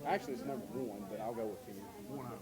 Actually, it's number 1, but I'll go with Keeton. 1-0.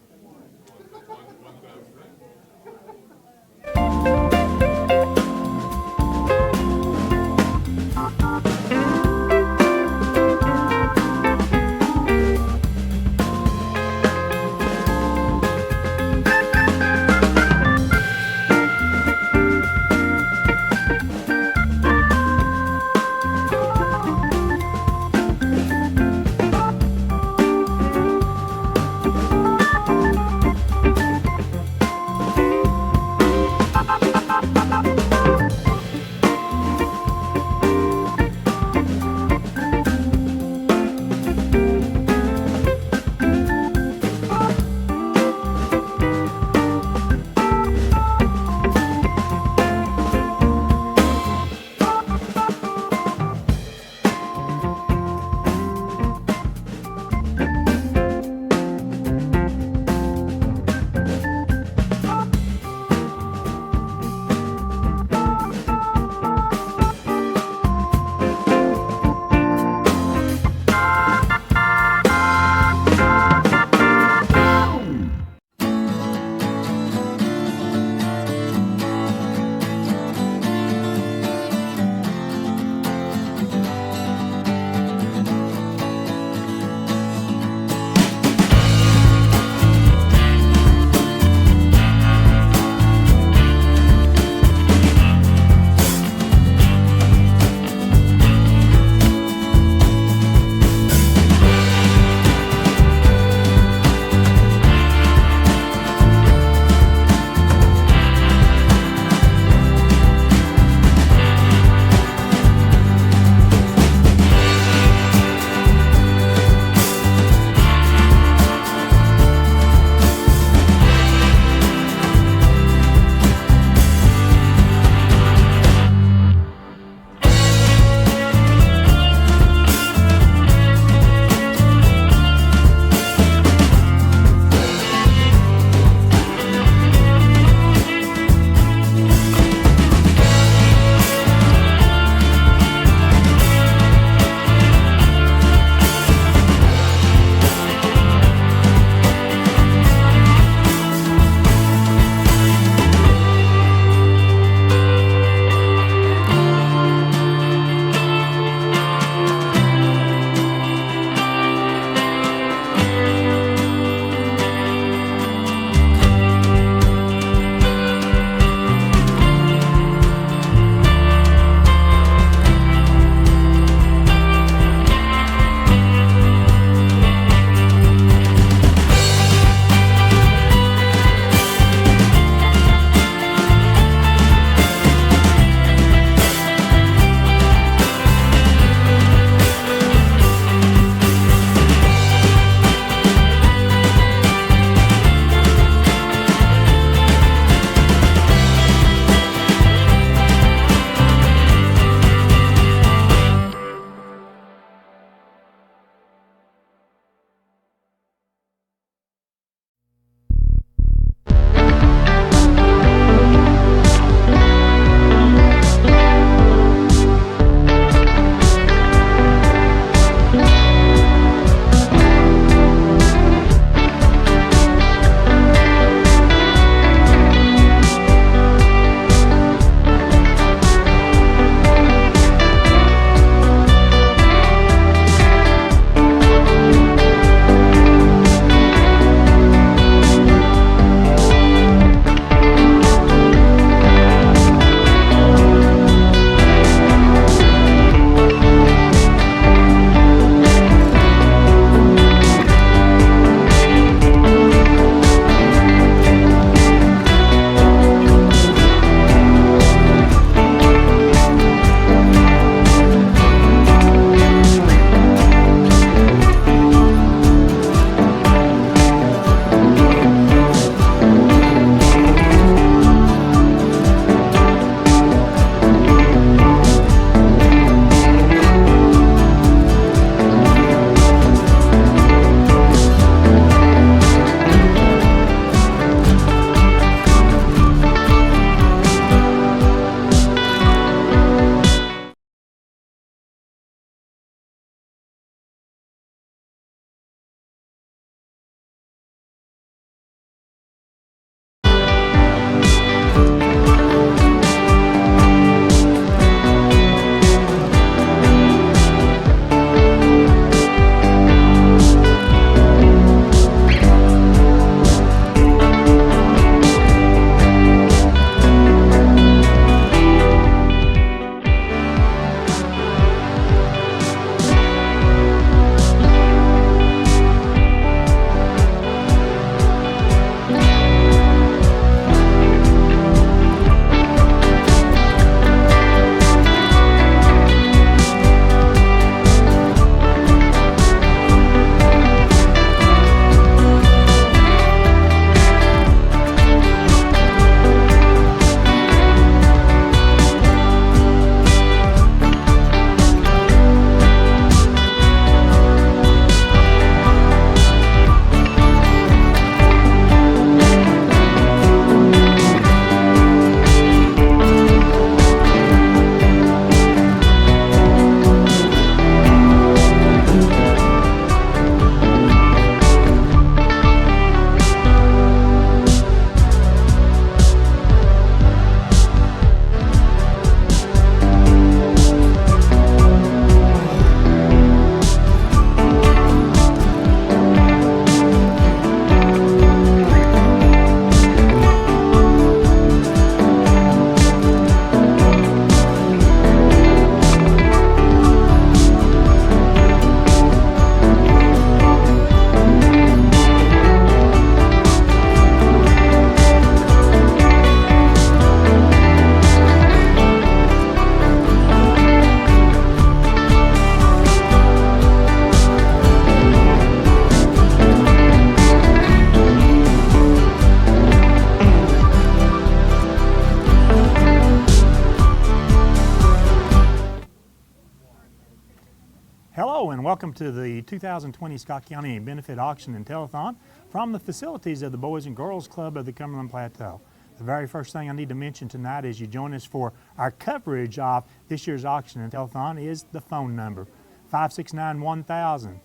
welcome to the 2020 Scott County Benefit Auction and Telethon from the facilities of the Boys and Girls Club of the Cumberland Plateau. The very first thing I need to mention tonight as you join us for our coverage of this year's auction and telethon is the phone number, 569-1000,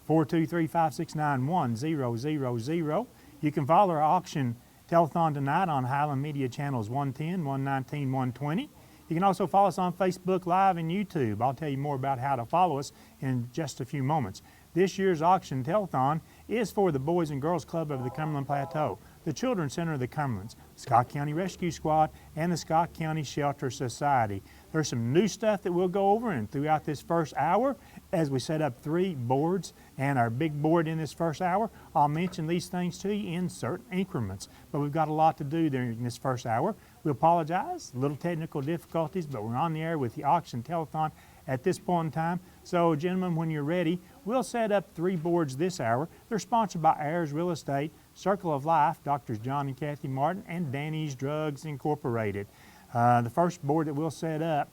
423-569-1000. You can follow our auction telethon tonight on Highland Media Channels 110, 119, 120. You can also follow us on Facebook Live and YouTube. I'll tell you more about how to follow us in just a few moments. This year's auction telethon is for the Boys and Girls Club of the Cumberland Plateau, the Children's Center of the Cumberlands, Scott County Rescue Squad, and the Scott County Shelter Society. There's some new stuff that we'll go over and throughout this first hour as we set up 3 boards and our big board in this first hour. I'll mention these things to you in certain increments, but we've got a lot to do during this first hour. We apologize, little technical difficulties, but we're on the air with the auction telethon at this point in time. So gentlemen, when you're ready, we'll set up 3 boards this hour. They're sponsored by Ayers Real Estate, Circle of Life, Drs. John and Kathy Martin, and Danny's Drugs Incorporated. The first board that we'll set up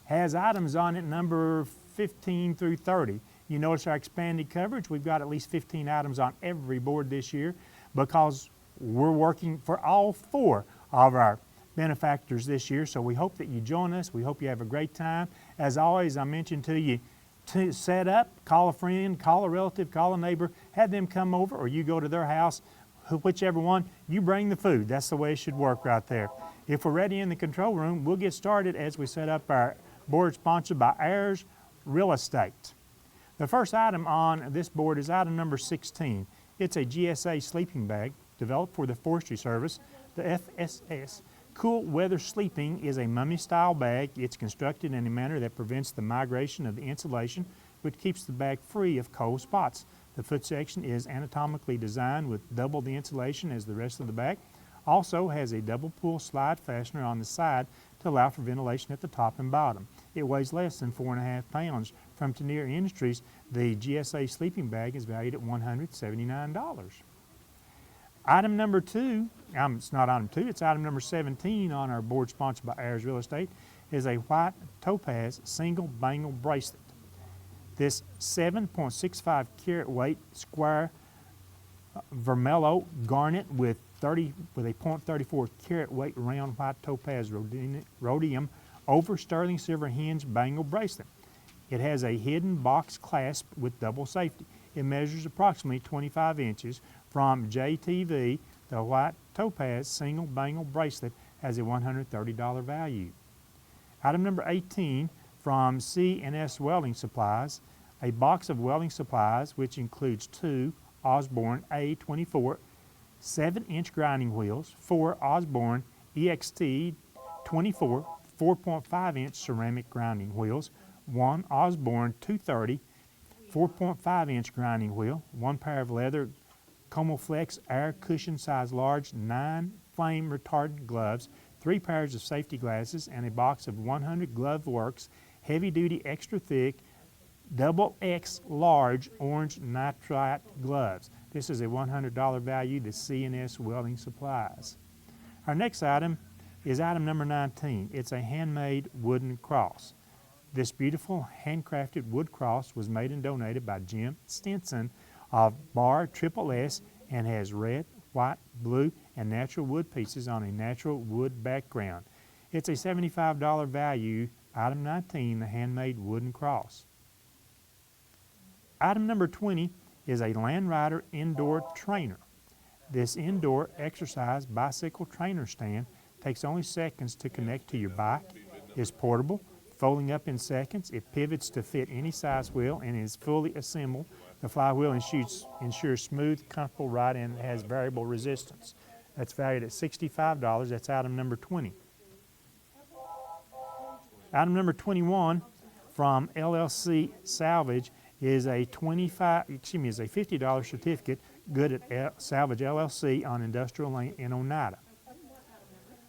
has items on it number 15 through 30. You notice our expanded coverage. We've got at least 15 items on every board this year because we're working for all 4 of our benefactors this year. So we hope that you join us. We hope you have a great time. As always, I mentioned to you, to set up, call a friend, call a relative, call a neighbor, have them come over, or you go to their house, whichever one, you bring the food. That's the way it should work right there. If we're ready in the control room, we'll get started as we set up our board sponsored by Ayers Real Estate. The first item on this board is item number 16. It's a GSA sleeping bag developed for the Forestry Service, the FSS. Cool Weather Sleeping is a mummy-style bag. It's constructed in a manner that prevents the migration of the insulation, which keeps the bag free of cold spots. The foot section is anatomically designed with double the insulation as the rest of the bag. Also has a double pull slide fastener on the side to allow for ventilation at the top and bottom. It weighs less than 4.5 pounds. From Tenier Industries, the GSA sleeping bag is valued at $179. Item number 2, it's not item 2, it's item number 17 on our board sponsored by Ayers Real Estate, is a white topaz single bangle bracelet. This 7.65 carat weight square vermelho garnet with a 0.34 carat weight round white topaz rhodium over sterling silver hinge bangle bracelet. It has a hidden box clasp with double safety. It measures approximately 25 inches. From JTV, the white topaz single bangle bracelet has a $130 value. Item number 18 from C&S Welding Supplies, a box of welding supplies which includes 2 Osborne A24 7-inch grinding wheels, 4 Osborne EXT 24 4.5-inch ceramic grinding wheels, 1 Osborne 230 4.5-inch grinding wheel, 1 pair of leather Comoflex air cushion size large 9 flame retardant gloves, 3 pairs of safety glasses, and a box of 100 Glove Works heavy duty extra thick double X large orange nitrite gloves. This is a $100 value to C&S Welding Supplies. Our next item is item number 19. It's a handmade wooden cross. This beautiful handcrafted wood cross was made and donated by Jim Stinson of Bar Triple S and has red, white, blue, and natural wood pieces on a natural wood background. It's a $75 value. Item 19, the handmade wooden cross. Item number 20 is a Land Rider indoor trainer. This indoor exercise bicycle trainer stand takes only seconds to connect to your bike, is portable, folding up in seconds. It pivots to fit any size wheel and is fully assembled. The flywheel ensures smooth, comfortable ride and has variable resistance. That's valued at $65. That's item number 20. Item number 21 from LLC Salvage is a $50 certificate good at Salvage LLC on Industrial Lane in Oneida.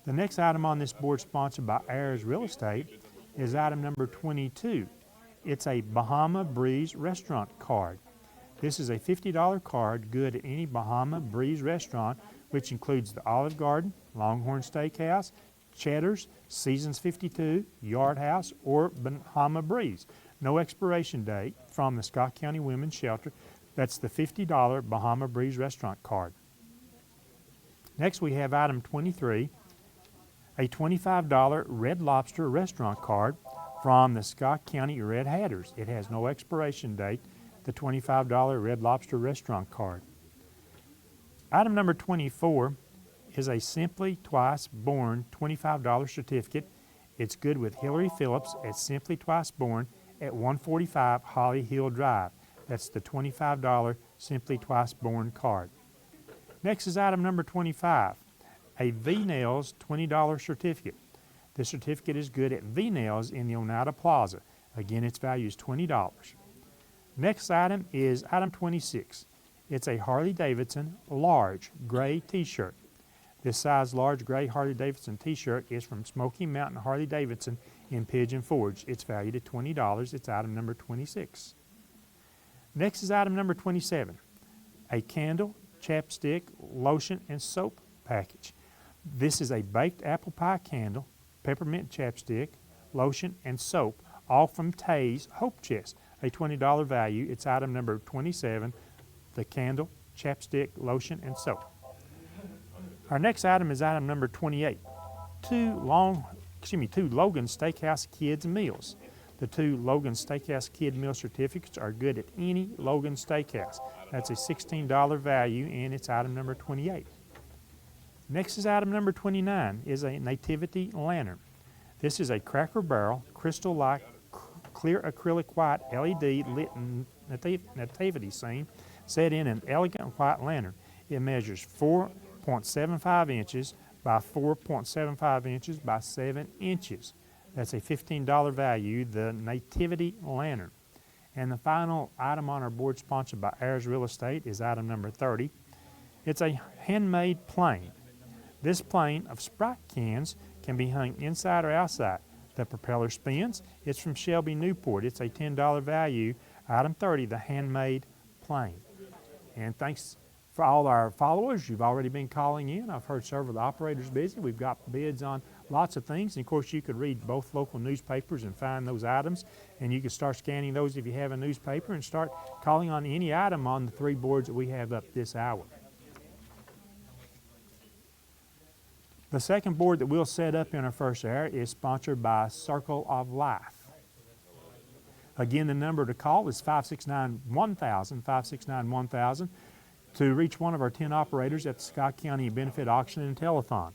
The next item on this board sponsored by Ayers Real Estate is item number 22. It's a Bahama Breeze restaurant card. This is a $50 card good at any Bahama Breeze restaurant, which includes the Olive Garden, Longhorn Steakhouse, Cheddar's, Seasons 52, Yard House, or Bahama Breeze. no expiration date, from the Scott County Women's Shelter. That's the $50 Bahama Breeze restaurant card. Next we have item 23, a $25 Red Lobster restaurant card from the Scott County Red Hatters. It has no expiration date, the $25 Red Lobster restaurant card. Item number 24 is a Simply Twice Born $25 certificate. It's good with Hillary Phillips at Simply Twice Born at 145 Holly Hill Drive. That's the $25 Simply Twice Born card. Next is item number 25, a V-Nails $20 certificate. This certificate is good at V-Nails in the Oneida Plaza. Again, its value is $20. Next item is item 26. It's a Harley-Davidson large gray t-shirt. This size large gray Harley-Davidson t-shirt is from Smoky Mountain Harley-Davidson in Pigeon Forge. It's valued at $20. It's item number 26. Next is item number 27, a candle, chapstick, lotion, and soap package. This is a baked apple pie candle, peppermint chapstick, lotion, and soap, all from Tay's Hope Chest, a $20 value. It's item number 27, the candle, chapstick, lotion, and soap. Our next item is item number 28, two Logan Steakhouse Kids Meals. The two Logan Steakhouse Kid Meal certificates are good at any Logan Steakhouse. That's a $16 value, and it's item number 28. Next is item number 29, is a nativity lantern. This is a Cracker Barrel crystal-like clear acrylic white LED lit nativity scene set in an elegant white lantern. It measures 4.75 inches by 4.75 inches by 7 inches. That's a $15 value, the Nativity Lantern. And the final item on our board, sponsored by Ayers Real Estate, is item number 30. It's a handmade plane. This plane of Sprite cans can be hung inside or outside. The propeller spins. It's from Shelby Newport. It's a $10 value, item 30, the handmade plane. And thanks for all our followers. You've already been calling in. I've heard several of the operators busy. We've got bids on lots of things. And of course, you could read both local newspapers and find those items. And you can start scanning those if you have a newspaper and start calling on any item on the three boards that we have up this hour. The second board that we'll set up in our first hour is sponsored by Circle of Life. Again, the number to call is 569-1000, 569-1000, to reach one of our 10 operators at the Scott County Benefit Auction and Telethon.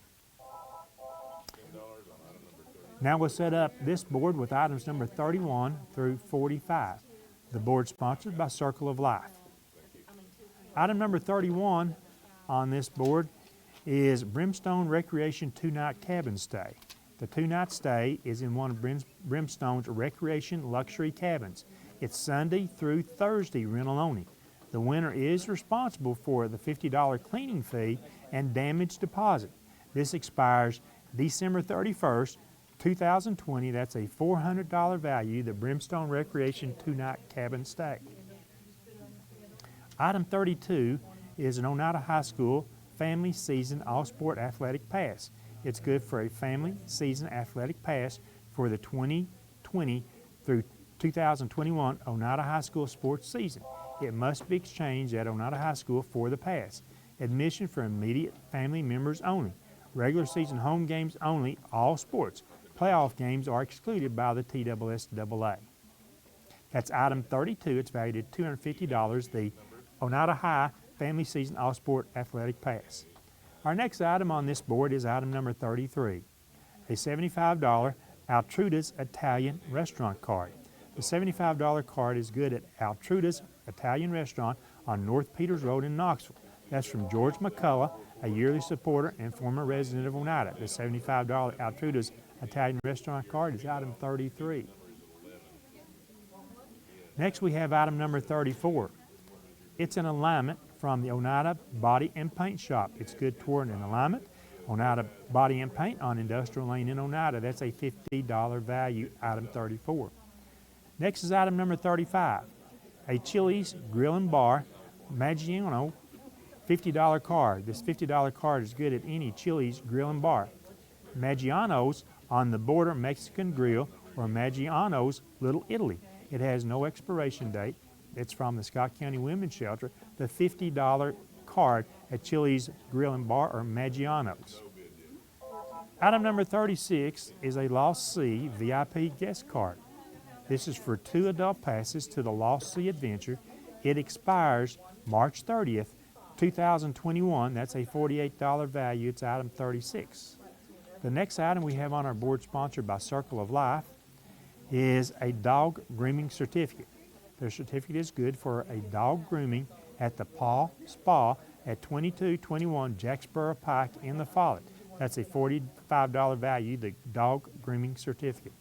Now we'll set up this board with items number 31 through 45. The board sponsored by Circle of Life. Item number 31 on this board is Brimstone Recreation 2-night cabin stay. The 2-night stay is in one of Brimstone's recreation luxury cabins. It's Sunday through Thursday rental only. The winner is responsible for the $50 cleaning fee and damage deposit. This expires December 31st, 2020. That's a $400 value, the Brimstone Recreation 2-night cabin stay. Item 32 is an Oneida High School Family Season All-Sport Athletic Pass. It's good for a family season athletic pass for the 2020 through 2021 Oneida High School sports season. It must be exchanged at Oneida High School for the pass. Admission for immediate family members only. Regular season home games only, all sports. Playoff games are excluded by the TSSAA. That's item 32. It's valued at $250, the Oneida High Family Season All-Sport Athletic Pass. Our next item on this board is item number 33, a $75 Altruda's Italian Restaurant Card. The $75 card is good at Altruda's Italian Restaurant on North Peters Road in Knoxville. That's from George McCullough, a yearly supporter and former resident of Oneida. The $75 Altruda's Italian Restaurant Card is item 33. Next we have item number 34. It's an alignment from the Oneida Body and Paint Shop. It's good toward an alignment. Oneida Body and Paint on Industrial Lane in Oneida. That's a $50 value, item 34. Next is item number 35, a Chili's Grill and Bar Maggiano $50 card. This $50 card is good at any Chili's Grill and Bar. Maggiano's on the Border Mexican Grill or Maggiano's Little Italy. It has no expiration date. It's from the Scott County Women's Shelter. The $50 card at Chili's Grill and Bar or Maggiano's. Item number 36 is a Lost Sea VIP guest card. This is for 2 adult passes to the Lost Sea Adventure. It expires March 30th, 2021. That's a $48 value. It's item 36. The next item we have on our board, sponsored by Circle of Life, is a dog grooming certificate. Their certificate is good for a dog grooming at the Paw Spa at 2221 Jacksboro Pike in the Follett. That's a $45 value, the dog grooming certificate.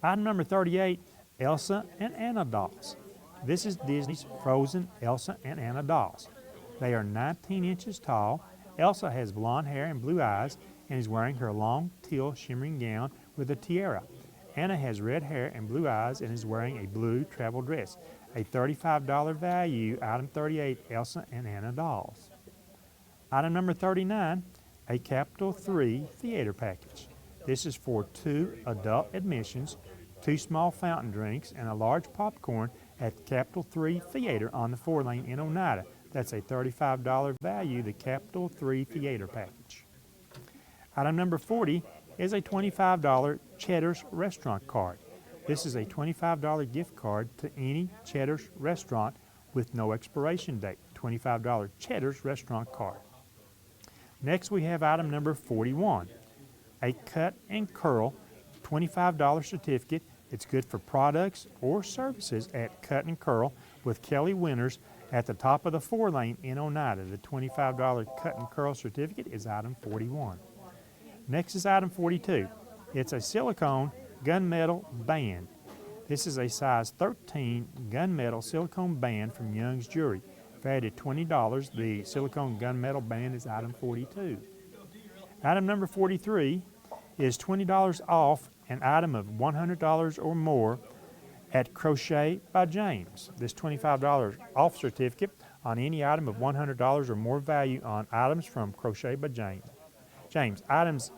Item number 38, Elsa and Anna dolls. This is Disney's Frozen Elsa and Anna dolls. They are 19 inches tall. Elsa has blonde hair and blue eyes and is wearing her long teal shimmering gown with a tiara. Anna has red hair and blue eyes and is wearing a blue travel dress. A $35 value, item 38, Elsa and Anna dolls. Item number 39, a Capital 3 theater package. This is for 2 adult admissions, 2 small fountain drinks, and a large popcorn at Capital 3 Theater on the 4-lane in Oneida. That's a $35 value, the Capital 3 theater package. Item number 40 is a $25 Cheddar's restaurant card. This is a $25 gift card to any Cheddar's restaurant with no expiration date. $25 Cheddar's restaurant card. Next we have item number 41, a Cut and Curl $25 certificate. It's good for products or services at Cut and Curl with Kelly Winters at the top of the 4-lane in Oneida. The $25 Cut and Curl certificate is item 41. Next is item 42. It's a silicone gunmetal band. This is a size 13 gunmetal silicone band from Young's Jewelry. Valued at $20, the silicone gunmetal band is item 42. Item number 43 is $20 off an item of $100 or more at Crochet by James. This $25 off certificate on any item of $100 or more value on items from Crochet by James. Items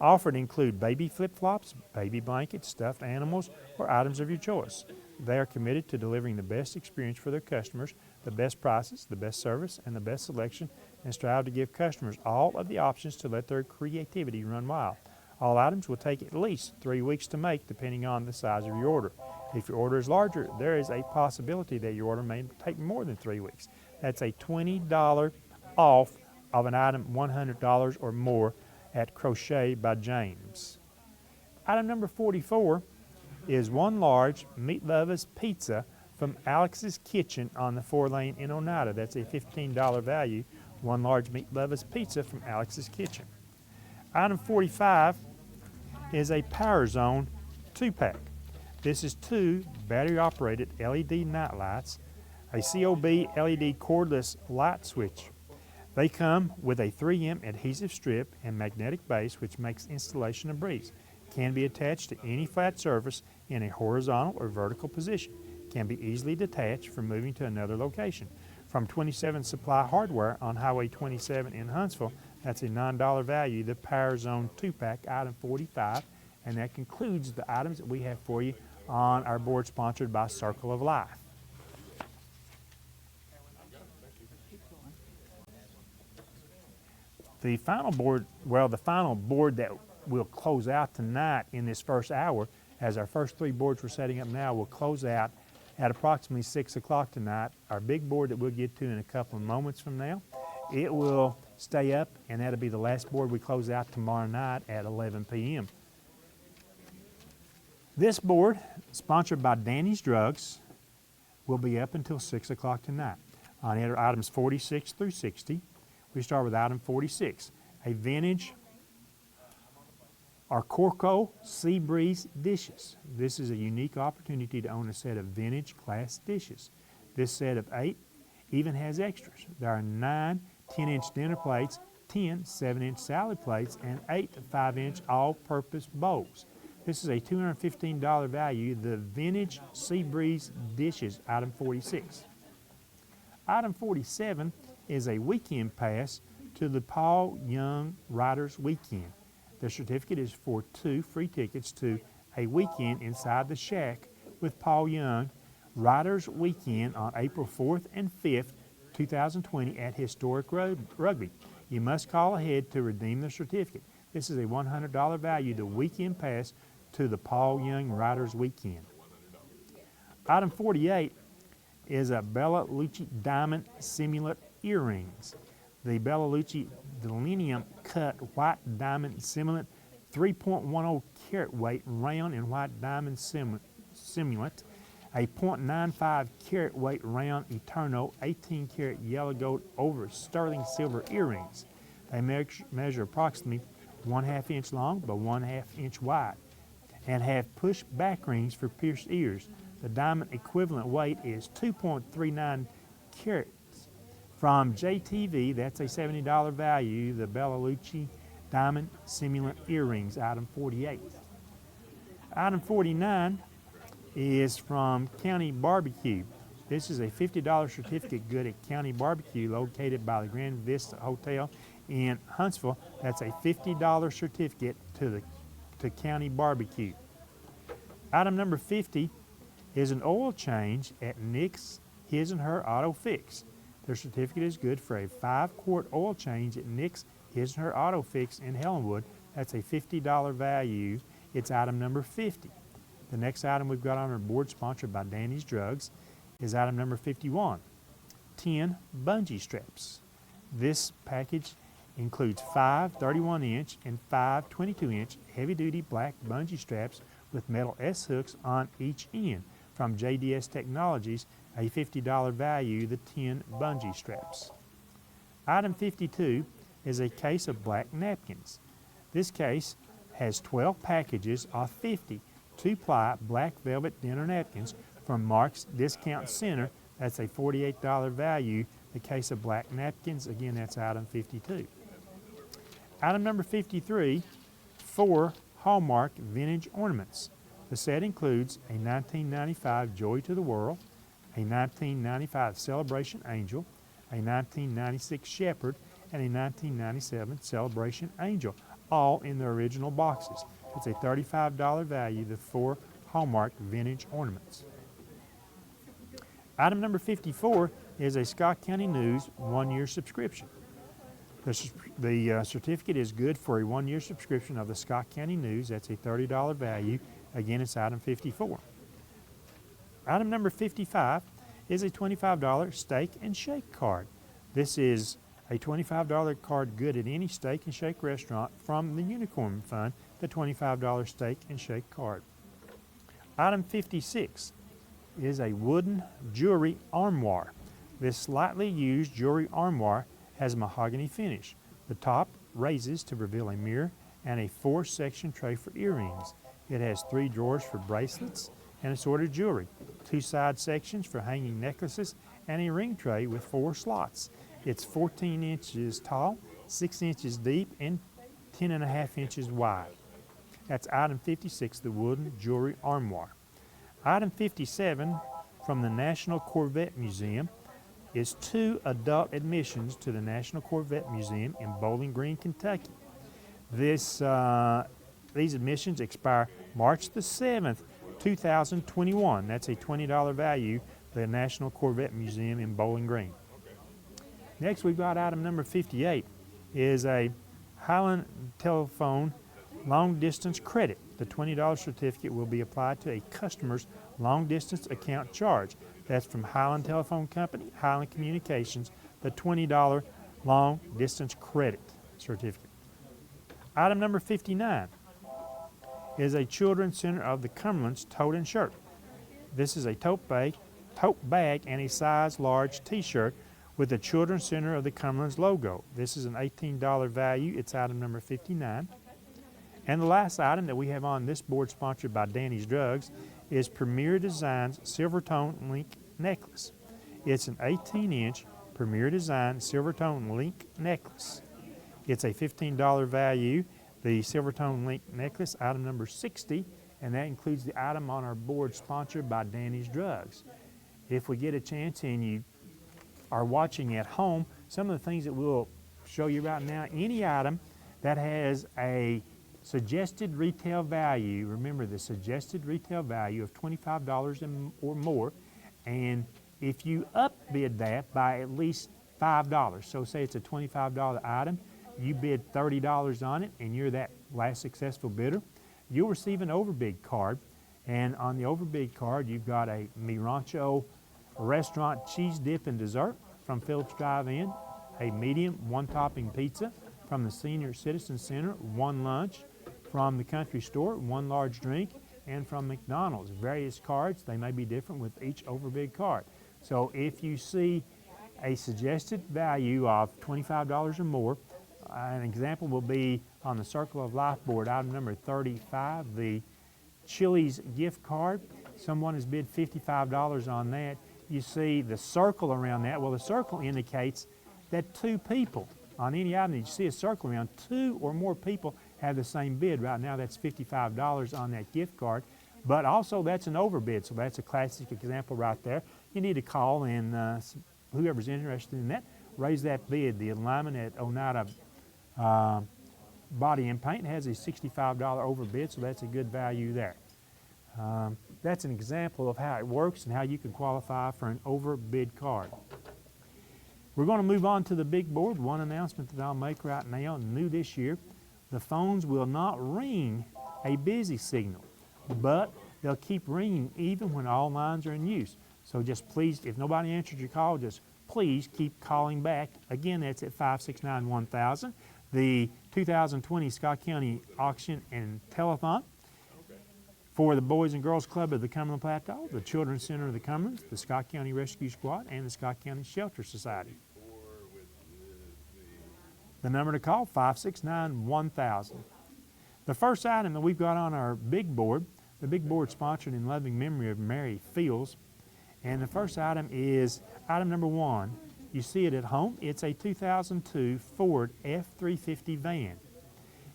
offered include baby flip-flops, baby blankets, stuffed animals, or items of your choice. They are committed to delivering the best experience for their customers, the best prices, the best service, and the best selection, and strive to give customers all of the options to let their creativity run wild. All items will take at least 3 weeks to make, depending on the size of your order. If your order is larger, there is a possibility that your order may take more than 3 weeks. That's a $20 off of an item $100 or more at Crochet by James. Item number 44 is 1 large Meat Lovers pizza from Alex's Kitchen on the 4-lane in Oneida. That's a $15 value, 1 large Meat Lovers pizza from Alex's Kitchen. Item 45 is a Power Zone 2-pack. This is 2 battery-operated LED night lights, a COB LED cordless light switch. They come with a 3M adhesive strip and magnetic base, which makes installation a breeze. Can be attached to any flat surface in a horizontal or vertical position. Can be easily detached for moving to another location. From 27 Supply Hardware on Highway 27 in Huntsville, that's a $9 value, the Power Zone 2-pack, item 45. And that concludes the items that we have for you on our board sponsored by Circle of Life. The final board that will close out tonight in this first hour, as our first 3 boards we're setting up now will close out at approximately 6 o'clock tonight. Our big board that we'll get to in a couple of moments from now, it will stay up, and that'll be the last board we close out tomorrow night at 11 p.m. This board, sponsored by Danny's Drugs, will be up until 6 o'clock tonight. On items 46 through 60, we start with item 46, a vintage Arcorco Sea Breeze dishes. This is a unique opportunity to own a set of vintage glass dishes. This set of 8 even has extras. There are 9 10-inch dinner plates, 10 7-inch salad plates, and 8 5-inch all-purpose bowls. This is a $215 value, the vintage Sea Breeze dishes, item 46. Item 47 is a weekend pass to the Paul Young Riders Weekend. The certificate is for 2 free tickets to a weekend inside the Shack with Paul Young Riders Weekend on April 4th and 5th, 2020 at Historic Rugby. You must call ahead to redeem the certificate. This is a $100 value, the weekend pass to the Paul Young Riders Weekend. Item 48 is a Bella Lucci Diamond Simulant Earrings. The Bella Lucci Delinium Cut White Diamond Simulant 3.10 carat weight round and white diamond simulant, a 0.95 carat weight round Eterno 18 karat yellow gold over sterling silver earrings. They measure approximately 1/2 inch long by 1/2 inch wide and have push back rings for pierced ears. The diamond equivalent weight is 2.39 carats. From JTV, that's a $70 value, the Bella Lucci Diamond Simulant Earrings, item 48. Item 49 is from County Barbecue. This is a $50 certificate good at County Barbecue located by the Grand Vista Hotel in Huntsville. That's a $50 certificate to County Barbecue. Item number 50 is an oil change at Nick's His and Her Auto Fix. Their certificate is good for a 5-quart oil change at Nick's His and Her Auto Fix in Helenwood. That's a $50 value. It's item number 50. The next item we've got on our board, sponsored by Danny's Drugs, is item number 51, 10 bungee straps. This package includes 5 31-inch and 5 22-inch heavy-duty black bungee straps with metal S-hooks on each end. From JDS Technologies, a $50 value, the 10 bungee straps. Item 52 is a case of black napkins. This case has 12 packages of 50 2-ply black velvet dinner napkins from Mark's Discount Center. That's a $48 value, the case of black napkins. Again, that's item 52. Item number 53, 4 Hallmark vintage ornaments. The set includes a 1995 Joy to the World, a 1995 Celebration Angel, a 1996 Shepherd, and a 1997 Celebration Angel, all in their original boxes. It's a $35 value, the 4 Hallmark vintage ornaments. Item number 54 is a Scott County News 1-year subscription. The certificate is good for a 1-year subscription of the Scott County News. That's a $30 value. Again, it's item 54. Item number 55 is a $25 Steak and Shake card. This is a $25 card good at any Steak and Shake restaurant from the Unicorn Fund, the $25 Steak and Shake card. Item 56 is a wooden jewelry armoire. This slightly used jewelry armoire has a mahogany finish. The top raises to reveal a mirror and a 4-section tray for earrings. It has 3 drawers for bracelets and assorted jewelry, 2 side sections for hanging necklaces, and a ring tray with 4 slots. It's 14 inches tall, 6 inches deep, and 10.5 inches wide. That's item 56, the wooden jewelry armoire. Item 57 from the National Corvette Museum is 2 adult admissions to the National Corvette Museum in Bowling Green, Kentucky. These admissions expire March the 7th, 2021. That's a $20 value, the National Corvette Museum in Bowling Green. Next, we've got item number 58 is a Highland Telephone long distance credit. The $20 certificate will be applied to a customer's long distance account charge. That's from Highland Telephone Company, Highland Communications, the $20 long distance credit certificate. Item number 59 is a Children's Center of the Cumberland's tote and shirt. This is a tote bag and a size large t-shirt with the Children's Center of the Cumberland's logo. This is an $18 value. It's item number 59. And the last item that we have on this board, sponsored by Danny's Drugs, is Premier Designs Silvertone Link Necklace. It's an 18-inch Premier Design Silvertone Link Necklace. It's a $15 value. The Silvertone Link Necklace, item number 60, and that includes the item on our board sponsored by Danny's Drugs. If we get a chance and you are watching at home, some of the things that we'll show you right now, any item that has a Suggested retail value, remember the suggested retail value of $25 or more, and if you upbid that by at least $5, so say it's a $25 item, you bid $30 on it and you're that last successful bidder, you'll receive an overbid card, and on the overbid card you've got a Mi Rancho restaurant cheese dip and dessert from Phillips Drive-In, a medium one-topping pizza from the Senior Citizen Center, one lunch from the Country Store, one large drink, and from McDonald's. Various cards, they may be different with each overbid card. So if you see a suggested value of $25 or more, an example will be on the Circle of Life board, item number 35, the Chili's gift card. Someone has bid $55 on that. You see the circle around that. Well, the circle indicates that two people on any item that you see a circle around, two or more people have the same bid. Right now that's $55 on that gift card, but also that's an overbid, so that's a classic example right there. You need to call and whoever's interested in that, raise that bid. The alignment at Oneida Body and Paint has a $65 overbid, so that's a good value there. That's an example of how it works and how you can qualify for an overbid card. We're going to move on to the big board. One announcement that I'll make right now, new this year, the phones will not ring a busy signal, but they'll keep ringing even when all lines are in use. So just please, if nobody answers your call, just please keep calling back. Again, that's at 569-1000. The 2020 Scott County Auction and Telethon for the Boys and Girls Club of the Cumberland Plateau, the Children's Center of the Cumberlands, the Scott County Rescue Squad, and the Scott County Shelter Society. The number to call, 569-1000. The first item that we've got on our big board, the big board sponsored in loving memory of Mary Fields, and the first item is item number 1. You see it at home. It's a 2002 Ford F-350 van.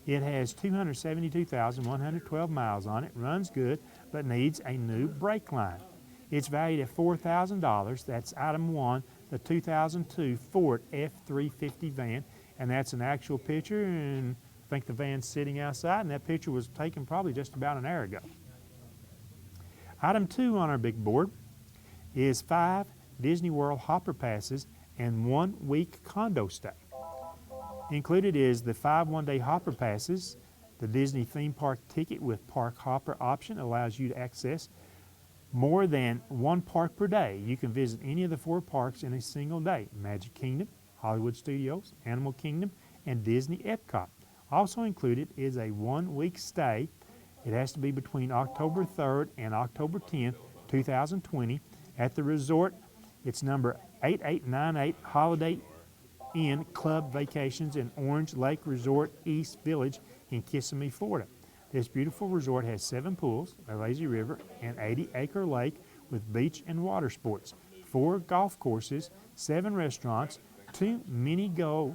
It has 272,112 miles on it, runs good, but needs a new brake line. It's valued at $4,000. That's item 1, the 2002 Ford F-350 van, and that's an actual picture, and I think the van's sitting outside, and that picture was taken probably just about an hour ago. Item 2 on our big board is 5 Disney World Hopper passes and 1 week condo stay. Included is the 5 one-day hopper passes. The Disney theme park ticket with park hopper option allows you to access more than 1 park per day. You can visit any of the 4 parks in a single day: Magic Kingdom, Hollywood Studios, Animal Kingdom, and Disney Epcot. Also included is a 1 week stay. It has to be between October 3rd and October 10th, 2020 at the resort. It's number 8898 Holiday Inn Club Vacations in Orange Lake Resort East Village in Kissimmee, Florida. This beautiful resort has 7 pools, a lazy river, an 80-acre lake with beach and water sports, 4 golf courses, 7 restaurants, 2 mini golf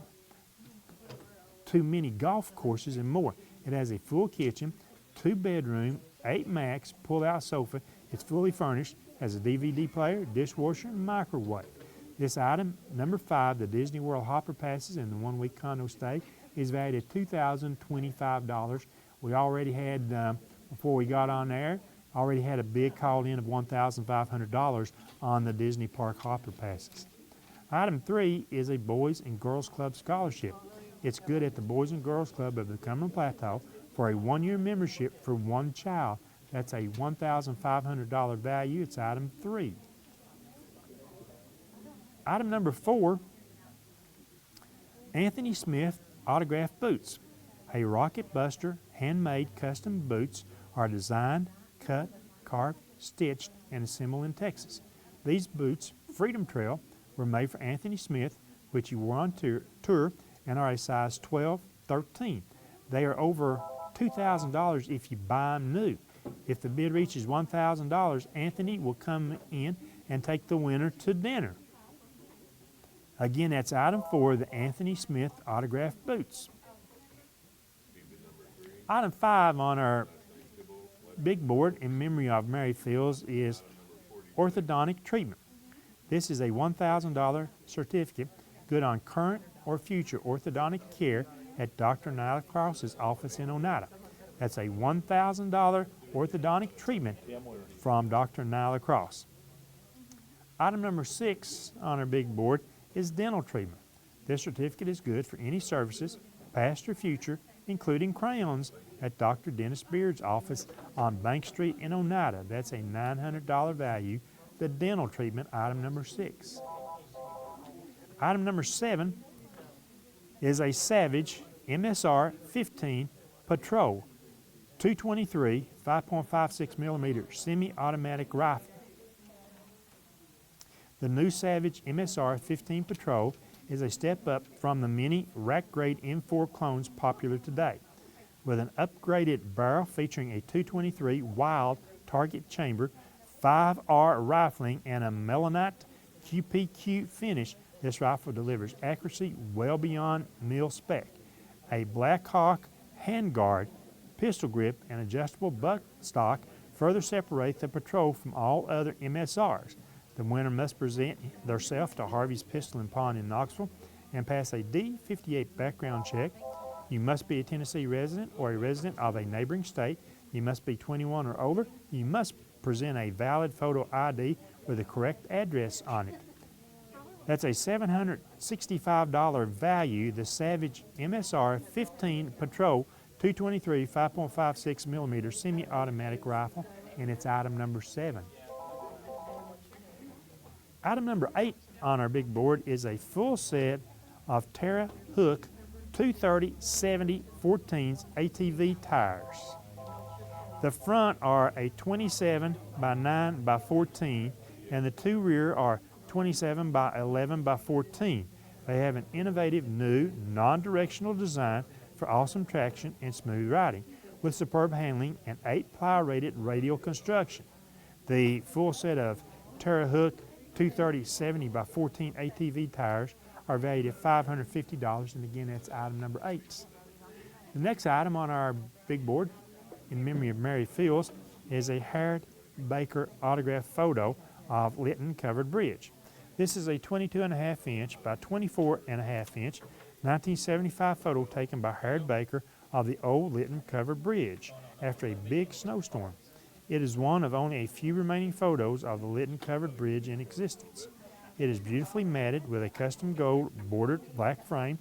courses, and more. It has a full kitchen, 2-bedroom, 8 max pull-out sofa. It's fully furnished, has a DVD player, dishwasher, and microwave. This item, number 5, the Disney World Hopper passes and the 1 week condo stay, is valued at $2,025. We already had, before we got on there, already had a bid called in of $1,500 on the Disney Park Hopper passes. Item 3 is a Boys and Girls Club scholarship. It's good at the Boys and Girls Club of the Cumberland Plateau for a 1-year membership for 1 child. That's a $1,500 value. It's item 3. Item number 4, Anthony Smith autographed boots. A Rocket Buster handmade custom boots are designed, cut, carved, stitched, and assembled in Texas. These boots, Freedom Trail, were made for Anthony Smith, which he wore on tour, and are a size 12-13. They are over $2,000 if you buy them new. If the bid reaches $1,000, Anthony will come in and take the winner to dinner. Again, that's item 4, the Anthony Smith autographed boots. Item 5 on our big board in memory of Mary Fields is orthodontic treatment. This is a $1,000 certificate good on current or future orthodontic care at Dr. Nyla Cross's office in Oneida. That's a $1,000 orthodontic treatment from Dr. Nyla Cross. Item number 6 on our big board is dental treatment. This certificate is good for any services, past or future, including crowns, at Dr. Dennis Beard's office on Bank Street in Oneida. That's a $900 value, the dental treatment, item number 6. Item number 7 is a Savage MSR 15 Patrol 223 5.56 millimeter semi-automatic rifle. The new Savage MSR 15 Patrol is a step up from the many rack-grade M4 clones popular today. With an upgraded barrel featuring a 223 Wild target chamber, 5R rifling, and a melanite QPQ finish, this rifle delivers accuracy well beyond mil spec. A Black Hawk handguard, pistol grip, and adjustable butt stock further separate the Patrol from all other MSRs. The winner must present themselves to Harvey's Pistol and Pawn in Knoxville and pass a D58 background check. You must be a Tennessee resident or a resident of a neighboring state. You must be 21 or older. You must present a valid photo ID with the correct address on it. That's a $765 value, the Savage MSR 15 Patrol 223 5.56 millimeter semi-automatic rifle, and it's item number 7. Item number 8 on our big board is a full set of Terra Hook 230/70 14s ATV tires. The front are a 27 by 9 by 14, and the two rear are 27 by 11 by 14. They have an innovative new non-directional design for awesome traction and smooth riding, with superb handling and 8-ply rated radial construction. The full set of Terra Hook 230/70 by 14 ATV tires are valued at $550, and again, that's item number 8. The next item on our big board, in memory of Mary Fields, is a Harriet Baker autographed photo of Lytton Covered Bridge. This is a 22.5 inch by 24.5 inch 1975 photo taken by Harriet Baker of the old Lytton Covered Bridge after a big snowstorm. It is one of only a few remaining photos of the Lytton Covered Bridge in existence. It is beautifully matted with a custom gold bordered black frame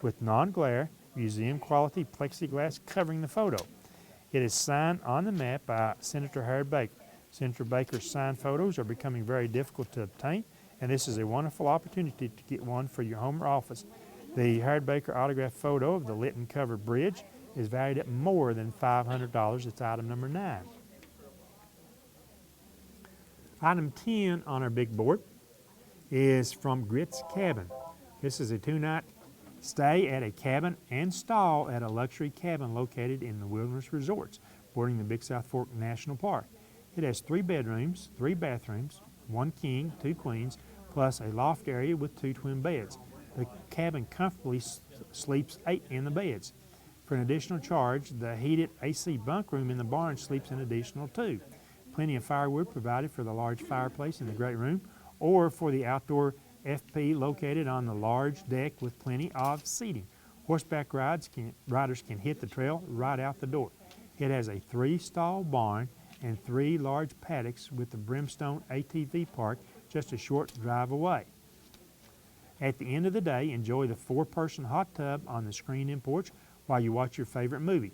with non-glare, museum-quality plexiglass covering the photo. It is signed on the map by Senator Harriet Baker. Senator Baker's signed photos are becoming very difficult to obtain, and this is a wonderful opportunity to get one for your home or office. The Harriet Baker autographed photo of the Lytton Covered Bridge is valued at more than $500. It's item number 9. Item 10 on our big board is from Grit's Cabin. This is a 2-night stay at a cabin and stall at a luxury cabin located in the Wilderness Resorts, bordering the Big South Fork National Park. It has 3 bedrooms, 3 bathrooms, 1 king, 2 queens, plus a loft area with 2 twin beds. The cabin comfortably sleeps 8 in the beds. For an additional charge, the heated AC bunk room in the barn sleeps an additional 2. Plenty of firewood provided for the large fireplace in the great room, or for the outdoor FP located on the large deck with plenty of seating. Horseback riders can hit the trail right out the door. It has a 3-stall barn and 3 large paddocks with the Brimstone ATV park just a short drive away. At the end of the day, enjoy the 4-person hot tub on the screened-in porch while you watch your favorite movie.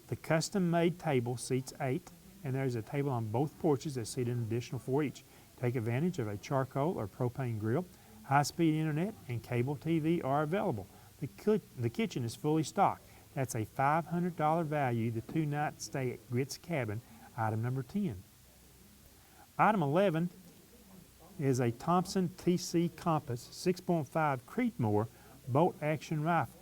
The custom-made table seats 8, and there's a table on both porches that seat an additional 4 each. Take advantage of a charcoal or propane grill. High-speed internet and cable TV are available. The kitchen is fully stocked. That's a $500 value, the 2-night stay at Grit's Cabin, item number 10. Item 11 is a Thompson TC Compass 6.5 Creedmoor bolt-action rifle.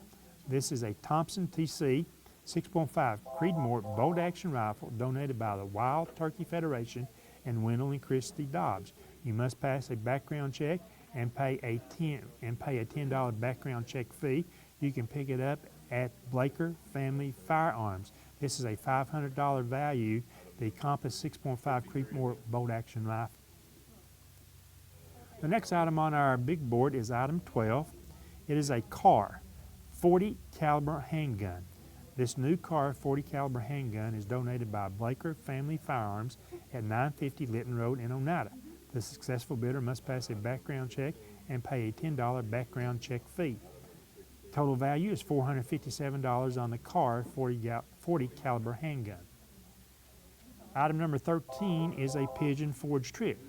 This is a Thompson TC 6.5 Creedmoor bolt-action rifle donated by the Wild Turkey Federation and Wendell and Christy Dobbs. You must pass a background check and pay a $10 background check fee. You can pick it up at Blaker Family Firearms. This is a $500 value, the Compass 6.5 Creedmoor bolt-action rifle. The next item on our big board is item 12. It is a CAR 40 caliber handgun. This new Car 40 caliber handgun is donated by Blaker Family Firearms at 950 Litton Road in Oneida. The successful bidder must pass a background check and pay a $10 background check fee. Total value is $457 on the Car 40 caliber handgun. Item number 13 is a Pigeon Forge trip.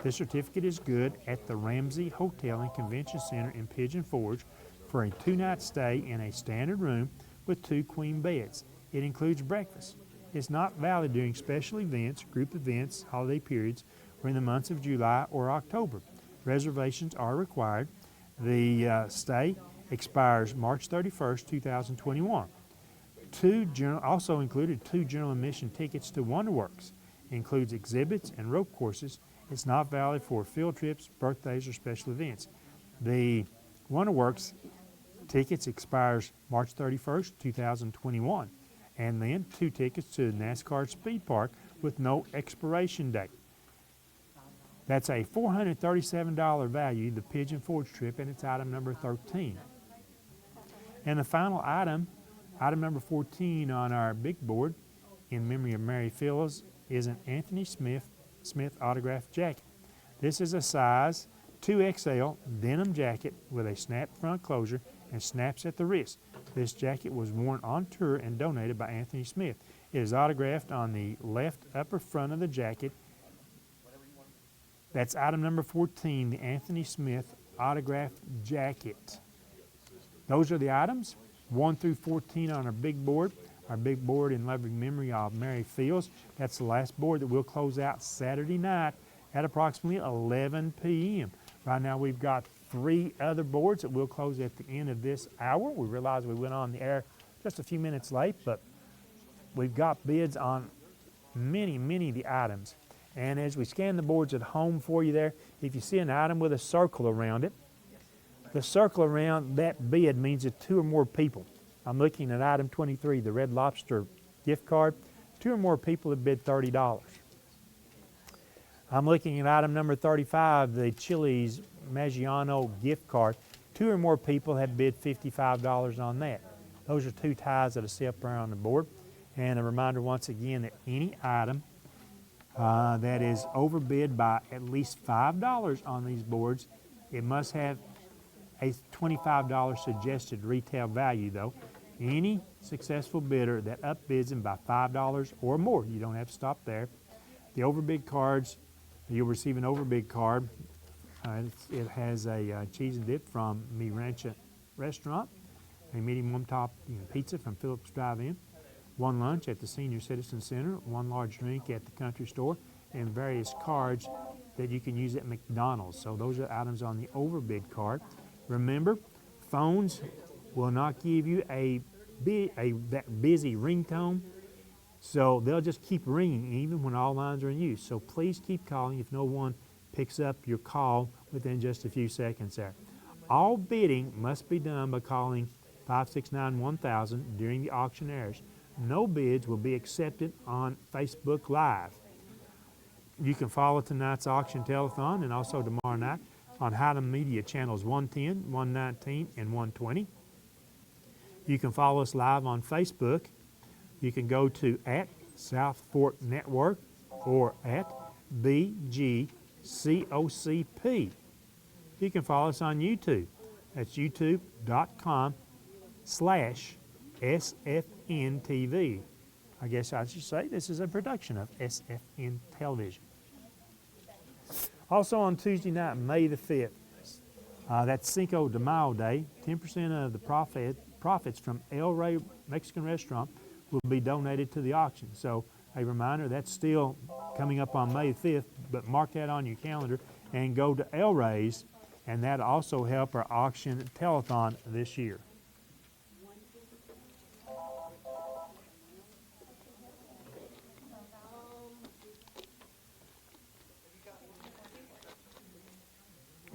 This certificate is good at the Ramsey Hotel and Convention Center in Pigeon Forge for a 2-night stay in a standard room with 2 queen beds. It includes breakfast. It's not valid during special events, group events, holiday periods, or in the months of July or October. Reservations are required. The stay expires March 31st, 2021. Also included 2 general admission tickets to WonderWorks. Includes exhibits and rope courses. It's not valid for field trips, birthdays, or special events. The WonderWorks tickets expires March 31st, 2021. And then 2 tickets to NASCAR Speed Park with no expiration date. That's a $437 value, the Pigeon Forge trip, and it's item number 13. And the final item, item number 14 on our big board, in memory of Mary Phyllis, is an Anthony Smith autographed jacket. This is a size 2XL denim jacket with a snap front closure and snaps at the wrist. This jacket was worn on tour and donated by Anthony Smith. It is autographed on the left upper front of the jacket. That's item number 14, the Anthony Smith autographed jacket. Those are the items, 1 through 14 on our big board. Our big board in loving memory of Mary Fields. That's the last board that we'll close out Saturday night at approximately 11 p.m. Right now we've got 3 other boards that we'll close at the end of this hour. We realize we went on the air just a few minutes late, but we've got bids on many of the items. And as we scan the boards at home for you there, if you see an item with a circle around it, the circle around that bid means that 2 or more people. I'm looking at item 23, the Red Lobster gift card. 2 or more people have bid $30. I'm looking at item number 35, the Chili's Maggiano gift card. 2 or more people have bid $55 on that. Those are 2 ties that are set up around the board. And a reminder once again that any item that is overbid by at least $5 on these boards, it must have a $25 suggested retail value though. Any successful bidder that upbids them by $5 or more, you don't have to stop there. The overbid cards, you'll receive an overbid card. It has a cheese and dip from Mi Rancha restaurant, a medium warm-top pizza from Phillips Drive-In, 1 lunch at the Senior Citizen Center, 1 large drink at the country store, and various cards that you can use at McDonald's. So those are items on the overbid card. Remember, phones will not give you that busy ringtone, so they'll just keep ringing even when all lines are in use. So please keep calling if no one picks up your call within just a few seconds there. All bidding must be done by calling 569-1000 during the auction hours. No bids will be accepted on Facebook Live. You can follow tonight's auction telethon and also tomorrow night on Highland Media channels 110, 119, and 120. You can follow us live on Facebook. You can go to @South Fork Network or @BGCOCP. You can follow us on YouTube. That's youtube.com/SFNtv. I guess I should say this is a production of SFN Television. Also on Tuesday night, May the 5th, that's Cinco de Mayo Day, 10% of the profits from El Rey Mexican Restaurant will be donated to the auction. So a reminder, that's still coming up on May 5th, but mark that on your calendar and go to El Rey's, and that'll also help our auction telethon this year.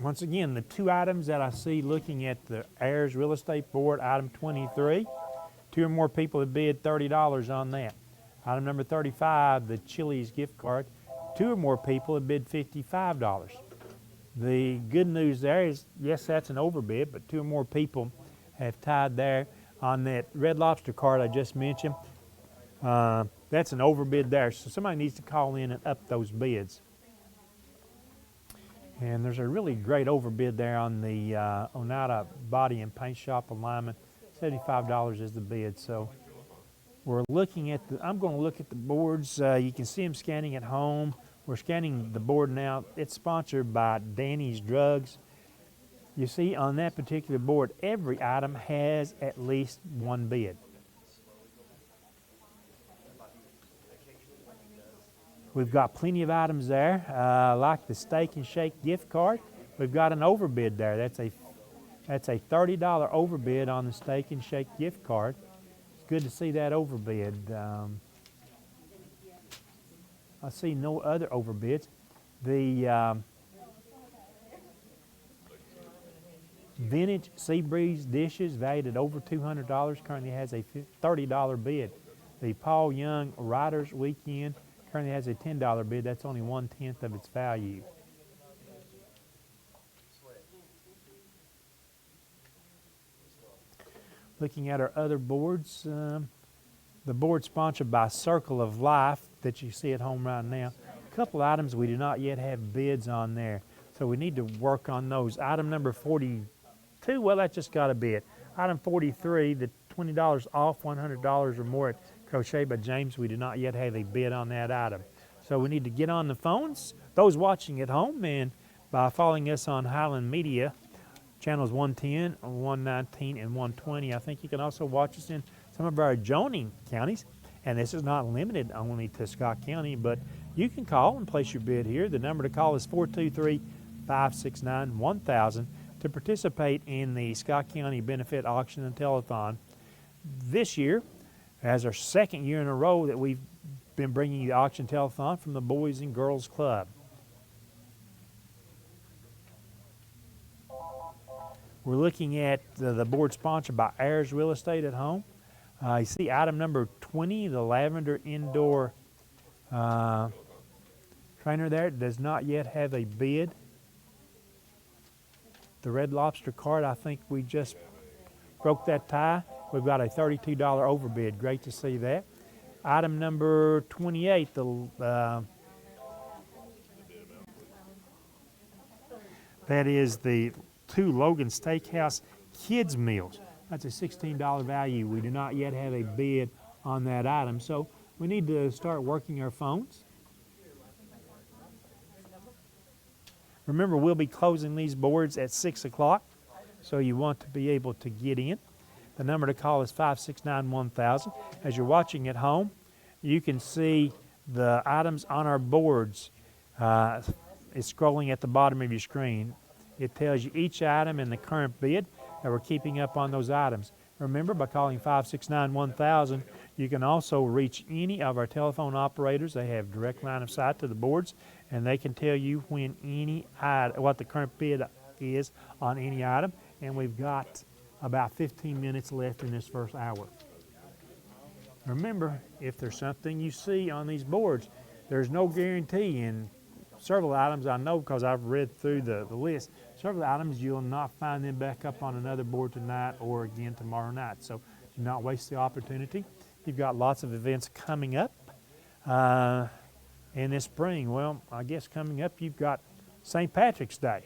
Once again, the 2 items that I see looking at the Ayers Real Estate Board, item 23, 2 or more people have bid $30 on that. Item number 35, the Chili's gift card, 2 or more people have bid $55. The good news there is, yes, that's an overbid, but 2 or more people have tied there on that Red Lobster card I just mentioned. That's an overbid there, so somebody needs to call in and up those bids. And there's a really great overbid there on the Oneida Body and Paint Shop alignment. $75 is the bid. So we're looking at I'm going to look at the boards. You can see them scanning at home. We're scanning the board now. It's sponsored by Danny's Drugs. You see on that particular board, every item has at least one bid. We've got plenty of items there, like the Steak and Shake gift card. We've got an overbid there. That's a $30 overbid on the Steak and Shake gift card. It's good to see that overbid. I see no other overbids. The vintage Seabreeze dishes valued at over $200 currently has a $30 bid. The Paul Young Riders Weekend currently has a $10 bid. That's only 1/10 of its value. Looking at our other boards, the board sponsored by Circle of Life that you see at home right now. A couple items we do not yet have bids on there, so we need to work on those. Item number 42, well, that just got a bid. Item 43, the $20 off $100 or more at Crochet by James, we do not yet have a bid on that item. So we need to get on the phones, those watching at home, and by following us on Highland Media, channels 110, 119, and 120. I think you can also watch us in some of our adjoining counties, and this is not limited only to Scott County, but you can call and place your bid here. The number to call is 423-569-1000 to participate in the Scott County Benefit Auction and Telethon. This year, as our second year in a row that we've been bringing you the auction telethon from the Boys and Girls Club. We're looking at the board sponsored by Ayers Real Estate at home. You see item number 20, the lavender indoor trainer there. It does not yet have a bid. The Red Lobster card, I think we just broke that tie. We've got a $32 overbid. Great to see that. Item number 28, that is the 2 Logan Steakhouse kids meals. That's a $16 value. We do not yet have a bid on that item, so we need to start working our phones. Remember, we'll be closing these boards at 6 o'clock, so you want to be able to get in. The number to call is 569-1000. As you're watching at home, you can see the items on our boards. It's scrolling at the bottom of your screen. It tells you each item and the current bid, and we're keeping up on those items. Remember, by calling 569-1000, you can also reach any of our telephone operators. They have direct line of sight to the boards, and they can tell you when what the current bid is on any item. And we've got about 15 minutes left in this first hour. Remember, if there's something you see on these boards, there's no guarantee. In several items, I know because I've read through the list, several items you'll not find them back up on another board tonight or again tomorrow night. So do not waste the opportunity. You've got lots of events coming up in this spring. Well, I guess coming up you've got St. Patrick's Day.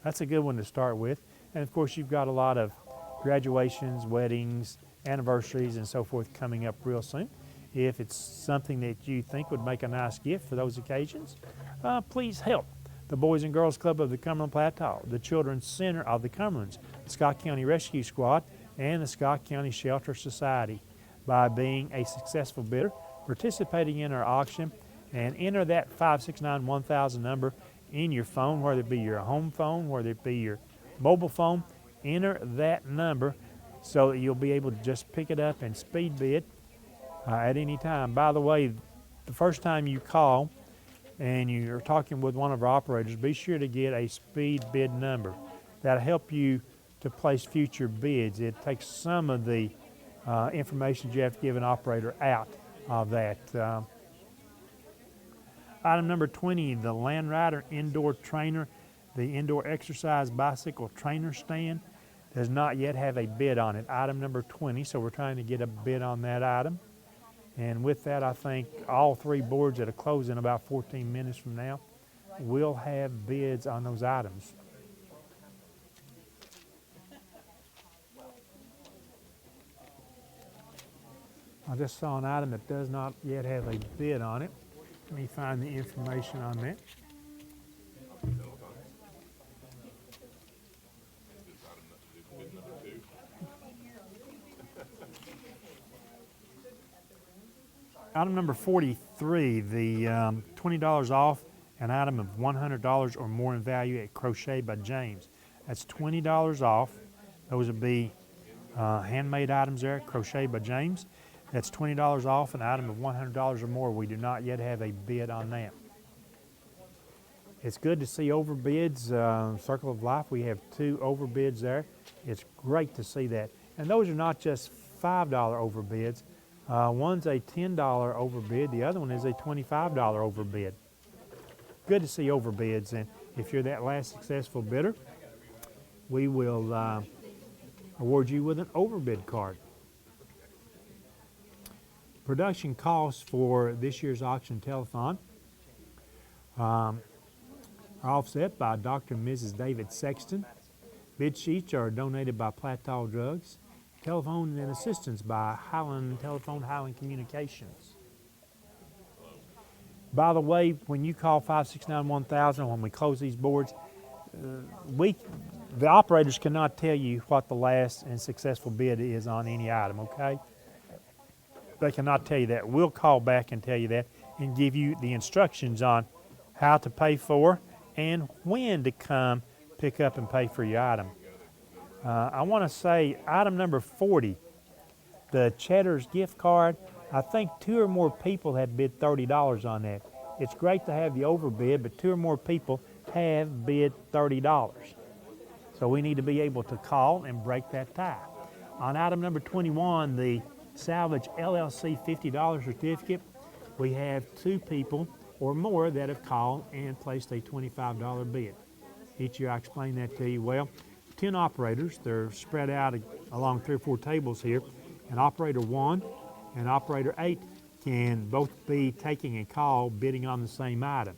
That's a good one to start with. And of course you've got a lot of graduations, weddings, anniversaries, and so forth coming up real soon. If it's something that you think would make a nice gift for those occasions, please help the Boys and Girls Club of the Cumberland Plateau, the Children's Center of the Cumberlands, the Scott County Rescue Squad, and the Scott County Shelter Society by being a successful bidder, participating in our auction, and enter that 569-1000 number in your phone, whether it be your home phone, whether it be your mobile phone. Enter that number so that you'll be able to just pick it up and speed bid at any time. By the way, the first time you call and you're talking with one of our operators, be sure to get a speed bid number. That'll help you to place future bids. It takes some of the information you have to give an operator out of that. Item number 20, the Land Rider Indoor Trainer, the Indoor Exercise Bicycle Trainer Stand. does not yet have a bid on it. Item number 20, so we're trying to get a bid on that item. And with that, I think all three boards that are closed in about 14 minutes from now will have bids on those items. I just saw an item that does not yet have a bid on it. Let me find the information on that. Item number 43, the $20 off an item of $100 or more in value at Crochet by James. That's $20 off. Those would be handmade items there at Crochet by James. That's $20 off an item of $100 or more. We do not yet have a bid on that. It's good to see overbids. Circle of Life, we have 2 overbids there. It's great to see that. And those are not just $5 overbids. One's a $10 overbid. The other one is a $25 overbid. Good to see overbids. And if you're that last successful bidder, we will award you with an overbid card. Production costs for this year's auction telethon are offset by Dr. and Mrs. David Sexton. Bid sheets are donated by Plateau Drugs. Telephone and assistance by Highland Telephone, Highland Communications. By the way, when you call 569-1000 when we close these boards, the operators cannot tell you what the last and successful bid is on any item, okay? They cannot tell you that. We'll call back and tell you that and give you the instructions on how to pay for and when to come pick up and pay for your item. I want to say item number 40, the Cheddar's gift card. I think 2 or more people have bid $30 on that. It's great to have the overbid, but 2 or more people have bid $30. So we need to be able to call and break that tie. On item number 21, the Salvage LLC $50 certificate, we have 2 people or more that have called and placed a $25 bid. Each year I explain that to you well. 10 operators, they're spread out along 3 or 4 tables here, and operator 1 and operator 8 can both be taking a call bidding on the same item.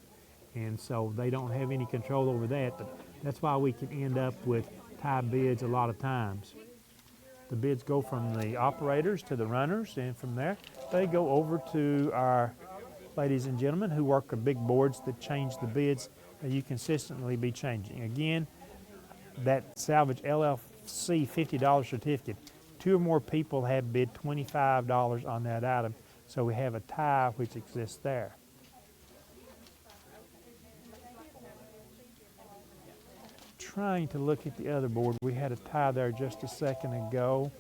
And so they don't have any control over that, but that's why we can end up with tie bids a lot of times. The bids go from the operators to the runners, and from there they go over to our ladies and gentlemen who work the big boards that change the bids that you consistently be changing. Again, that Salvage LLC $50 certificate, 2 or more people have bid $25 on that item, so we have a tie which exists there. Trying to look at the other board. We had a tie there just a second ago.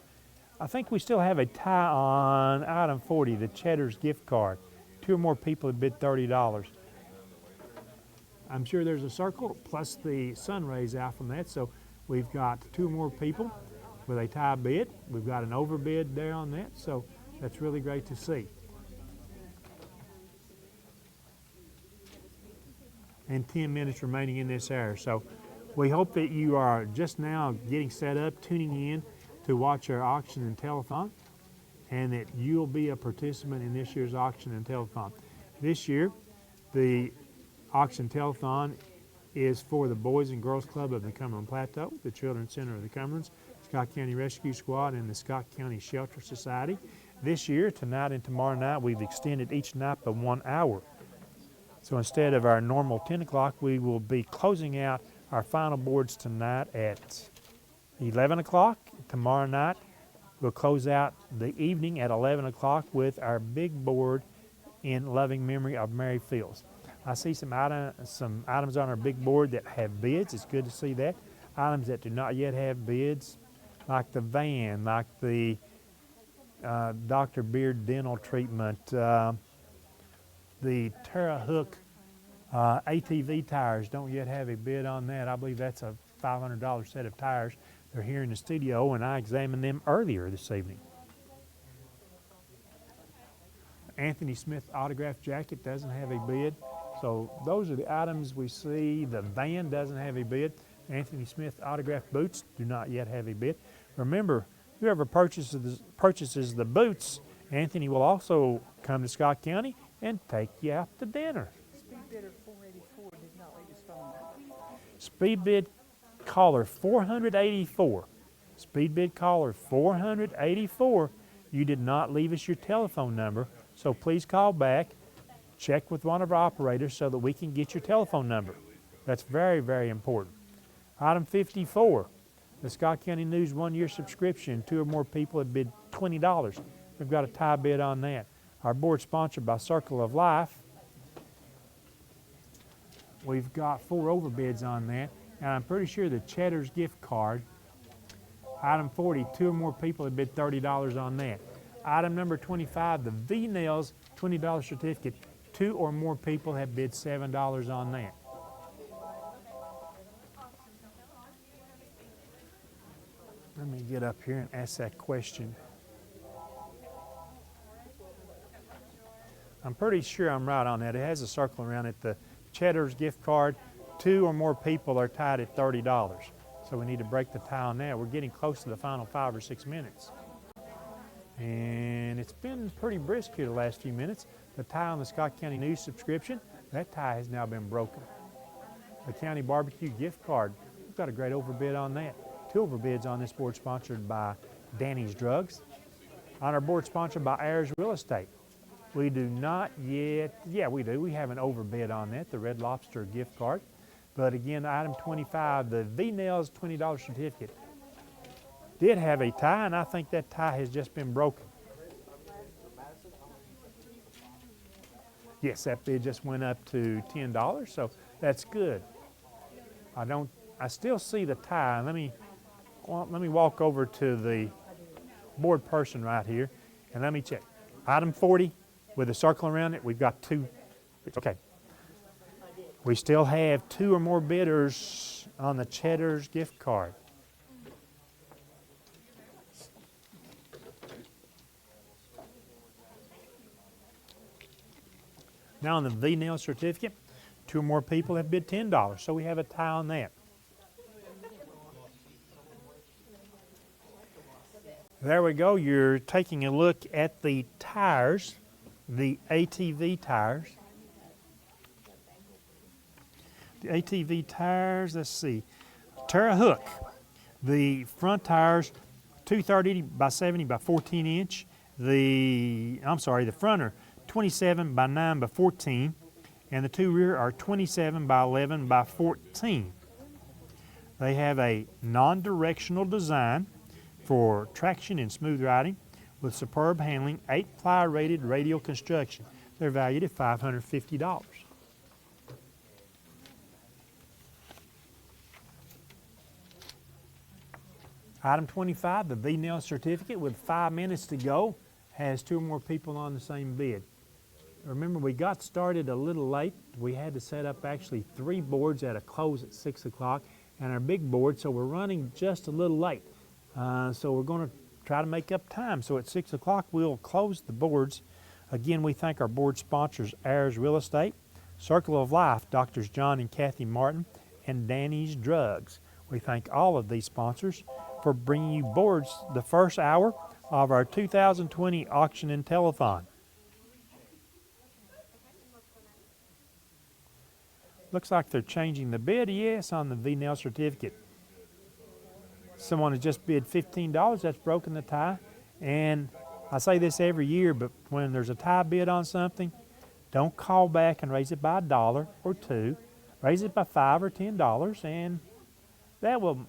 I think we still have a tie on item 40, the Cheddar's gift card. 2 or more people have bid $30. I'm sure there's a circle plus the sun rays out from that, so we've got 2 or more people with a tie bid. We've got an overbid there on that, so that's really great to see. And 10 minutes remaining in this hour. So we hope that you are just now getting set up, tuning in to watch our auction and telethon, and that you'll be a participant in this year's auction and telethon. This year, the auction telethon is for the Boys and Girls Club of the Cumberland Plateau, the Children's Center of the Cumberlands, Scott County Rescue Squad, and the Scott County Shelter Society. This year, tonight and tomorrow night, we've extended each night by 1 hour. So instead of our normal 10 o'clock, we will be closing out our final boards tonight at 11 o'clock. Tomorrow night, we'll close out the evening at 11 o'clock with our big board in loving memory of Mary Fields. I see some items on our big board that have bids. It's good to see that. Items that do not yet have bids, like the van, like the Dr. Beard dental treatment, the Terra Hook ATV tires don't yet have a bid on that. I believe that's a $500 set of tires. They're here in the studio, and I examined them earlier this evening. Anthony Smith autograph jacket doesn't have a bid. So those are the items we see. The van doesn't have a bid. Anthony Smith autographed boots do not yet have a bid. Remember, whoever purchases the boots, Anthony will also come to Scott County and take you out to dinner. Speed bidder 484 did not leave his phone number. Speed bid caller 484. Speed bid caller 484. You did not leave us your telephone number, so please call back. Check with one of our operators so that we can get your telephone number. That's very, very important. Item 54, the Scott County News 1-year subscription. 2 or more people have bid $20. We've got a tie bid on that. Our board sponsored by Circle of Life. We've got 4 overbids on that, and I'm pretty sure the Cheddar's gift card. Item 40, 2 or more people have bid $30 on that. Item number 25, the V-Nails $20 certificate. 2 or more people have bid $7 on that. Let me get up here and ask that question. I'm pretty sure I'm right on that. It has a circle around it. The Cheddar's gift card, 2 or more people are tied at $30. So we need to break the tie on that. We're getting close to the final 5 or 6 minutes. And it's been pretty brisk here the last few minutes. The tie on the Scott County News subscription, that tie has now been broken. The County Barbecue gift card, we've got a great overbid on that. 2 overbids on this board sponsored by Danny's Drugs. On our board sponsored by Ayers Real Estate. We do not yet, yeah we do, we have an overbid on that, the Red Lobster gift card. But again, item 25, the V-Nails $20 certificate, did have a tie, and I think that tie has just been broken. Yes, that bid just went up to $10, so that's good. I still see the tie. Let me walk over to the board person right here, and let me check. Item 40, with a circle around it, we've got 2. Okay. We still have 2 or more bidders on the Cheddar's gift card. Now on the V-Nail certificate, 2 or more people have bid $10, so we have a tie on that. There we go. You're taking a look at the tires, the ATV tires. The ATV tires, let's see. Terra Hook. The front tires, 230 by 70 by 14 inch. The front are 27 by 9 by 14. And the 2 rear are 27 by 11 by 14. They have a non-directional design for traction and smooth riding with superb handling, 8-ply rated radial construction. They're valued at $550. Item 25, the V-Nail certificate with 5 minutes to go, has 2 or more people on the same bid. Remember, we got started a little late. We had to set up actually 3 boards at a close at 6 o'clock and our big board, so we're running just a little late. So we're going to try to make up time. So at 6 o'clock, we'll close the boards. Again, we thank our board sponsors, Ayers Real Estate, Circle of Life, Doctors John and Kathy Martin, and Danny's Drugs. We thank all of these sponsors for bringing you boards the first hour of our 2020 auction and telethon. Looks like they're changing the bid, yes, on the V-Nail certificate. Someone has just bid $15, that's broken the tie. And I say this every year, but when there's a tie bid on something, don't call back and raise it by $1 or $2. Raise it by $5 or $10, and that will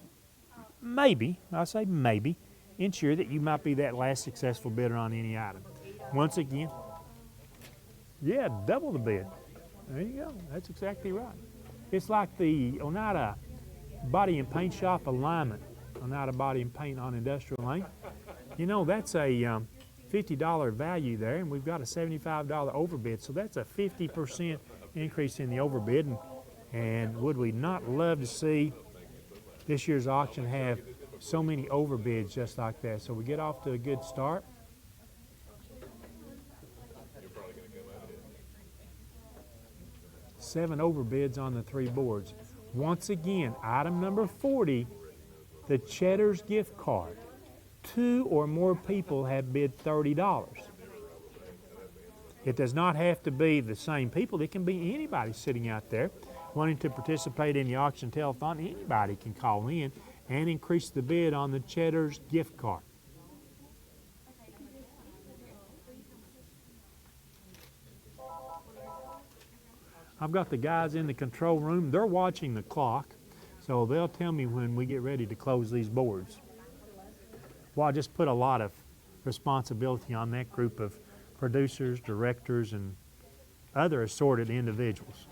maybe, I say maybe, ensure that you might be that last successful bidder on any item. Once again, yeah, double the bid. There you go, that's exactly right. It's like the Oneida Body and Paint Shop alignment. Oneida Body and Paint on Industrial Lane. You know, that's a $50 value there, and we've got a $75 overbid, so that's a 50% increase in the overbid. And would we not love to see this year's auction have so many overbids just like that? So we get off to a good start. Seven overbids on the 3 boards. Once again, item number 40, the Cheddar's gift card. 2 or more people have bid $30. It does not have to be the same people. It can be anybody sitting out there wanting to participate in the auction telethon. Anybody can call in and increase the bid on the Cheddar's gift card. I've got the guys in the control room. They're watching the clock, so they'll tell me when we get ready to close these boards. Well, I just put a lot of responsibility on that group of producers, directors, and other assorted individuals.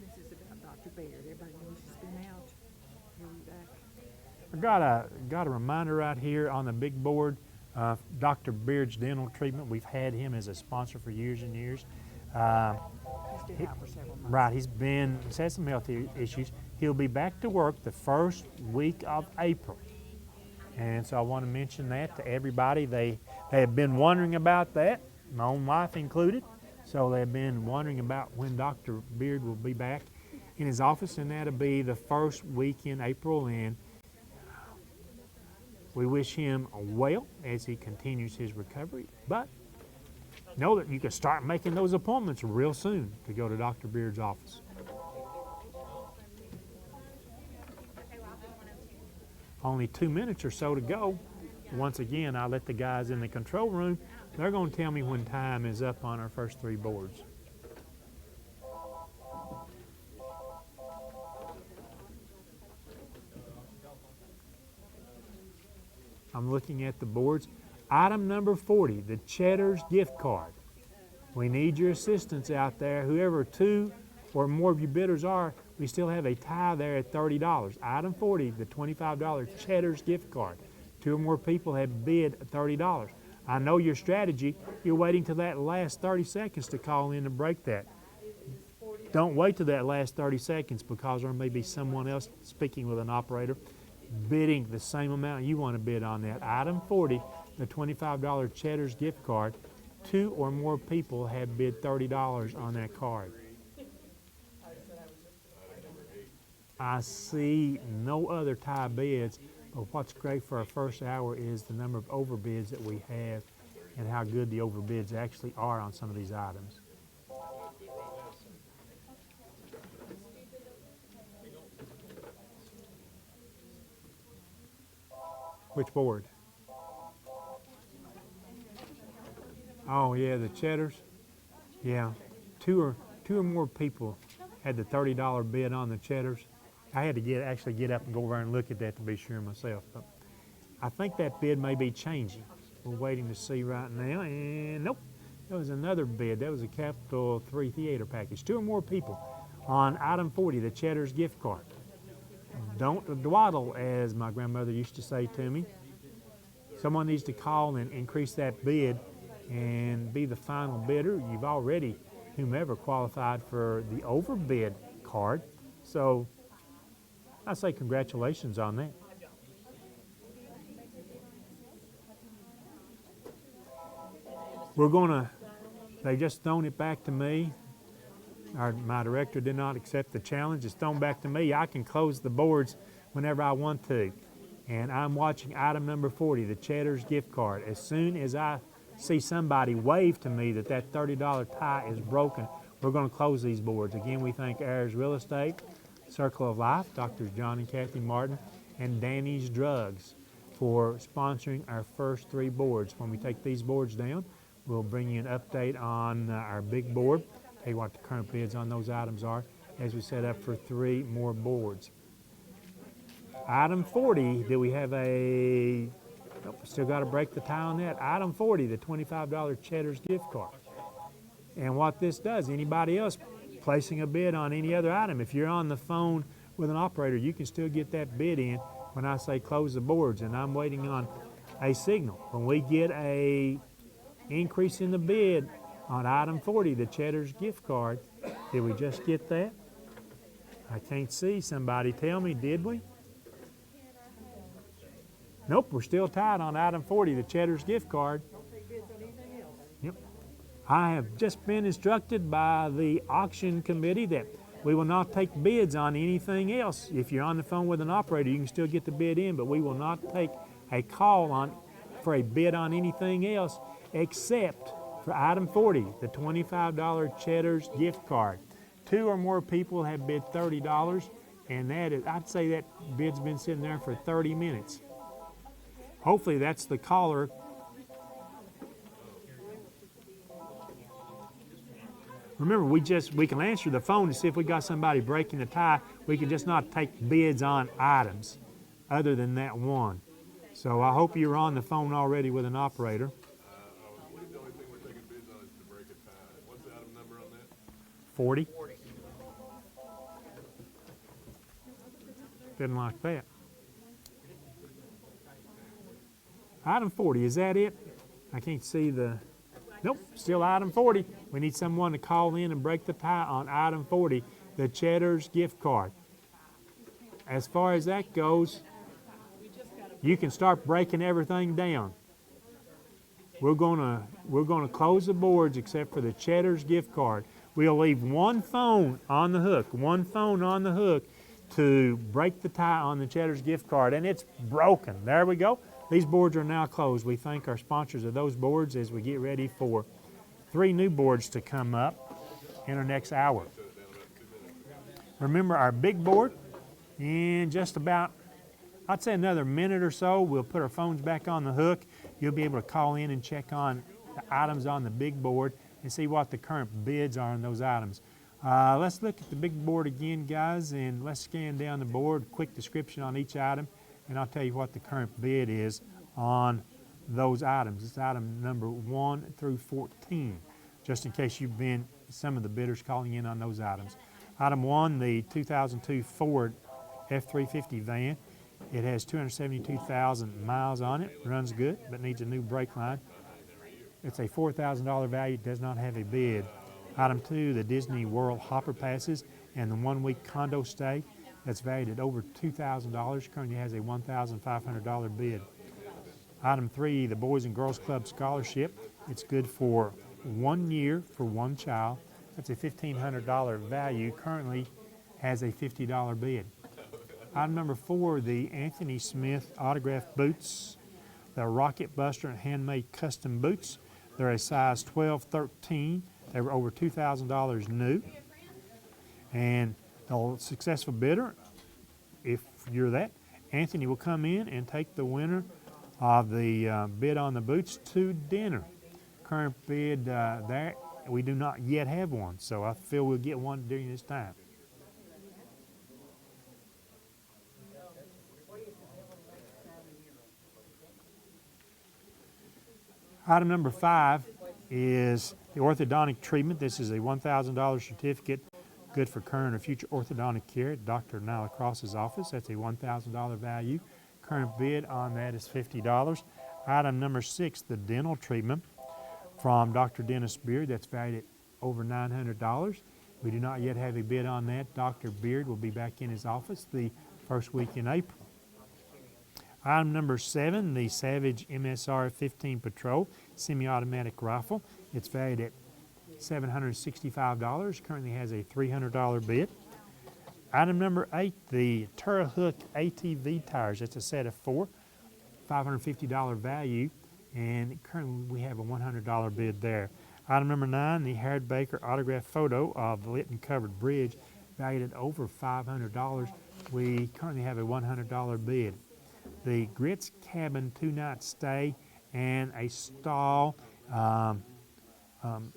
This is about Dr. Baird. Everybody knows he's been out. He'll be back. I got a reminder right here on the big board. Dr. Beard's dental treatment. We've had him as a sponsor for years and years. He's been out for several months. Right, he's had some health issues. He'll be back to work the first week of April. And so I want to mention that to everybody. They have been wondering about that, my own wife included. So they've been wondering about when Dr. Beard will be back in his office, and that'll be the first week in April. And we wish him well as he continues his recovery. But know that you can start making those appointments real soon to go to Dr. Beard's office. Only 2 minutes or so to go. Once again, I let the guys in the control room. They're going to tell me when time is up on our first 3 boards. I'm looking at the boards. Item number 40, the Cheddar's gift card. We need your assistance out there. Whoever 2 or more of you bidders are, we still have a tie there at $30. Item 40, the $25 Cheddar's gift card. 2 or more people have bid $30. I know your strategy. You're waiting till that last 30 seconds to call in and break that. Don't wait till that last 30 seconds, because there may be someone else speaking with an operator bidding the same amount you want to bid on that. Item 40, the $25 Cheddar's gift card. 2 or more people have bid $30 on that card. I see no other tie bids, but what's great for our first hour is the number of overbids that we have and how good the overbids actually are on some of these items. Which board? Oh yeah, the Cheddars. Yeah, two or more people had the $30 bid on the Cheddars. I had to actually get up and go over and look at that to be sure myself. But I think that bid may be changing. We're waiting to see right now, and nope, there was another bid. That was a Capital 3 theater package. 2 or more people on item 40, the Cheddar's gift card. Don't dawdle, as my grandmother used to say to me. Someone needs to call and increase that bid and be the final bidder. You've already, whomever, qualified for the overbid card. So I say congratulations on that. We're gonna, they just thrown it back to me. My director did not accept the challenge. It's thrown back to me. I can close the boards whenever I want to. And I'm watching item number 40, the Cheddar's gift card. As soon as I see somebody wave to me that that $30 tie is broken, we're going to close these boards. Again, we thank Ayers Real Estate, Circle of Life, Drs. John and Kathy Martin, and Danny's Drugs for sponsoring our first 3 boards. When we take these boards down, we'll bring you an update on our big board, tell you what the current bids on those items are as we set up for 3 more boards. Item 40, do we have a, nope, still got to break the tie on that. Item 40, the $25 Cheddar's gift card. And what this does, anybody else placing a bid on any other item, if you're on the phone with an operator, you can still get that bid in when I say close the boards, and I'm waiting on a signal. When we get a increase in the bid on item 40, the Cheddar's gift card, did we just get that? I can't see. Somebody tell me, did we? Nope, we're still tied on item 40, the Cheddar's gift card. Yep. I have just been instructed by the auction committee that we will not take bids on anything else. If you're on the phone with an operator, you can still get the bid in, but we will not take a call for a bid on anything else except for item 40, the $25 Cheddar's gift card. 2 or more people have bid $30, and I'd say that bid's been sitting there for 30 minutes. Hopefully that's the caller. Remember, we can answer the phone to see if we got somebody breaking the tie. We can just not take bids on items other than that one. So I hope you're on the phone already with an operator. I believe the only thing we're taking bids on is to break a tie. What's the item number on that? 40. Didn't like that. Item 40, is that it? I can't see the, nope, still item 40. We need someone to call in and break the tie on item 40, the Cheddar's gift card. As far as that goes, you can start breaking everything down. We're gonna close the boards except for the Cheddar's gift card. We'll leave one phone on the hook to break the tie on the Cheddar's gift card, and it's broken. There we go. These boards are now closed. We thank our sponsors of those boards as we get ready for 3 new boards to come up in our next hour. Remember our big board, in just about, I'd say another minute or so, we'll put our phones back on the hook. You'll be able to call in and check on the items on the big board and see what the current bids are on those items. Let's look at the big board again, guys, and let's scan down the board, quick description on each item, and I'll tell you what the current bid is on those items. It's item number 1 through 14, just in case you've been some of the bidders calling in on those items. Item 1, the 2002 Ford F350 van. It has 272,000 miles on it, runs good, but needs a new brake line. It's a $4,000 value, does not have a bid. Item 2, the Disney World Hopper Passes and the 1-week condo stay. That's valued at over $2,000, currently has a $1,500 bid. Item 3, the Boys and Girls Club Scholarship. It's good for 1 year for one child. That's a $1,500 value, currently has a $50 bid. Item number 4, the Anthony Smith autographed boots. The Rocket Buster handmade custom boots. They're a size 12-13. They were over $2,000 new. And the successful bidder, if you're that, Anthony will come in and take the winner of the bid on the boots to dinner. Current bid there, we do not yet have one, so I feel we'll get one during this time. Item number 5 is the orthodontic treatment. This is a $1,000 certificate, good for current or future orthodontic care at Dr. Nyla Cross's office. That's a $1,000 value. Current bid on that is $50. Item number 6, the dental treatment from Dr. Dennis Beard. That's valued at over $900. We do not yet have a bid on that. Dr. Beard will be back in his office the first week in April. Item number 7, the Savage MSR 15 Patrol semi-automatic rifle. It's valued at $765. Currently has a $300 bid. Item number 8, the Terrahook ATV tires. That's a set of 4, $550 value, and currently we have a $100 bid there. Item number 9, the Harrod Baker autographed photo of the Lytton Covered Bridge, valued at over $500. We currently have a $100 bid. The Grits Cabin 2-night stay and a stall out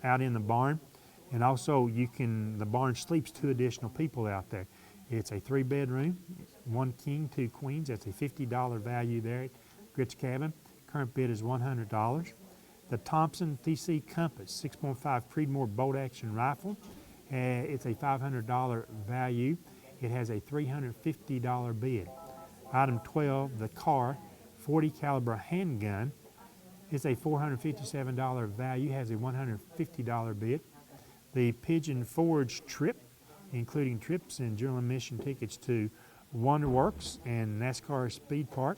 in the barn. And also the barn sleeps 2 additional people out there. It's a 3-bedroom, 1 king, 2 queens. That's a $50 value there at Grits Cabin. Current bid is $100. The Thompson TC Compass 6.5 Creedmoor bolt action rifle. It's a $500 value. It has a $350 bid. Item 12, the Carr 40 caliber handgun. It's a $457 value, has a $150 bid. The Pigeon Forge trip, including trips and general admission tickets to Wonderworks and NASCAR Speed Park.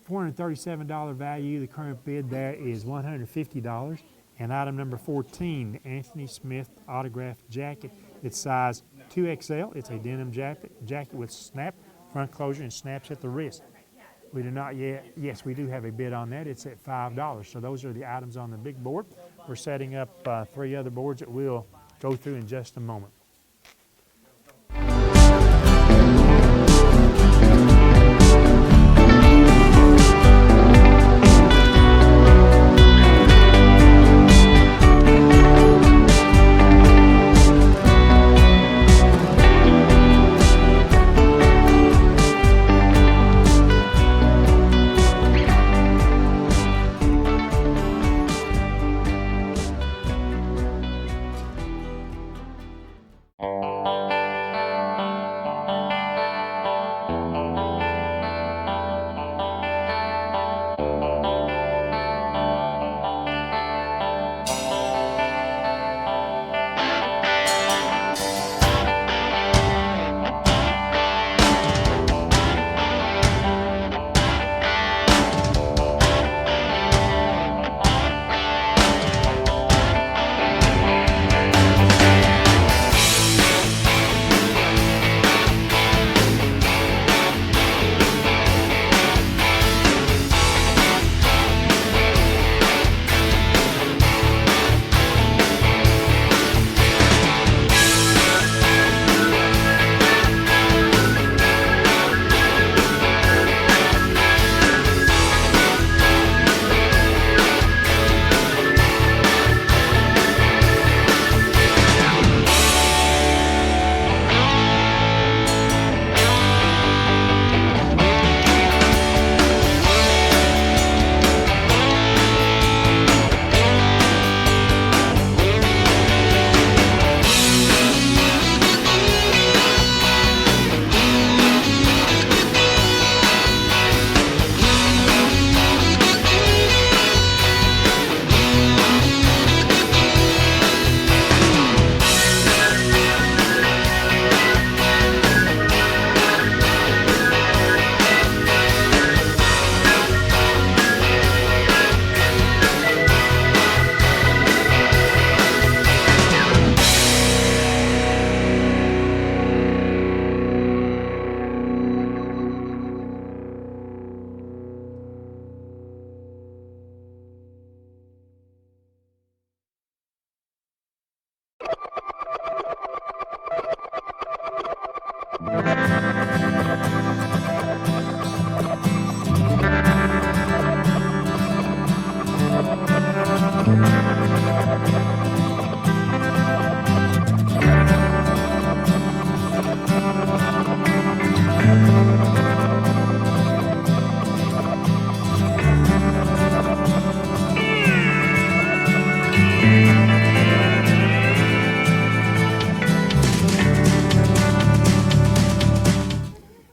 $437 value, the current bid there is $150, And item number 14, the Anthony Smith autographed jacket. It's size 2XL. It's a denim jacket with snap front closure and snaps at the wrist. We do not yet, yes, we do have a bid on that. It's at $5. So those are the items on the big board. We're setting up 3 other boards that we'll go through in just a moment.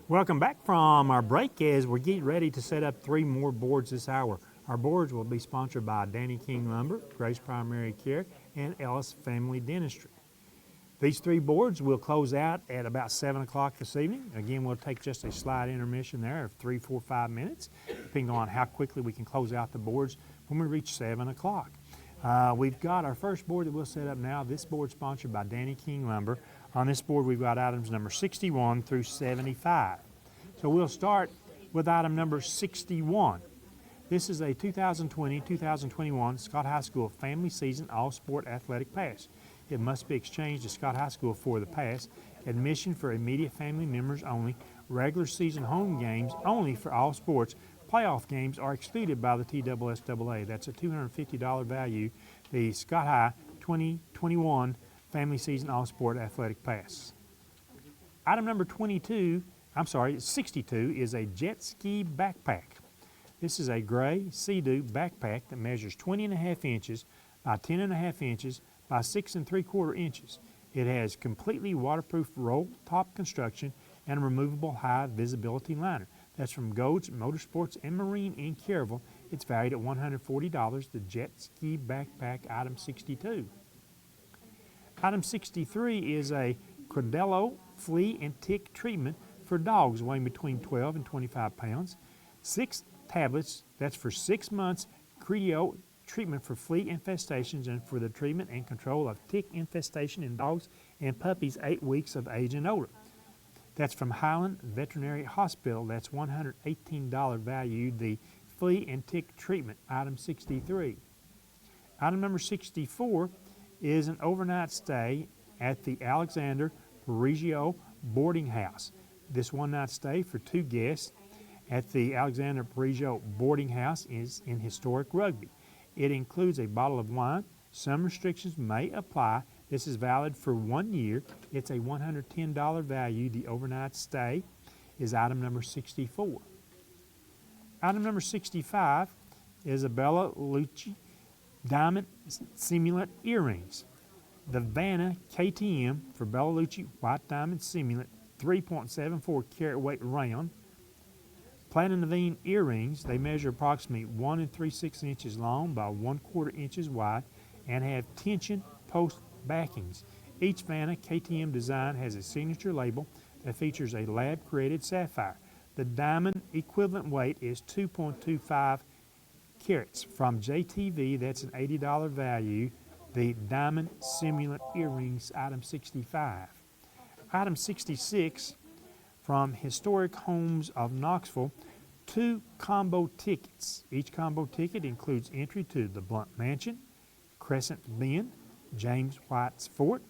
Welcome back from our break as we're getting ready to set up 3 more boards this hour. Our boards will be sponsored by Danny King Lumber, Grace Primary Care, and Ellis Family Dentistry. These 3 boards will close out at about 7 o'clock this evening. Again, we'll take just a slight intermission there of 3, 4, 5 minutes, depending on how quickly we can close out the boards when we reach 7 o'clock. We've got our first board that we'll set up now. This board is sponsored by Danny King Lumber. On this board, we've got items number 61 through 75. So we'll start with item number 61. This is a 2020-2021 Scott High School Family Season All-Sport Athletic Pass. It must be exchanged to Scott High School for the pass. Admission for immediate family members only. Regular season home games only for all sports. Playoff games are excluded by the TSSAA. That's a $250 value. The Scott High 2021 Family Season All-Sport Athletic Pass. Item number 62 is a jet ski backpack. This is a gray Sea-Doo backpack that measures 20.5 inches by 10.5 inches by 6 3/4 inches. It has completely waterproof roll top construction and a removable high visibility liner. That's from Gold's Motorsports and Marine in Kerrville. It's valued at $140, the jet ski backpack item 62. Item 63 is a Credello flea and tick treatment for dogs weighing between 12 and 25 pounds. 6 tablets, that's for 6 months, Credello treatment for flea infestations and for the treatment and control of tick infestation in dogs and puppies 8 weeks of age and older. That's from Highland Veterinary Hospital. That's $118 value, the flea and tick treatment, item 63. Item number 64 is an overnight stay at the Alexander Parigio Boarding House. This one-night stay for 2 guests at the Alexander Parigio Boarding House is in historic Rugby. It includes a bottle of wine. Some restrictions may apply. This is valid for 1 year. It's a $110 value. The overnight stay is item number 64. Item number 65 is a Bella Lucci diamond simulant earrings. The Vanna KTM for Bella Lucci white diamond simulant, 3.74 carat weight round. Platinum earrings, they measure approximately 1 3/6 inches long by 1/4 inches wide and have tension post backings. Each Vanna KTM design has a signature label that features a lab-created sapphire. The diamond equivalent weight is 2.25 carats. From JTV, that's an $80 value. The diamond simulant earrings, item 65. Item 66, from Historic Homes of Knoxville, 2 combo tickets. Each combo ticket includes entry to the Blunt Mansion, Crescent Bend, James White's Fort,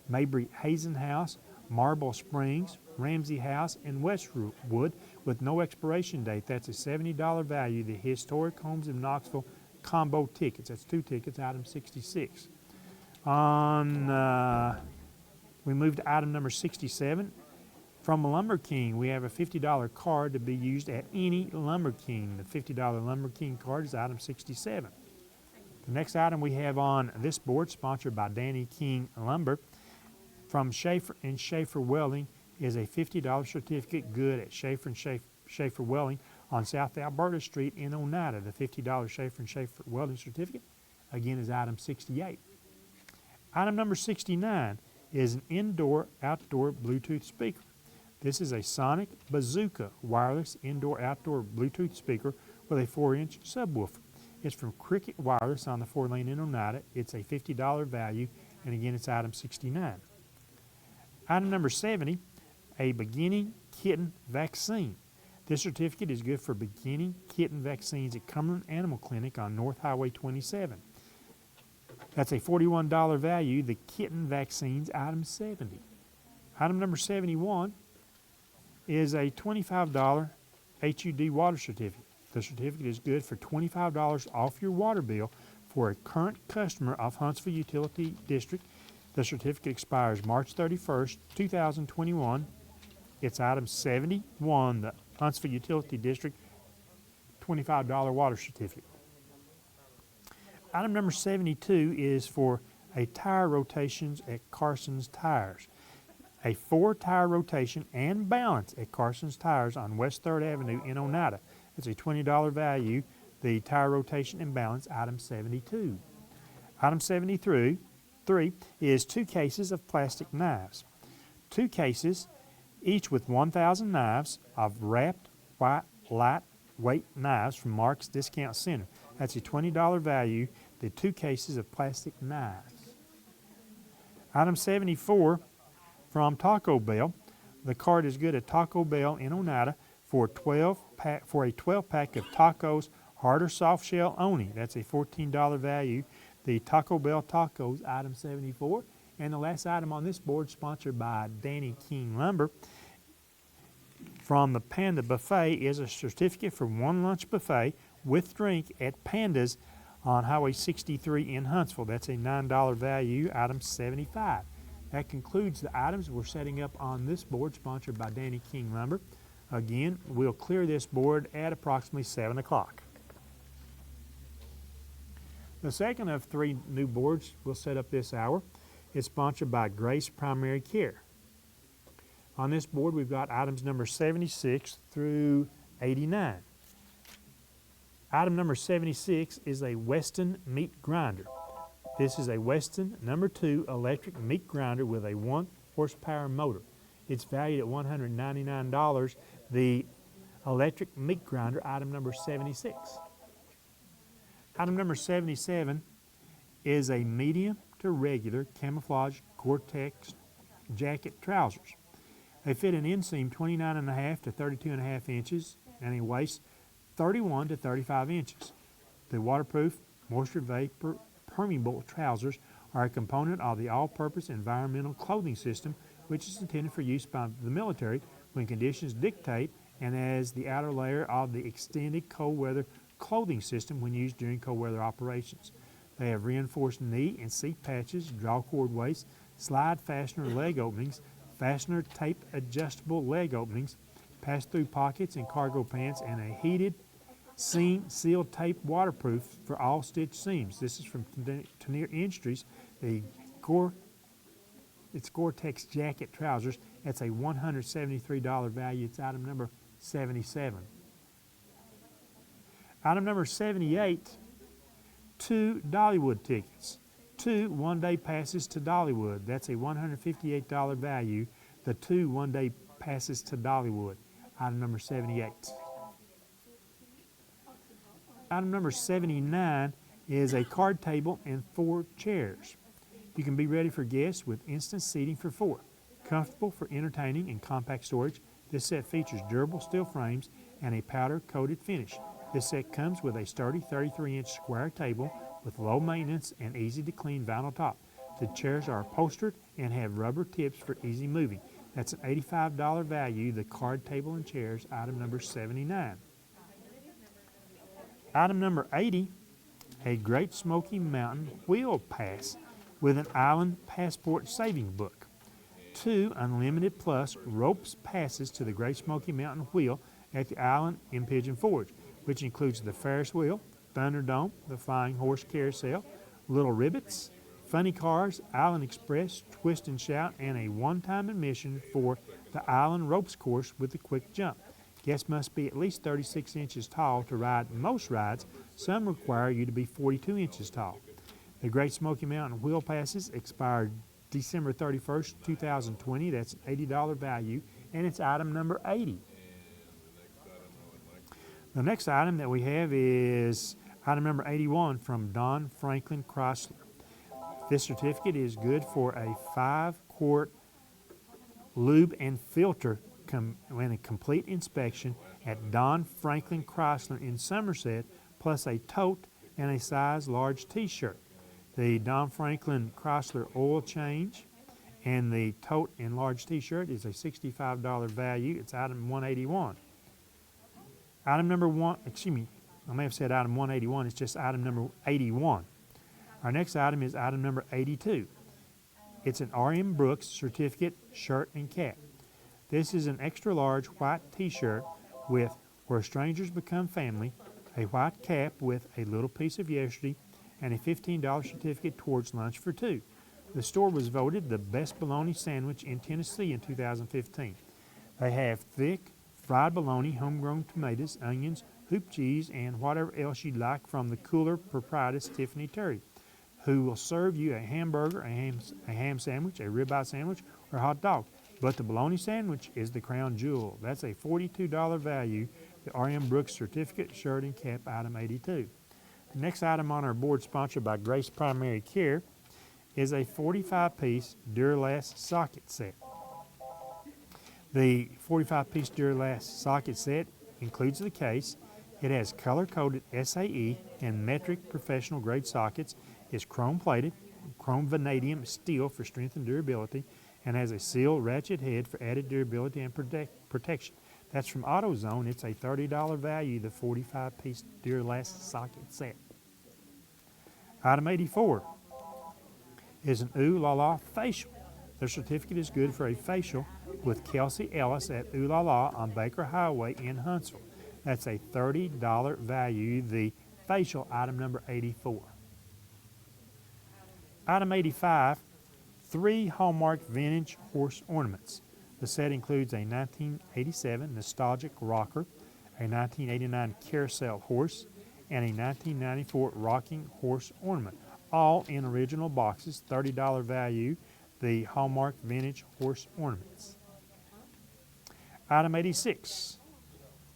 Mabry Hazen House, Marble Springs, Ramsey House, and Westwood with no expiration date. That's a $70 value. The Historic Homes of Knoxville combo tickets. That's 2 tickets, item 66. We move to item number 67. From Lumber King, we have a $50 card to be used at any Lumber King. The $50 Lumber King card is item 67. The next item we have on this board, sponsored by Danny King Lumber, from Schaefer and Schaefer Welding, is a $50 certificate good at Schaefer and Schaefer Welding on South Alberta Street in Oneida. The $50 Schaefer and Schaefer Welding certificate, again, is item 68. Item number 69 is an indoor-outdoor Bluetooth speaker. This is a Sonic Bazooka wireless indoor-outdoor Bluetooth speaker with a 4-inch subwoofer. It's from Cricket Wireless on the 4-lane in Oneida. It's a $50 value, and again, it's item 69. Item number 70, a beginning kitten vaccine. This certificate is good for beginning kitten vaccines at Cumberland Animal Clinic on North Highway 27. That's a $41 value. The kitten vaccines, item 70. Item number 71 is a $25 HUD water certificate. The certificate is good for $25 off your water bill for a current customer of Huntsville Utility District. The certificate expires March 31st, 2021. It's item 71, the Huntsville Utility District $25 water certificate. Item number 72 is for a tire rotations at Carson's Tires. A 4-tire rotation and balance at Carson's Tires on West 3rd Avenue in Oneida. It's a $20 value. The tire rotation and balance, item 72. Item 73 is 2 cases of plastic knives. 2 cases, each with 1,000 knives of wrapped white lightweight knives from Mark's Discount Center. That's a $20 value, the 2 cases of plastic knives. Item 74, from Taco Bell. The card is good at Taco Bell in Oneida for a 12-pack of tacos, hard or soft shell only. That's a $14 value. The Taco Bell tacos, item 74. And the last item on this board, sponsored by Danny King Lumber, from the Panda Buffet, is a certificate for 1 lunch buffet with drink at Panda's on Highway 63 in Huntsville. That's a $9 value, item 75. That concludes the items we're setting up on this board, sponsored by Danny King Lumber. Again, we'll clear this board at approximately 7 o'clock. The second of 3 new boards we'll set up this hour is sponsored by Grace Primary Care. On this board, we've got items number 76 through 89. Item number 76 is a Weston meat grinder. This is a Weston number 2 electric meat grinder with a 1-horsepower motor. It's valued at $199. The electric meat grinder, item number 76. Item number 77 is a medium to regular camouflage Gore-Tex jacket trousers. They fit an inseam 29.5 to 32.5 inches and a waist 31 to 35 inches. The waterproof, moisture vapor permeable trousers are a component of the all-purpose environmental clothing system, which is intended for use by the military when conditions dictate, and as the outer layer of the extended cold weather clothing system when used during cold weather operations. They have reinforced knee and seat patches, drawcord waist, slide fastener leg openings, fastener tape adjustable leg openings, pass-through pockets and cargo pants, and a heated seam seal tape waterproof for all stitch seams. This is from Tenier Industries. It's Gore-Tex jacket trousers. That's a $173 value. It's item number 77. Item number 78, 2 Dollywood tickets. 2 one-day passes to Dollywood. That's a $158 value. The 2 one-day passes to Dollywood. Item number 78. Item number 79 is a card table and 4 chairs. You can be ready for guests with instant seating for 4. Comfortable for entertaining and compact storage, this set features durable steel frames and a powder-coated finish. This set comes with a sturdy 33-inch square table with low maintenance and easy-to-clean vinyl top. The chairs are upholstered and have rubber tips for easy moving. That's an $85 value, the card table and chairs, item number 79. Item number 80, a Great Smoky Mountain Wheel Pass with an Island Passport Saving Book. 2 Unlimited Plus ropes passes to the Great Smoky Mountain Wheel at the Island in Pigeon Forge, which includes the Ferris Wheel, Thunderdome, the Flying Horse Carousel, Little Ribbits, Funny Cars, Island Express, Twist and Shout, and a one-time admission for the Island Ropes Course with the Quick Jump. Guests must be at least 36 inches tall to ride most rides. Some require you to be 42 inches tall. The Great Smoky Mountain Wheel Passes expire December 31st, 2020. That's an $80 value, and it's item number 80. The next item that we have is item number 81 from Don Franklin Chrysler. This certificate is good for a 5-quart lube and filter when a complete inspection at Don Franklin Chrysler in Somerset, plus a tote and a size large t-shirt. The Don Franklin Chrysler oil change and the tote and large t-shirt is a $65 value. It's item 181. Item number I may have said item 181, it's just item number 81. Our next item is item number 82. It's an R.M. Brooks certificate shirt and cap. This is an extra large white t-shirt with Where Strangers Become Family, a white cap with a little piece of yesterday, and a $15 certificate towards lunch for 2. The store was voted the best bologna sandwich in Tennessee in 2015. They have thick, fried bologna, homegrown tomatoes, onions, hoop cheese, and whatever else you'd like from the cooler proprietress Tiffany Terry, who will serve you a hamburger, a ham sandwich, a ribeye sandwich, or a hot dog. But the bologna sandwich is the crown jewel. That's a $42 value, the R.M. Brooks certificate, shirt, and cap, item 82. The next item on our board, sponsored by Grace Primary Care, is a 45-piece Duralast socket set. The 45-piece Duralast socket set includes the case. It has color-coded SAE and metric professional-grade sockets, is chrome-plated, chrome vanadium steel for strength and durability, and has a sealed ratchet head for added durability and protection. That's from AutoZone. It's a $30 value, the 45-piece Duralast socket set. Item 84 is an Ooh La La facial. The certificate is good for a facial with Kelsey Ellis at Ooh La La on Baker Highway in Huntsville. That's a $30 value, the facial, item number 84. Item 85, 3 Hallmark vintage horse ornaments. The set includes a 1987 nostalgic rocker, a 1989 carousel horse, and a 1994 rocking horse ornament, all in original boxes, $30 value, the Hallmark vintage horse ornaments. Item 86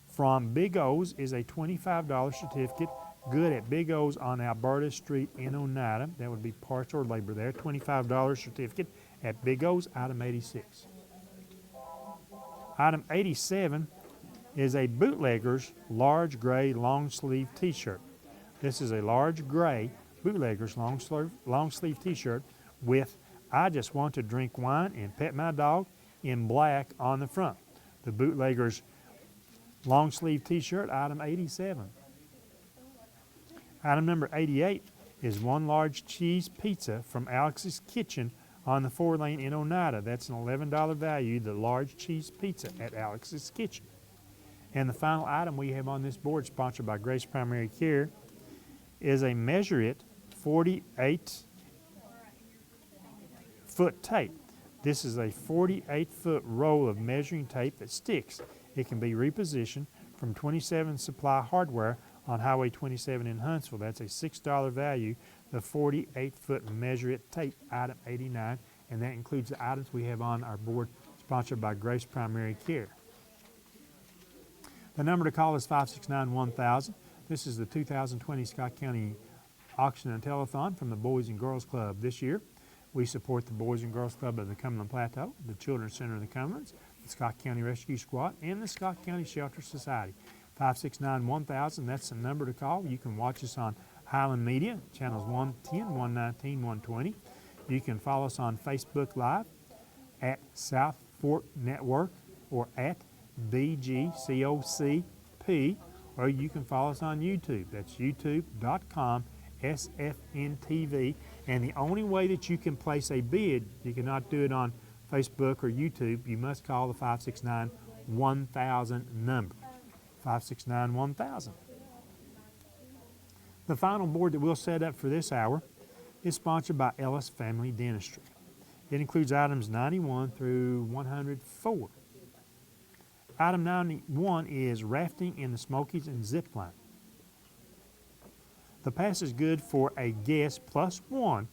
from Big O's is a $25 certificate good at Big O's on Alberta Street in Oneida. That would be parts or labor there. $25 certificate at Big O's, item 86. Item 87 is a bootlegger's large gray long sleeve t-shirt. This is a large gray bootlegger's long sleeve t-shirt with "I just want to drink wine and pet my dog" in black on the front. The bootlegger's long sleeve t-shirt, item 87. Item number 88 is one large cheese pizza from Alex's Kitchen on the 4-lane in Oneida. That's an $11 value, the large cheese pizza at Alex's Kitchen. And the final item we have on this board, sponsored by Grace Primary Care, is a Measure It 48-foot tape. This is a 48-foot roll of measuring tape that sticks. It can be repositioned from 27 Supply Hardware on Highway 27 in Huntsville. That's a $6 value, the 48-foot Measure It tape, item 89, and that includes the items we have on our board, sponsored by Grace Primary Care. The number to call is 569-1000. This is the 2020 Scott County Auction and Telethon from the Boys and Girls Club. This year, we support the Boys and Girls Club of the Cumberland Plateau, the Children's Center of the Cumberlands, the Scott County Rescue Squad, and the Scott County Shelter Society. 569-1000, that's the number to call. You can watch us on Highland Media, channels 110, 119, 120. You can follow us on Facebook Live at South Fork Network or at BGCOCP, or you can follow us on YouTube. That's youtube.com SFNtv. And the only way that you can place a bid, you cannot do it on Facebook or YouTube. You must call the 569-1000 number. 569-1000. The final board that we'll set up for this hour is sponsored by Ellis Family Dentistry. It includes items 91 through 104. Item 91 is rafting in the Smokies and zip line. The pass is good for a guest +1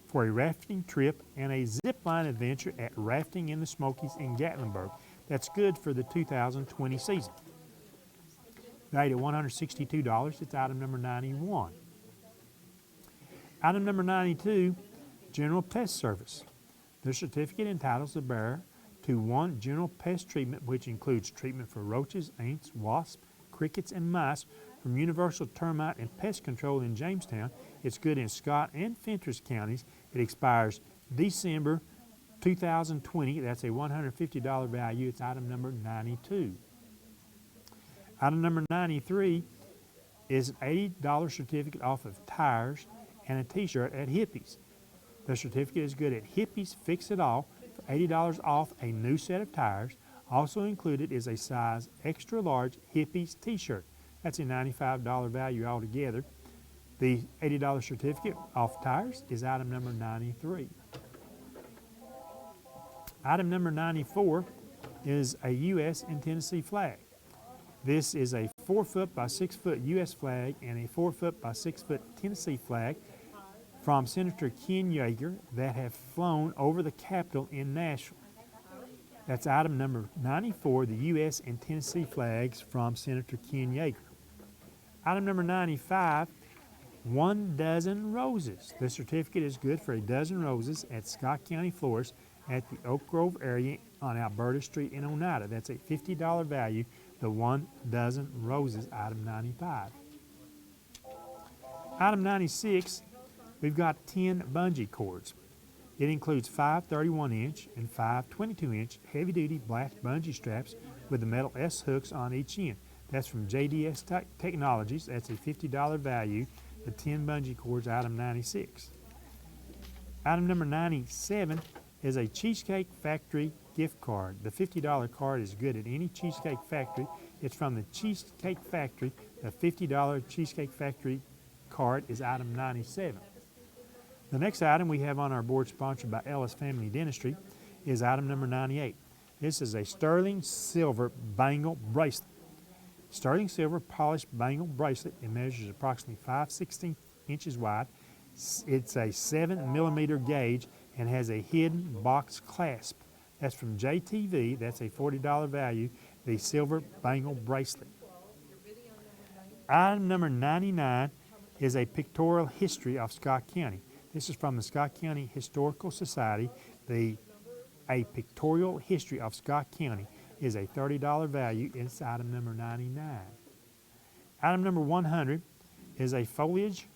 for a rafting trip and a zip line adventure at Rafting in the Smokies in Gatlinburg. That's good for the 2020 season. Valued at $162, it's item number 91. Item number 92, General Pest Service. The certificate entitles the bearer to one general pest treatment, which includes treatment for roaches, ants, wasps, crickets, and mice from Universal Termite and Pest Control in Jamestown. It's good in Scott and Fentress counties. It expires December 2020. That's a $150 value. It's item number 92. Item number 93 is an $80 certificate off of tires and a t-shirt at Hippies. The certificate is good at Hippies Fix It All for $80 off a new set of tires. Also included is a size extra large Hippies t-shirt. That's a $95 value altogether. The $80 certificate off tires is item number 93. Item number 94 is a U.S. and Tennessee flag. This is a 4-foot by 6-foot U.S. flag and a 4-foot by 6-foot Tennessee flag from Senator Ken Yeager that have flown over the Capitol in Nashville. That's item number 94, the U.S. and Tennessee flags from Senator Ken Yeager. Item number 95, 1 dozen roses. The certificate is good for a dozen roses at Scott County Florist at the Oak Grove area on Alberta Street in Oneida. That's a $50 value, the 1 dozen roses, item 95. Item 96, we've got 10 bungee cords. It includes 5 31-inch and 5 22-inch heavy-duty black bungee straps with the metal S-hooks on each end. That's from JDS Technologies. That's a $50 value, the 10 bungee cords, item 96. Item number 97 is a Cheesecake Factory gift card. The $50 card is good at any Cheesecake Factory. It's from the Cheesecake Factory. The $50 Cheesecake Factory card is item 97. The next item we have on our board, sponsored by Ellis Family Dentistry, is item number 98. This is a sterling silver bangle bracelet. Sterling silver polished bangle bracelet. It measures approximately 5/16 inches wide. It's a 7-millimeter gauge and has a hidden box clasp. That's from JTV. That's a $40 value, the silver bangle bracelet. Item number 99 is a pictorial history of Scott County. This is from the Scott County Historical Society. A pictorial history of Scott County is a $30 value. It's item number 99. Item number 100 is a foliage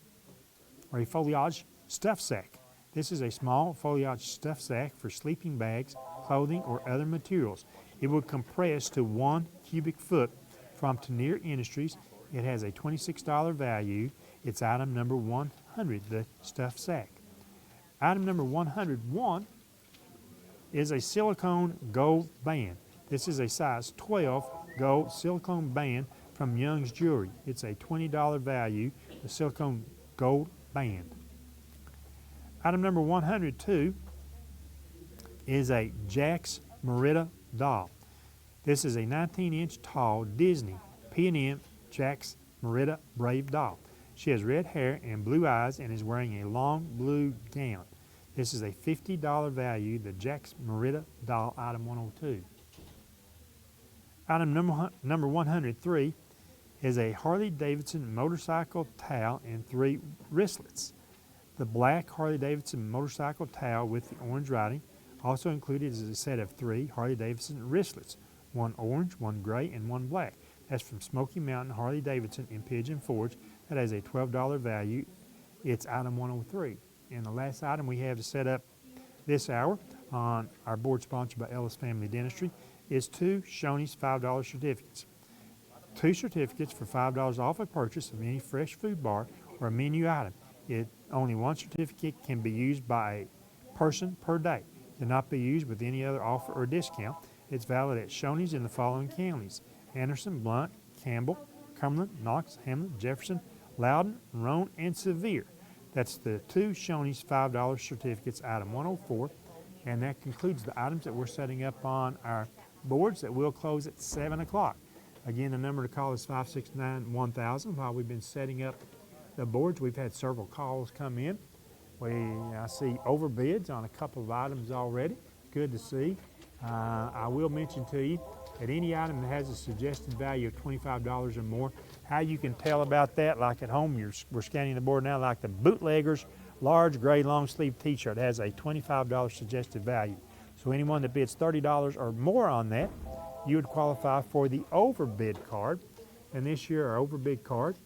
stuff sack. This is a small foliage stuff sack for sleeping bags, clothing, or other materials. It will compress to 1 cubic foot from Tenier Industries. It has a $26 value. It's item number 100, the stuff sack. Item number 101 is a silicone gold band. This is a size 12 gold silicone band from Young's Jewelry. It's a $20 value, the silicone gold band. Item number 102 is a Jax Merida doll. This is a 19-inch tall Disney P&M Jax Merida Brave doll. She has red hair and blue eyes and is wearing a long blue gown. This is a $50 value, the Jax Merida doll, item 102. Item number 103 is a Harley-Davidson motorcycle towel and 3 wristlets. The black Harley-Davidson motorcycle towel with the orange writing. Also included is a set of 3 Harley-Davidson wristlets, 1 orange, 1 gray, and 1 black. That's from Smoky Mountain Harley-Davidson in Pigeon Forge. That has a $12 value. It's item 103. And the last item we have to set up this hour on our board sponsored by Ellis Family Dentistry is 2 Shoney's $5 certificates. 2 certificates for $5 off a purchase of any fresh food bar or menu item. Only 1 certificate can be used by a person per day. It cannot be used with any other offer or discount. It's valid at Shoney's in the following counties: Anderson, Blount, Campbell, Cumberland, Knox, Hamlin, Jefferson, Loudoun, Roane, and Sevier. That's the 2 Shoney's $5 certificates, item 104. And that concludes the items that we're setting up on our boards that will close at 7 o'clock. Again, the number to call is 569-1000. While we've been setting up the boards, we've had several calls come in. I see overbids on a couple of items already. Good to see. I will mention to you that any item that has a suggested value of $25 or more, how you can tell about that, like at home, we're scanning the board now, like the Bootleggers large gray long sleeve t-shirt has a $25 suggested value. So anyone that bids $30 or more on that, you would qualify for the overbid card. And this year our overbid card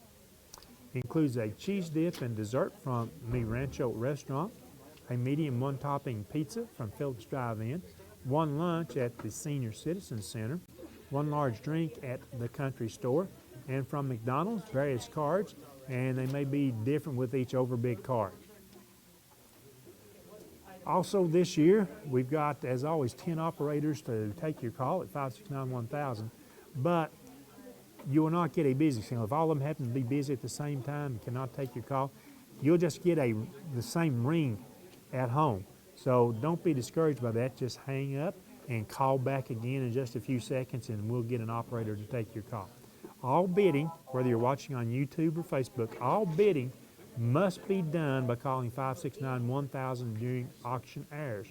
includes a cheese dip and dessert from Mi Rancho Restaurant, a medium 1-topping pizza from Phillips Drive-In, 1 lunch at the Senior Citizen Center, 1 large drink at the Country Store, and from McDonald's, various cards, and they may be different with each overbid card. Also this year, we've got, as always, 10 operators to take your call at 569-1000, but you will not get a busy signal. If all of them happen to be busy at the same time and cannot take your call, you'll just get the same ring at home. So don't be discouraged by that. Just hang up and call back again in just a few seconds, and we'll get an operator to take your call. All bidding, whether you're watching on YouTube or Facebook, all bidding must be done by calling 569-1000 during auction hours.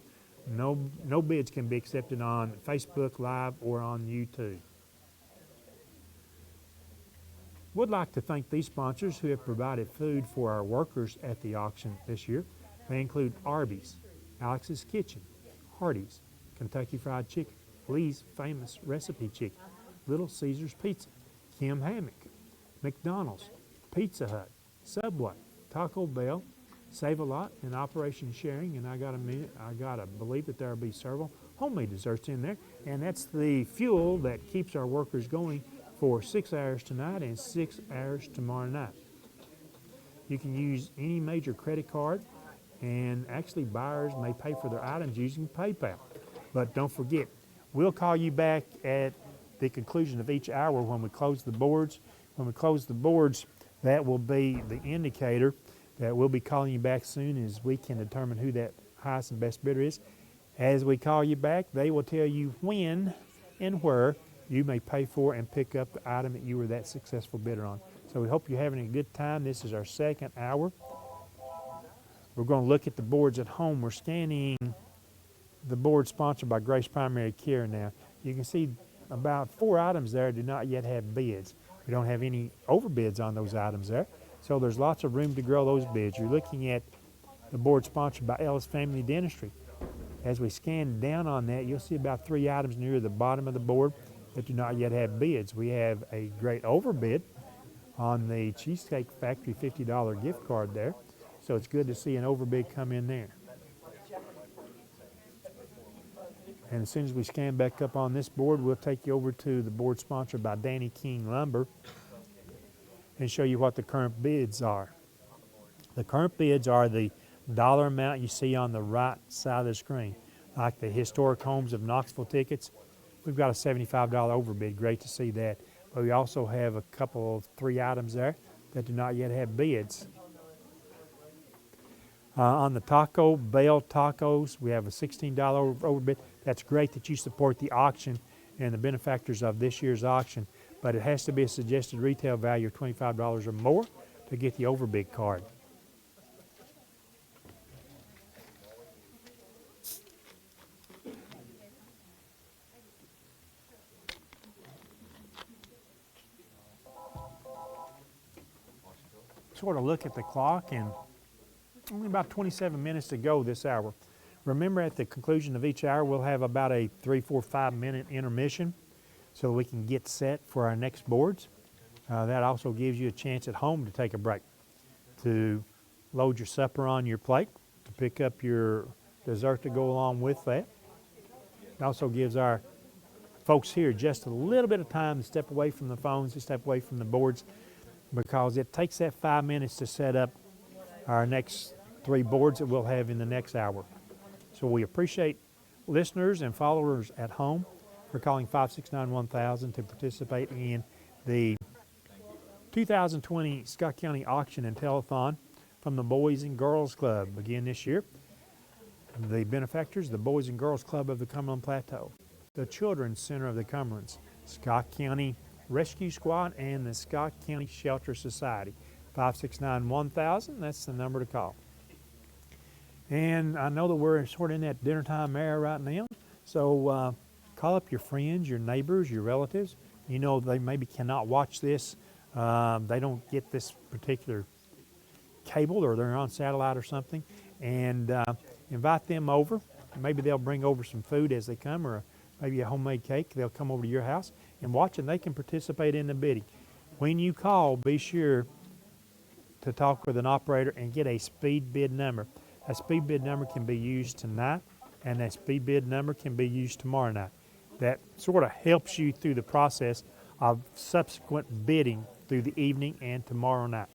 No bids can be accepted on Facebook Live or on YouTube. Would like to thank these sponsors who have provided food for our workers at the auction this year. They include Arby's, Alex's Kitchen, Hardee's, Kentucky Fried Chicken, Lee's Famous Recipe Chicken, Little Caesars Pizza, Kim Hammock, McDonald's, Pizza Hut, Subway, Taco Bell, Save-A-Lot, and Operation Sharing. And I gotta believe that there'll be several homemade desserts in there. And that's the fuel that keeps our workers going for 6 hours tonight and 6 hours tomorrow night. You can use any major credit card, and actually buyers may pay for their items using PayPal. But don't forget, we'll call you back at the conclusion of each hour when we close the boards. When we close the boards, that will be the indicator that we'll be calling you back soon as we can determine who that highest and best bidder is. As we call you back, they will tell you when and where you may pay for and pick up the item that you were that successful bidder on. So we hope you're having a good time. This is our second hour. We're going to look at the boards at home. We're scanning the board sponsored by Grace Primary Care now. You can see about 4 items there do not yet have bids. We don't have any overbids on those items there. So there's lots of room to grow those bids. You're looking at the board sponsored by Ellis Family Dentistry. As we scan down on that, you'll see about 3 items near the bottom of the board that do not yet have bids. We have a great overbid on the Cheesecake Factory $50 gift card there. So it's good to see an overbid come in there. And as soon as we scan back up on this board, we'll take you over to the board sponsored by Danny King Lumber and show you what the current bids are. The current bids are the dollar amount you see on the right side of the screen. Like the Historic Homes of Knoxville tickets, we've got a $75 overbid. Great to see that. But we also have a couple of 3 items there that do not yet have bids. On the Taco Bell tacos, we have a $16 overbid. That's great that you support the auction and the benefactors of this year's auction, but it has to be a suggested retail value of $25 or more to get the overbid card. Sort of look at the clock, and only about 27 minutes to go this hour. Remember, at the conclusion of each hour, we'll have about a 3, 4, 5 minute intermission so we can get set for our next boards. That also gives you a chance at home to take a break, to load your supper on your plate, to pick up your dessert to go along with that. It also gives our folks here just a little bit of time to step away from the phones, to step away from the boards, because it takes that 5 minutes to set up our next 3 boards that we'll have in the next hour. So we appreciate listeners and followers at home for calling 569-1000 to participate in the 2020 Scott County Auction and Telethon from the Boys and Girls Club. Again this year, the benefactors, the Boys and Girls Club of the Cumberland Plateau, the Children's Center of the Cumberlands, Scott County Rescue Squad, and the Scott County Shelter Society. 569-1000, that's the number to call. And I know that we're sort of in that dinner time era right now, so call up your friends, your neighbors, your relatives. You know they maybe cannot watch this. They don't get this particular cable, or they're on satellite or something, and invite them over. Maybe they'll bring over some food as they come, or maybe a homemade cake. They'll come over to your house and watch, and they can participate in the bidding. When you call, be sure to talk with an operator and get a speed bid number. A speed bid number can be used tonight, and that speed bid number can be used tomorrow night. That sort of helps you through the process of subsequent bidding through the evening and tomorrow night.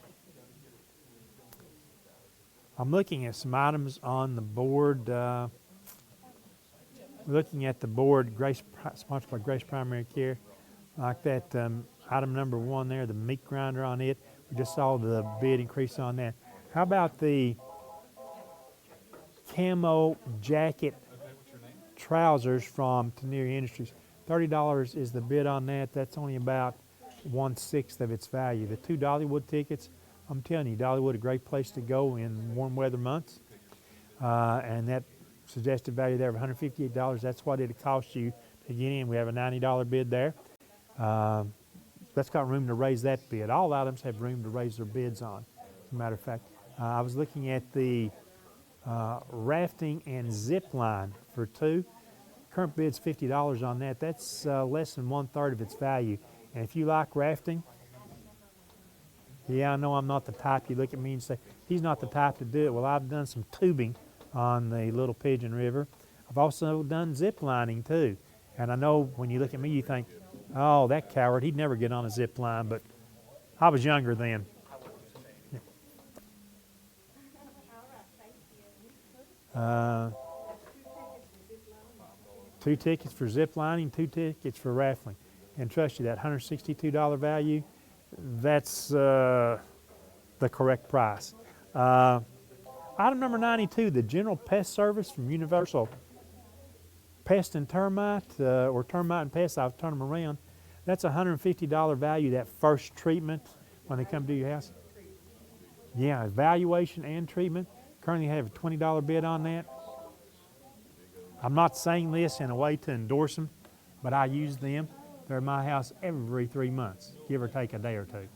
I'm looking at some items on the board. Looking at the board, sponsored by Grace Primary Care, like that item number 1 there, the meat grinder on it. We just saw the bid increase on that. How about the camo jacket trousers from Tenier Industries? $30 is the bid on that. That's only about 1/6 of its value. The 2 Dollywood tickets, I'm telling you, Dollywood a great place to go in warm weather months. And that suggested value there of $158. That's what it'll cost you to get in. We have a $90 bid there. That's got room to raise that bid. All items have room to raise their bids on, as a matter of fact. I was looking at the rafting and zip line for 2. Current bid's $50 on that. That's less than 1/3 of its value. And if you like rafting, yeah, I know I'm not the type. You look at me and say, he's not the type to do it. Well, I've done some tubing on the Little Pigeon River. I've also done zip lining too. And I know when you look at me, you think, oh, that coward, he'd never get on a zip line, but I was younger then. Yeah. 2 tickets for zip lining, 2 tickets for raffling. And trust you, that $162 value, that's the correct price. Item number 92, the General Pest Service from Universal Pest and Termite, or Termite and Pest, I'll turn them around. That's a $150 value, that first treatment when they come to your house. Yeah, evaluation and treatment. Currently have a $20 bid on that. I'm not saying this in a way to endorse them, but I use them. They're at my house every 3 months, give or take a day or 2.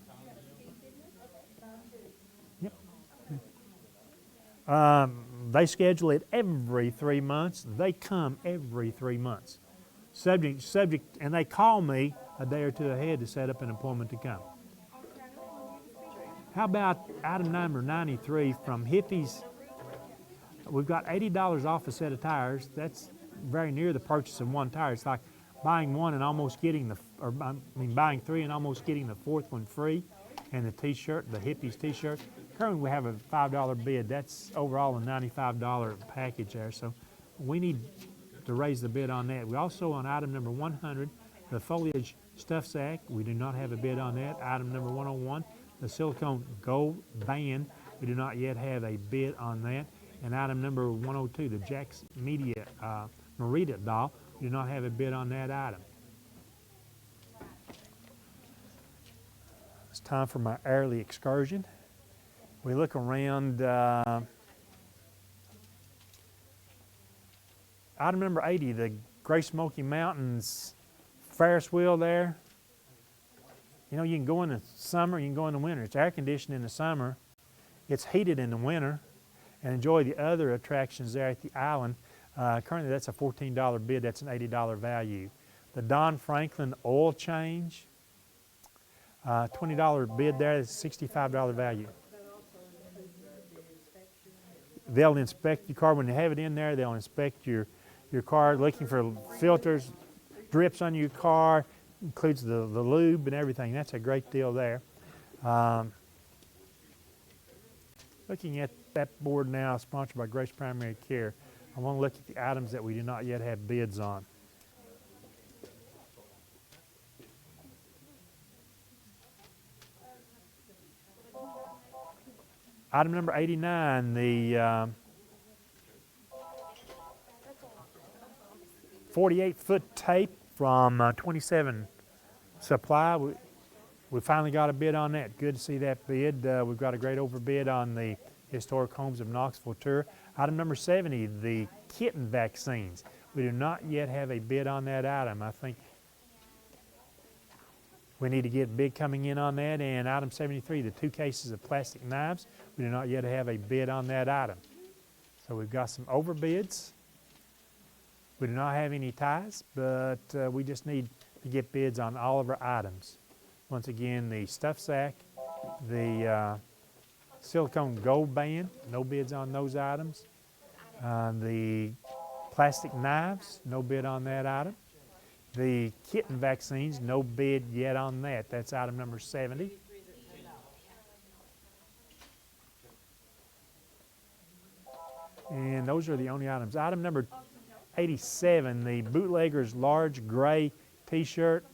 They schedule it every 3 months. They come every 3 months. Subject, and they call me a day or two ahead to set up an appointment to come. How about item number 93 from Hippies? We've got $80 off a set of tires. That's very near the purchase of one tire. It's like buying one and almost getting buying three and almost getting the fourth one free. And the T-shirt, the Hippies T-shirt. Currently, we have a $5 bid. That's overall a $95 package there. So we need to raise the bid on that. We also on item number 100, the foliage stuff sack. We do not have a bid on that. Item number 101, the silicone gold band. We do not yet have a bid on that. And item number 102, the Jack's Media Marita doll. We do not have a bid on that item. It's time for my hourly excursion. We look around item number 80, the Great Smoky Mountains Ferris wheel there. You know, you can go in the summer, you can go in the winter. It's air conditioned in the summer. It's heated in the winter. And enjoy the other attractions there at the island. Currently, that's a $14 bid. That's an $80 value. The Don Franklin oil change, $20 bid there. That's a $65 value. They'll inspect your car. When they have it in there, they'll inspect your car, looking for filters, drips on your car, includes the lube and everything. That's a great deal there. Looking at that board now, sponsored by Grace Primary Care, I want to look at the items that we do not yet have bids on. Item number 89, the 48-foot tape from 27 Supply. We finally got a bid on that. Good to see that bid. We've got a great overbid on the Historic Homes of Knoxville tour. Item number 70, the Keeton vaccines. We do not yet have a bid on that item. I think we need to get a bid coming in on that. And item 73, the 2 cases of plastic knives. We do not yet have a bid on that item. So we've got some overbids. We do not have any ties, but we just need to get bids on all of our items. Once again, the stuff sack, the silicone gold band, no bids on those items. The plastic knives, no bid on that item. The kitten vaccines, no bid yet on that. That's item number 70. And those are the only items. Item number 87, the bootlegger's large gray T-shirt.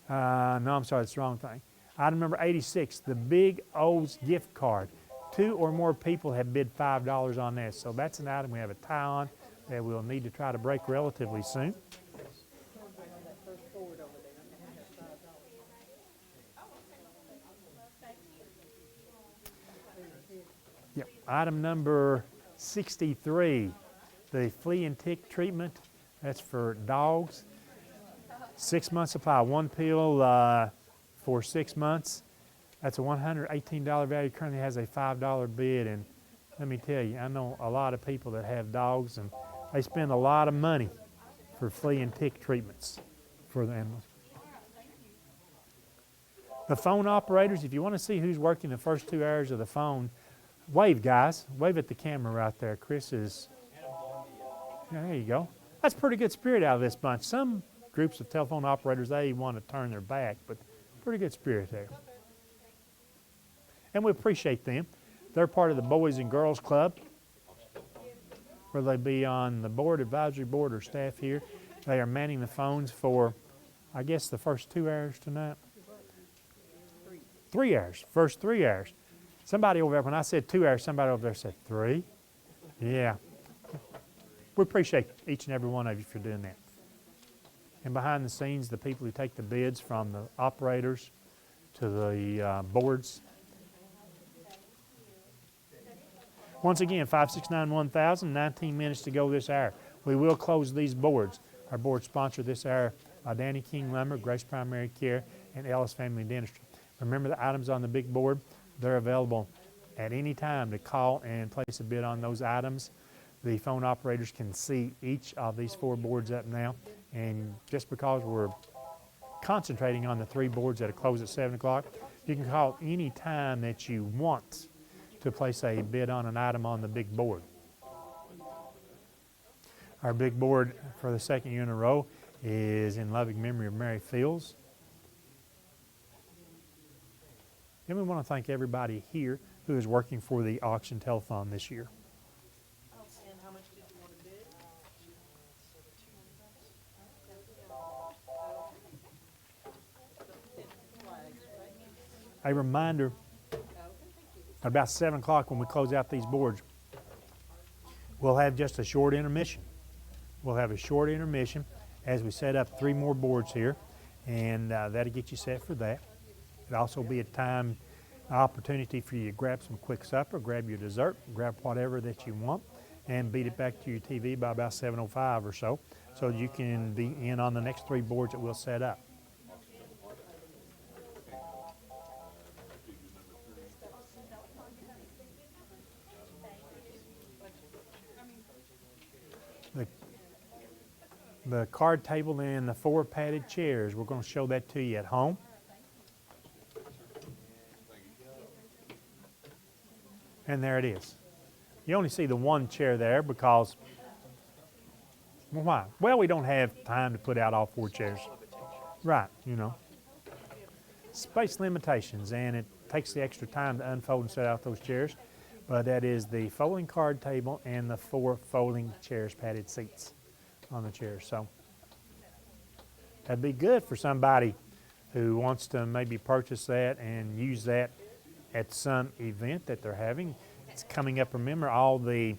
No, I'm sorry, that's the wrong thing. Item number 86, the Big O's gift card. 2 or more people have bid $5 on that. So that's an item we have a tie on that we'll need to try to break relatively soon. Yep. Item number 63, the flea and tick treatment. That's for dogs. 6 month supply, 1 pill for 6 months. That's a $118 value. Currently has a $5 bid. And let me tell you, I know a lot of people that have dogs and they spend a lot of money for flea and tick treatments for the animals. The phone operators, if you want to see who's working the first 2 hours of the phone, wave, guys. Wave at the camera right there. Chris is, yeah, there you go. That's pretty good spirit out of this bunch. Some groups of telephone operators, they want to turn their back, but pretty good spirit there. And we appreciate them. They're part of the Boys and Girls Club, where they be on the board, advisory board, or staff here. They are manning the phones for, I guess, the first 2 hours tonight. 3 hours, first 3 hours. Somebody over there, when I said 2 hours, somebody over there said 3. Yeah. We appreciate each and every one of you for doing that. And behind the scenes, the people who take the bids from the operators to the boards. Once again, 569-1000, 19 minutes to go this hour. We will close these boards. Our board sponsored this hour by Danny King Lumber, Grace Primary Care, and Ellis Family Dentistry. Remember the items on the big board? They're available at any time to call and place a bid on those items. The phone operators can see each of these 4 boards up now, and just because we're concentrating on the 3 boards that are closed at 7 o'clock, you can call any time that you want to place a bid on an item on the big board. Our big board for the 2nd year in a row is in loving memory of Mary Fields. And we want to thank everybody here who is working for the auction telethon this year. And how much did you want to bid? A reminder, at about 7 o'clock when we close out these boards, we'll have just a short intermission. We'll have a short intermission as we set up 3 more boards here, and that'll get you set for that. It'll also be an opportunity for you to grab some quick supper, grab your dessert, grab whatever that you want, and beat it back to your TV by about 7:05 or so you can be in on the next 3 boards that we'll set up. The card table and the 4 padded chairs, we're going to show that to you at home. And there it is. You only see the 1 chair there because, well, why? Well, we don't have time to put out all 4 chairs. Right, you know. Space limitations, and it takes the extra time to unfold and set out those chairs. But that is the folding card table and the 4 folding chairs, padded seats on the chairs. So that'd be good for somebody who wants to maybe purchase that and use that at some event that they're having. It's coming up. Remember all the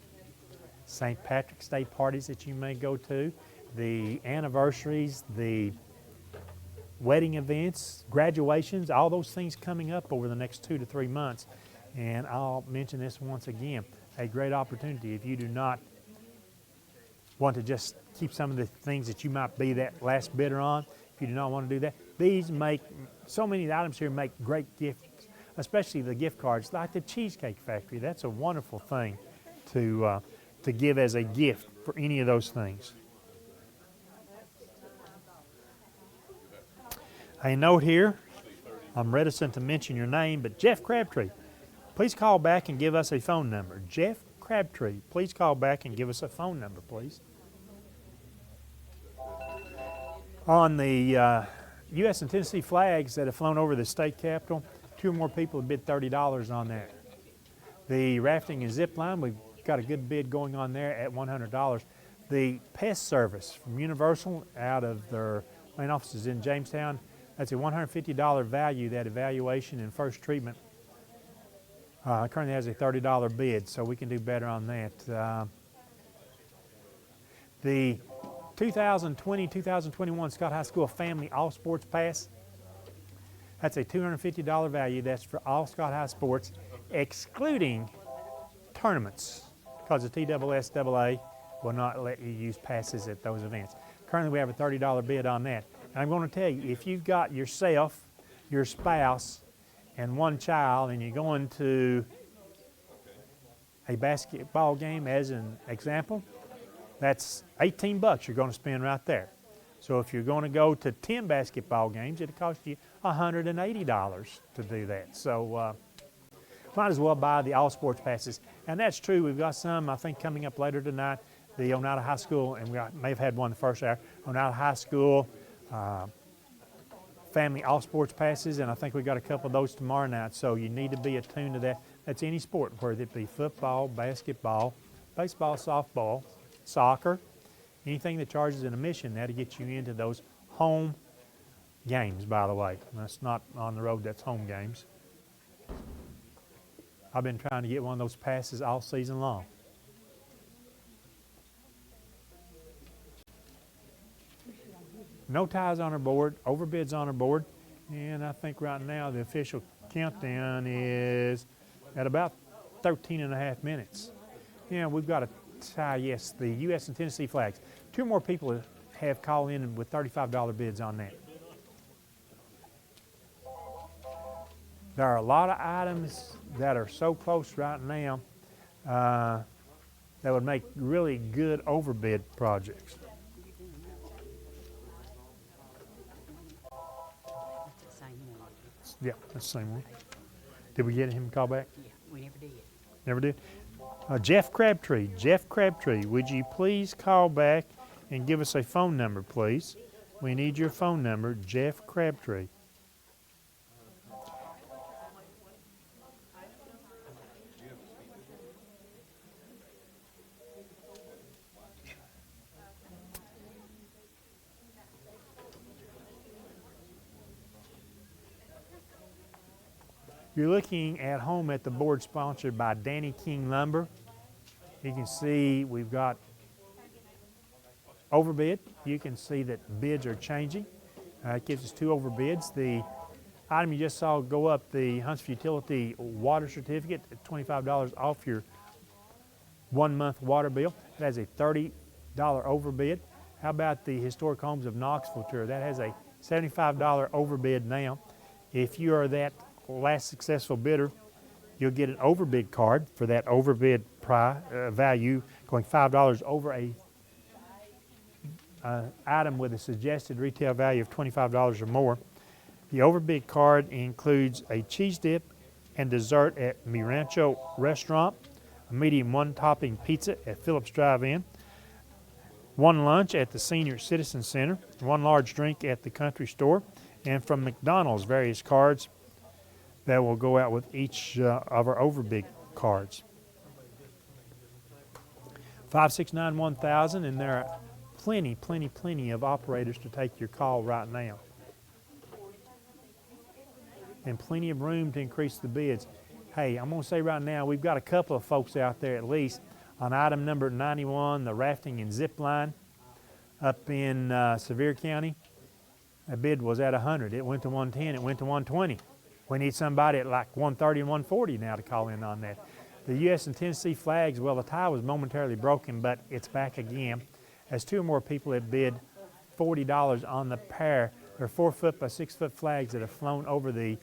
St. Patrick's Day parties that you may go to, the anniversaries, the wedding events, graduations, all those things coming up over the next 2 to 3 months. And I'll mention this once again, a great opportunity if you do not want to just keep some of the things that you might be that last bidder on. If you do not want to do that, these make, so many of the items here make great gifts, especially the gift cards, like the Cheesecake Factory. That's a wonderful thing to give as a gift for any of those things. A note here, I'm reticent to mention your name, but Jeff Crabtree, please call back and give us a phone number. Jeff Crabtree, please call back and give us a phone number, please. On the U.S. and Tennessee flags that have flown over the state capitol, 2 more people have bid $30 on that. The rafting and zip line, we've got a good bid going on there at $100. The pest service from Universal out of their main offices in Jamestown, that's a $150 value, that evaluation and first treatment. Currently has a $30 bid, so we can do better on that. The 2020-2021 Scott High School Family All Sports Pass, that's a $250 value. That's for all Scott High sports, excluding tournaments, because the TSSAA will not let you use passes at those events. Currently, we have a $30 bid on that. And I'm going to tell you, if you've got yourself, your spouse, and 1 child, and you're going to a basketball game as an example, that's $18 you're going to spend right there. So if you're going to go to 10 basketball games, it'll cost you $180 to do that. So might as well buy the all sports passes. And that's true. We've got some, I think, coming up later tonight. The Oneida High School, and we may have had one the first hour, Oneida High School Family All Sports Passes, and I think we got a couple of those tomorrow night, so you need to be attuned to that. That's any sport, whether it be football, basketball, baseball, softball, soccer, anything that charges an admission, that'll get you into those home games, by the way. That's not on the road, that's home games. I've been trying to get one of those passes all season long. No ties on our board, overbids on our board, and I think right now the official countdown is at about 13 and a half minutes. Yeah, we've got a tie, yes, the U.S. and Tennessee flags. 2 more people have called in with $35 bids on that. There are a lot of items that are so close right now that would make really good overbid projects. That's the same one. Yeah, that's the same one. Did we get him a call back? Yeah, we never did. Never did. Jeff Crabtree. Jeff Crabtree, would you please call back and give us a phone number, please? We need your phone number, Jeff Crabtree. You're looking at home at the board sponsored by Danny King Lumber. You can see we've got overbid. You can see that bids are changing. It gives us two overbids. The item you just saw go up, the Huntsville Utility water certificate, at $25 off your 1 month water bill. It has a $30 overbid. How about the Historic Homes of Knoxville tour? That has a $75 overbid now. If you are that last successful bidder, you'll get an overbid card for that overbid value, going $5 over a item with a suggested retail value of $25 or more. The overbid card includes a cheese dip and dessert at Mi Rancho Restaurant, a medium one-topping pizza at Phillips Drive-In, one lunch at the Senior Citizen Center, one large drink at the Country Store, and from McDonald's, various cards that will go out with each of our overbid cards. 569-1000, and there are plenty of operators to take your call right now. And plenty of room to increase the bids. Hey, I'm gonna say right now, we've got a couple of folks out there at least on item number 91, the rafting and zip line up in Sevier County. The bid was at 100. It went to 110, it went to 120. We need somebody at like 130 and 140 now to call in on that. The U.S. and Tennessee flags, well, the tie was momentarily broken, but it's back again. As two or more people have bid $40 on the pair. They're 4-foot by 6-foot flags that have flown over the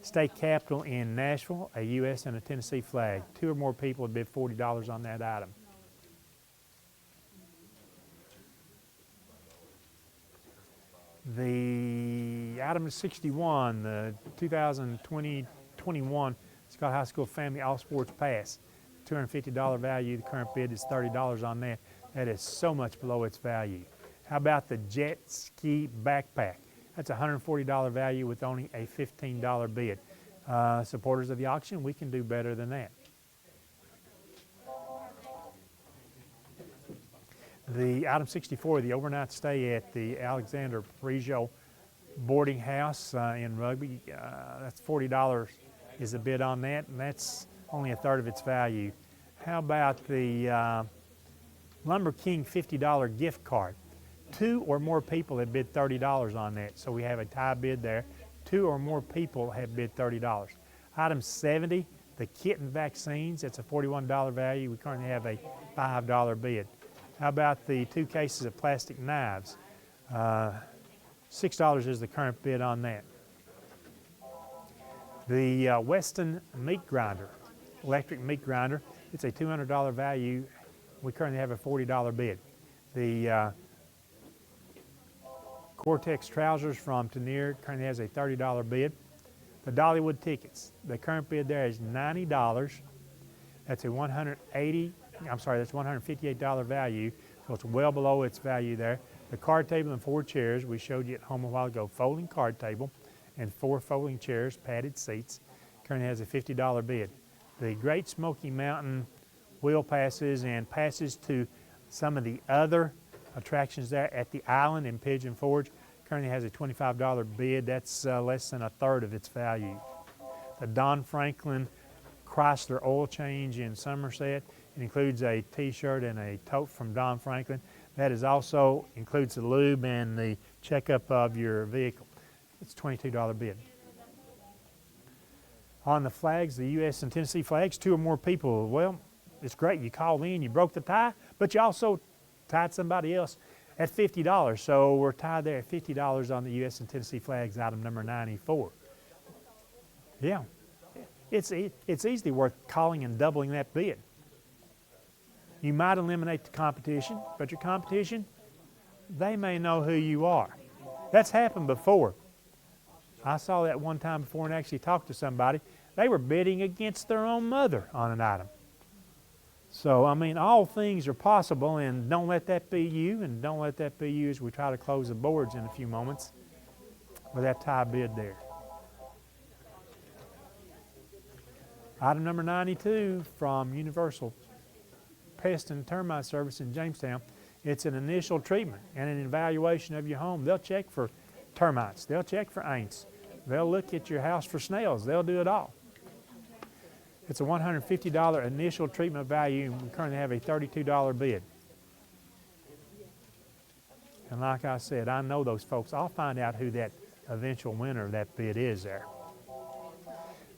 state capitol in Nashville, a U.S. and a Tennessee flag. Two or more people have bid $40 on that item. The item is 61, the 2020-21 Scott High School Family All Sports Pass. $250 value. The current bid is $30 on that. That is so much below its value. How about the jet ski backpack? That's $140 value with only a $15 bid. Supporters of the auction, we can do better than that. The item 64, the overnight stay at the Alexander Parigio boarding house in Rugby, that's $40 is the bid on that, and that's only a third of its value. How about the Lumber King $50 gift card? Two or more people have bid $30 on that, so we have a tie bid there. Two or more people have bid $30. Item 70, the Keeton vaccines, that's a $41 value. We currently have a $5 bid. How about the 2 cases of plastic knives? $6 is the current bid on that. The Weston meat grinder, electric meat grinder, it's a $200 value. We currently have a $40 bid. The Cortex trousers from Tenier currently has a $30 bid. The Dollywood tickets, the current bid there is $90. That's a $158 value, so it's well below its value there. The card table and 4 chairs, we showed you at home a while ago, folding card table and 4 folding chairs, padded seats, currently has a $50 bid. The Great Smoky Mountain wheel passes and passes to some of the other attractions there at the island in Pigeon Forge currently has a $25 bid. That's less than a third of its value. The Don Franklin Chrysler oil change in Somerset, it includes a t-shirt and a tote from Don Franklin. That is also includes the lube and the checkup of your vehicle. It's a $22 bid. On the flags, the U.S. and Tennessee flags, 2 or more people. Well, it's great. You called in, you broke the tie, but you also tied somebody else at $50. So we're tied there at $50 on the U.S. and Tennessee flags, item number 94. Yeah. it's easily worth calling and doubling that bid. You might eliminate the competition, but your competition, they may know who you are. That's happened before. I saw that one time before and actually talked to somebody. They were bidding against their own mother on an item. So, I mean, all things are possible, and don't let that be you, and don't let that be you as we try to close the boards in a few moments with that tie bid there. Item number 92 from Universal Pest and Termite Service in Jamestown. It's an initial treatment and an evaluation of your home. They'll check for termites. They'll check for ants. They'll look at your house for snails. They'll do it all. It's a $150 initial treatment value, and we currently have a $32 bid. And like I said, I know those folks. I'll find out who that eventual winner of that bid is there.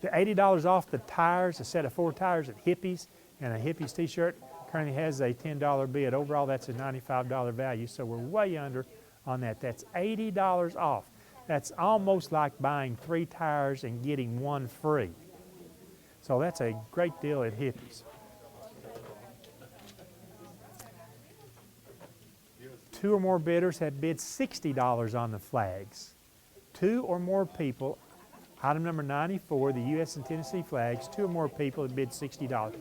The $80 off the tires, a set of 4 tires at Hippies and a Hippies t-shirt, currently has a $10 bid. Overall, that's a $95 value, so we're way under on that. That's $80 off. That's almost like buying 3 tires and getting 1 free. So that's a great deal at Hippies. 2 or more bidders have bid $60 on the flags. 2 or more people, item number 94, the U.S. and Tennessee flags, 2 or more people have bid $60.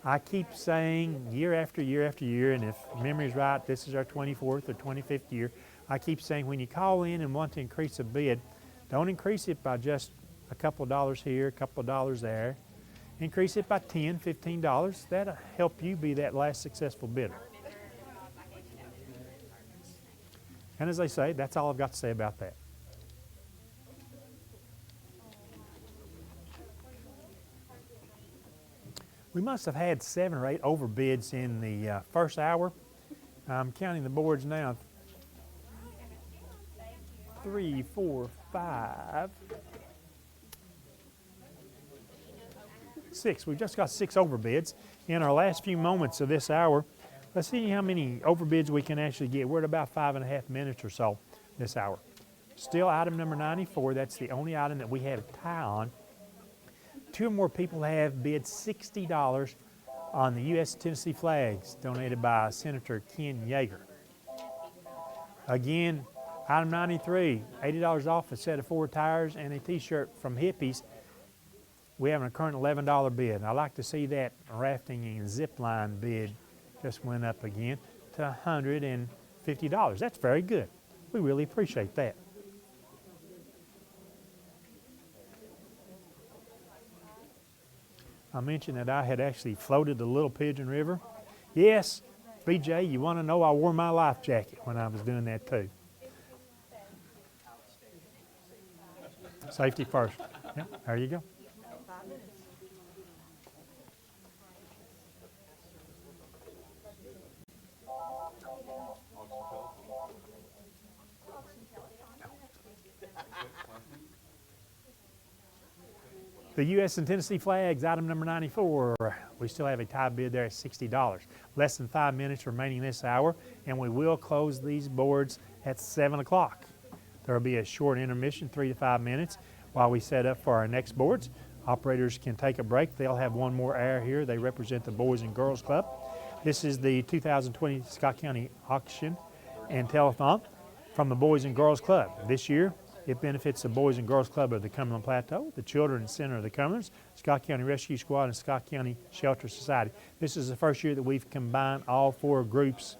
I keep saying year after year after year, and if memory is right, this is our 24th or 25th year, I keep saying when you call in and want to increase a bid, don't increase it by just a couple of dollars here, a couple of dollars there. Increase it by $10, $15. That'll help you be that last successful bidder. And as they say, that's all I've got to say about that. We must have had 7 or 8 overbids in the first hour. I'm counting the boards now. 3, 4, 5, 6. We've just got 6 overbids in our last few moments of this hour. Let's see how many overbids we can actually get. We're at about 5.5 minutes or so this hour. Still item number 94. That's the only item that we have a tie on. 2 or more people have bid $60 on the U.S. Tennessee flags donated by Senator Ken Yeager. Again, item 93, $80 off a set of 4 tires and a t-shirt from Hippies. We have a current $11 bid. I like to see that rafting and zip line bid just went up again to $150. That's very good. We really appreciate that. I mentioned that I had actually floated the Little Pigeon River. Yes, BJ, you want to know I wore my life jacket when I was doing that too. Safety first. Yep, there you go. The U.S. and Tennessee flags, item number 94. We still have a tie bid there at $60. Less than 5 minutes remaining this hour, and we will close these boards at 7 o'clock. There will be a short intermission, 3 to 5 minutes, while we set up for our next boards. Operators can take a break. They'll have one more hour here. They represent the Boys and Girls Club. This is the 2020 Scott County Auction and Telethon from the Boys and Girls Club. This year, it benefits the Boys and Girls Club of the Cumberland Plateau, the Children's Center of the Cumberlands, Scott County Rescue Squad, and Scott County Shelter Society. This is the first year that we've combined all 4 groups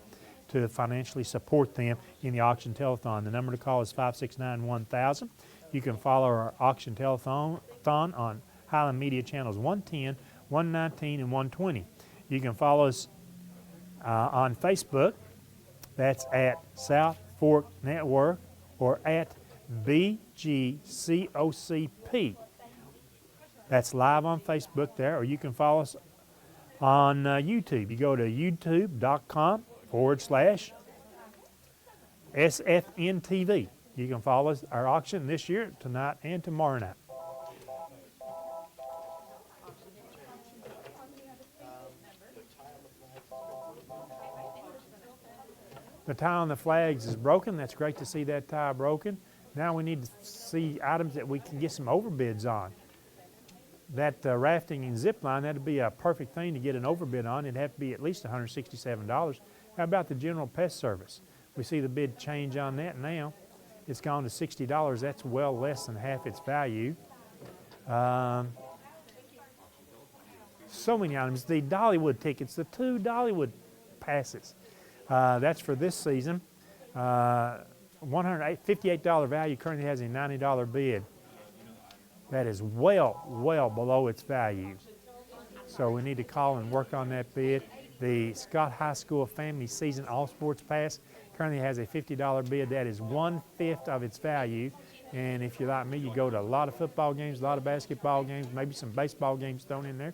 to financially support them in the auction telethon. The number to call is 569-1000. You can follow our auction telethon on Highland Media channels 110, 119, and 120. You can follow us on Facebook. That's at South Fork Network or at BGCOCP. That's live on Facebook there, or you can follow us on YouTube. You go to youtube.com/SFNtv. You can follow us, our auction this year, tonight, and tomorrow night. The tie on the flags is broken. That's great to see that tie broken. Now we need to see items that we can get some overbids on. that rafting and zip line, that'd be a perfect thing to get an overbid on. It'd have to be at least $167. How about the general pest service? We see the bid change on that now. It's gone to $60. That's well less than half its value. So many items. The Dollywood tickets, the 2 Dollywood passes. That's for this season. $158 value, currently has a $90 bid. That is well below its value. So we need to call and work on that bid. The Scott High School Family Season All Sports Pass currently has a $50 bid. That is 1/5 of its value. And if you're like me, you go to a lot of football games, a lot of basketball games, maybe some baseball games thrown in there.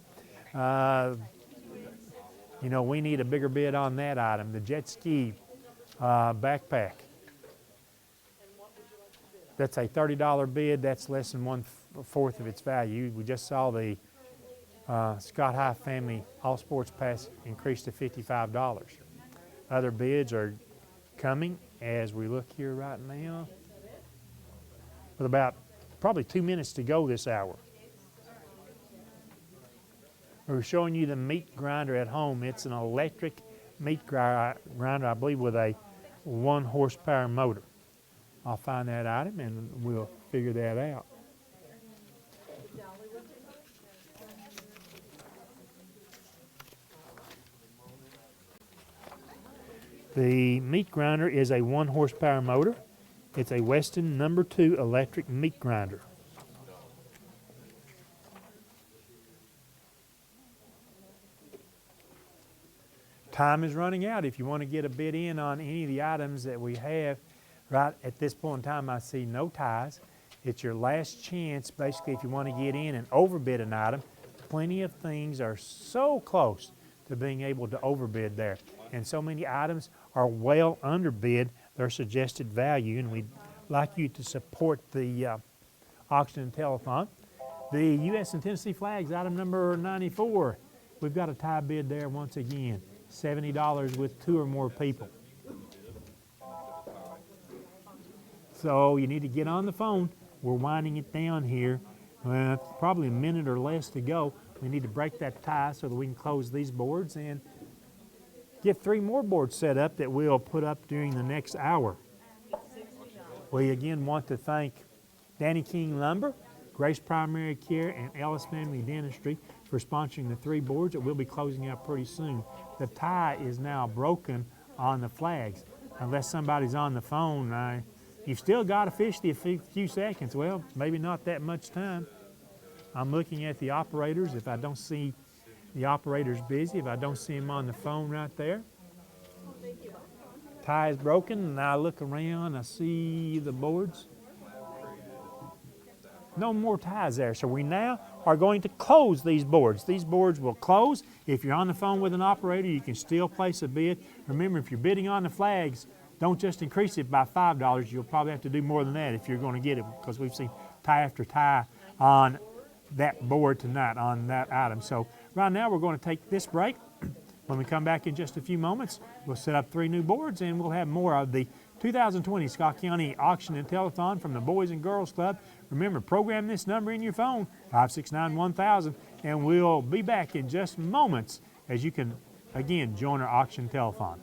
You know, we need a bigger bid on that item. The jet ski backpack. That's a $30 bid. That's less than 1/4 of its value. We just saw the Scott High Family All Sports Pass increase to $55. Other bids are coming as we look here right now. With about probably 2 minutes to go this hour. We're showing you the meat grinder at home. It's an electric meat grinder, I believe, with a 1 horsepower motor. I'll find that item and we'll figure that out. The meat grinder is a 1 horsepower motor. It's a Weston No. 2 electric meat grinder. Time is running out. If you want to get a bid in on any of the items that we have, right at this point in time, I see no ties. It's your last chance, basically, if you want to get in and overbid an item. Plenty of things are so close to being able to overbid there. And so many items are well underbid their suggested value, and we'd like you to support the auction and telethon. The U.S. and Tennessee flags, item number 94. We've got a tie bid there once again. $70 with 2 or more people. So you need to get on the phone. We're winding it down here. Probably a minute or less to go. We need to break that tie so that we can close these boards and get 3 more boards set up that we'll put up during the next hour. We again want to thank Danny King Lumber, Grace Primary Care, and Ellis Family Dentistry for sponsoring the 3 boards that we'll be closing out pretty soon. The tie is now broken on the flags. Unless somebody's on the phone, you've still got to fish the few seconds. Well, maybe not that much time. I'm looking at the operators. If I don't see the operators busy, if I don't see them on the phone right there. Tie is broken, and I look around, I see the boards. No more ties there. So we now are going to close these boards. These boards will close. If you're on the phone with an operator, you can still place a bid. Remember, if you're bidding on the flags, don't just increase it by $5. You'll probably have to do more than that if you're going to get it, because we've seen tie after tie on that board tonight, on that item. So right now we're going to take this break. When we come back in just a few moments, we'll set up 3 new boards and we'll have more of the 2020 Scott County Auction and Telethon from the Boys and Girls Club. Remember, program this number in your phone, 569-1000, and we'll be back in just moments as you can, again, join our auction telethon.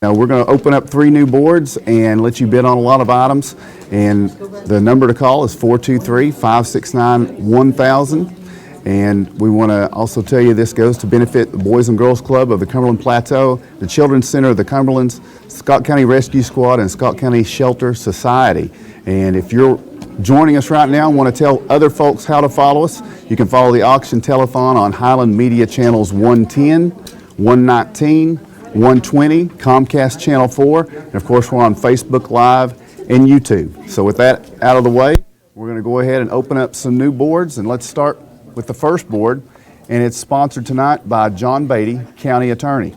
Now we're going to open up 3 new boards and let you bid on a lot of items. And the number to call is 423-569-1000. And we want to also tell you this goes to benefit the Boys and Girls Club of the Cumberland Plateau, the Children's Center of the Cumberlands, Scott County Rescue Squad, and Scott County Shelter Society. And if you're joining us right now and want to tell other folks how to follow us, you can follow the auction telethon on Highland Media Channels 110, 119, 120, Comcast Channel 4, and of course we're on Facebook Live and YouTube. So with that out of the way, we're going to go ahead and open up some new boards, and let's start with the first board, and it's sponsored tonight by John Beatty, County Attorney.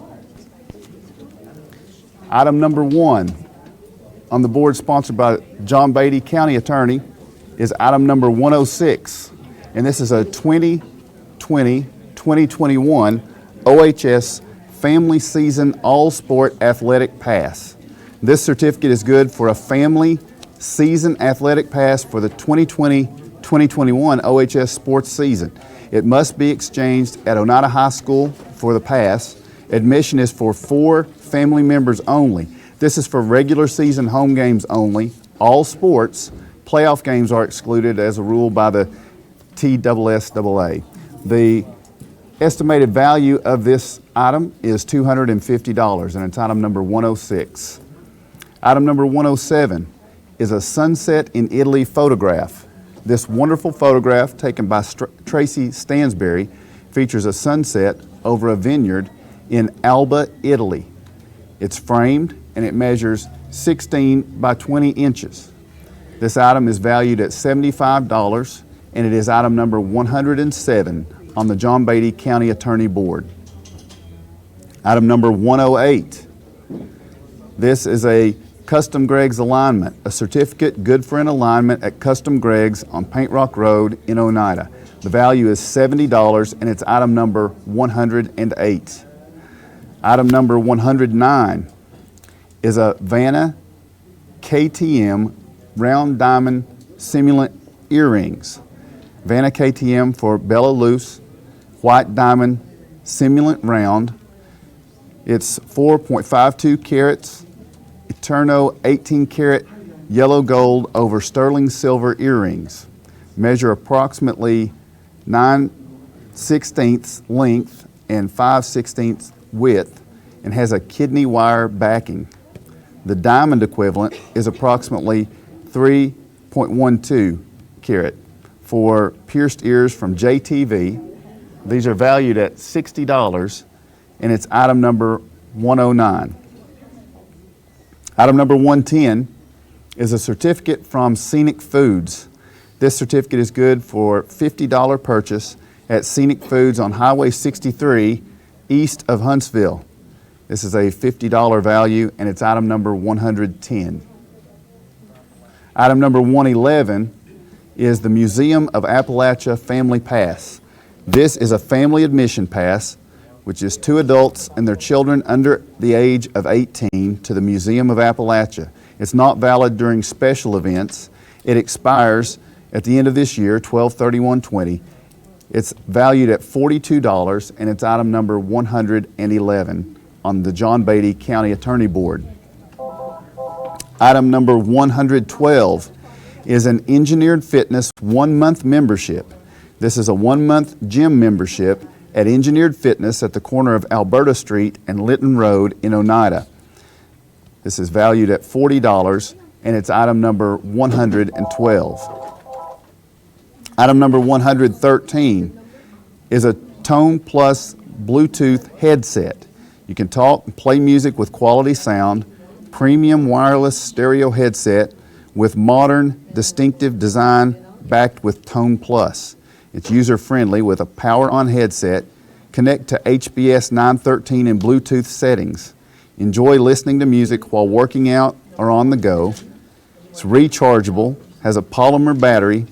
Item number 1 on the board sponsored by John Beatty, County Attorney, is item number 106, and this is a 2020-2021 OHS Family Season All-Sport Athletic Pass. This certificate is good for a family season athletic pass for the 2020-2021 OHS sports season. It must be exchanged at Oneida High School for the pass. Admission is for 4 family members only. This is for regular season home games only. All sports, playoff games are excluded as a rule by the TSSAA. The estimated value of this item is $250, and it's item number 106. Item number 107 is a sunset in Italy photograph. This wonderful photograph taken by Tracy Stansberry features a sunset over a vineyard in Alba, Italy. It's framed and it measures 16 by 20 inches. This item is valued at $75, and it is item number 107 on the John Beatty County Attorney Board. Item number 108. This is a Custom Greg's alignment, a certificate good for an alignment at Custom Greg's on Paint Rock Road in Oneida. The value is $70, and it's item number 108. Item number 109 is a Vanna KTM round diamond simulant earrings. Vanna KTM for Bella Luce white diamond simulant round. It's 4.52 carats, Eterno 18 karat yellow gold over sterling silver earrings. Measure approximately 9/16 length and 5/16 width, and has a kidney wire backing. The diamond equivalent is approximately 3.12 carat for pierced ears from JTV. These are valued at $60, and it's item number 109. Item number 110 is a certificate from Scenic Foods. This certificate is good for $50 purchase at Scenic Foods on Highway 63 east of Huntsville. This is a $50 value, and it's item number 110. Item number 111 is the Museum of Appalachia Family Pass. This is a family admission pass, which is 2 adults and their children under the age of 18 to the Museum of Appalachia. It's not valid during special events. It expires at the end of this year, 12/31/20. It's valued at $42, and it's item number 111 on the John Beatty County Attorney Board. Item number 112 is an Engineered Fitness 1-month membership. This is a 1-month gym membership at Engineered Fitness at the corner of Alberta Street and Lytton Road in Oneida. This is valued at $40, and it's item number 112. Item number 113 is a Tone Plus Bluetooth headset. You can talk and play music with quality sound, premium wireless stereo headset with modern, distinctive design backed with Tone Plus. It's user-friendly with a power-on headset. Connect to HBS 913 and Bluetooth settings. Enjoy listening to music while working out or on the go. It's rechargeable, has a polymer battery.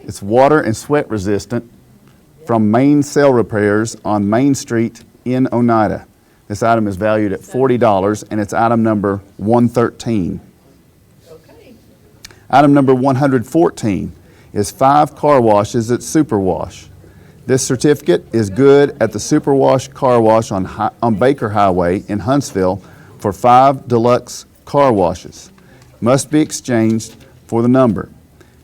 It's water and sweat resistant from Main Cell Repairs on Main Street in Oneida. This item is valued at $40, and it's item number 113. Okay. Item number 114 is 5 car washes at Superwash. This certificate is good at the Superwash Car Wash on Baker Highway in Huntsville for 5 deluxe car washes. Must be exchanged for the number.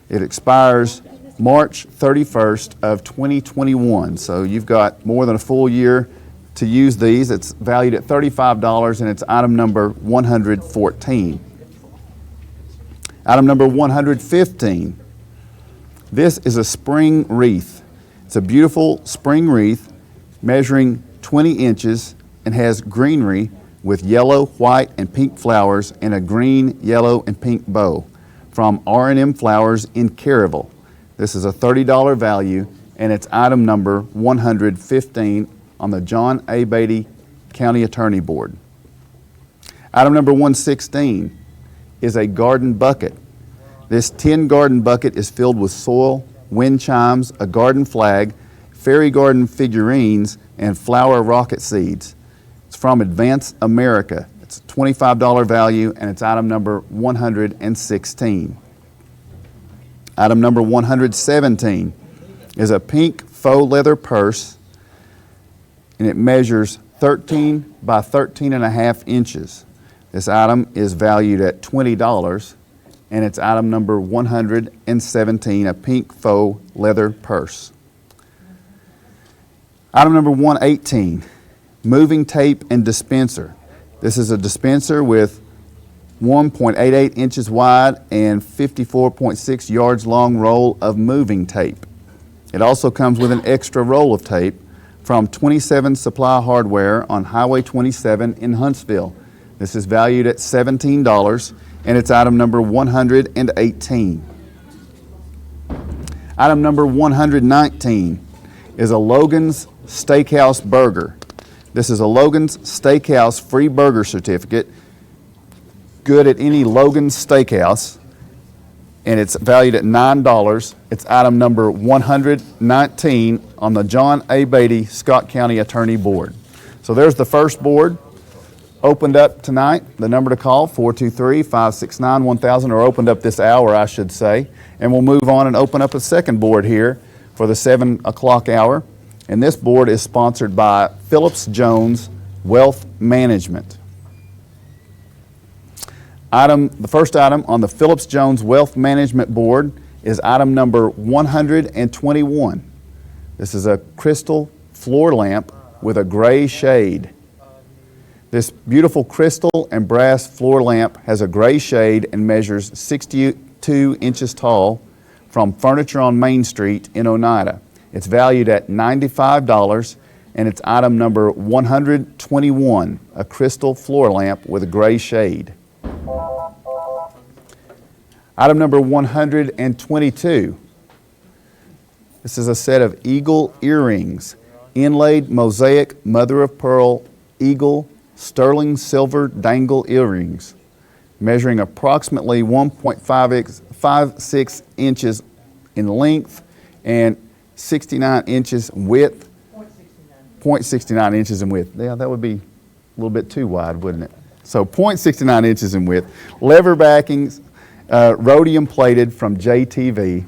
It expires March 31st of 2021. So you've got more than a full year to use these. It's valued at $35 and it's item number 114. Item number 115. This is a spring wreath. It's a beautiful spring wreath measuring 20 inches and has greenery with yellow, white, and pink flowers and a green, yellow, and pink bow from R&M Flowers in Caryville. This is a $30 value and it's item number 115 on the John A. Beatty County Attorney Board. Item number 116 is a garden bucket. This tin garden bucket is filled with soil, wind chimes, a garden flag, fairy garden figurines, and flower rocket seeds. It's from Advance America. It's a $25 value and it's item number 116. Item number 117 is a pink faux leather purse and it measures 13 by 13 and a half inches. This item is valued at $20 and it's item number 117, a pink faux leather purse. Item number 118, moving tape and dispenser. This is a dispenser with 1.88 inches wide and 54.6 yards long roll of moving tape. It also comes with an extra roll of tape from 27 Supply Hardware on Highway 27 in Huntsville. This is valued at $17 and it's item number 118. Item number 119 is a Logan's Steakhouse burger. This is a Logan's Steakhouse free burger certificate, good at any Logan's Steakhouse, and it's valued at $9. It's item number 119 on the John A. Beatty Scott County Attorney Board. So there's the first board opened up tonight. The number to call, 423-569-1000, or opened up this hour, I should say. And we'll move on and open up a second board here for the 7 o'clock hour. And this board is sponsored by Phillips Jones Wealth Management. The first item on the Phillips Jones Wealth Management Board is item number 121. This is a crystal floor lamp with a gray shade. This beautiful crystal and brass floor lamp has a gray shade and measures 62 inches tall from Furniture on Main Street in Oneida. It's valued at $95 and it's item number 121, a crystal floor lamp with a gray shade. Item number 122. This is a set of eagle earrings, inlaid mosaic mother of pearl eagle sterling silver dangle earrings, measuring approximately 1.56 inches in length and 69 inches width. 0.69 inches in width. Yeah, that would be a little bit too wide, wouldn't it? So 0.69 inches in width. Lever backings, rhodium plated from JTV,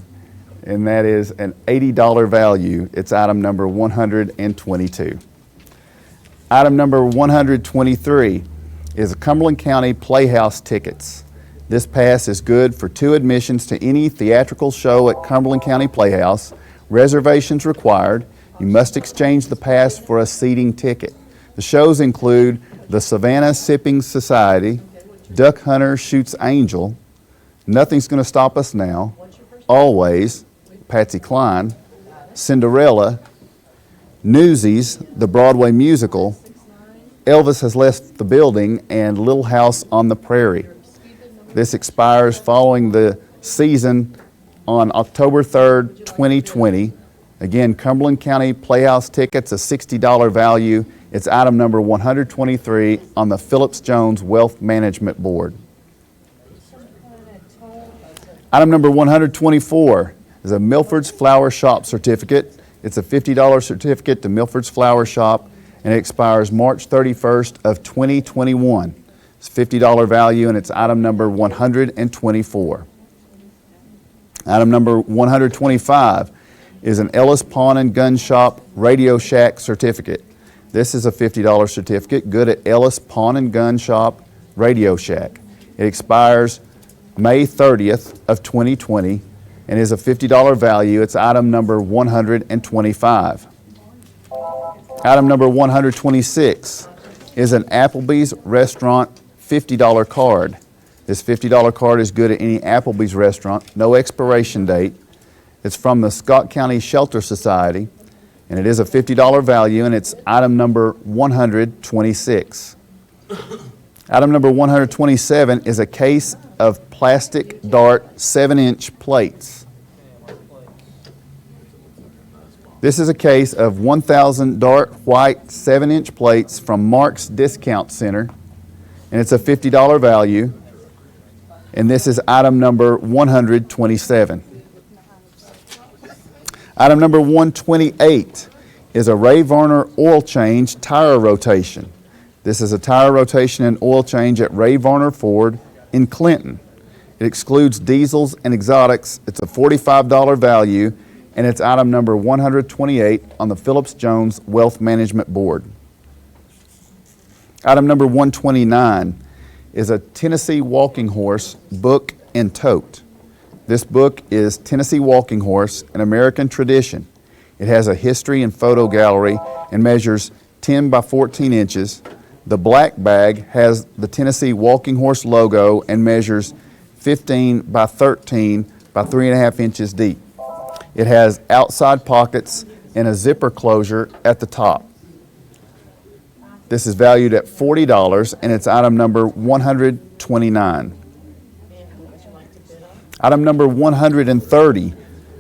and that is an $80 value. It's item number 122. Item number 123 is Cumberland County Playhouse tickets. This pass is good for 2 admissions to any theatrical show at Cumberland County Playhouse. Reservations required. You must exchange the pass for a seating ticket. The shows include the Savannah Sipping Society, Duck Hunter Shoots Angel, Nothing's Gonna Stop Us Now, Always, Patsy Cline, Cinderella, Newsies, the Broadway musical, Elvis Has Left the Building, and Little House on the Prairie. This expires following the season on October 3rd, 2020. Again, Cumberland County Playhouse tickets, a $60 value. It's item number 123 on the Phillips Jones Wealth Management Board. Item number 124 is a Milford's Flower Shop certificate. It's a $50 certificate to Milford's Flower Shop, and it expires March 31st of 2021. It's $50 value, and it's item number 124. Item number 125 is an Ellis Pawn and Gun Shop Radio Shack certificate. This is a $50 certificate, good at Ellis Pawn and Gun Shop, Radio Shack. It expires May 30th of 2020 and is a $50 value. It's item number 125. Item number 126 is an Applebee's restaurant $50 card. This $50 card is good at any Applebee's restaurant, no expiration date. It's from the Scott County Shelter Society, and it is a $50 value, and it's item number 126. Item number 127 is a case of plastic dart 7-inch plates. This is a case of 1,000 dart white 7-inch plates from Mark's Discount Center, and it's a $50 value, and this is item number 127. Item number 128 is a Ray Varner oil change tire rotation. This is a tire rotation and oil change at Ray Varner Ford in Clinton. It excludes diesels and exotics. It's a $45 value, and it's item number 128 on the Phillips Jones Wealth Management Board. Item number 129 is a Tennessee Walking Horse book and tote. This book is Tennessee Walking Horse, an American tradition. It has a history and photo gallery and measures 10 by 14 inches. The black bag has the Tennessee Walking Horse logo and measures 15 by 13 by 3.5 inches deep. It has outside pockets and a zipper closure at the top. This is valued at $40, and it's item number 129. Item number 130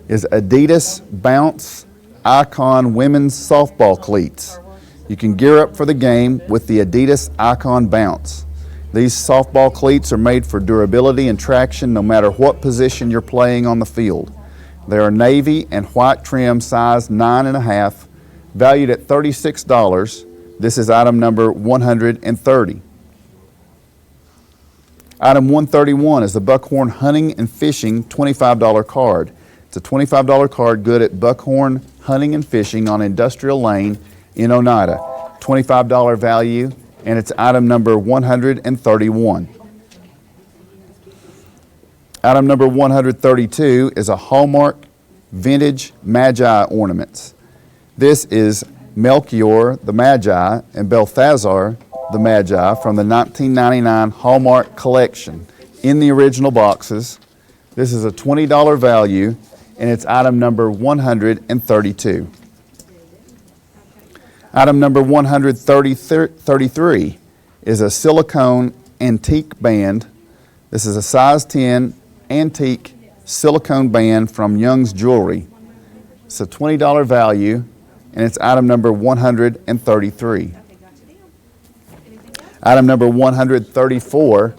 is Adidas Bounce Icon Women's Softball Cleats. You can gear up for the game with the Adidas Icon Bounce. These softball cleats are made for durability and traction no matter what position you're playing on the field. They are navy and white trim, size 9.5, valued at $36. This is item number 130. Item 131 is the Buckhorn Hunting and Fishing $25 card. It's a $25 card good at Buckhorn Hunting and Fishing on Industrial Lane in Oneida. $25 value, and it's item number 131. Item number 132 is a Hallmark Vintage Magi Ornaments. This is Melchior the Magi and Balthazar the Magi from the 1999 Hallmark collection in the original boxes. This is a $20 value, and it's item number 132. Item number 133 is a silicone antique band. This is a size 10 antique silicone band from Young's Jewelry. It's a $20 value, and it's item number 133. Item number 134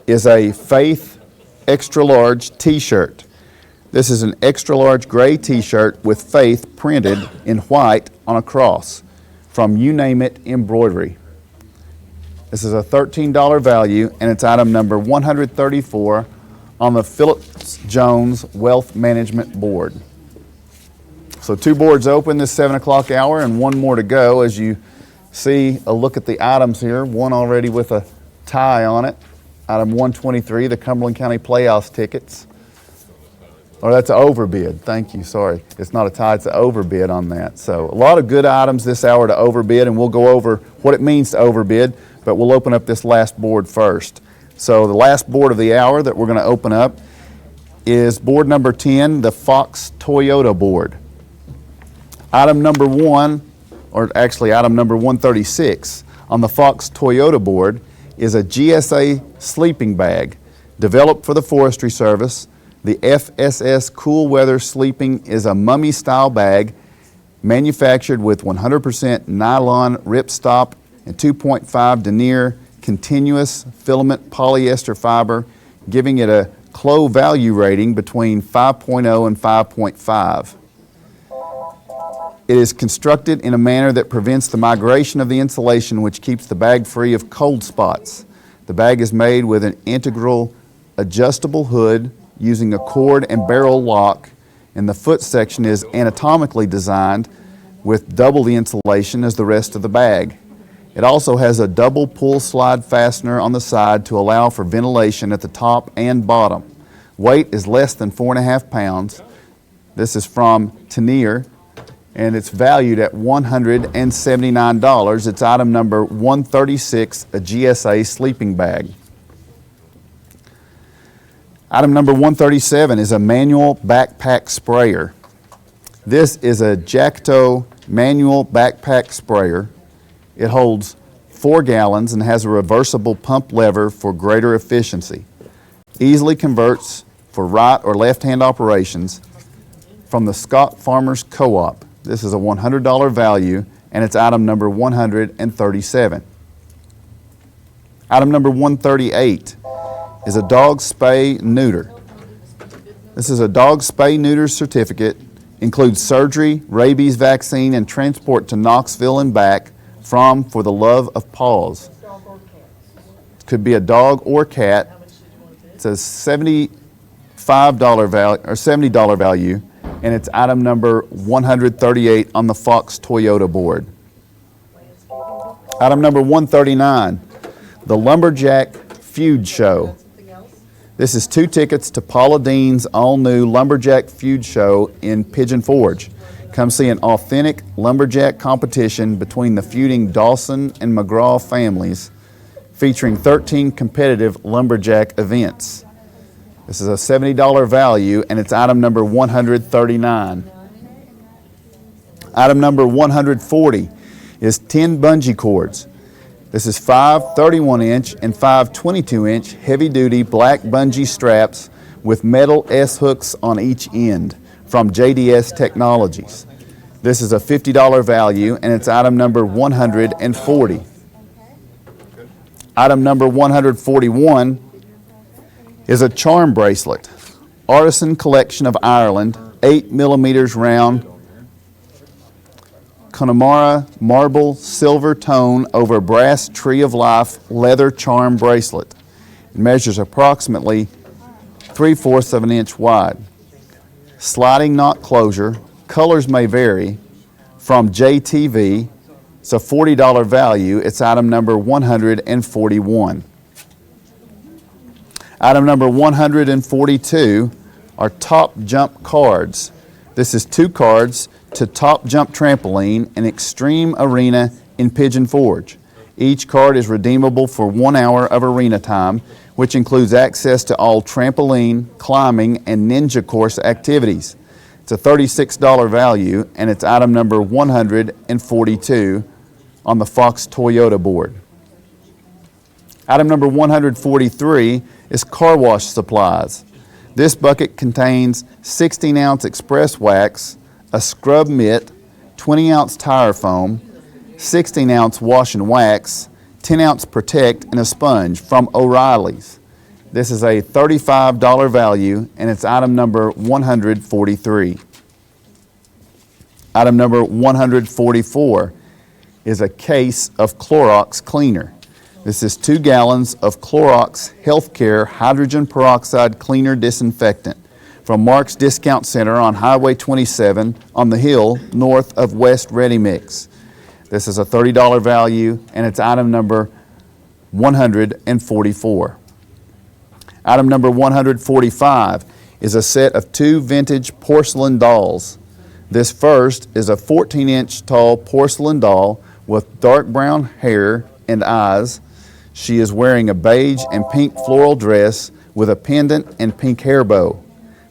is a Faith extra large t-shirt. This is an extra large gray t-shirt with Faith printed in white on a cross from You Name It Embroidery. This is a $13 value, and it's item number 134 on the Phillips Jones Wealth Management Board. So 2 boards open this 7 o'clock hour and 1 more to go. As you see a look at the items here, one already with a tie on it. Item 123, the Cumberland County Playhouse tickets. Or that's an overbid, thank you, sorry. It's not a tie, it's an overbid on that. So a lot of good items this hour to overbid, and we'll go over what it means to overbid, but we'll open up this last board first. So the last board of the hour that we're going to open up is board number 10, the Fox Toyota board. Item number 1, or actually item number 136 on the Fox Toyota board is a GSA sleeping bag developed for the Forestry Service. The FSS Cool Weather Sleeping is a mummy-style bag manufactured with 100% nylon ripstop and 2.5 denier continuous filament polyester fiber, giving it a Clo value rating between 5.0 and 5.5. It is constructed in a manner that prevents the migration of the insulation, which keeps the bag free of cold spots. The bag is made with an integral adjustable hood using a cord and barrel lock, and the foot section is anatomically designed with double the insulation as the rest of the bag. It also has a double pull slide fastener on the side to allow for ventilation at the top and bottom. Weight is less than 4.5 pounds. This is from Tenier, and it's valued at $179. It's item number 136, a GSA sleeping bag. Item number 137 is a manual backpack sprayer. This is a Jacto manual backpack sprayer. It holds 4 gallons and has a reversible pump lever for greater efficiency. Easily converts for right or left-hand operations from the Scott Farmers Co-op. This is a $100 value, and it's item number 137. Item number 138 is a dog spay neuter. This is a dog spay neuter certificate, includes surgery, rabies vaccine, and transport to Knoxville and back from For the Love of Paws. It could be a dog or cat. It's a $75 value or $70 value, and it's item number 138 on the Fox Toyota board. Item number 139, the Lumberjack Feud Show. This is 2 tickets to Paula Dean's all-new Lumberjack Feud Show in Pigeon Forge. Come see an authentic lumberjack competition between the feuding Dawson and McGraw families, featuring 13 competitive lumberjack events. This is a $70 value, and it's item number 139. Item number 140 is 10 bungee cords. This is 5 31-inch and 5 22-inch heavy-duty black bungee straps with metal S-hooks on each end from JDS Technologies. This is a $50 value, and it's item number 140. Item number 141 is a charm bracelet. Artisan Collection of Ireland, 8 millimeters round, Connemara marble silver tone over brass Tree of Life leather charm bracelet. It measures approximately 3/4 of an inch wide. Sliding knot closure. Colors may vary. From JTV, it's a $40 value. It's item number 141. Item number 142 are Top Jump cards. This is 2 cards to Top Jump Trampoline and Extreme Arena in Pigeon Forge. Each card is redeemable for 1 hour of arena time, which includes access to all trampoline, climbing, and ninja course activities. It's a $36 value, and it's item number 142 on the Fox Toyota board. Item number 143 is car wash supplies. This bucket contains 16-ounce express wax, a scrub mitt, 20-ounce tire foam, 16-ounce wash and wax, 10-ounce protect, and a sponge from O'Reilly's. This is a $35 value, and it's item number 143. Item number 144 is a case of Clorox cleaner. This is 2 gallons of Clorox Healthcare Hydrogen Peroxide Cleaner Disinfectant from Mark's Discount Center on Highway 27 on the hill north of West Ready Mix. This is a $30 value, and it's item number 144. Item number 145 is a set of 2 vintage porcelain dolls. This first is a 14-inch tall porcelain doll with dark brown hair and eyes. She is wearing a beige and pink floral dress with a pendant and pink hair bow.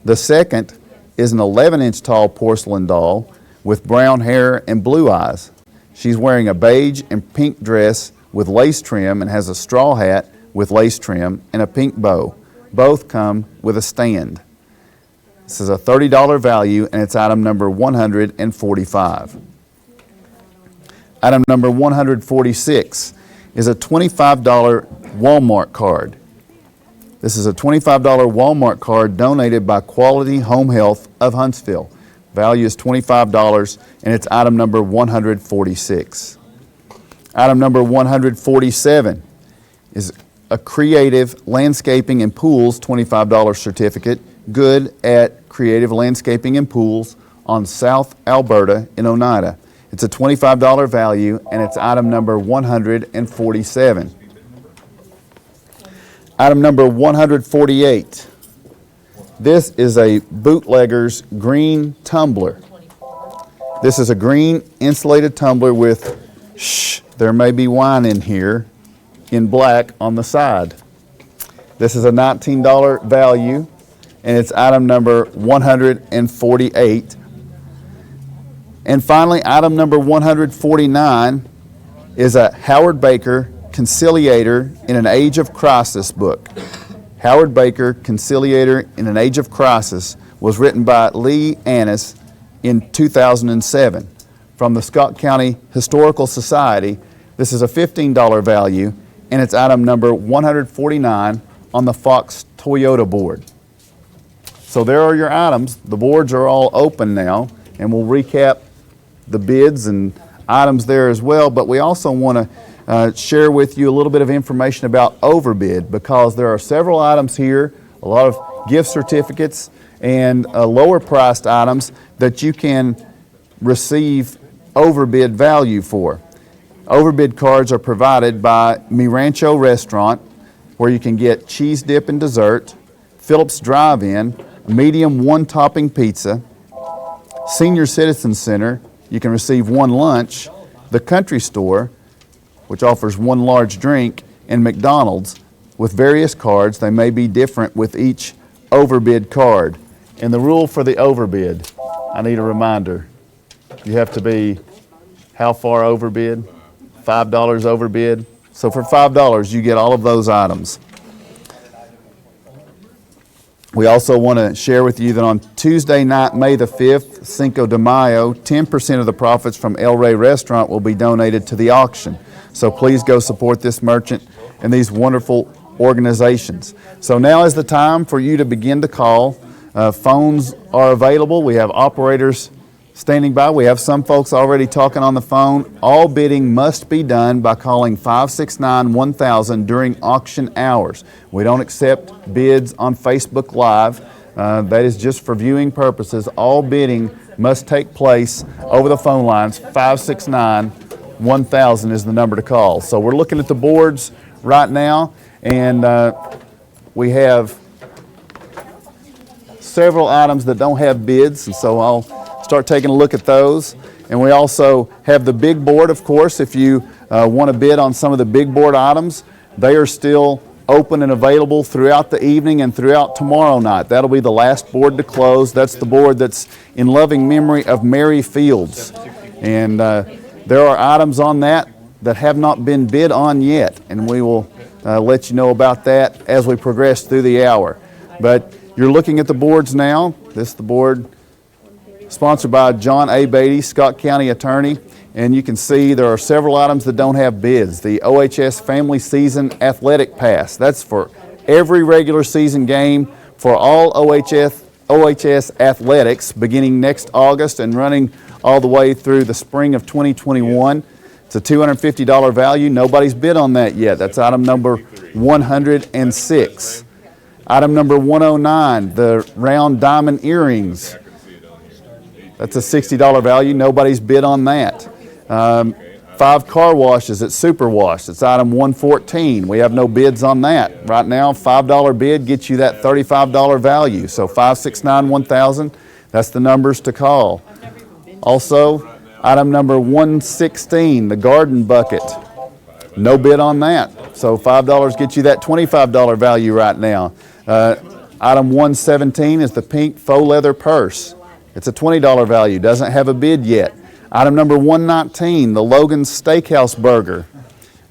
The second is an 11-inch tall porcelain doll with brown hair and blue eyes. She's wearing a beige and pink dress with lace trim and has a straw hat with lace trim and a pink bow. Both come with a stand. This is a $30 value, and it's item number 145. Item number 146 is a $25 Walmart card. This is a $25 Walmart card donated by Quality Home Health of Huntsville. Value is $25, and it's item number 146. Item number 147 is a Creative Landscaping and Pools $25 certificate, good at Creative Landscaping and Pools on South Alberta in Oneida. It's a $25 value, and it's item number 147. Item number 148. This is a bootlegger's green tumbler. This is a green insulated tumbler with, there may be wine in here, in black on the side. This is a $19 value, and it's item number 148. And finally, item number 149 is a Howard Baker Conciliator in an Age of Crisis book. Howard Baker Conciliator in an Age of Crisis was written by Lee Annis in 2007 from the Scott County Historical Society. This is a $15 value, and it's item number 149 on the Fox Toyota board. So there are your items. The boards are all open now, and we'll recap the bids and items there as well, but we also want to share with you a little bit of information about overbid, because there are several items here, a lot of gift certificates and lower priced items that you can receive overbid value for. Overbid cards are provided by Mi Rancho Restaurant, where you can get cheese dip and dessert, Phillips Drive-In, medium one-topping pizza, Senior Citizen Center, you can receive one lunch, the Country Store, which offers one large drink, and McDonald's with various cards. They may be different with each overbid card. And the rule for the overbid, I need a reminder. You have to be how far overbid? $5 overbid. So for $5, you get all of those items. We also want to share with you that on Tuesday night, May the 5th, Cinco de Mayo, 10% of the profits from El Rey Restaurant will be donated to the auction. So please go support this merchant and these wonderful organizations. So now is the time for you to begin to call. Phones are available. We have operators standing by. We have some folks already talking on the phone. All bidding must be done by calling 569-1000 during auction hours. We don't accept bids on Facebook Live. That is just for viewing purposes. All bidding must take place over the phone lines. 569-1000 is the number to call. So we're looking at the boards right now, and we have several items that don't have bids, and so I'll start taking a look at those. And we also have the big board, of course. If you want to bid on some of the big board items, they are still open and available throughout the evening and throughout tomorrow night. That'll be the last board to close. That's the board that's in loving memory of Mary Fields. And there are items on that have not been bid on yet, and we will let you know about that as we progress through the hour. But you're looking at the boards now. This is the board sponsored by John A. Beatty, Scott County Attorney, and you can see there are several items that don't have bids. The OHS Family Season Athletic Pass, that's for every regular season game for all OHS athletics beginning next August and running all the way through the spring of 2021. It's a $250 value. Nobody's bid on that yet. That's item number 106. Item number 109, the round diamond earrings. That's a $60 value. Nobody's bid on that. 5 car washes at Super Wash. It's item 114. We have no bids on that. Right now, $5 bid gets you that $35 value. So 569-1000, that's the numbers to call. Also, item number 116, the garden bucket. No bid on that. So $5 gets you that $25 value right now. Item 117 is the pink faux leather purse. It's a $20 value, doesn't have a bid yet. Item number 119, the Logan's Steakhouse Burger.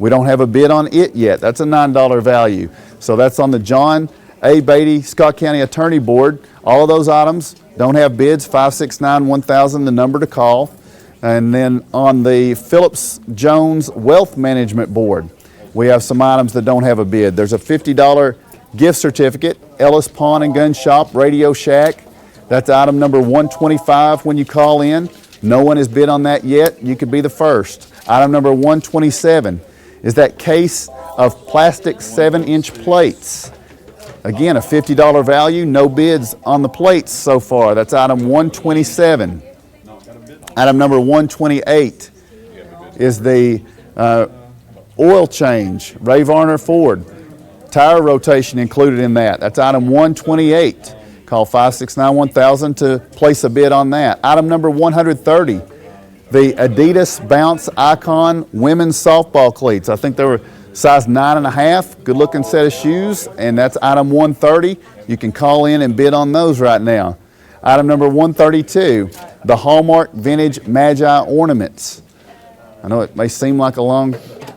We don't have a bid on it yet. That's a $9 value. So that's on the John A. Beatty Scott County Attorney Board. All of those items don't have bids, 569-1000, the number to call. And then on the Phillips Jones Wealth Management Board, we have some items that don't have a bid. There's a $50 gift certificate, Ellis Pawn and Gun Shop, Radio Shack. That's item number 125 when you call in. No one has bid on that yet. You could be the first. Item number 127 is that case of plastic 7-inch plates. Again, a $50 value, no bids on the plates so far. That's item 127. Item number 128 is the oil change, Ray Varner Ford. Tire rotation included in that. That's item 128. Call 569-1000 to place a bid on that. Item number 130, the Adidas Bounce Icon women's softball cleats. I think they were size 9.5, good looking set of shoes, and that's item 130. You can call in and bid on those right now. Item number 132, the Hallmark Vintage Magi Ornaments. I know it may seem like a long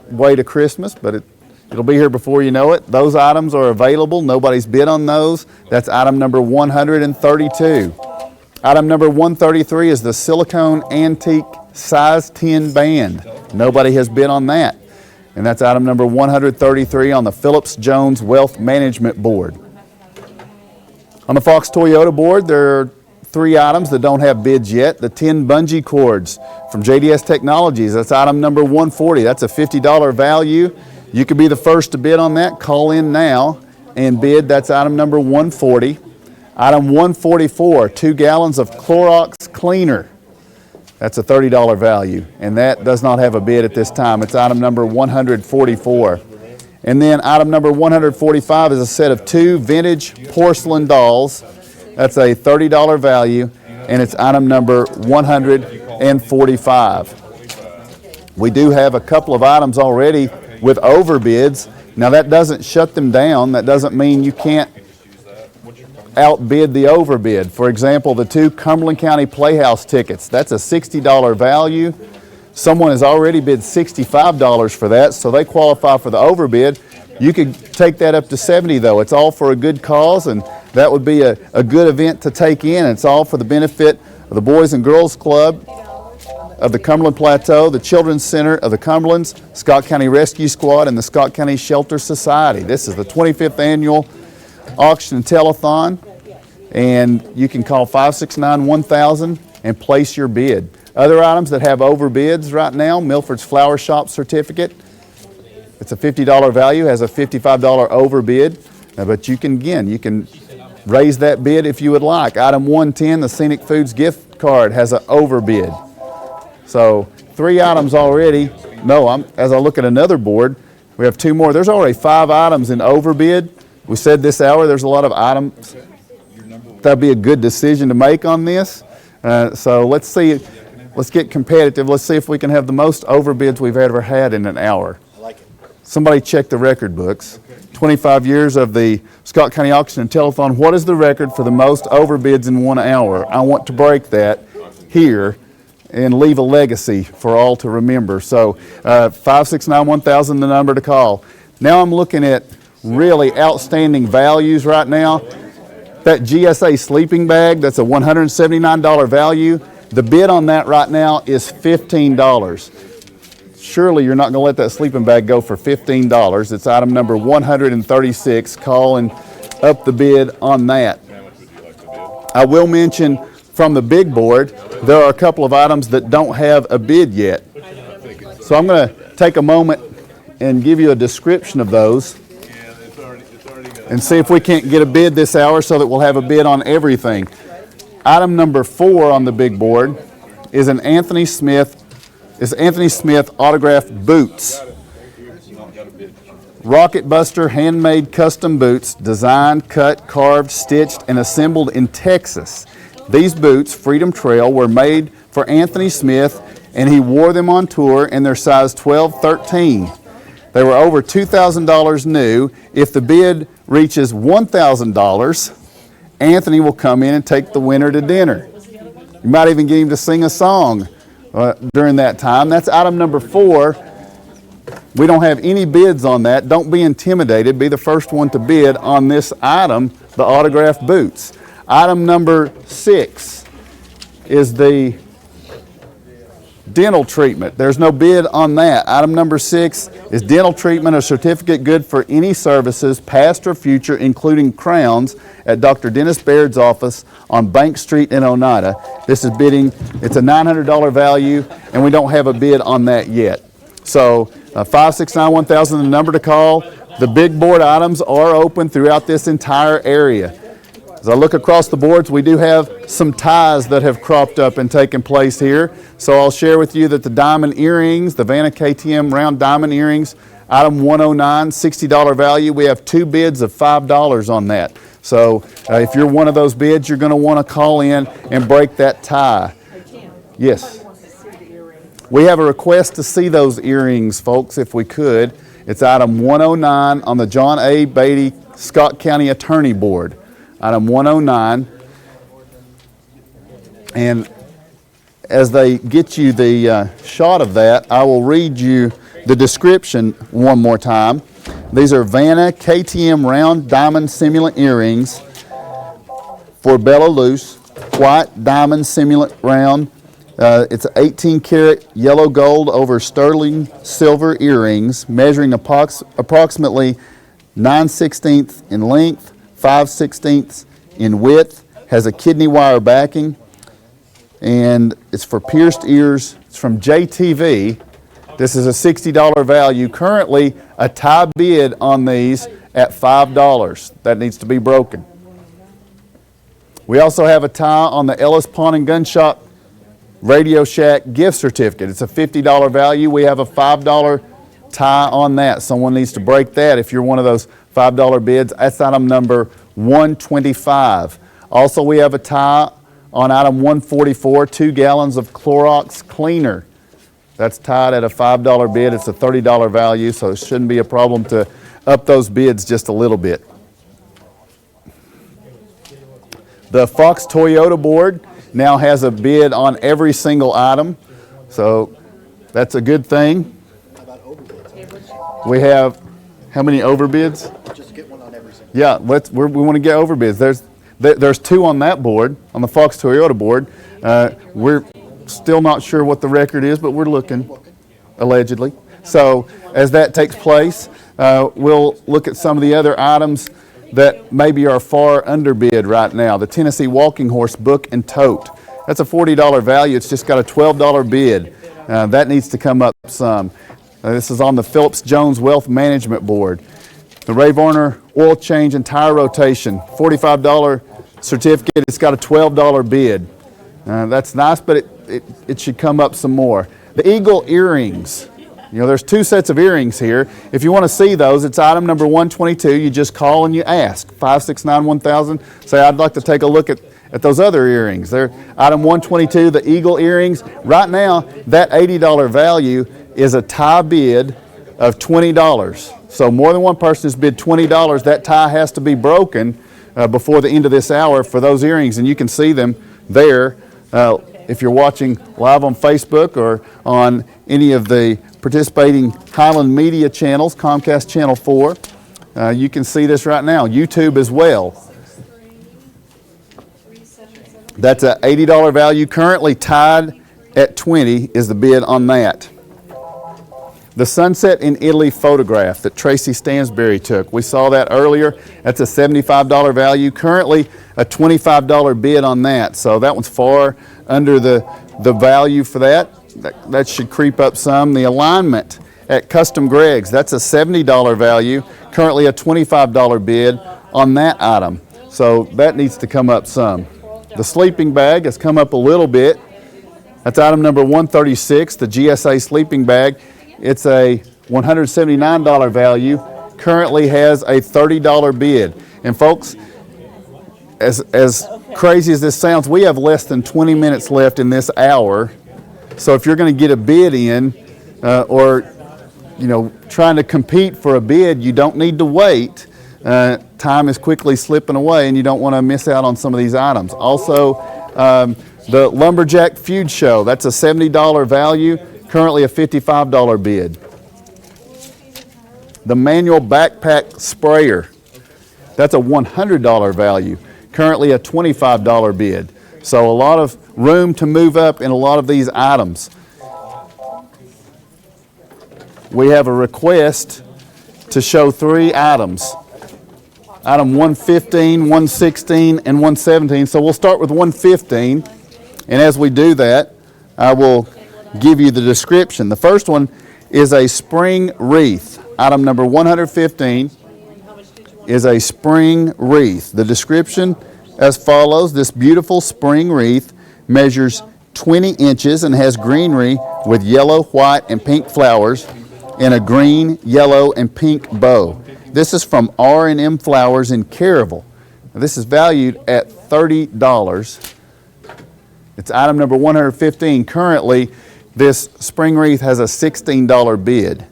way to Christmas, but it'll be here before you know it. Those items are available. Nobody's bid on those. That's item number 132. Item number 133 is the silicone antique size 10 band. Nobody has bid on that. And that's item number 133 on the Phillips Jones Wealth Management Board. On the Fox Toyota board, there are 3 items that don't have bids yet. The 10 bungee cords from JDS Technologies, that's item number 140. That's a $50 value. You could be the first to bid on that. Call in now and bid. That's item number 140. Item 144, 2 gallons of Clorox cleaner. That's a $30 value, and that does not have a bid at this time. It's item number 144. And then item number 145 is a set of 2 vintage porcelain dolls. That's a $30 value, and it's item number 145. We do have a couple of items already with overbids. Now that doesn't shut them down. That doesn't mean you can't outbid the overbid. For example, the 2 Cumberland County Playhouse tickets. That's a $60 value. Someone has already bid $65 for that, so they qualify for the overbid. You could take that up to $70 though. It's all for a good cause, and that would be a good event to take in. It's all for the benefit of the Boys and Girls Club of the Cumberland Plateau, the Children's Center of the Cumberlands, Scott County Rescue Squad, and the Scott County Shelter Society. This is the 25th annual auction and telethon, and you can call 569-1000 and place your bid. Other items that have overbids right now, Milford's Flower Shop certificate. It's a $50 value, has a $55 overbid, but you can raise that bid if you would like. Item 110, the Scenic Foods gift card, has an overbid. So 3 items already. No, as I look at another board, we have 2 more. There's already 5 items in overbid. We said this hour there's a lot of items. That'd be a good decision to make on this. So let's see. Let's get competitive. Let's see if we can have the most overbids we've ever had in an hour. Somebody check the record books. 25 years of the Scott County Auction and Telethon. What is the record for the most overbids in 1 hour? I want to break that here and leave a legacy for all to remember. So 569-1000, the number to call. Now I'm looking at really outstanding values right now. That GSA sleeping bag, that's a $179 value. The bid on that right now is $15. Surely you're not going to let that sleeping bag go for $15. It's item number 136. Call and up the bid on that. I will mention from the big board, there are a couple of items that don't have a bid yet. So I'm going to take a moment and give you a description of those and see if we can't get a bid this hour so that we'll have a bid on everything. Item number 4 on the big board is an Anthony Smith autographed boots. Rocket Buster handmade custom boots, designed, cut, carved, stitched, and assembled in Texas. These boots, Freedom Trail, were made for Anthony Smith, and he wore them on tour in their size 12-13. They were over $2,000 new. If the bid reaches $1,000, Anthony will come in and take the winner to dinner. You might even get him to sing a song during that time. That's item number 4. We don't have any bids on that. Don't be intimidated. Be the first one to bid on this item, the autographed boots. Item number 6 is the dental treatment. There's no bid on that. Item number 6 is dental treatment, a certificate good for any services, past or future, including crowns, at Dr. Dennis Baird's office on Bank Street in Oneida. This is bidding. It's a $900 value, and we don't have a bid on that yet. So 569-1000, the number to call. The big board items are open throughout this entire area. As I look across the boards, we do have some ties that have cropped up and taken place here. So I'll share with you that the diamond earrings, the Vanna KTM round diamond earrings, item 109, $60 value. We have 2 bids of $5 on that. So if you're one of those bids, you're going to want to call in and break that tie. Yes. We have a request to see those earrings, folks, if we could. It's item 109 on the John A. Beatty Scott County Attorney Board. Item 109. And as they get you the shot of that, I will read you the description one more time. These are Vanna KTM round diamond simulant earrings for Bella Luce, white diamond simulant round. It's 18 karat yellow gold over sterling silver earrings, measuring approximately 9/16 in length, 5/16 in width, has a kidney wire backing, and it's for pierced ears. It's from JTV. This is a $60 value. Currently, a tie bid on these at $5. That needs to be broken. We also have a tie on the Ellis Pawn and Gun Shop Radio Shack gift certificate. It's a $50 value. We have a $5 tie on that. Someone needs to break that if you're one of those $5 bids. That's item number 125. Also, we have a tie on item 144, 2 gallons of Clorox cleaner. That's tied at a $5 bid. It's a $30 value, so it shouldn't be a problem to up those bids just a little bit. The Fox Toyota board now has a bid on every single item, so that's a good thing. We have how many overbids? Just get one on every single. Yeah, we want to get overbids. There's 2 on that board, on the Fox Toyota board. We're still not sure what the record is, but we're looking, allegedly. So as that takes place, we'll look at some of the other items that maybe are far underbid right now. The Tennessee Walking Horse Book and Tote. That's a $40 value. It's just got a $12 bid. That needs to come up some. This is on the Phillips Jones Wealth Management Board. The Ray Varner Oil Change and Tire Rotation, $45 certificate. It's got a $12 bid. That's nice, but it should come up some more. The Eagle earrings. You know, there's 2 sets of earrings here. If you want to see those, it's item number 122. You just call and you ask, 569-1000. Say, I'd like to take a look at those other earrings. They're item 122, the Eagle earrings. Right now, that $80 value is a tie bid of $20. So more than one person has bid $20. That tie has to be broken before the end of this hour for those earrings, and you can see them there. If you're watching live on Facebook or on any of the participating Highland Media channels, Comcast Channel 4, you can see this right now. YouTube as well. That's an $80 value. Currently tied at $20 is the bid on that. The Sunset in Italy photograph that Tracy Stansberry took. We saw that earlier. That's a $75 value. Currently a $25 bid on that. So that one's far under the value for that. That should creep up some. The alignment at Custom Greg's. That's a $70 value. Currently a $25 bid on that item. So that needs to come up some. The sleeping bag has come up a little bit. That's item number 136, the GSA sleeping bag. It's a $179 value, currently has a $30 bid. And folks, as crazy as this sounds, we have less than 20 minutes left in this hour. So if you're going to get a bid in, or trying to compete for a bid, you don't need to wait. Time is quickly slipping away, and you don't want to miss out on some of these items. Also, the Lumberjack Feud Show, that's a $70 value. Currently a $55 bid. The manual backpack sprayer, that's a $100 value. Currently a $25 bid. So a lot of room to move up in a lot of these items. We have a request to show 3 items. Item 115, 116, and 117. So we'll start with 115. And as we do that, I will give you the description. The first one is a spring wreath. Item number 115 is a spring wreath. The description as follows. This beautiful spring wreath measures 20 inches and has greenery with yellow, white, and pink flowers in a green, yellow, and pink bow. This is from R&M Flowers in Caryville. Now, this is valued at $30. It's item number 115. Currently, this spring wreath has a $16 bid.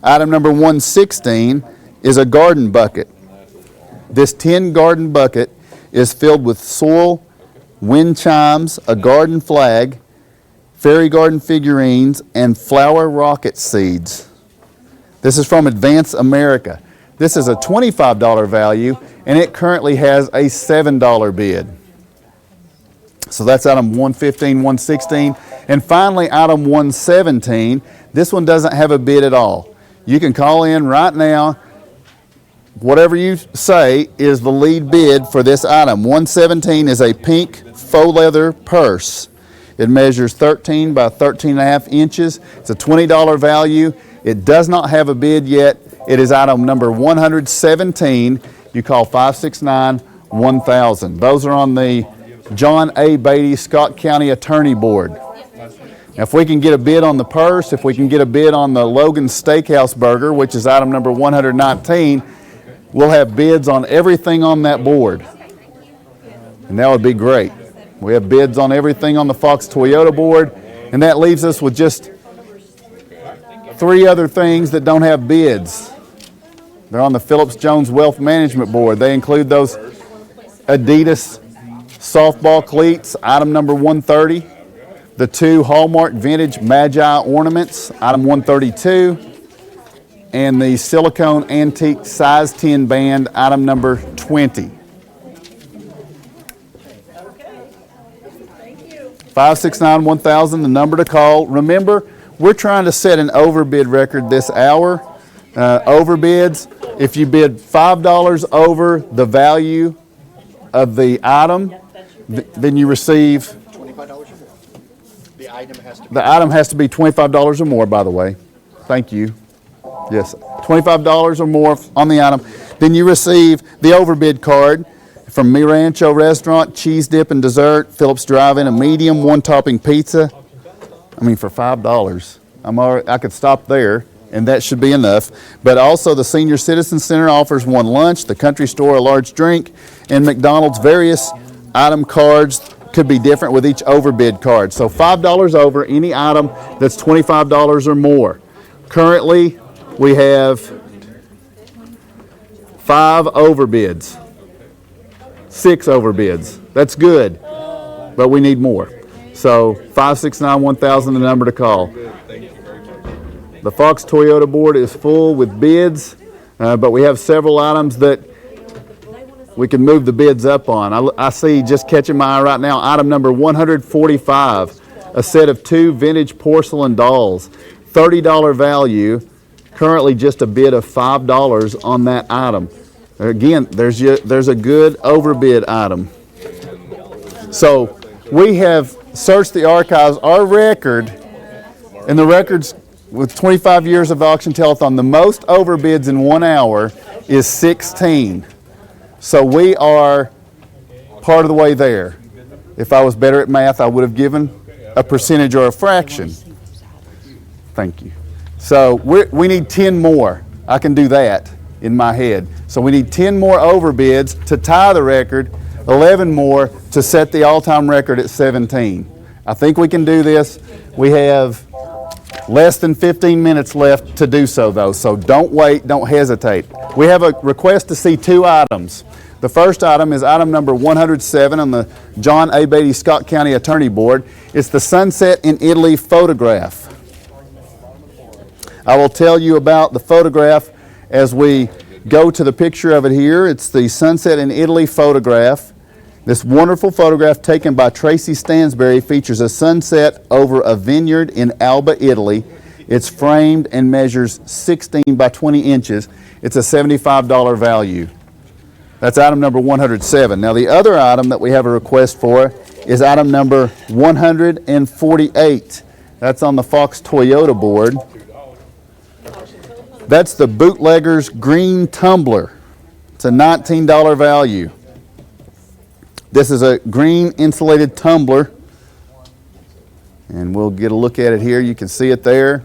Item number 116 is a garden bucket. This tin garden bucket is filled with soil, wind chimes, a garden flag, fairy garden figurines, and flower rocket seeds. This is from Advance America. This is a $25 value, and it currently has a $7 bid. So that's item 115, 116. And finally, item 117. This one doesn't have a bid at all. You can call in right now. Whatever you say is the lead bid for this item. 117 is a pink faux leather purse. It measures 13 by 13 and a half inches. It's a $20 value. It does not have a bid yet. It is item number 117. You call 569-1000. Those are on the John A. Beatty, Scott County Attorney Board. Now, if we can get a bid on the purse, if we can get a bid on the Logan Steakhouse burger, which is item number 119, we'll have bids on everything on that board. And that would be great. We have bids on everything on the Fox Toyota board, and that leaves us with just 3 other things that don't have bids. They're on the Phillips Jones Wealth Management Board. They include those Adidas softball cleats, item number 130. The 2 Hallmark Vintage Magi ornaments, item 132. And the silicone antique size 10 band, item number 20. 569-1000, the number to call. Remember, we're trying to set an overbid record this hour. Overbids, if you bid $5 over the value of the item, then you receive $25 or more. The item has to be $25 or more, by the way. Thank you. Yes, $25 or more on the item. Then you receive the overbid card from Mi Rancho Restaurant, cheese dip and dessert, Phillips Drive-In, a medium 1-topping pizza. I mean, for $5, I could stop there, and that should be enough. But also the Senior Citizen Center offers 1 lunch, the Country Store a large drink, and McDonald's various item cards could be different with each overbid card. So $5 over any item that's $25 or more. Currently, we have 5 overbids, 6 overbids. That's good, but we need more. So 569-1000, the number to call. The Fox Toyota board is full with bids, but we have several items that we can move the bids up on. I see, just catching my eye right now, item number 145, a set of 2 vintage porcelain dolls, $30 value, currently just a bid of $5 on that item. Again, there's a good overbid item. So we have searched the archives. Our record, and the records with 25 years of auction telethon, the most overbids in 1 hour is 16. So we are part of the way there. If I was better at math, I would have given a percentage or a fraction. Thank you. So we need 10 more. I can do that in my head. So we need 10 more overbids to tie the record, 11 more to set the all-time record at 17. I think we can do this. We have less than 15 minutes left to do so, though. So don't wait, don't hesitate. We have a request to see 2 items. The first item is item number 107 on the John A. Beatty Scott County Attorney Board. It's the Sunset in Italy photograph. I will tell you about the photograph as we go to the picture of it here. It's the Sunset in Italy photograph. This wonderful photograph taken by Tracy Stansberry features a sunset over a vineyard in Alba, Italy. It's framed and measures 16 by 20 inches. It's a $75 value. That's item number 107. Now the other item that we have a request for is item number 148. That's on the Fox Toyota board. That's the Bootlegger's Green Tumbler. It's a $19 value. This is a green insulated tumbler, and we'll get a look at it here. You can see it there.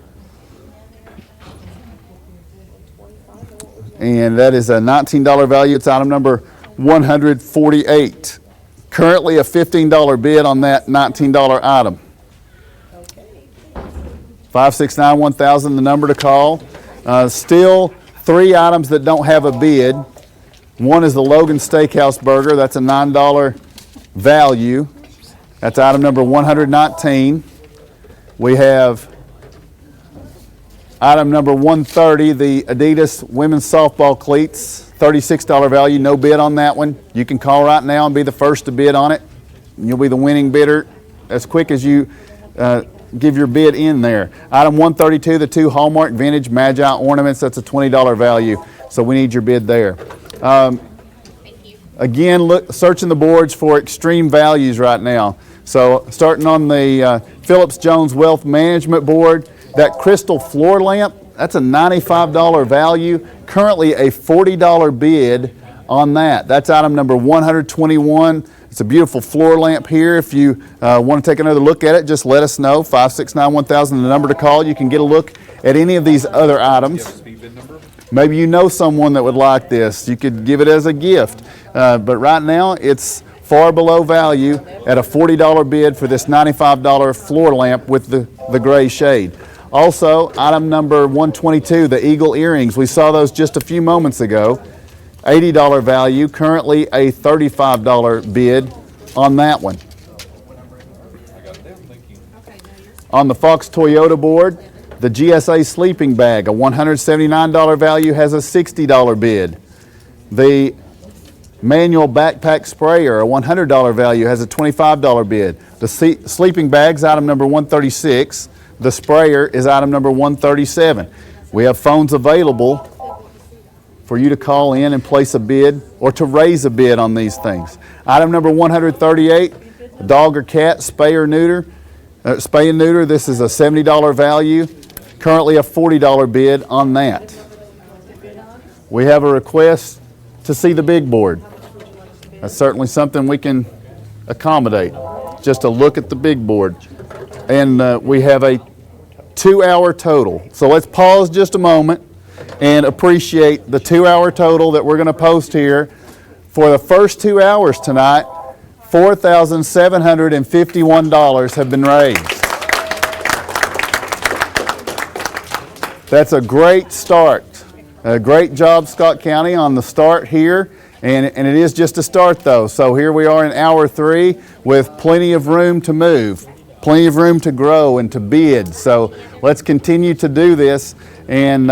And that is a $19 value. It's item number 148. Currently a $15 bid on that $19 item. 569-1000, the number to call. Still 3 items that don't have a bid. One is the Logan Steakhouse Burger. That's a $9 value. That's item number 119. We have item number 130, the Adidas women's softball cleats, $36 value, no bid on that one. You can call right now and be the first to bid on it. You'll be the winning bidder as quick as you give your bid in there. Item 132, the 2 Hallmark Vintage Magi ornaments, that's a $20 value, so we need your bid there. Again, look, searching the boards for extreme values right now. So starting on the Phillips Jones Wealth Management Board, that crystal floor lamp, that's a $95 value. Currently a $40 bid on that. That's item number 121. It's a beautiful floor lamp here. If you want to take another look at it, just let us know. 569-1000, the number to call. You can get a look at any of these other items. Maybe you know someone that would like this. You could give it as a gift. But right now, it's far below value at a $40 bid for this $95 floor lamp with the gray shade. Also, item number 122, the Eagle earrings. We saw those just a few moments ago. $80 value, currently a $35 bid on that one. On the Fox Toyota board, the GSA sleeping bag, a $179 value, has a $60 bid. The manual backpack sprayer, a $100 value, has a $25 bid. The sleeping bag's item number 136. The sprayer is item number 137. We have phones available for you to call in and place a bid or to raise a bid on these things. Item number 138, dog or cat spay and neuter. This is a $70 value. Currently a $40 bid on that. We have a request to see the big board. That's certainly something we can accommodate. Just a look at the big board. And we have a 2-hour total. So let's pause just a moment and appreciate the 2-hour total that we're going to post here. For the first 2 hours tonight, $4,751 have been raised. That's a great start. A great job, Scott County, on the start here. And it is just a start, though. So here we are in hour 3 with plenty of room to move, plenty of room to grow and to bid. So let's continue to do this. And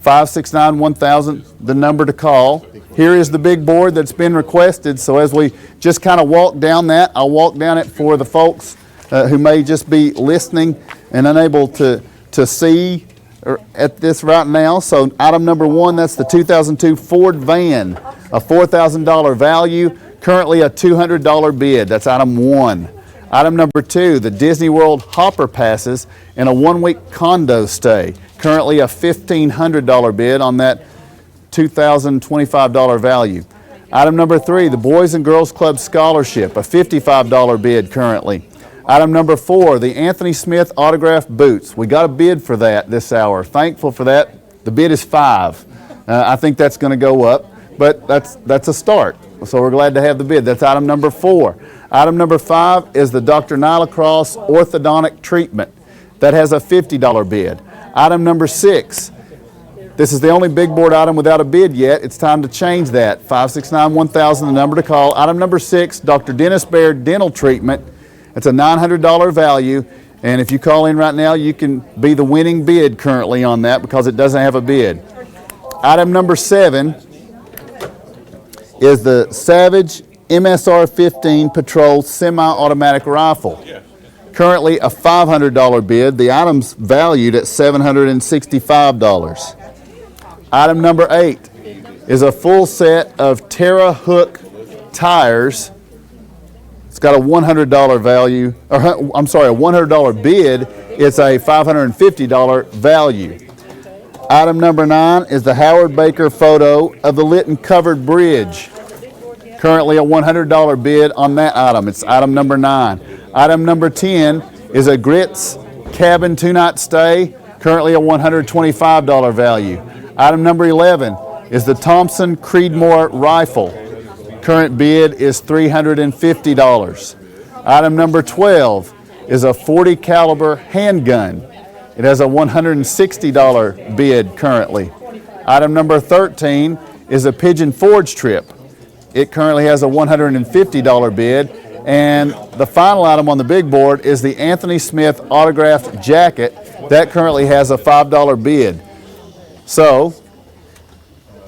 569-1000, the number to call. Here is the big board that's been requested. So as we just kind of walk down that, I'll walk down it for the folks who may just be listening and unable to see at this right now. So item number 1, that's the 2002 Ford van, a $4,000 value, currently a $200 bid. That's item 1. Item number 2, the Disney World Hopper passes and a 1-week condo stay, currently a $1,500 bid on that $2,025 value. Item number 3, the Boys and Girls Club Scholarship, a $55 bid currently. Item number 4, the Anthony Smith autographed boots. We got a bid for that this hour. Thankful for that. The bid is $5. I think that's going to go up, but that's a start. So we're glad to have the bid. That's item number 4. Item number 5 is the Dr. Nyla Cross orthodontic treatment. That has a $50 bid. Item number 6. This is the only big board item without a bid yet. It's time to change that. 569-1000, the number to call. Item number 6, Dr. Dennis Baird dental treatment. It's a $900 value, and if you call in right now, you can be the winning bid currently on that because it doesn't have a bid. Item number 7 is the Savage MSR-15 Patrol semi-automatic rifle. Currently a $500 bid. The item's valued at $765. Item number 8 is a full set of Terra Hook tires. It's got a $100 value, or I'm sorry, a $100 bid. It's a $550 value. Item number 9 is the Howard Baker photo of the Lytton Covered Bridge. Currently a $100 bid on that item. It's item number 9. Item number 10 is a Grits cabin 2-night stay, currently a $125 value. Item number 11 is the Thompson Creedmoor rifle. Current bid is $350. Item number 12 is a .40 caliber handgun. It has a $160 bid currently. Item number 13 is a Pigeon Forge trip. It currently has a $150 bid. And the final item on the big board is the Anthony Smith autographed jacket. That currently has a $5 bid. So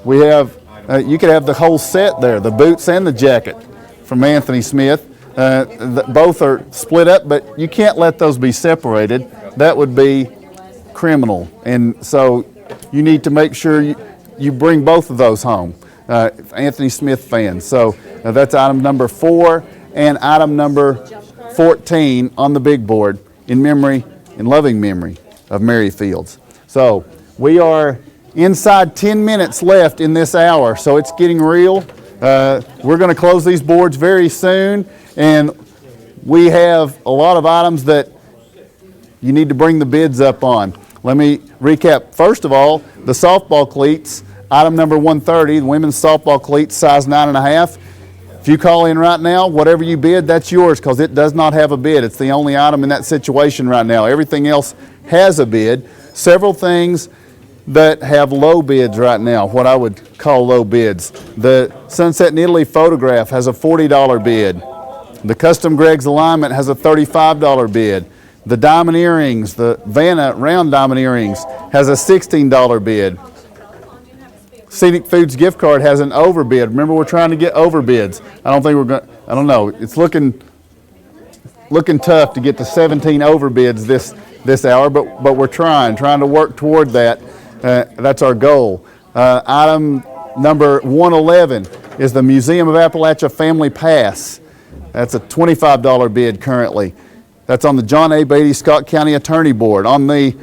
we have, you could have the whole set there, the boots and the jacket from Anthony Smith. Both are split up, but you can't let those be separated. That would be criminal. And so you need to make sure you bring both of those home. Anthony Smith fans. So that's item number 4 and item number 14 on the big board in loving memory of Mary Fields. So we are inside 10 minutes left in this hour, so it's getting real. We're going to close these boards very soon, and we have a lot of items that you need to bring the bids up on. Let me recap. First of all, the softball cleats, item number 130, the women's softball cleats, size 9.5. If you call in right now, whatever you bid, that's yours because it does not have a bid. It's the only item in that situation right now. Everything else has a bid. Several things that have low bids right now, what I would call low bids. The Sunset in Italy photograph has a $40 bid. The Custom Greg's alignment has a $35 bid. The diamond earrings, the Vanna round diamond earrings, has a $16 bid. Scenic Foods gift card has an overbid. Remember, we're trying to get overbids. I don't think we're going. I don't know. It's looking tough to get to 17 overbids this hour, but we're trying to work toward that. That's our goal. Item number 111 is the Museum of Appalachia Family Pass. That's a $25 bid currently. That's on the John A. Beatty Scott County Attorney Board. On the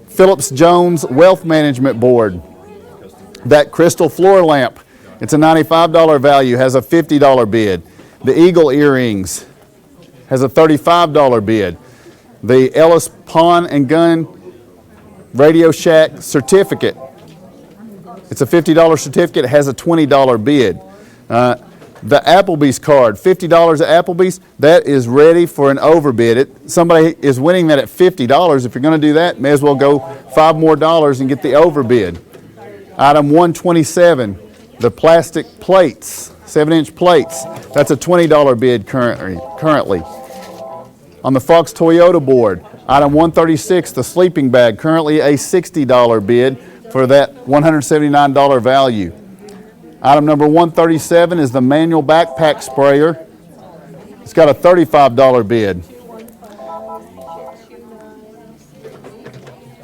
Phillips Jones Wealth Management Board, that crystal floor lamp, it's a $95 value, has a $50 bid. The Eagle earrings has a $35 bid. The Ellis Pawn and Gun Radio Shack certificate, it's a $50 certificate, it has a $20 bid. The Applebee's card, $50 at Applebee's, that is ready for an overbid. Somebody is winning that at $50. If you're going to do that, may as well go $5 more and get the overbid. Item 127, the plastic plates, 7-inch plates, that's a $20 bid currently. On the Fox Toyota board, item 136, the sleeping bag, currently a $60 bid for that $179 value. Item number 137 is the manual backpack sprayer. It's got a $35 bid.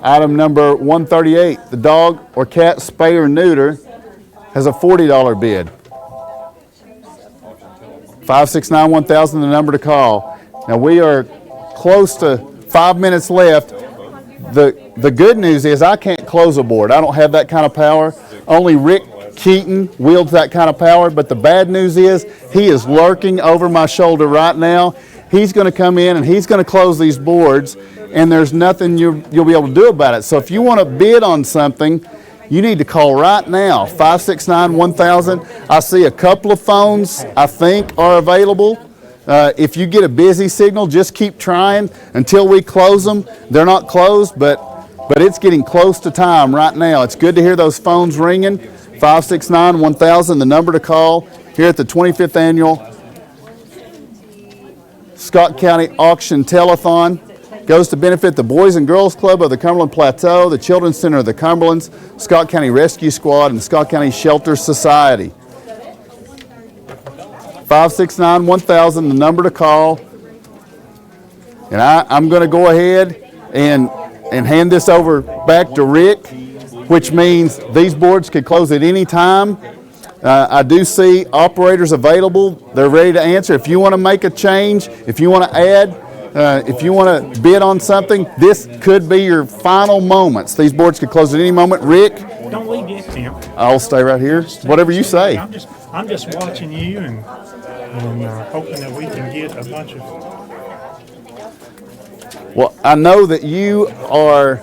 Item number 138, the dog or cat spay or neuter, has a $40 bid. 569-1000, the number to call. Now we are close to 5 minutes left. The good news is I can't close a board. I don't have that kind of power. Only Rick Keeton wields that kind of power, but the bad news is he is lurking over my shoulder right now. He's going to come in and he's going to close these boards, and there's nothing you'll be able to do about it. So if you want to bid on something, you need to call right now, 569-1000. I see a couple of phones I think are available. If you get a busy signal, just keep trying until we close them. They're not closed, but it's getting close to time right now. It's good to hear those phones ringing. 569-1000, the number to call here at the 25th Annual Scott County Auction Telethon. Goes to benefit the Boys and Girls Club of the Cumberland Plateau, the Children's Center of the Cumberlands, Scott County Rescue Squad, and the Scott County Shelter Society. 569-1000, the number to call. And I'm going to go ahead and hand this over back to Rick, which means these boards could close at any time. I do see operators available. They're ready to answer. If you want to make a change, if you want to add, if you want to bid on something, this could be your final moments. These boards could close at any moment. Rick, Don't leave yet, Tim. I'll stay right here. Whatever you say. I'm just watching you and hoping that we can get a bunch of. Well, I know that you are,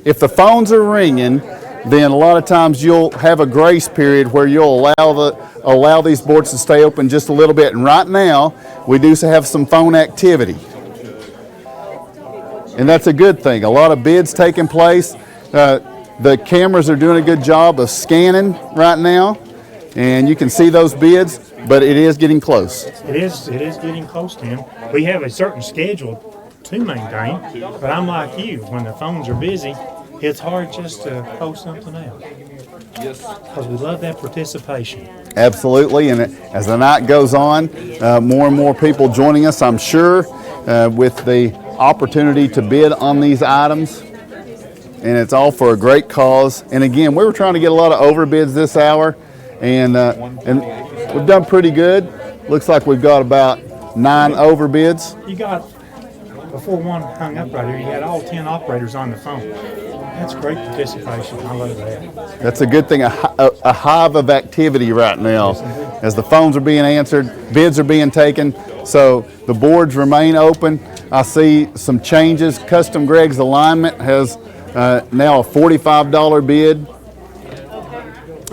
if the phones are ringing, then a lot of times you'll have a grace period where you'll allow these boards to stay open just a little bit. And right now, we do have some phone activity. And that's a good thing. A lot of bids taking place. The cameras are doing a good job of scanning right now. And you can see those bids, but it is getting close. It is getting close, Tim. We have a certain schedule to maintain, but I'm like you. When the phones are busy, it's hard just to post something out. Yes. Because we love that participation. Absolutely, and as the night goes on, more and more people joining us, I'm sure, with the opportunity to bid on these items. And it's all for a great cause. And again, we were trying to get a lot of overbids this hour, and we've done pretty good. Looks like we've got about 9 overbids. You got, before one hung up right here, you had all 10 operators on the phone. That's great participation. I love that. That's a good thing, a hive of activity right now. As the phones are being answered, bids are being taken, so the boards remain open. I see some changes. Custom Greg's Alignment has now a $45 bid.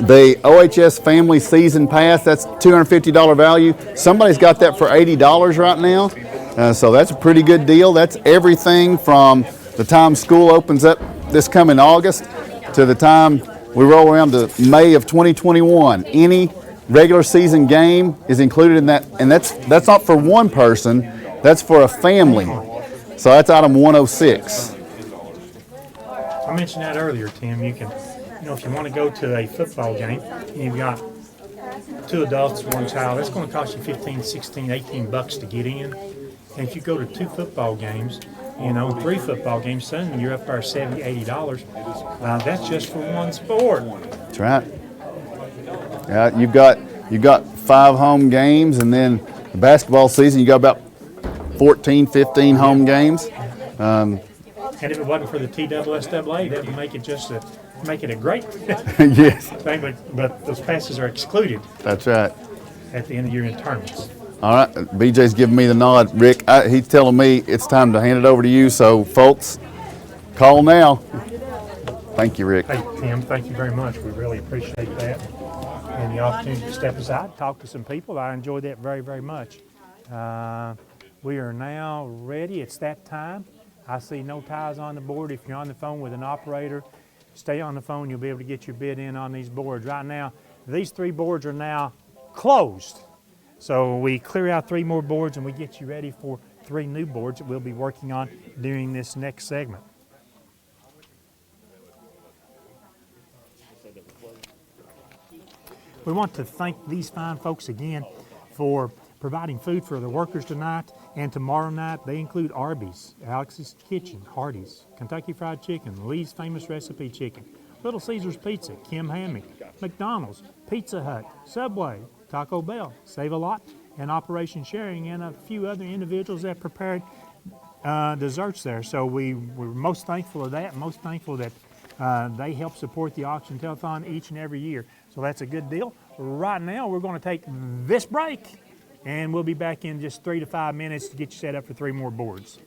The OHS Family Season Pass, that's $250 value. Somebody's got that for $80 right now, so that's a pretty good deal. That's everything from the time school opens up this coming August to the time we roll around to May of 2021. Any regular season game is included in that, and that's not for one person, that's for a family. So that's item 106. I mentioned that earlier, Tim. You can, if you want to go to a football game and you've got 2 adults, 1 child, that's going to cost you $15, $16, $18 to get in. And if you go to 2 football games, 3 football games, suddenly you're up there $70, $80. That's just for one sport. That's right. Yeah, you've got 5 home games, and then the basketball season, you got about 14, 15 home games. And if it wasn't for the TSSAA, that would make it make it a great Yes. thing. But those passes are excluded That's right. at the end of your tournaments. All right, BJ's giving me the nod. Rick, he's telling me it's time to hand it over to you. So, folks, call now. Thank you, Rick. Hey, Tim, thank you very much. We really appreciate that. And the opportunity to step aside, talk to some people. I enjoyed that very, very much. We are now ready. It's that time. I see no ties on the board. If you're on the phone with an operator, stay on the phone. You'll be able to get your bid in on these boards. Right now, these 3 boards are now closed. So we clear out 3 more boards and we get you ready for 3 new boards that we'll be working on during this next segment. We want to thank these fine folks again for providing food for the workers tonight and tomorrow night. They include Arby's, Alex's Kitchen, Hardee's, Kentucky Fried Chicken, Lee's Famous Recipe Chicken, Little Caesars Pizza, Kim Hammock, McDonald's, Pizza Hut, Subway, Taco Bell, Save a Lot, and Operation Sharing, and a few other individuals that prepared desserts there. So we're most thankful of that, most thankful that they help support the auction telethon each and every year. So that's a good deal. Right now, we're going to take this break, and we'll be back in just 3 to 5 minutes to get you set up for 3 more boards.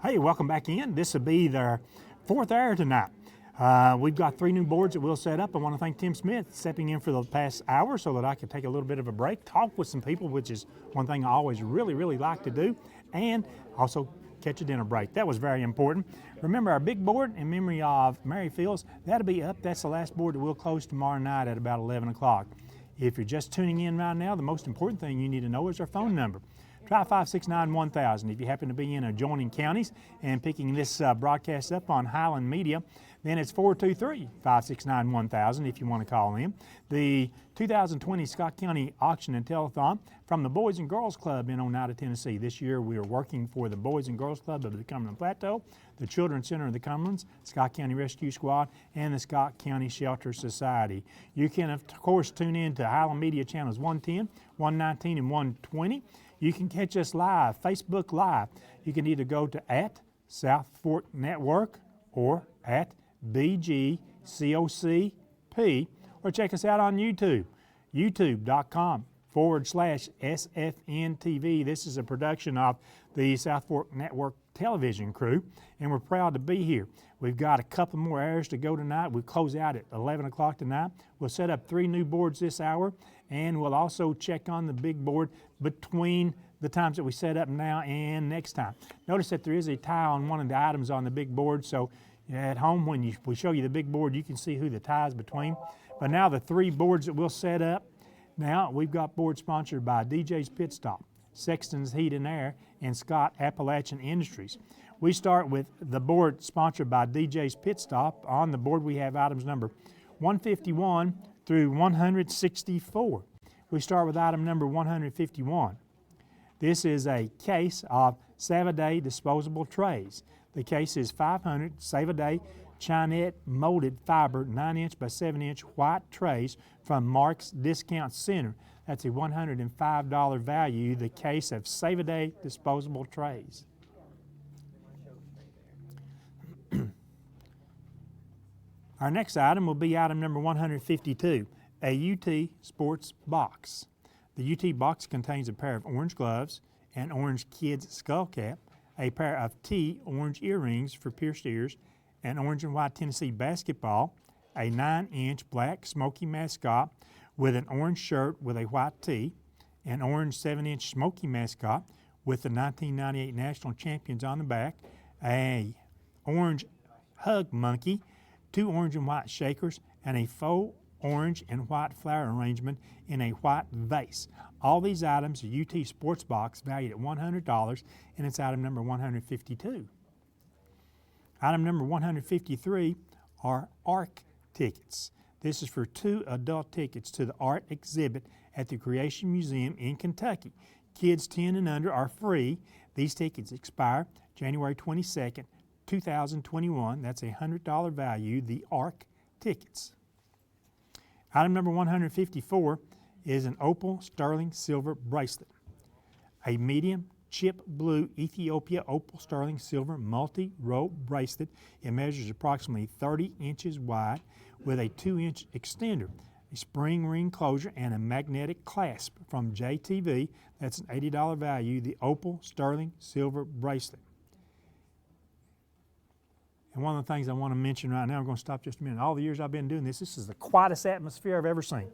Hey, welcome back in. This will be their fourth hour tonight. We've got 3 new boards that we'll set up. I want to thank Tim Smith stepping in for the past hour so that I could take a little bit of a break, talk with some people, which is one thing I always really like to do, and also catch a dinner break. That was very important. Remember our big board in memory of Mary Fields, that'll be up. That's the last board that we'll close tomorrow night at about 11 o'clock. If you're just tuning in right now, the most important thing you need to know is our phone number. Try 569-1000. If you happen to be in adjoining counties and picking this broadcast up on Highland Media, then it's 423-569-1000 if you want to call in. The 2020 Scott County Auction and Telethon from the Boys and Girls Club in Oneida, Tennessee. This year we are working for the Boys and Girls Club of the Cumberland Plateau, the Children's Center of the Cumberlands, Scott County Rescue Squad, and the Scott County Shelter Society. You can, of course, tune in to Highland Media channels 110, 119, and 120. You can catch us live, Facebook Live. You can either go to @South Fork Network or @BGCOCP, or check us out on YouTube, youtube.com/SFNtv. This is a production of the South Fork Network television crew, and we're proud to be here. We've got a couple more hours to go tonight. We'll close out at 11 o'clock tonight. We'll set up 3 new boards this hour, and we'll also check on the big board between the times that we set up now and next time. Notice that there is a tie on one of the items on the big board, so at home when we show you the big board, you can see who the tie is between. But now the 3 boards that we'll set up, now we've got boards sponsored by DJ's Pit Stop, Sexton's Heat and Air, and Scott Appalachian Industries. We start with the board sponsored by DJ's Pit Stop. On the board we have items number 151 through 164. We start with item number 151. This is a case of Save-A-Day disposable trays. The case is 500 Save-A-Day Chinette molded fiber 9-inch by 7-inch white trays from Mark's Discount Center. That's a $105 value, the case of Save-A-Day disposable trays. Our next item will be item number 152, a UT Sports Box. The UT box contains a pair of orange gloves, an orange kid's skull cap, a pair of T orange earrings for pierced ears, an orange and white Tennessee basketball, a 9-inch black Smoky mascot with an orange shirt with a white tee, an orange 7-inch Smoky mascot with the 1998 national champions on the back, a orange hug monkey, 2 orange and white shakers, and a faux orange and white flower arrangement in a white vase. All these items are UT Sports Box valued at $100, and it's item number 152. Item number 153 are ARC tickets. This is for 2 adult tickets to the art exhibit at the Creation Museum in Kentucky. Kids 10 and under are free. These tickets expire January 22nd, 2021. That's a $100 value, the ARC tickets. Item number 154 is an opal sterling silver bracelet. A medium chip blue Ethiopia opal sterling silver multi-row bracelet. It measures approximately 30 inches wide with a 2-inch extender, a spring ring closure, and a magnetic clasp from JTV. That's an $80 value, the opal sterling silver bracelet. And one of the things I want to mention right now, I'm going to stop just a minute. All the years I've been doing this, this is the quietest atmosphere I've ever seen.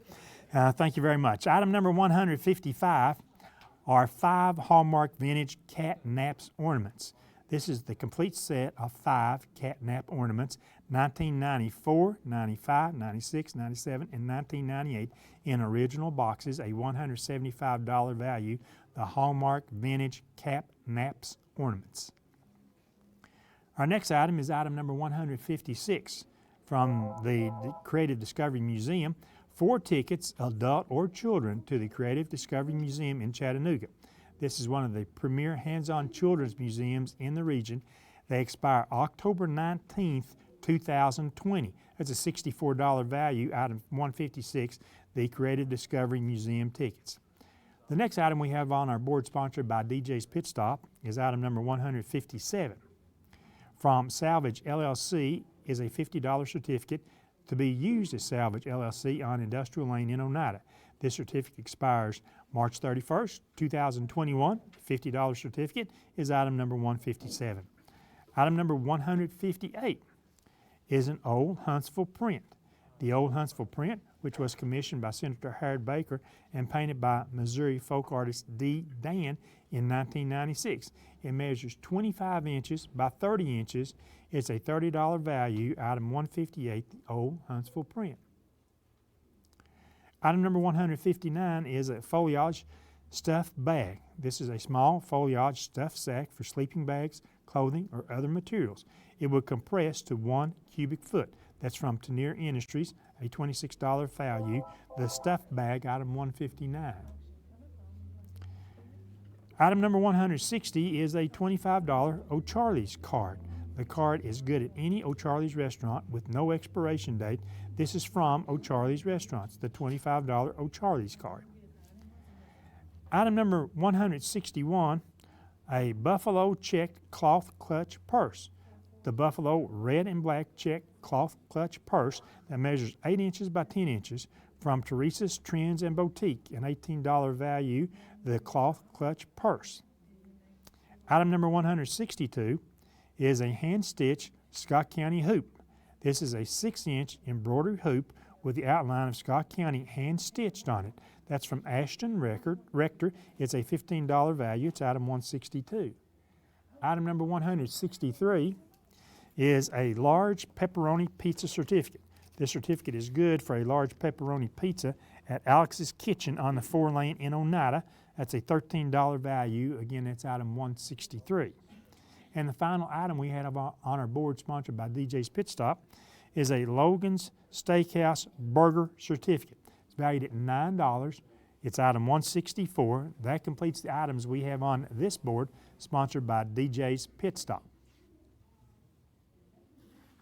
Thank you very much. Item number 155 are 5 Hallmark Vintage Cat Naps ornaments. This is the complete set of 5 cat nap ornaments, 1994, 95, 96, 97, and 1998 in original boxes, a $175 value, the Hallmark Vintage Cat Naps ornaments. Our next item is item number 156 from the Creative Discovery Museum. 4 tickets, adult or children, to the Creative Discovery Museum in Chattanooga. This is one of the premier hands-on children's museums in the region. They expire October 19th, 2020. That's a $64 value, item 156, the Creative Discovery Museum tickets. The next item we have on our board, sponsored by DJ's Pit Stop, is item number 157. From Salvage LLC is a $50 certificate to be used at Salvage LLC on Industrial Lane in Oneida. This certificate expires March 31st, 2021. $50 certificate is item number 157. Item number 158 is an old Huntsville print. The old Huntsville print, which was commissioned by Senator Harold Baker and painted by Missouri folk artist D. Dan in 1996. It measures 25 inches by 30 inches. It's a $30 value, item 158, the old Huntsville print. Item number 159 is a foliage stuffed bag. This is a small foliage stuffed sack for sleeping bags, clothing, or other materials. It will compress to 1 cubic foot. That's from Tenier Industries, a $26 value. The stuffed bag, item 159. Item number 160 is a $25 O'Charlie's card. The card is good at any O'Charlie's restaurant with no expiration date. This is from O'Charlie's Restaurants, the $25 O'Charlie's card. Item number 161, a Buffalo checked cloth clutch purse. The Buffalo red and black checked cloth clutch purse that measures 8 inches by 10 inches from Teresa's Trends and Boutique, an $18 value, the cloth clutch purse. Item number 162 is a hand-stitched Scott County hoop. This is a 6-inch embroidery hoop with the outline of Scott County hand-stitched on it. That's from Ashton Rector. It's a $15 value. It's item 162. Item number 163 is a large pepperoni pizza certificate. This certificate is good for a large pepperoni pizza at Alex's Kitchen on the 4-lane in Oneida. That's a $13 value. Again, that's item 163. And the final item we had on our board, sponsored by DJ's Pit Stop, is a Logan's Steakhouse Burger Certificate. It's valued at $9. It's item 164. That completes the items we have on this board, sponsored by DJ's Pit Stop.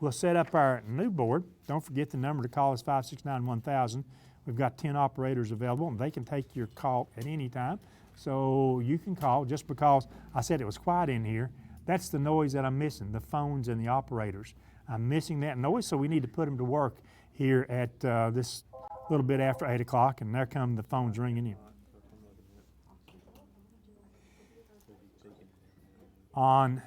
We'll set up our new board. Don't forget the number to call is 569-1000. We've got 10 operators available, and they can take your call at any time. So you can call. Just because I said it was quiet in here, that's the noise that I'm missing, the phones and the operators. I'm missing that noise, so we need to put them to work here at this little bit after 8 o'clock, and there come the phones ringing in. On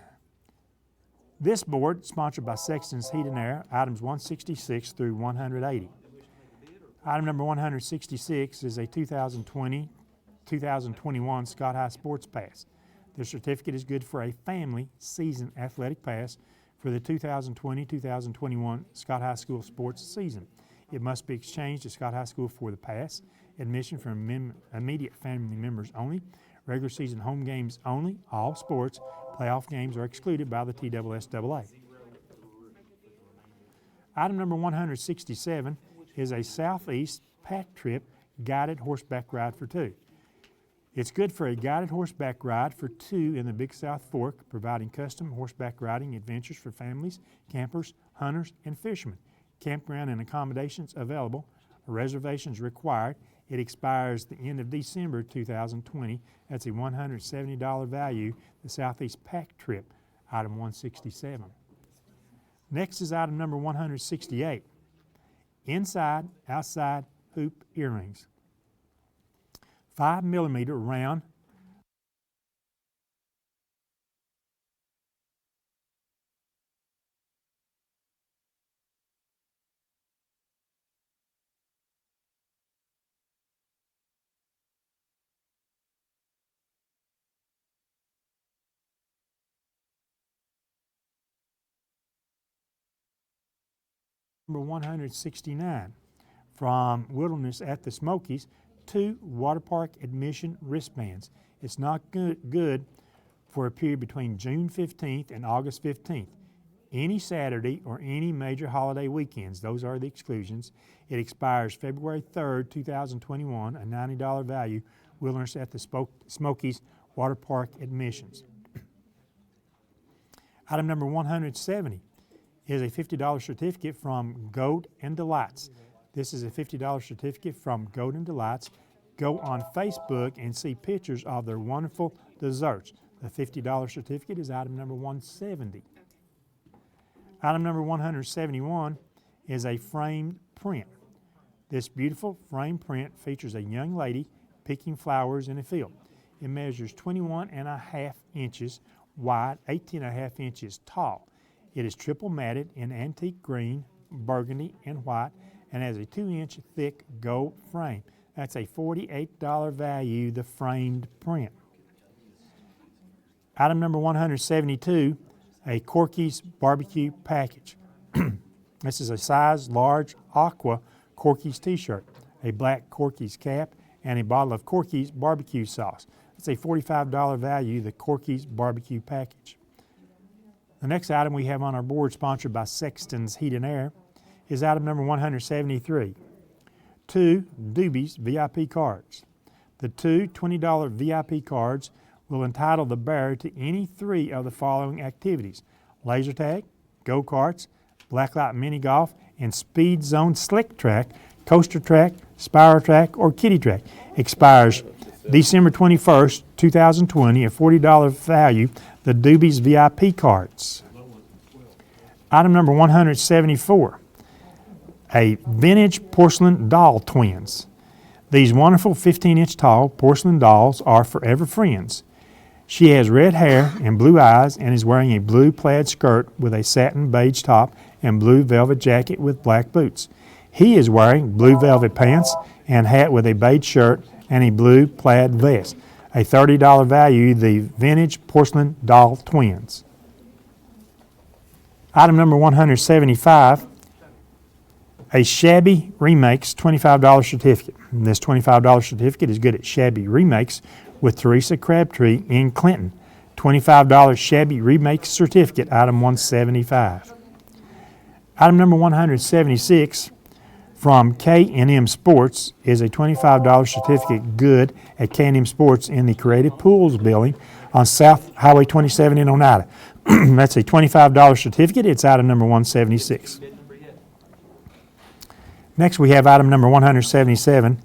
this board, sponsored by Sexton's Heat and Air, items 166 through 180. Item number 166 is a 2020-2021 Scott High Sports Pass. The certificate is good for a family season athletic pass for the 2020-2021 Scott High School sports season. It must be exchanged at Scott High School for the pass. Admission for immediate family members only. Regular season home games only. All sports. Playoff games are excluded by the TSSAA. Item number 167 is a Southeast Pack Trip guided horseback ride for 2. It's good for a guided horseback ride for 2 in the Big South Fork, providing custom horseback riding adventures for families, campers, hunters, and fishermen. Campground and accommodations available. Reservations required. It expires the end of December 2020. That's a $170 value, the Southeast Pack Trip, item 167. Next is item number 168. Inside, outside hoop earrings. 5mm round number 169 from Wilderness at the Smokies, 2 water park admission wristbands. It's not good for a period between June 15th and August 15th. Any Saturday or any major holiday weekends, those are the exclusions. It expires February 3rd, 2021, a $90 value, Wilderness at the Smokies water park admissions. Item number 170 is a $50 certificate from Goat and Delights. This is a $50 certificate from Goat and Delights. Go on Facebook and see pictures of their wonderful desserts. The $50 certificate is item number 170. Item number 171 is a framed print. This beautiful framed print features a young lady picking flowers in a field. It measures 21.5 inches wide, 18.5 inches tall. It is triple matted in antique green, burgundy, and white, and has a 2-inch thick gold frame. That's a $48 value, the framed print. Item number 172, a Corky's barbecue package. This is a size large aqua Corky's t-shirt, a black Corky's cap, and a bottle of Corky's barbecue sauce. It's a $45 value, the Corky's barbecue package. The next item we have on our board, sponsored by Sexton's Heat and Air, is item number 173. 2 Doobies VIP cards. The 2 $20 VIP cards will entitle the bearer to any 3 of the following activities: laser tag, go-karts, blacklight mini golf, and speed zone slick track, coaster track, spiral track, or kiddie track. Expires December 21st, 2020, a $40 value, the Doobies VIP cards. Item number 174, a vintage porcelain doll twins. These wonderful 15-inch tall porcelain dolls are forever friends. She has red hair and blue eyes and is wearing a blue plaid skirt with a satin beige top and blue velvet jacket with black boots. He is wearing blue velvet pants and hat with a beige shirt and a blue plaid vest. A $30 value, the vintage porcelain doll twins. Item number 175, a Shabby Remakes $25 certificate. And this $25 certificate is good at Shabby Remakes with Teresa Crabtree in Clinton. $25 Shabby Remakes certificate, item 175. Item number 176 from K&M Sports is a $25 certificate good at K&M Sports in the Creative Pools building on South Highway 27 in Oneida. That's a $25 certificate. It's item number 176. Next, we have item number 177.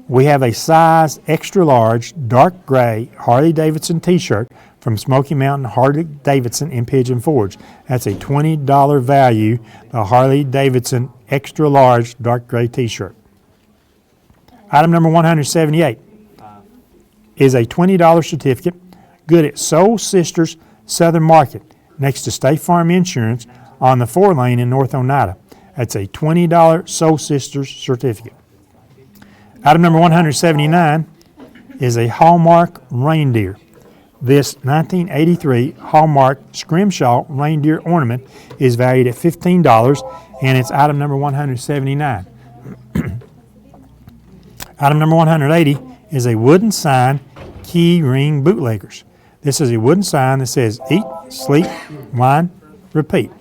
We have a size extra large dark gray Harley-Davidson t-shirt from Smoky Mountain Harley-Davidson in Pigeon Forge. That's a $20 value, the Harley-Davidson extra large dark gray t-shirt. Item number 178 is a $20 certificate good at Soul Sisters Southern Market next to State Farm Insurance on the 4-lane in North Oneida. That's a $20 Soul Sisters certificate. Item number 179 is a Hallmark reindeer. This 1983 Hallmark Scrimshaw reindeer ornament is valued at $15, and it's item number 179. Item number 180 is a wooden sign, Key Ring Bootleggers. This is a wooden sign that says, eat, sleep, wine, repeat.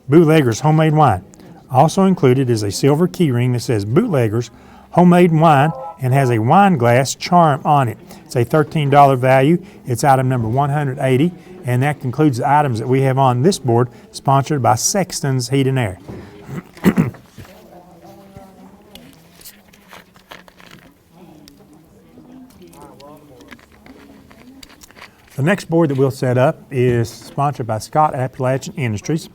Bootleggers Homemade Wine. Also included is a silver key ring that says Bootleggers Homemade Wine and has a wine glass charm on it. It's a $13 value. It's item number 180, and that concludes the items that we have on this board, sponsored by Sexton's Heat and Air. The next board that we'll set up is sponsored by Scott Appalachian Industries.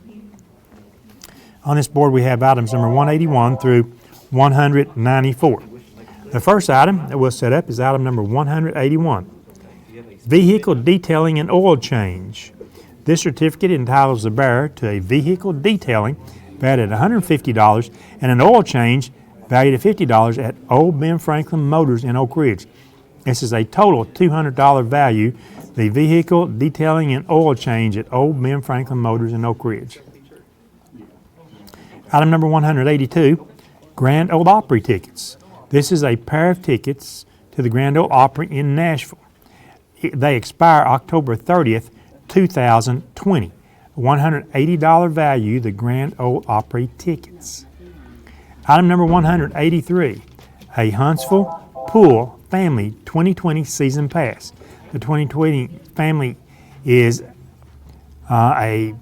On this board we have items number 181 through 194. The first item that we'll set up is item number 181. Vehicle detailing and oil change. This certificate entitles the bearer to a vehicle detailing valued at $150 and an oil change valued at $50 at Old Ben Franklin Motors in Oak Ridge. This is a total $200 value, the vehicle detailing and oil change at Old Ben Franklin Motors in Oak Ridge. Item number 182, Grand Ole Opry tickets. This is a pair of tickets to the Grand Ole Opry in Nashville. They expire October 30th, 2020. $180 value, the Grand Ole Opry tickets. Item number 183, a Huntsville Pool Family 2020 Season Pass. The 2020 family is a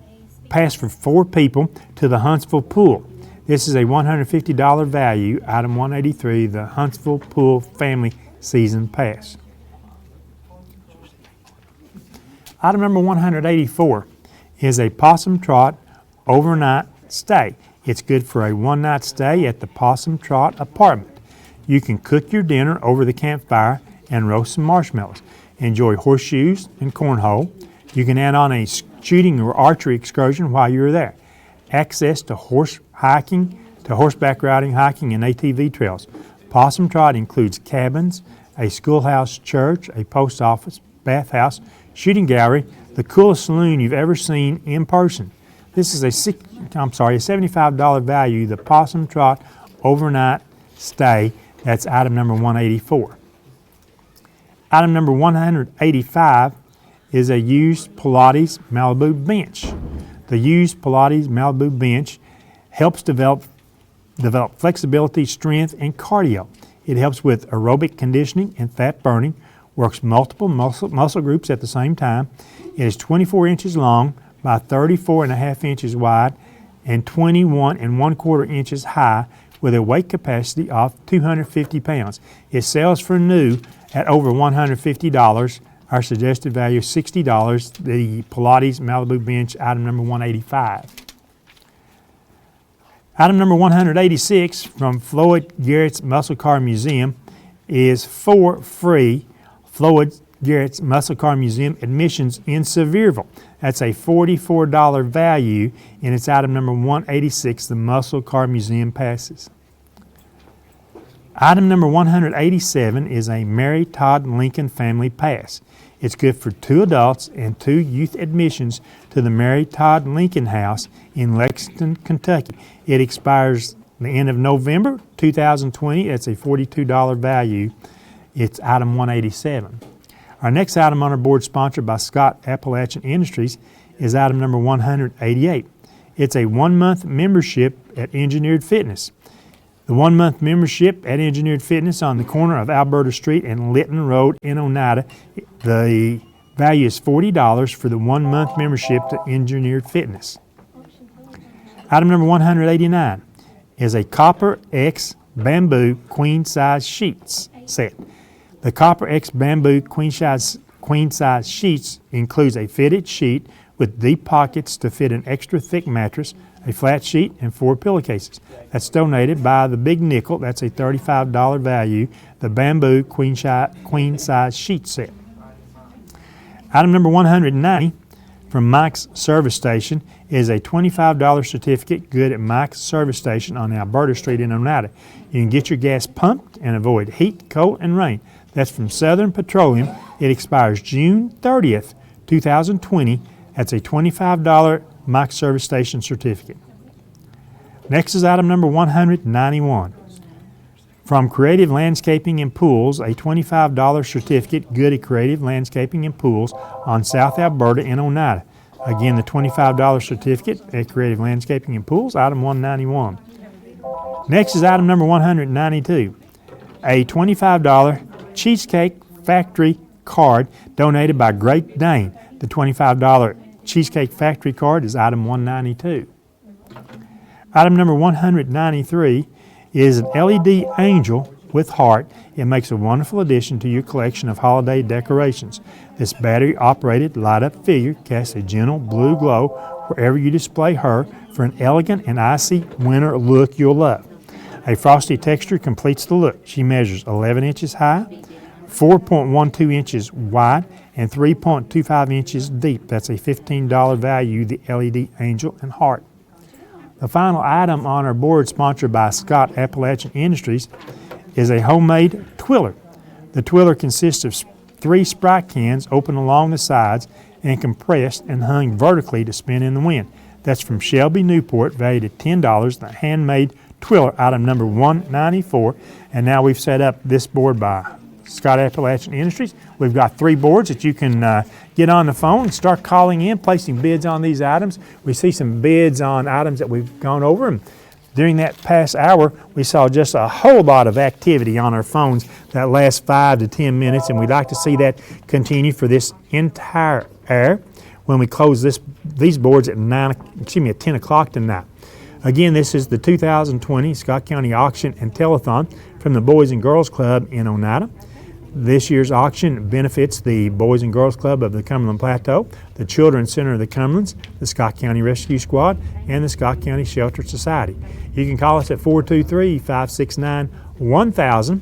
pass for 4 people to the Huntsville Pool. This is a $150 value, item 183, the Huntsville Pool Family Season Pass. Item number 184 is a Possum Trot overnight stay. It's good for a one-night stay at the Possum Trot apartment. You can cook your dinner over the campfire and roast some marshmallows. Enjoy horseshoes and cornhole, You can add on a shooting or archery excursion while you're there. Access to horseback riding, hiking, and ATV trails. Possum Trot includes cabins, a schoolhouse, church, a post office, bathhouse, shooting gallery, the coolest saloon you've ever seen in person. This is a $75 value, the Possum Trot overnight stay. That's item number 184. Item number 185 is a used Pilates Malibu bench. The used Pilates Malibu bench helps develop flexibility, strength, and cardio. It helps with aerobic conditioning and fat burning, works multiple muscle groups at the same time. It is 24 inches long by 34.5 inches wide and 21.25 inches high with a weight capacity of 250 pounds. It sells for new at over $150. Our suggested value is $60. The Pilates Malibu bench, item number 185. Item number 186 from Floyd Garrett's Muscle Car Museum is 4 free Floyd Garrett's Muscle Car Museum admissions in Sevierville. That's a $44 value, and it's item number 186, the Muscle Car Museum passes. Item number 187 is a Mary Todd Lincoln Family Pass. It's good for 2 adults and 2 youth admissions to the Mary Todd Lincoln House in Lexington, Kentucky. It expires the end of November 2020. It's a $42 value. It's item 187. Our next item on our board, sponsored by Scott Appalachian Industries, is item number 188. It's a 1-month membership at Engineered Fitness. The 1-month membership at Engineered Fitness on the corner of Alberta Street and Lytton Road in Oneida. The value is $40 for the 1-month membership to Engineered Fitness. Item number 189 is a Copper X Bamboo Queen Size Sheets set. The Copper X Bamboo Queen Size Sheets includes a fitted sheet with deep pockets to fit an extra thick mattress, a flat sheet, and 4 pillowcases. That's donated by the Big Nickel. That's a $35 value, the Bamboo Queen Size Sheet set. Item number 190 from Mike's Service Station is a $25 certificate good at Mike's Service Station on Alberta Street in Oneida. You can get your gas pumped and avoid heat, cold, and rain. That's from Southern Petroleum. It expires June 30th, 2020. That's a $25 Mike's Service Station certificate. Next is item number 191. From Creative Landscaping and Pools, a $25 certificate good at Creative Landscaping and Pools on South Alberta in Oneida. Again, the $25 certificate at Creative Landscaping and Pools, item 191. Next is item number 192, a $25 Cheesecake Factory card donated by Great Dane. The $25 Cheesecake Factory card is item 192. Item number 193 is an LED angel with heart. It makes a wonderful addition to your collection of holiday decorations. This battery-operated light-up figure casts a gentle blue glow wherever you display her for an elegant and icy winter look you'll love. A frosty texture completes the look. She measures 11 inches high, 4.12 inches wide, and 3.25 inches deep. That's a $15 value, the LED angel and heart. The final item on our board, sponsored by Scott Appalachian Industries, is a homemade twiller. The twiller consists of 3 Sprite cans open along the sides and compressed and hung vertically to spin in the wind. That's from Shelby, Newport, valued at $10, the handmade twiller, item number 194. And now we've set up this board by Scott Appalachian Industries. We've got 3 boards that you can get on the phone and start calling in, placing bids on these items. We see some bids on items that we've gone over, and during that past hour, we saw just a whole lot of activity on our phones that last 5 to 10 minutes, and we'd like to see that continue for this entire hour when we close these boards at 10 o'clock tonight. Again, this is the 2020 Scott County Auction and Telethon from the Boys and Girls Club in Oneida. This year's auction benefits the Boys and Girls Club of the Cumberland Plateau, the Children's Center of the Cumberlands, the Scott County Rescue Squad, and the Scott County Shelter Society. You can call us at 423-569-1000.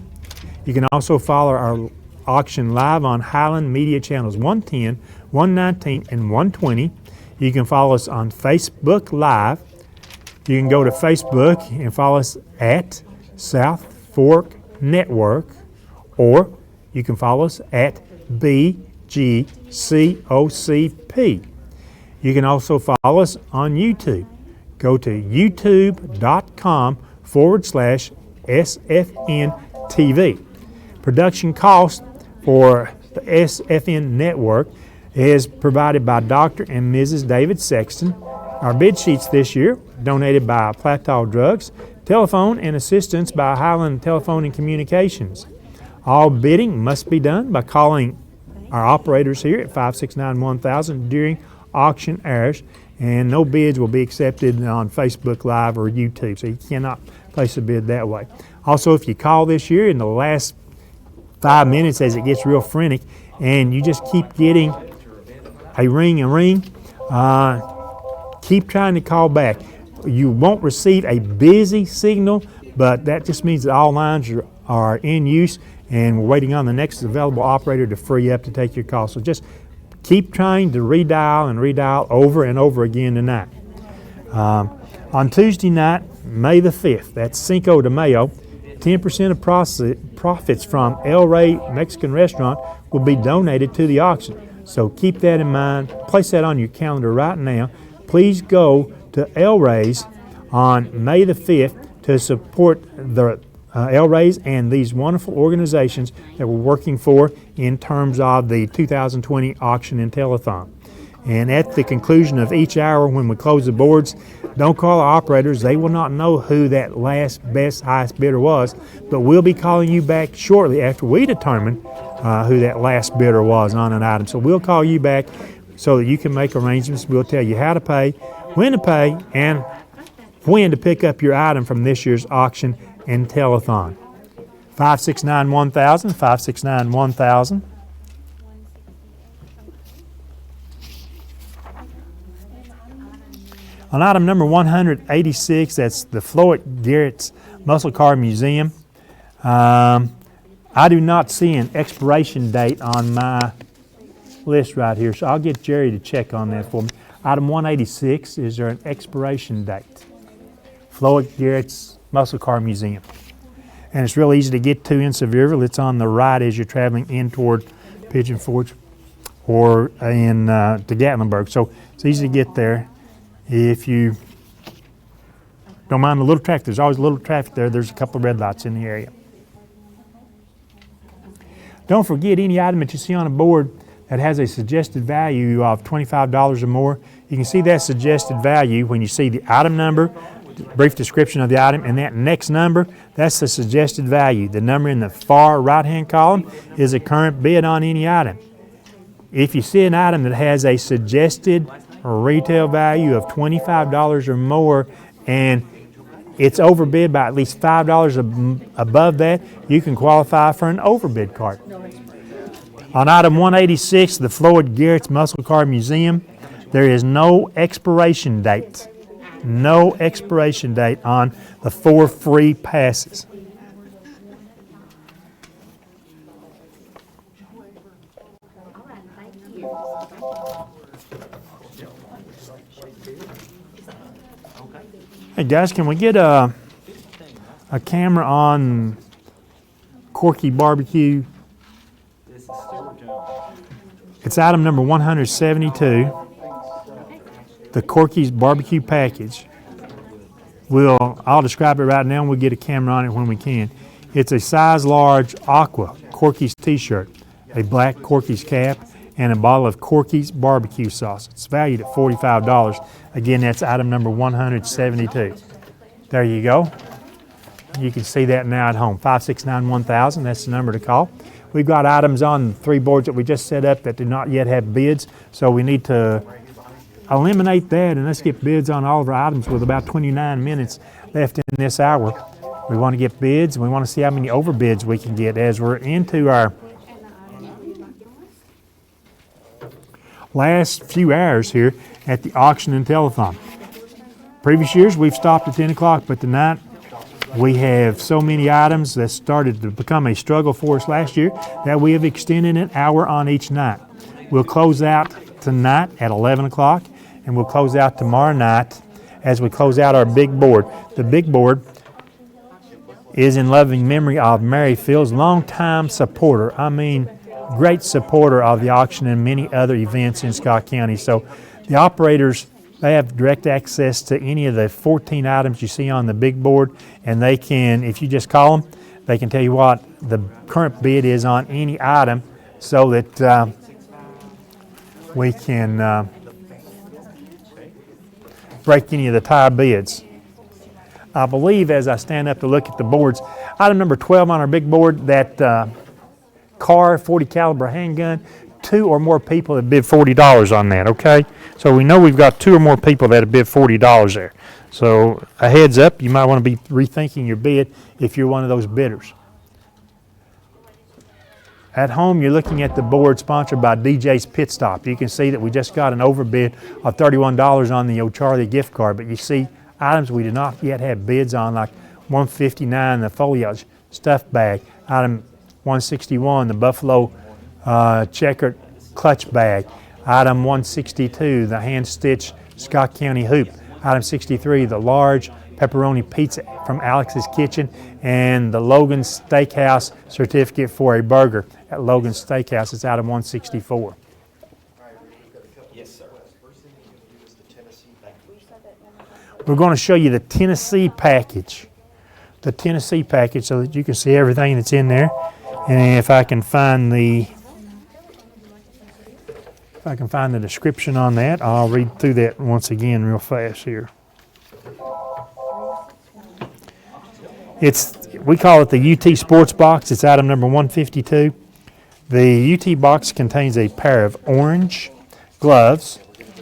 You can also follow our auction live on Highland Media Channels 110, 119, and 120. You can follow us on Facebook Live. You can go to Facebook and follow us at South Fork Network, or you can follow us at BGCOCP. You can also follow us on YouTube. Go to youtube.com/SFNtv. Production cost for the SFN network is provided by Dr. and Mrs. David Sexton. Our bid sheets this year donated by Plateau Drugs, telephone and assistance by Highland Telephone and Communications. All bidding must be done by calling our operators here at 569-1000 during auction hours, and no bids will be accepted on Facebook Live or YouTube, so you cannot place a bid that way. Also, if you call this year in the last 5 minutes as it gets real frantic and you just keep getting a ring, keep trying to call back. You won't receive a busy signal, but that just means that all lines are in use and we're waiting on the next available operator to free up to take your call. So just keep trying to redial over and over again tonight. On Tuesday night, May the 5th, that's Cinco de Mayo, 10% of profits from El Rey Mexican Restaurant will be donated to the auction. So keep that in mind. Place that on your calendar right now. Please go to El Rey's on May the 5th to support the El Rey's and these wonderful organizations that we're working for in terms of the 2020 auction and telethon. And at the conclusion of each hour when we close the boards, don't call our operators. They will not know who that last, best, highest bidder was, but we'll be calling you back shortly after we determine who that last bidder was on an item. So we'll call you back so that you can make arrangements. We'll tell you how to pay, and when to pick up your item from this year's auction and telethon. 569-1000, 569-1000. On item number 186, that's the Floyd Garrett's Muscle Car Museum. I do not see an expiration date on my list right here, so I'll get Jerry to check on that for me. Item 186, is there an expiration date? Floyd Garrett's Muscle Car Museum. And it's real easy to get to in Sevierville. It's on the right as you're traveling in toward Pigeon Forge or in to Gatlinburg. So it's easy to get there. If you don't mind the little traffic, there's always a little traffic there. There's a couple of red lights in the area. Don't forget, any item that you see on a board that has a suggested value of $25 or more, you can see that suggested value when you see the item number, brief description of the item, and that next number, that's the suggested value. The number in the far right-hand column is a current bid on any item. If you see an item that has a suggested retail value of $25 or more and it's overbid by at least $5 above that, you can qualify for an overbid card. On item 186, the Floyd Garrett's Muscle Car Museum, there is no expiration date. No expiration date on the 4 free passes. Hey guys, can we get a camera on Corky Barbecue? It's item number 172, the Corky's Barbecue Package. I'll describe it right now and we'll get a camera on it when we can. It's a size large aqua Corky's t-shirt, a black Corky's cap, and a bottle of Corky's barbecue sauce. It's valued at $45. Again, that's item number 172. There you go. You can see that now at home. 569-1000, that's the number to call. We've got items on 3 boards that we just set up that do not yet have bids, so we need to eliminate that and let's get bids on all of our items with about 29 minutes left in this hour. We want to get bids and we want to see how many overbids we can get as we're into our last few hours here at the auction and telethon. Previous years we've stopped at 10 o'clock, but tonight we have so many items that started to become a struggle for us last year that we have extended an hour on each night. We'll close out tonight at 11 o'clock, and we'll close out tomorrow night as we close out our big board. The big board is in loving memory of Mary Fields, longtime supporter. I mean, great supporter of the auction and many other events in Scott County. So the operators, they have direct access to any of the 14 items you see on the big board, and they can, if you just call them, they can tell you what the current bid is on any item so that we can break any of the tie bids. I believe as I stand up to look at the boards, item number 12 on our big board, that car 40 caliber handgun, 2 or more people have bid $40 on that, okay? So we know we've got 2 or more people that have bid $40 there. So a heads up, you might want to be rethinking your bid if you're one of those bidders. At home, you're looking at the board sponsored by DJ's Pit Stop. You can see that we just got an overbid of $31 on the O'Charlie gift card, but you see items we do not yet have bids on, like $159, the foliage stuff bag, item $161, the Buffalo checkered clutch bag, item $162, the hand-stitched Scott County hoop, item $63, the large pepperoni pizza from Alex's Kitchen, and the Logan Steakhouse certificate for a burger at Logan Steakhouse. It's item $164. We're going to show you the Tennessee package. The Tennessee package so that you can see everything that's in there. And if I can find the description on that, I'll read through that once again real fast here. We call it the UT Sports Box. It's item number 152. The UT box contains a pair of orange gloves,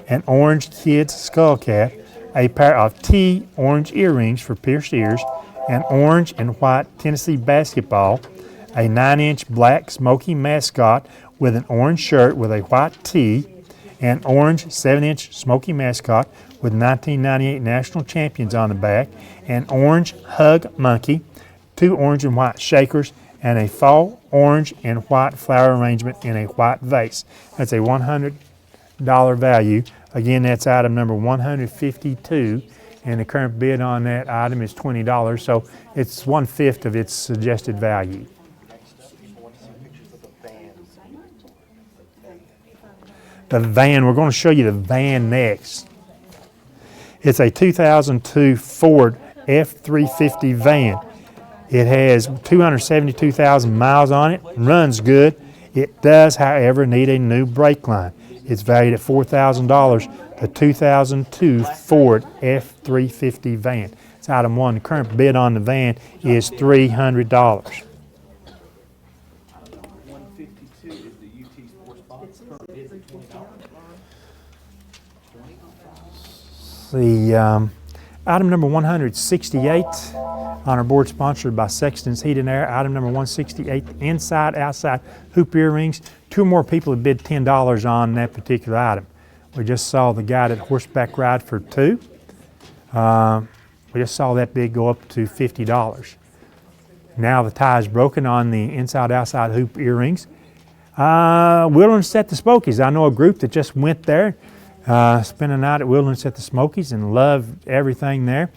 an orange kid's skull cap, a pair of T orange earrings for pierced ears, an orange and white Tennessee basketball, a 9-inch black Smoky mascot with an orange shirt with a white tee, an orange 7-inch Smoky mascot with 1998 national champions on the back, an orange hug monkey, 2 orange and white shakers, and a fall orange and white flower arrangement in a white vase. That's a $100 value. Again, that's item number 152, and the current bid on that item is $20, so it's 1/5 of its suggested value. The van, we're going to show you the van next. It's a 2002 Ford F-350 van. It has 272,000 miles on it, runs good. It does, however, need a new brake line. It's valued at $4,000, the 2002 Ford F-350 van. It's item 1. The current bid on the van is $300. 152 is the UT Sports Box. Current bid is $20. The item number 168 on our board, sponsored by Sexton's Heat and Air. Item number 168, inside, outside hoop earrings. 2 more people have bid $10 on that particular item. We just saw the guy at horseback ride for 2. We just saw that bid go up to $50. Now the tie is broken on the inside, outside hoop earrings. Wilderness at the Smokies. I know a group that just went there, spent a night at Wilderness at the Smokies and loved everything there.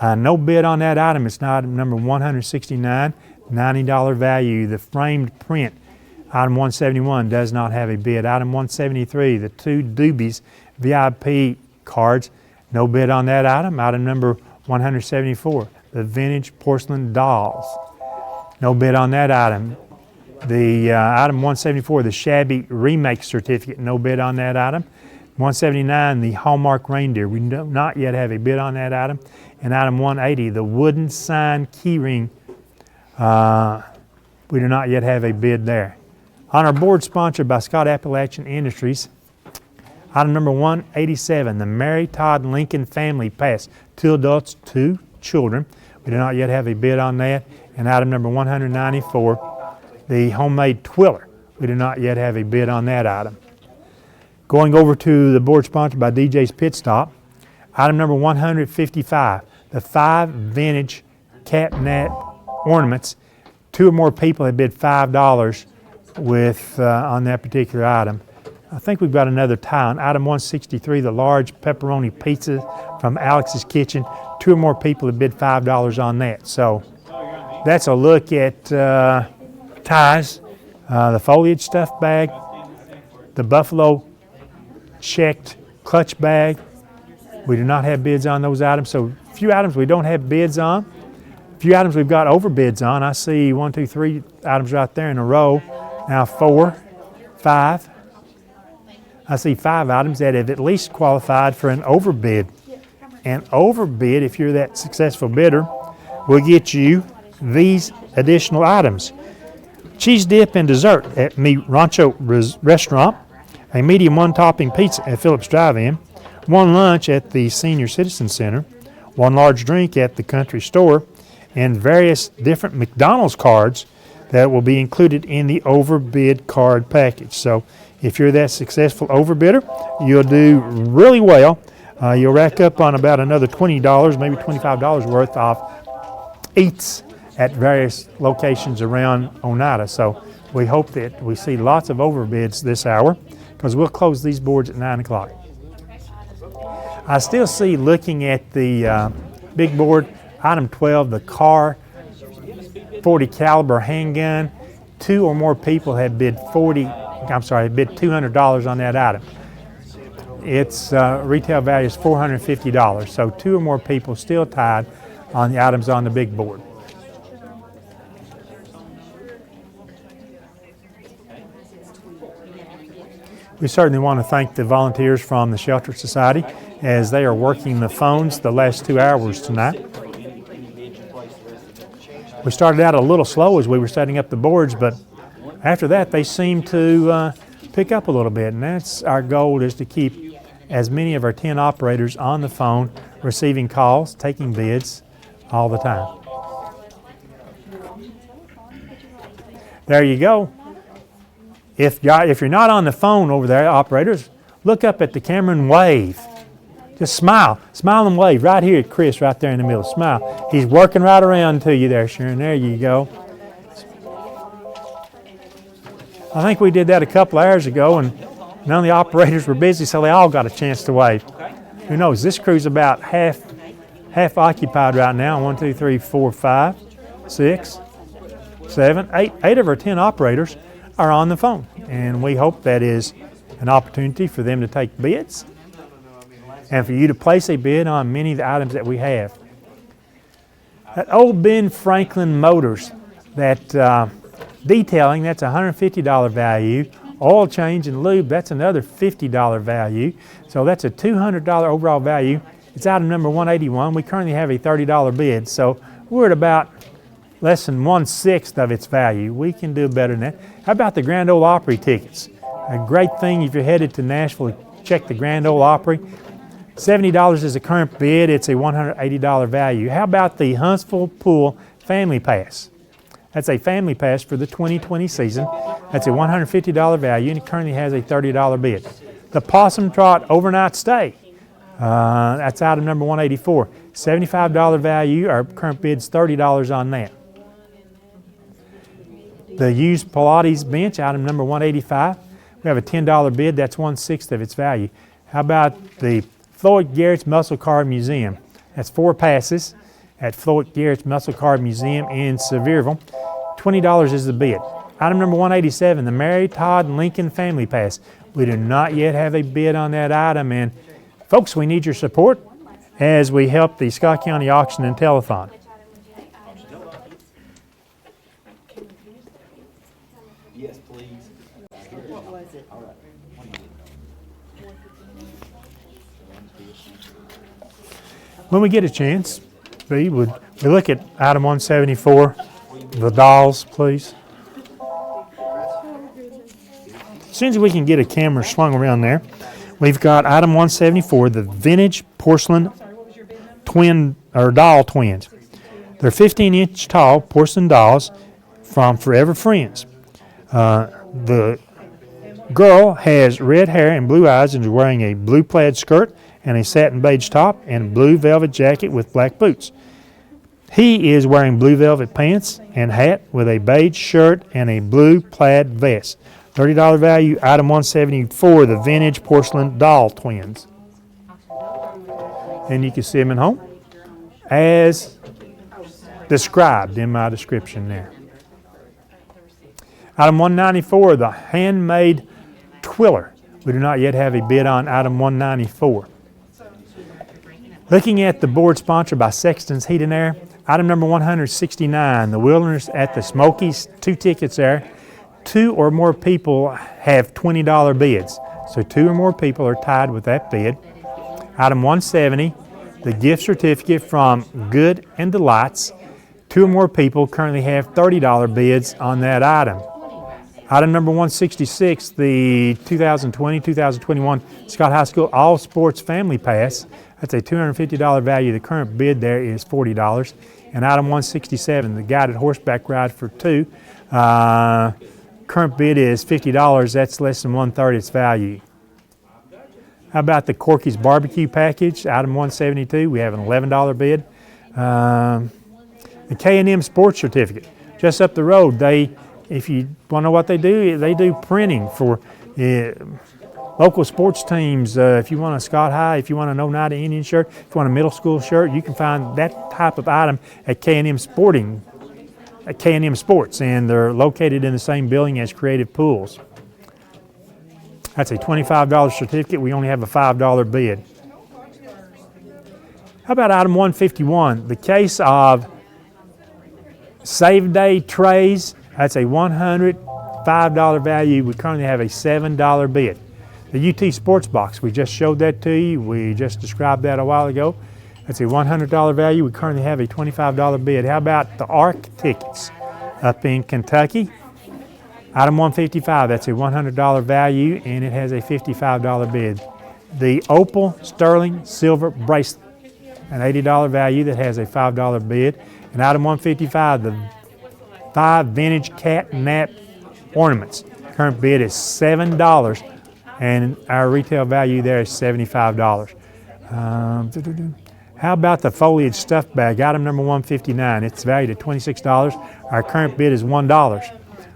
No bid on that item. It's item number 169, $90 value. The framed print, item 171, does not have a bid. Item 173, the 2 Doobies VIP cards, no bid on that item. Item number 174, the vintage porcelain dolls, no bid on that item. The item 174, the shabby remake certificate, no bid on that item. 179, the Hallmark reindeer, we do not yet have a bid on that item. And item 180, the wooden sign keyring, we do not yet have a bid there. On our board, sponsored by Scott Appalachian Industries, item number 187, the Mary Todd Lincoln Family Pass, 2 adults, 2 children. We do not yet have a bid on that. And item number 194, the homemade twiller. We do not yet have a bid on that item. Going over to the board sponsored by DJ's Pit Stop, item number 155, the 5 vintage catnap ornaments. 2 or more people have bid $5 with on that particular item. I think we've got another tie on item 163, the large pepperoni pizza from Alex's Kitchen. 2 or more people have bid $5 on that. So that's a look at ties, the foliage stuffed bag, the buffalo checked clutch bag. We do not have bids on those items. So a few items we don't have bids on. A few items we've got over bids on. I see 1, 2, 3 items right there in a row. Now 4, 5. I see 5 items that have at least qualified for an overbid. An overbid, if you're that successful bidder, will get you these additional items. Cheese dip and dessert at Mi Rancho Restaurant, a medium 1-topping pizza at Phillips Drive-In, 1 lunch at the Senior Citizen Center, 1 large drink at the Country Store, and various different McDonald's cards that will be included in the overbid card package. So if you're that successful overbidder, you'll do really well. You'll rack up on about another $20, maybe $25 worth of eats at various locations around Oneida. So we hope that we see lots of overbids this hour, because we'll close these boards at 9 o'clock. I still see, looking at the big board, item 12, the car 40 caliber handgun. 2 or more people have bid $200 on that item. Its retail value is $450. So 2 or more people still tied on the items on the big board. We certainly want to thank the volunteers from the Shelter Society as they are working the phones the last 2 hours tonight. We started out a little slow as we were setting up the boards, but after that they seemed to pick up a little bit, and that's our goal, is to keep as many of our 10 operators on the phone, receiving calls, taking bids all the time. There you go. If you're not on the phone over there, operators, look up at the camera and wave. Just smile. Smile and wave right here at Chris, right there in the middle. Smile. He's working right around to you there, Sharon. There you go. I think we did that a couple hours ago, and none of the operators were busy, so they all got a chance to wave. Who knows? This crew's about half occupied right now. 1, 2, 3, 4, 5, 6, 7, 8. 8 of our 10 operators are on the phone, and we hope that is an opportunity for them to take bids and for you to place a bid on many of the items that we have. That old Ben Franklin Motors, that detailing, that's $150 value. Oil change and lube, that's another $50 value. So that's a $200 overall value. It's item number 181. We currently have a $30 bid, so we're at about less than 1/6 of its value. We can do better than that. How about the Grand Ole Opry tickets? A great thing if you're headed to Nashville, check the Grand Ole Opry. $70 is the current bid. It's a $180 value. How about the Huntsville Pool Family Pass? That's a family pass for the 2020 season. That's a $150 value, and it currently has a $30 bid. The Possum Trot Overnight Stay, that's item number 184. $75 value. Our current bid's $30 on that. The used Pilates bench, item number 185. We have a $10 bid. That's 1/6 of its value. How about the Floyd Garrett's Muscle Car Museum? That's 4 passes at Floyd Garrett's Muscle Car Museum in Sevierville. $20 is the bid. Item number 187, the Mary Todd Lincoln Family Pass. We do not yet have a bid on that item, and folks, we need your support as we help the Scott County Auction and Telethon. Yes, please. What was it? All right. When we get a chance, we look at item 174, the dolls, please. As soon as we can get a camera swung around there, we've got item 174, the vintage porcelain twin or doll twins. They're 15-inch tall porcelain dolls from Forever Friends. The girl has red hair and blue eyes and is wearing a blue plaid skirt and a satin beige top and blue velvet jacket with black boots. He is wearing blue velvet pants and hat with a beige shirt and a blue plaid vest. $30 value, item 174, the vintage porcelain doll twins. And you can see them at home as described in my description there. Item 194, the handmade twiller. We do not yet have a bid on item 194. Looking at the board sponsored by Sexton's Heat and Air, item number 169, the Wilderness at the Smokies, 2 tickets there. 2 or more people have $20 bids. So 2 or more people are tied with that bid. Item 170, the gift certificate from Good and Delights. 2 or more people currently have $30 bids on that item. Item number 166, the 2020-2021 Scott High School All Sports Family Pass. That's a $250 value. The current bid there is $40. And item 167, the guided horseback ride for 2. Current bid is $50. That's less than 1/3 its value. How about the Corky's Barbecue Package, item 172? We have an $11 bid. The K&M Sports Certificate, just up the road. If you want to know what they do printing for local sports teams. If you want a Scott High, if you want an Oneida Indian shirt, if you want a middle school shirt, you can find that type of item at K&M Sports, and they're located in the same building as Creative Pools. That's a $25 certificate. We only have a $5 bid. How about item 151, the case of Save Day trays? That's a $105 value. We currently have a $7 bid. The UT Sports Box, we just showed that to you. We just described that a while ago. That's a $100 value. We currently have a $25 bid. How about the ARC tickets up in Kentucky? Item 155, that's a $100 value, and it has a $55 bid. The Opal Sterling Silver Bracelet, an $80 value that has a $5 bid. And item 155, the 5 vintage cat nap ornaments. Current bid is $7, and our retail value there is $75. How about the foliage stuffed bag, item number 159? It's valued at $26. Our current bid is $1.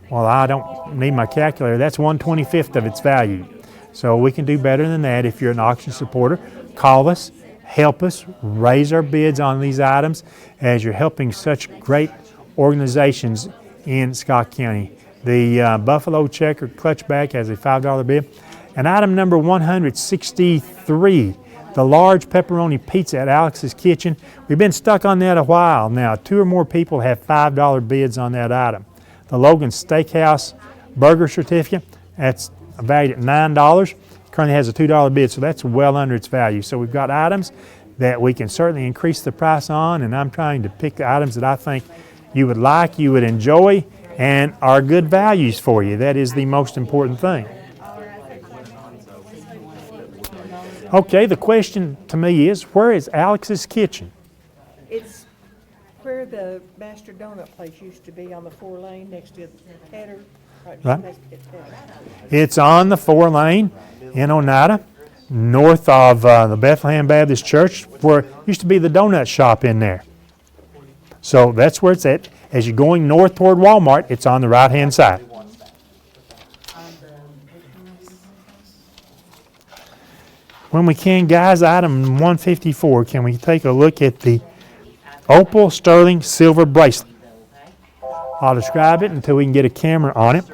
Well, I don't need my calculator. That's 1/25 of its value. So we can do better than that. If you're an auction supporter, call us, help us raise our bids on these items as you're helping such great organizations in Scott County. The Buffalo Checker clutch bag has a $5 bid. And item number 163, the large pepperoni pizza at Alex's Kitchen. We've been stuck on that a while now. 2 or more people have $5 bids on that item. The Logan Steakhouse burger certificate, that's valued at $9. Currently has a $2 bid, so that's well under its value. So we've got items that we can certainly increase the price on, and I'm trying to pick the items that I think you would like, you would enjoy, and are good values for you. That is the most important thing. Okay, the question to me is, where is Alex's Kitchen? It's where the Master Donut place used to be on the 4-lane next to the header. Right. It's on the 4-lane in Oneida, north of the Bethlehem Baptist Church, where used to be the donut shop in there. So that's where it's at. As you're going north toward Walmart, it's on the right-hand side. When we can, guys, item 154, can we take a look at the Opal Sterling Silver Bracelet? I'll describe it until we can get a camera on it.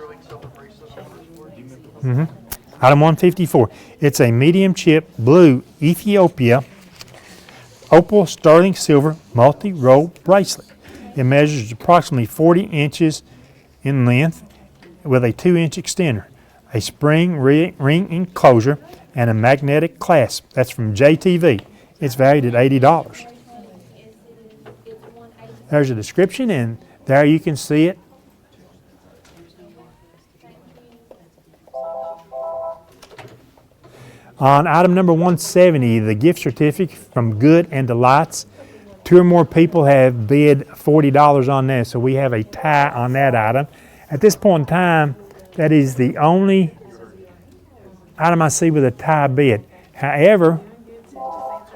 Item 154. It's a medium chip blue Ethiopia Opal Sterling Silver multi-roll bracelet. It measures approximately 40 inches in length with a 2-inch extender, a spring ring enclosure, and a magnetic clasp. That's from JTV. It's valued at $80. There's a description, and there you can see it. On item number 170, the gift certificate from Good and Delights. 2 or more people have bid $40 on that, so we have a tie on that item. At this point in time, that is the only item I see with a tie bid. However,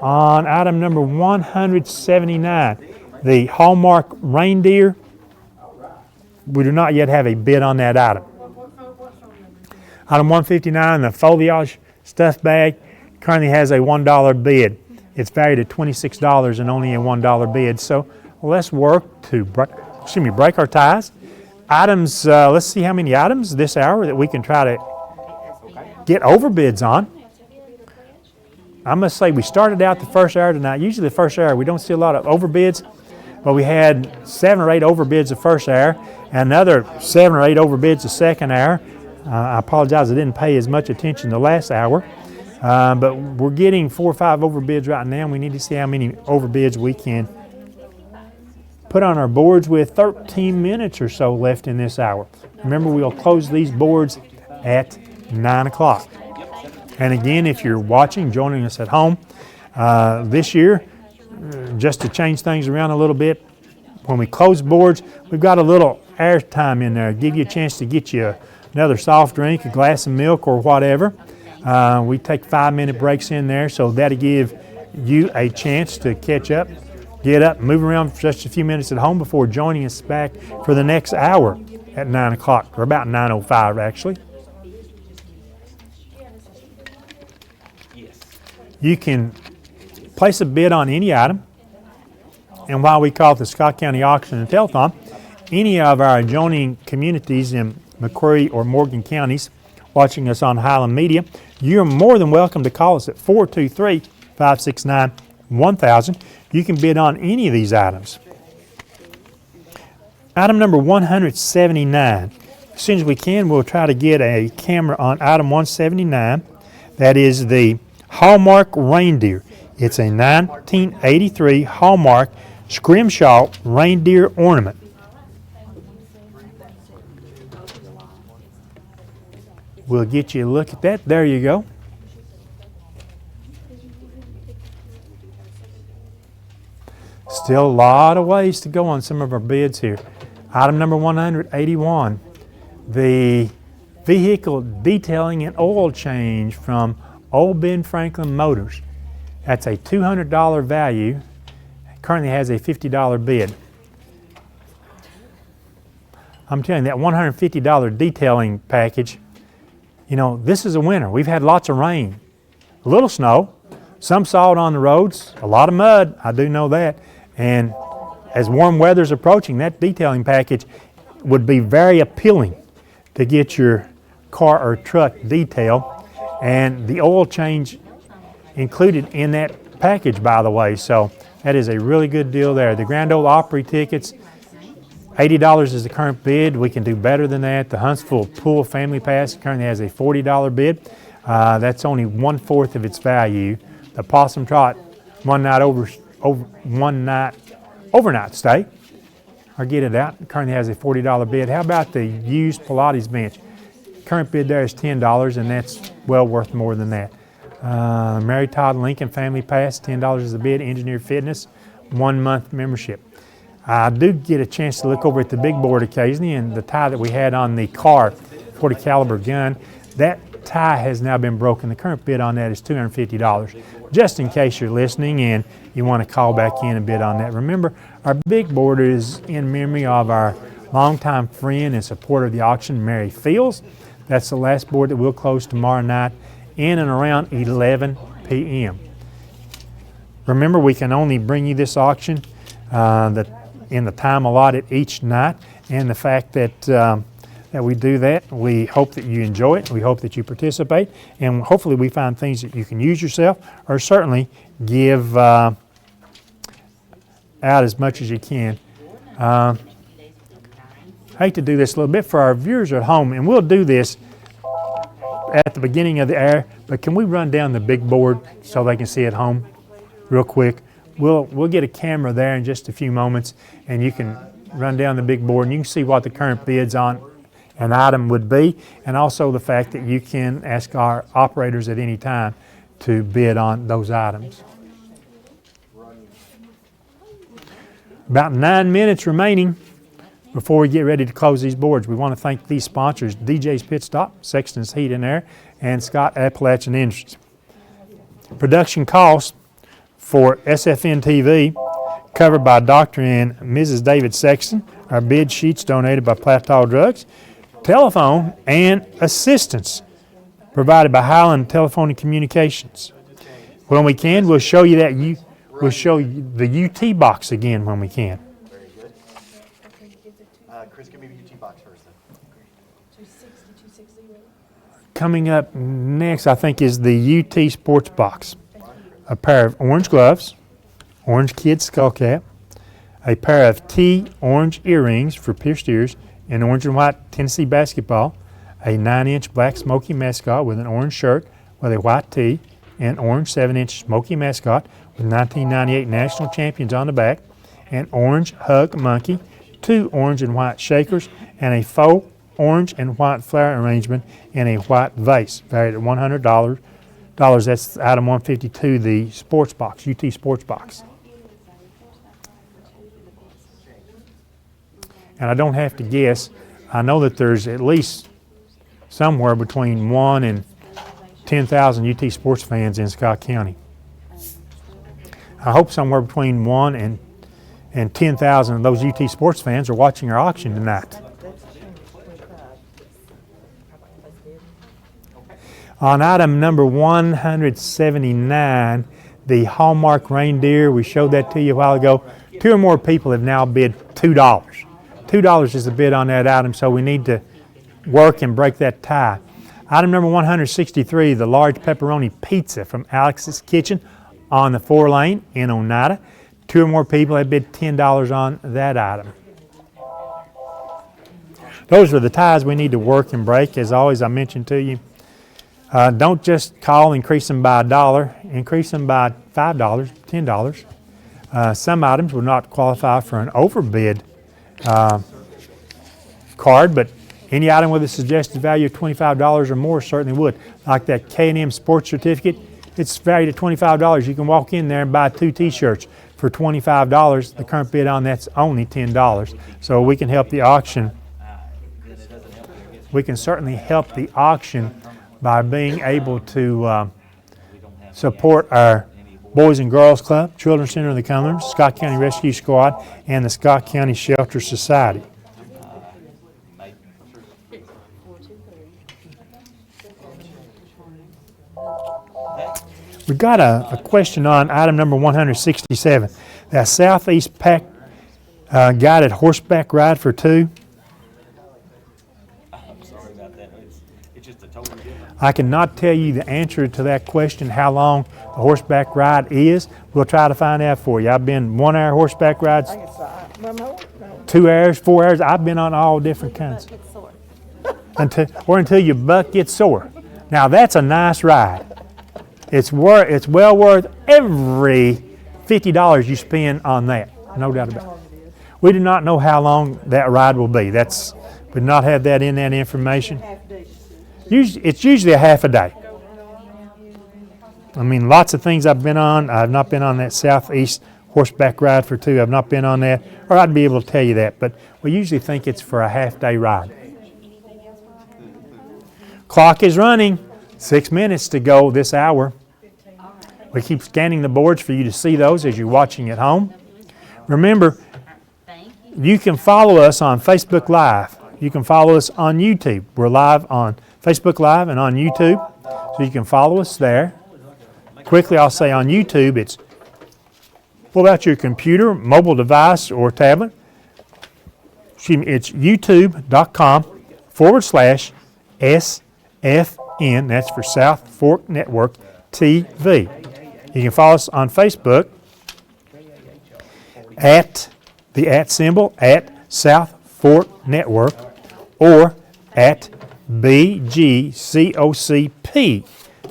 on item number 179, the Hallmark reindeer, we do not yet have a bid on that item. Item 159, the foliage stuff bag, currently has a $1 bid. It's valued at $26 and only a $1 bid. So let's work to break our ties. Items, let's see how many items this hour that we can try to get overbids on. I must say we started out the first hour tonight. Usually the first hour we don't see a lot of overbids, but we had 7 or 8 overbids the first hour, and another 7 or 8 overbids the second hour. I apologize I didn't pay as much attention the last hour, but we're getting 4 or 5 overbids right now, and we need to see how many overbids we can put on our boards with 13 minutes or so left in this hour. Remember, we'll close these boards at 9 o'clock. And again, if you're watching, joining us at home, this year, just to change things around a little bit, when we close boards, we've got a little air time in there. Give you a chance to get you another soft drink, a glass of milk, or whatever. We take 5-minute breaks in there, so that'll give you a chance to catch up, get up, move around for just a few minutes at home before joining us back for the next hour at 9 o'clock, or about 9:05 actually. You can place a bid on any item, and while we call it the Scott County Auction and Telethon, any of our adjoining communities in McQuarrie or Morgan counties watching us on Highland Media, you're more than welcome to call us at 423-569-1000. You can bid on any of these items. Item number 179. As soon as we can, we'll try to get a camera on item 179. That is the Hallmark reindeer. It's a 1983 Hallmark scrimshaw reindeer ornament. We'll get you a look at that. There you go. Still a lot of ways to go on some of our bids here. Item number 181, the vehicle detailing and oil change from Old Ben Franklin Motors. That's a $200 value. Currently has a $50 bid. I'm telling you, that $150 detailing package, you know, this is a winter. We've had lots of rain, a little snow, some salt on the roads, a lot of mud, I do know that. And as warm weather's approaching, that detailing package would be very appealing to get your car or truck detailed. And the oil change included in that package, by the way. So that is a really good deal there. The Grand Ole Opry tickets, $80 is the current bid. We can do better than that. The Huntsville Pool Family Pass currently has a $40 bid. That's only 1/4 of its value. The Possum Trot overnight stay, or get it out, currently has a $40 bid. How about the used Pilates bench? Current bid there is $10, and that's well worth more than that. Mary Todd Lincoln Family Pass, $10 is the bid. Engineered Fitness, 1-month membership. I do get a chance to look over at the big board occasionally, and the tie that we had on the car, 40 caliber gun, that tie has now been broken. The current bid on that is $250. Just in case you're listening and you want to call back in and bid on that. Remember, our big board is in memory of our longtime friend and supporter of the auction, Mary Fields. That's the last board that we'll close tomorrow night in and around 11 p.m. Remember, we can only bring you this auction in the time allotted each night, and the fact that that we do that, we hope that you enjoy it. We hope that you participate, and hopefully we find things that you can use yourself, or certainly give out as much as you can. Hate to do this a little bit for our viewers at home, and we'll do this at the beginning of the hour, but can we run down the big board so they can see at home real quick? We'll get a camera there in just a few moments, and you can run down the big board and you can see what the current bids on an item would be, and also the fact that you can ask our operators at any time to bid on those items. About 9 minutes remaining before we get ready to close these boards. We want to thank these sponsors: DJ's Pit Stop, Sexton's Heat and Air, and Scott Appalachian Industries. Production costs for SFN.tv covered by Dr. and Mrs. David Sexton. Our bid sheets donated by Plateau Drugs. Telephone and assistance provided by Highland Telephone and Communications. When we can, we'll show you we'll show you the UT box again when we can. Very good. Chris, give me the UT box first then. 260. Coming up next, I think, is the UT Sports Box. A pair of orange gloves, orange kid skull cap, a pair of T orange earrings for pierced ears, and orange and white Tennessee basketball, a 9-inch black Smoky mascot with an orange shirt with a white tee, and orange 7-inch Smoky mascot with 1998 national champions on the back, an orange hug monkey, 2 orange and white shakers, and a faux orange and white flower arrangement in a white vase, valued at $100. That's item 152, the sports box, UT sports box. And I don't have to guess. I know that there's at least somewhere between 1 and 10,000 UT sports fans in Scott County. I hope somewhere between 1 and 10,000 of those UT sports fans are watching our auction tonight. On item number 179, the Hallmark reindeer, we showed that to you a while ago. 2 or more people have now bid $2. $2 is the bid on that item, so we need to work and break that tie. Item number 163, the large pepperoni pizza from Alex's Kitchen on the 4-lane in Oneida. 2 or more people have bid $10 on that item. Those are the ties we need to work and break. As always, I mentioned to you, don't just call, increase them by $1, increase them by $5, $10. Some items will not qualify for an overbid card, but any item with a suggested value of $25 or more certainly would. Like that K&M sports certificate, it's valued at $25. You can walk in there and buy 2 t-shirts for $25. The current bid on that's only $10. So we can help the auction. We can certainly help the auction by being able to support our Boys and Girls Club, Children's Center of the Cumberland, Scott County Rescue Squad, and the Scott County Shelter Society. We got a question on item number 167. That Southeast Pack guided horseback ride for 2. I'm sorry about that. It's just a totally different. I cannot tell you the answer to that question, how long the horseback ride is. We'll try to find out for you. I've been 1-hour horseback rides, 2 hours, 4 hours. I've been on all different kinds. Until your butt gets sore. Now that's a nice ride. It's well worth every $50 you spend on that. No doubt about it. We do not know how long that ride will be. We did not have that in that information. It's usually a half a day. I mean, lots of things I've been on. I've not been on that Southeast horseback ride for 2. I've not been on that, or I'd be able to tell you that. But we usually think it's for a half-day ride. Clock is running. 6 minutes to go this hour. We keep scanning the boards for you to see those as you're watching at home. Remember, you can follow us on Facebook Live. You can follow us on YouTube. We're live on Facebook Live and on YouTube, so you can follow us there. Quickly, I'll say on YouTube, it's pull out your computer, mobile device, or tablet. It's youtube.com/SFN, that's for South Fork Network TV. You can follow us on Facebook at the @ at South Fork Network or at BGCOCP.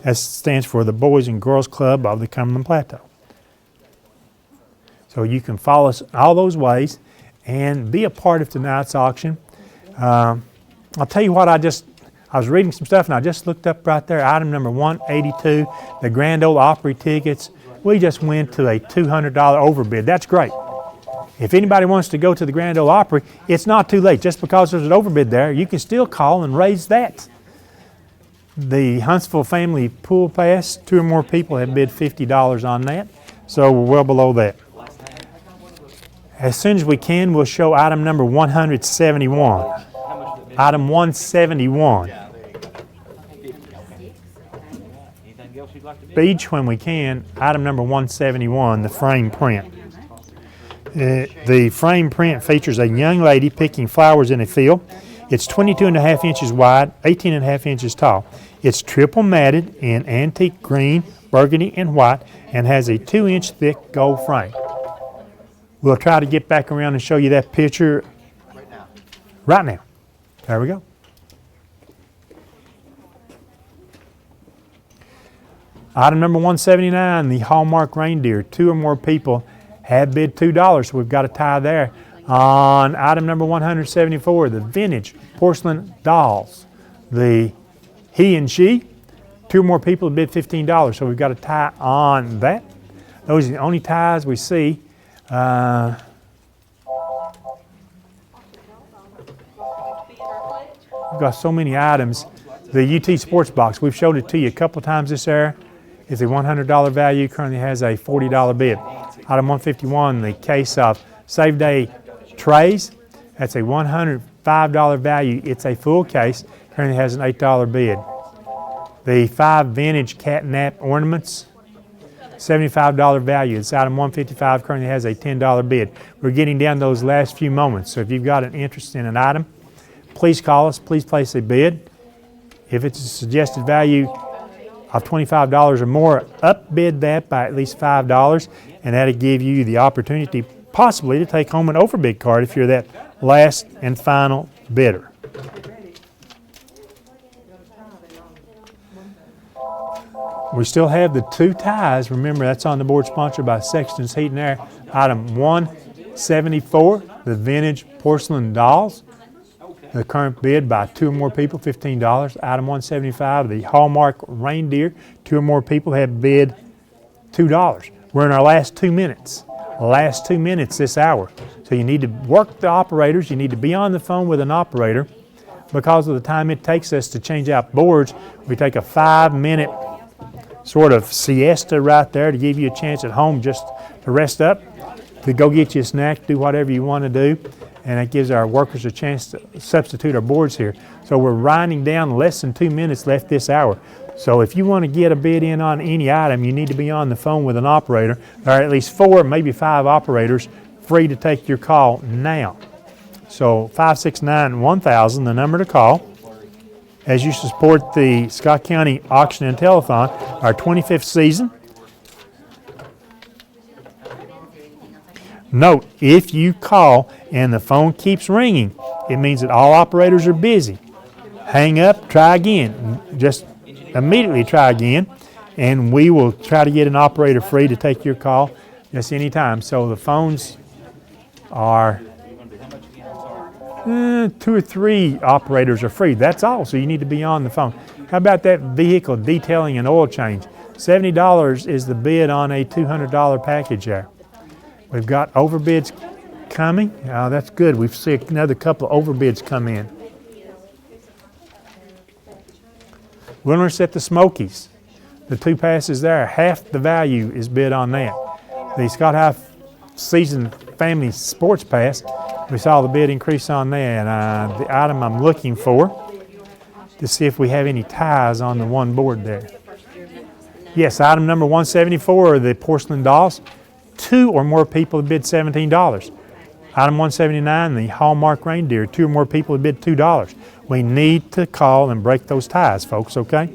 That stands for the Boys and Girls Club of the Cumberland Plateau. So you can follow us all those ways and be a part of tonight's auction. I'll tell you what, I was reading some stuff and I just looked up right there, item number 182, the Grand Ole Opry tickets. We just went to a $200 overbid. That's great. If anybody wants to go to the Grand Ole Opry, it's not too late. Just because there's an overbid there, you can still call and raise that. The Huntsville Family Pool Pass, 2 or more people have bid $50 on that, so we're well below that. As soon as we can, we'll show item number 171. Item 171. speech when we can. Item number 171, the frame print. The frame print features a young lady picking flowers in a field. It's 22.5 inches wide, 18.5 inches tall. It's triple matted in antique green, burgundy, and white, and has a 2-inch thick gold frame. We'll try to get back around and show you that picture right now. There we go. Item number 179, the Hallmark reindeer. 2 or more people have bid $2, so we've got a tie there. On item number 174, the vintage porcelain dolls. The he and she, 2 or more people have bid $15, so we've got a tie on that. Those are the only ties we see. We've got so many items. The UT Sports Box, we've showed it to you a couple times this year. It's a $100 value, currently has a $40 bid. Item 151, the case of Save Day trays. That's a $105 value. It's a full case, currently has an $8 bid. The 5 vintage catnap ornaments, $75 value. It's item 155, currently has a $10 bid. We're getting down those last few moments, so if you've got an interest in an item, please call us, please place a bid. If it's a suggested value of $25 or more, upbid that by at least $5, and that'll give you the opportunity possibly to take home an overbid card if you're that last and final bidder. We still have the 2 ties. Remember, that's on the board, sponsored by Sexton's Heat and Air. Item 174, the vintage porcelain dolls. The current bid by 2 or more people, $15. Item 175, the Hallmark reindeer. 2 or more people have bid $2. We're in our last 2 minutes. Last 2 minutes this hour. So you need to work the operators. You need to be on the phone with an operator. Because of the time it takes us to change out boards, we take a 5-minute sort of siesta right there to give you a chance at home just to rest up, to go get you a snack, do whatever you want to do. And that gives our workers a chance to substitute our boards here. So we're winding down, less than 2 minutes left this hour. So if you want to get a bid in on any item, you need to be on the phone with an operator. There are at least 4, maybe 5 operators free to take your call now. So 569-1000, the number to call. As you support the Scott County Auction and Telethon, our 25th season. Note, if you call and the phone keeps ringing, it means that all operators are busy. Hang up, try again. Just immediately try again, and we will try to get an operator free to take your call just any time. So the phones are 2 or 3 operators are free. That's all, so you need to be on the phone. How about that vehicle detailing and oil change? $70 is the bid on a $200 package there. We've got overbids coming. That's good. We've seen another couple of overbids come in. Winners at the Smokies. The 2 passes there, half the value is bid on that. The Scott High Season Family Sports Pass, we saw the bid increase on that. The item I'm looking for to see if we have any ties on the one board there. Yes, item number 174 are the porcelain dolls. 2 or more people have bid $17. Item 179, the Hallmark reindeer. 2 or more people have bid $2. We need to call and break those ties, folks, okay?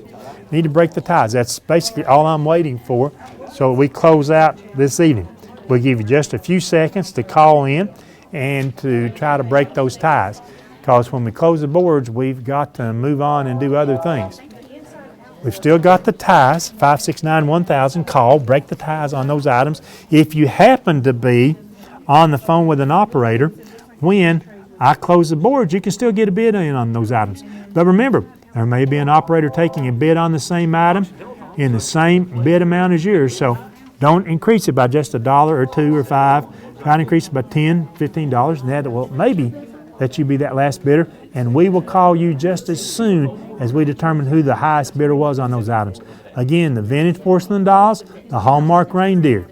Need to break the ties. That's basically all I'm waiting for, so we close out this evening. We'll give you just a few seconds to call in and to try to break those ties, because when we close the boards, we've got to move on and do other things. We've still got the ties, 569-1000, call, break the ties on those items. If you happen to be on the phone with an operator, when I close the boards, you can still get a bid in on those items. But remember, there may be an operator taking a bid on the same item in the same bid amount as yours, so don't increase it by just $1 or $2 or $5. Try to increase it by $10, $15, and that will maybe let you be that last bidder, and we will call you just as soon as we determine who the highest bidder was on those items. Again, the vintage porcelain dolls, the Hallmark reindeer.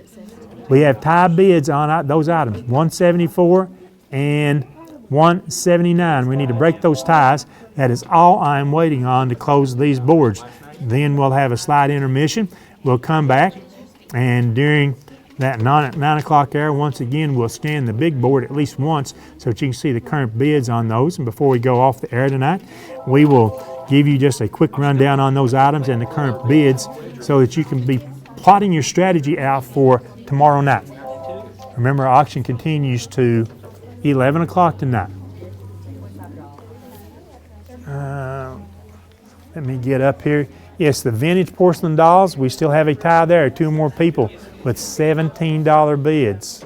We have tie bids on those items, 174 and 179. We need to break those ties. That is all I am waiting on to close these boards. Then we'll have a slight intermission. We'll come back, and during that 9 o'clock hour, once again, we'll scan the big board at least once so that you can see the current bids on those. And before we go off the air tonight, we will give you just a quick rundown on those items and the current bids so that you can be plotting your strategy out for tomorrow night. Remember, our auction continues to 11 o'clock tonight. Let me get up here. Yes, the vintage porcelain dolls, we still have a tie there. 2 more people with $17 bids.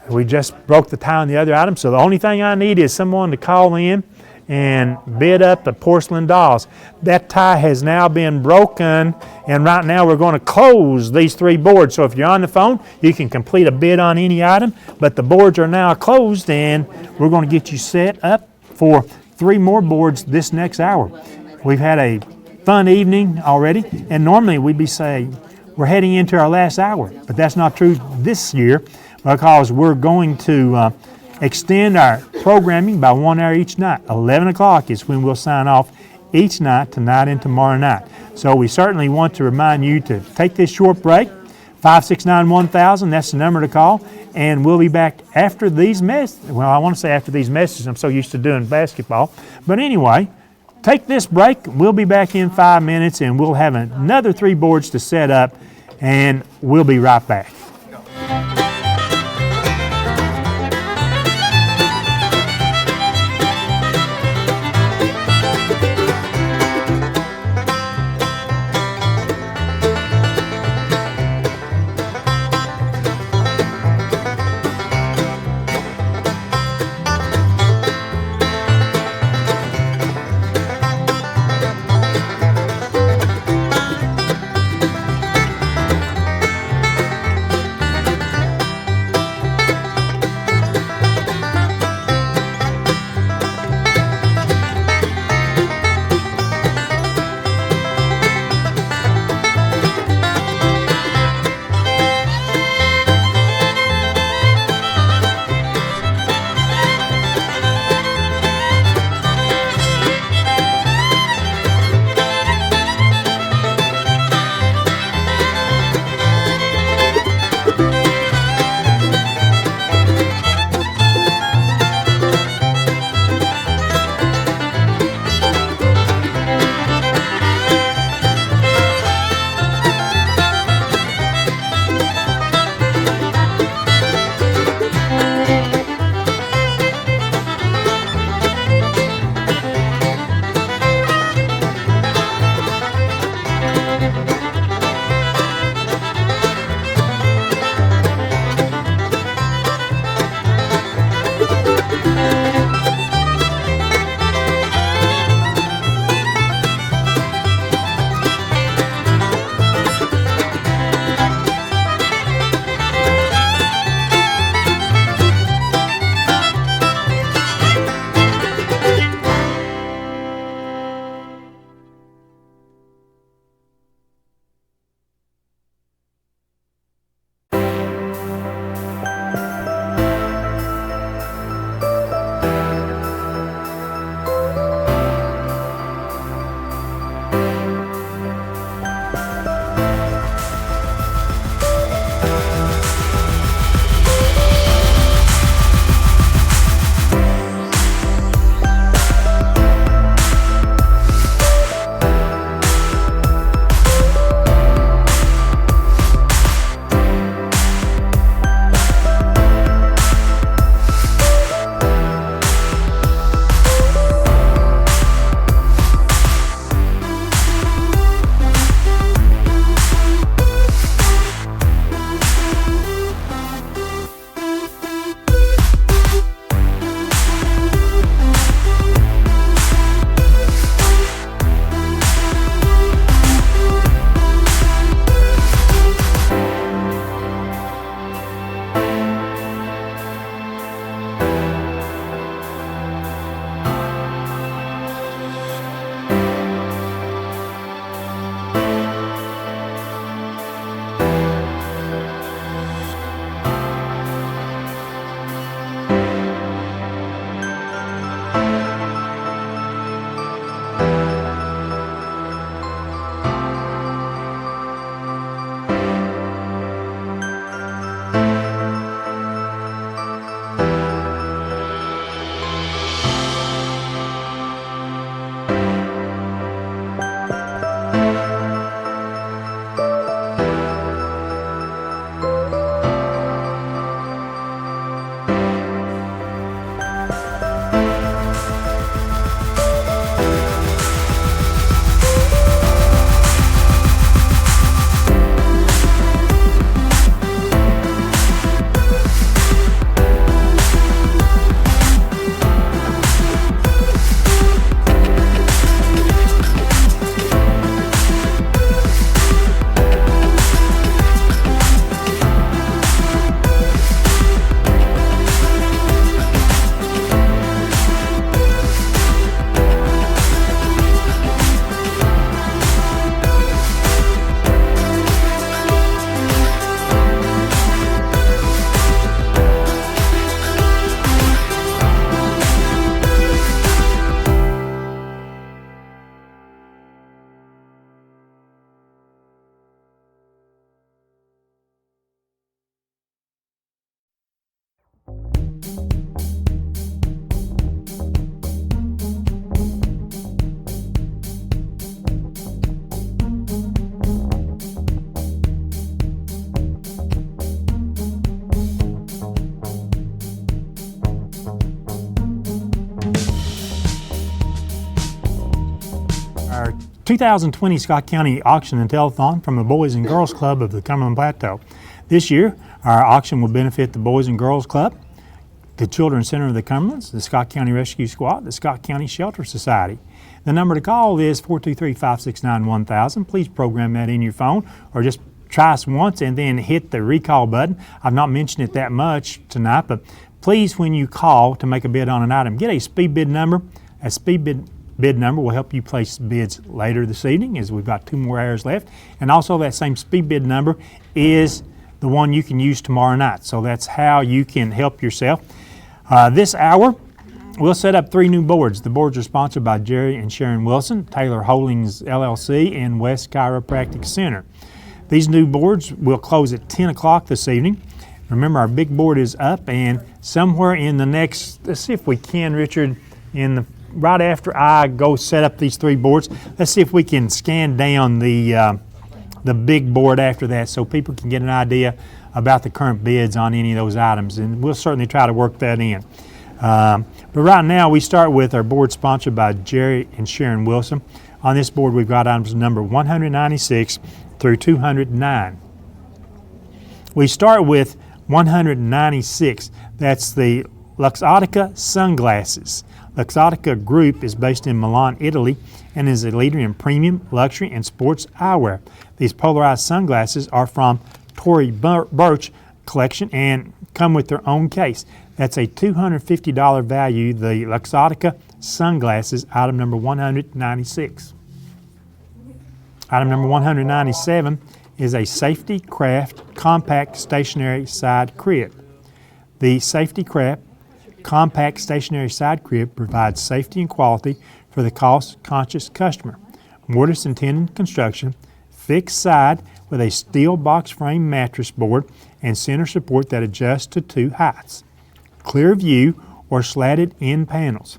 We just broke the tie on the other item, so the only thing I need is someone to call in and bid up the porcelain dolls. That tie has now been broken, and right now we're going to close these 3 boards. So if you're on the phone, you can complete a bid on any item, but the boards are now closed, and we're going to get you set up for 3 more boards this next hour. We've had a fun evening already, and normally we'd be saying we're heading into our last hour, but that's not true this year because we're going to extend our programming by 1 hour each night. 11 o'clock is when we'll sign off each night, tonight and tomorrow night. So we certainly want to remind you to take this short break. 569-1000, that's the number to call, and we'll be back after these messages. Well, I want to say after these messages. I'm so used to doing basketball. But anyway, take this break. We'll be back in 5 minutes, and we'll have another 3 boards to set up, and we'll be right back. 2020 Scott County Auction and Telethon from the Boys and Girls Club of the Cumberland Plateau. This year, our auction will benefit the Boys and Girls Club, the Children's Center of the Cumberlands, the Scott County Rescue Squad, the Scott County Shelter Society. The number to call is 423-569-1000. Please program that in your phone or just try us once and then hit the recall button. I've not mentioned it that much tonight, but please, when you call to make a bid on an item, get a speed bid number. A speed bid number will help you place bids later this evening, as we've got 2 more hours left. And also that same speed bid number is the one you can use tomorrow night. So that's how you can help yourself. This hour, we'll set up 3 new boards. The boards are sponsored by Jerry and Sharon Wilson, Taylor Holdings LLC, and West Chiropractic Center. These new boards will close at 10 o'clock this evening. Remember, our big board is up, and somewhere in the next, let's see if we can, Richard, right after I go set up these 3 boards, let's see if we can scan down the big board after that so people can get an idea about the current bids on any of those items, and we'll certainly try to work that in. But right now, we start with our board sponsored by Jerry and Sharon Wilson. On this board, we've got items number 196 through 209. We start with 196. That's the Luxottica sunglasses. Luxottica Group is based in Milan, Italy, and is a leader in premium, luxury, and sports eyewear. These polarized sunglasses are from Tory Burch collection and come with their own case. That's a $250 value, the Luxottica sunglasses, item number 196. Item number 197 is a Safety Craft compact stationary side crib. The Safety Craft compact stationary side crib provides safety and quality for the cost-conscious customer. Mortise and tenon construction, fixed side with a steel box frame mattress board and center support that adjusts to 2 heights. Clear view or slatted end panels.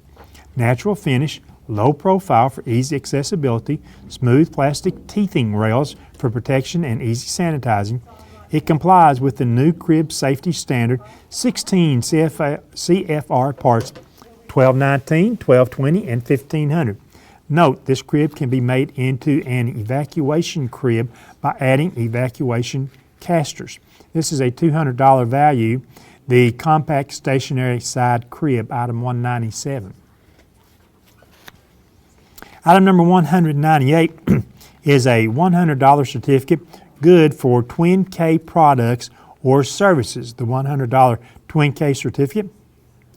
Natural finish, low profile for easy accessibility, smooth plastic teething rails for protection and easy sanitizing. It complies with the new crib safety standard 16 CFR parts 1219, 1220, and 1500. Note, this crib can be made into an evacuation crib by adding evacuation casters. This is a $200 value, the compact stationary side crib, item 197. Item number 198 is a $100 certificate good for Twin K products or services. The $100 Twin K certificate,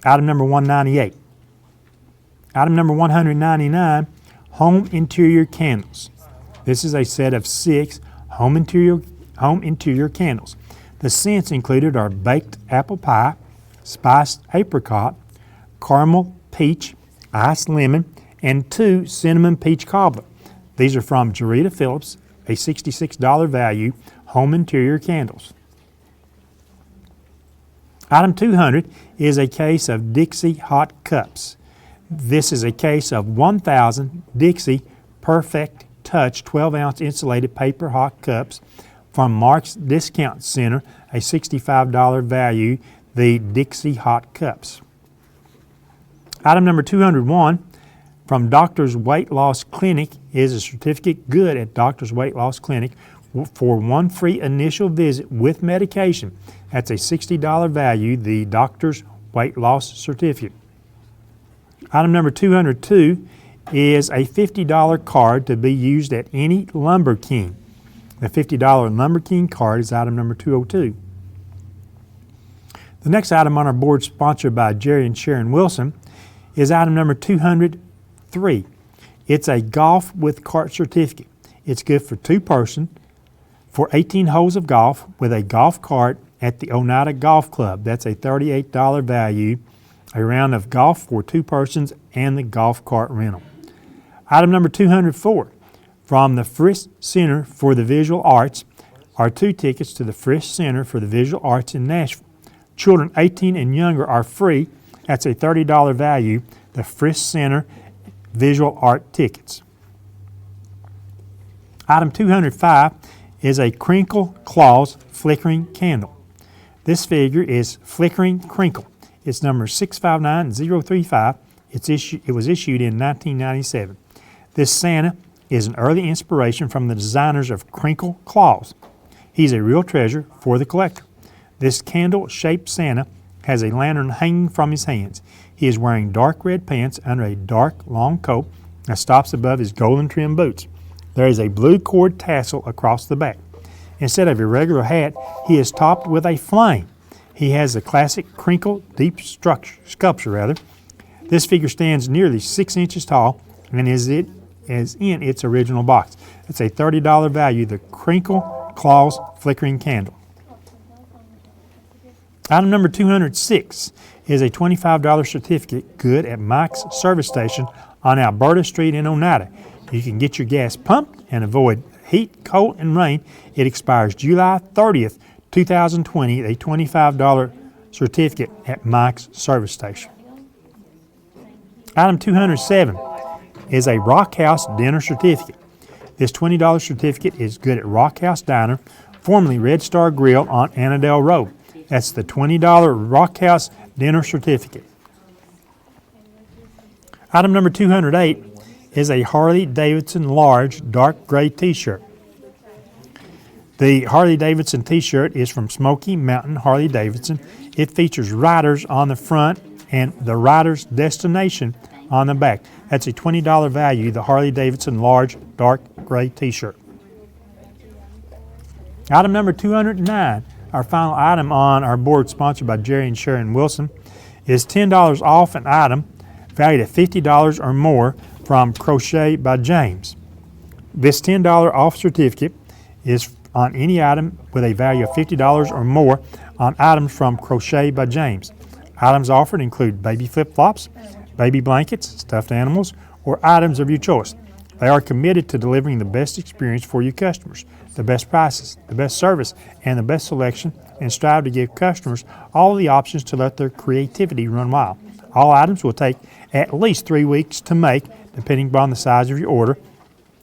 item number 198. Item number 199, home interior candles. This is a set of 6 home interior candles. The scents included are baked apple pie, spiced apricot, caramel peach, iced lemon, and 2 cinnamon peach cobbler. These are from Jarita Phillips, a $66 value, home interior candles. Item 200 is a case of Dixie hot cups. This is a case of 1,000 Dixie Perfect Touch 12-ounce insulated paper hot cups from Mark's Discount Center, a $65 value, the Dixie hot cups. Item number 201 from Doctor's Weight Loss Clinic is a certificate good at Doctor's Weight Loss Clinic for 1 free initial visit with medication. That's a $60 value, the Doctor's Weight Loss Certificate. Item number 202 is a $50 card to be used at any Lumber King. The $50 Lumber King card is item number 202. The next item on our board, sponsored by Jerry and Sharon Wilson, is item number 203. It's a golf with cart certificate. It's good for 2 person for 18 holes of golf with a golf cart at the Oneida Golf Club. That's a $38 value, a round of golf for 2 persons and the golf cart rental. Item number 204, from the Frisch Center for the Visual Arts are 2 tickets to the Frisch Center for the Visual Arts in Nashville. Children 18 and younger are free. That's a $30 value, the Frisch Center Visual Art tickets. Item 205 is a Crinkle Claws flickering candle. This figure is Flickering Crinkle. It's number 659035. It was issued in 1997. This Santa is an early inspiration from the designers of crinkle claws. He's a real treasure for the collector. This candle-shaped Santa has a lantern hanging from his hands. He is wearing dark red pants under a dark, long coat that stops above his golden trim boots. There is a blue cord tassel across the back. Instead of a regular hat, he is topped with a flame. He has the classic crinkle deep sculpture. This figure stands nearly 6 inches tall and is in its original box. It's a $30 value, the Crinkle Claws Flickering Candle. Item number 206 is a $25 certificate good at Mike's service station on Alberta Street in Oneida. You can get your gas pumped and avoid heat, cold, and rain. It expires July 30th, 2020, a $25 certificate at Mike's service station. Item 207 is a Rock House dinner certificate. This $20 certificate is good at Rock House Diner, formerly Red Star Grill on Annandale Road. That's the $20 Rock House dinner certificate. Item number 208 is a Harley-Davidson large dark gray t-shirt. The Harley-Davidson t-shirt is from Smoky Mountain Harley-Davidson. It features riders on the front and the rider's destination on the back. That's a $20 value, the Harley-Davidson large dark gray t-shirt. Item number 209, our final item on our board sponsored by Jerry and Sharon Wilson, is $10 off an item valued at $50 or more from Crochet by James. This $10 off certificate is on any item with a value of $50 or more on items from Crochet by James. Items offered include baby flip-flops, baby blankets, stuffed animals, or items of your choice. They are committed to delivering the best experience for your customers, the best prices, the best service, and the best selection, and strive to give customers all the options to let their creativity run wild. All items will take at least 3 weeks to make, depending upon the size of your order.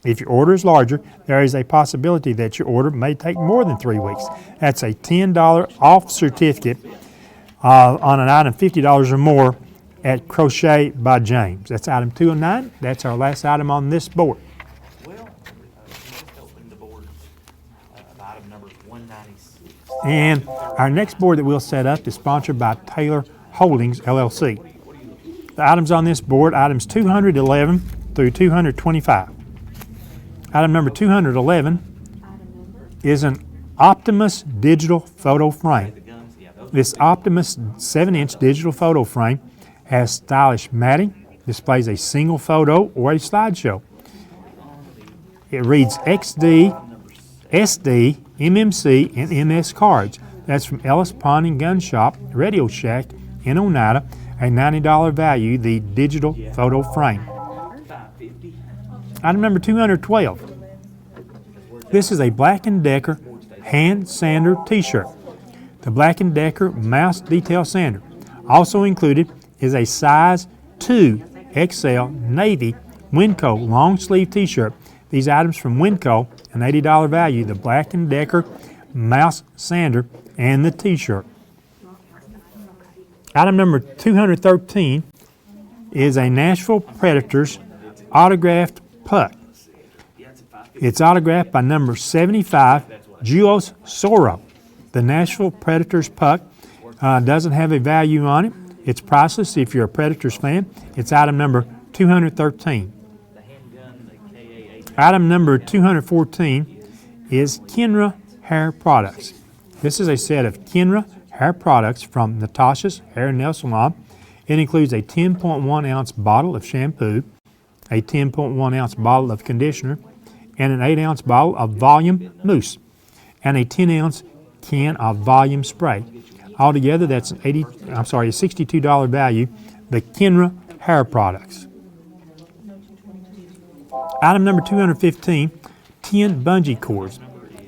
If your order is larger, there is a possibility that your order may take more than 3 weeks. That's a $10 off certificate on an item $50 or more at Crochet by James. That's item 209. That's our last item on this board. Well, let's open the board of item number 196. And our next board that we'll set up is sponsored by Taylor Holdings, LLC. The items on this board, items 211 through 225. Item number 211 is an Optimus digital photo frame. This Optimus 7-inch digital photo frame has stylish matting, displays a single photo or a slideshow. It reads XD, SD, MMC, and MS cards. That's from Ellis Pond and Gun Shop, Radio Shack in Oneida, a $90 value, the digital photo frame. Item number 212. This is a Black & Decker hand sander t-shirt. The Black & Decker mouse detail sander. Also included is a size 2 XL Navy Winco long sleeve t-shirt. These items from Winco, an $80 value, the Black & Decker mouse sander and the t-shirt. Item number 213 is a Nashville Predators autographed puck. It's autographed by number 75, Juos Soro. The Nashville Predators puck doesn't have a value on it. It's priceless if you're a Predators fan. It's item number 213. Item number 214 is Kenra Hair Products. This is a set of Kenra hair products from Natasha's Hair Nail Salon. It includes a 10.1 ounce bottle of shampoo, a 10.1 ounce bottle of conditioner, and an 8 ounce bottle of volume mousse, and a 10 ounce can of volume spray. Altogether, that's a $62 value, the Kenra hair products. Item number 215, 10 bungee cords.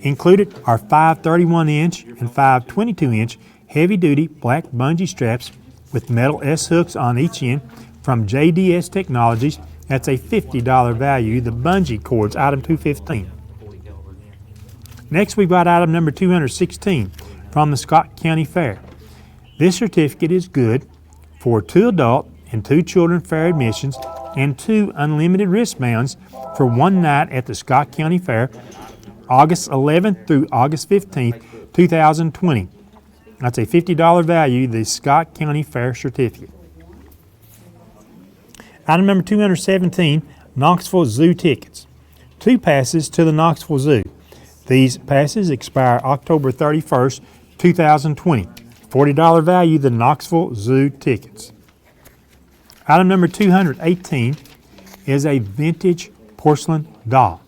Included are 5 31-inch and 5 22-inch heavy-duty black bungee straps with metal S-hooks on each end from JDS Technologies. That's a $50 value, the bungee cords, item 215. Next, we've got item number 216 from the Scott County Fair. This certificate is good for 2 adult and 2 children fair admissions and 2 unlimited wristbands for one night at the Scott County Fair, August 11th through August 15th, 2020. That's a $50 value, the Scott County Fair certificate. Item number 217, Knoxville Zoo tickets. 2 passes to the Knoxville Zoo. These passes expire October 31st, 2020. $40 value, the Knoxville Zoo tickets. Item number 218 is a vintage porcelain doll.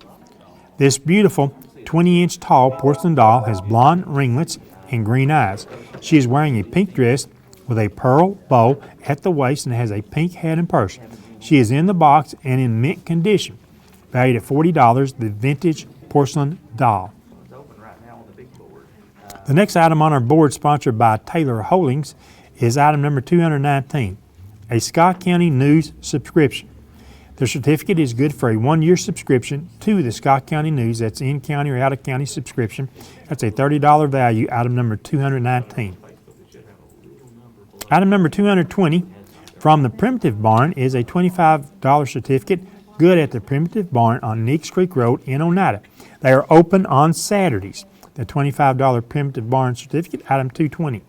This beautiful 20-inch tall porcelain doll has blonde ringlets and green eyes. She is wearing a pink dress with a pearl bow at the waist and has a pink hat and purse. She is in the box and in mint condition. Valued at $40, the vintage porcelain doll. It's open right now on the big board. The next item on our board, sponsored by Taylor Holdings, is item number 219, a Scott County News subscription. The certificate is good for a 1-year subscription to the Scott County News. That's in-county or out-of-county subscription. That's a $30 value, item number 219. Item number 220 from the Primitive Barn is a $25 certificate, good at the Primitive Barn on Neeks Creek Road in Oneida. They are open on Saturdays. The $25 Primitive Barn certificate, item 220.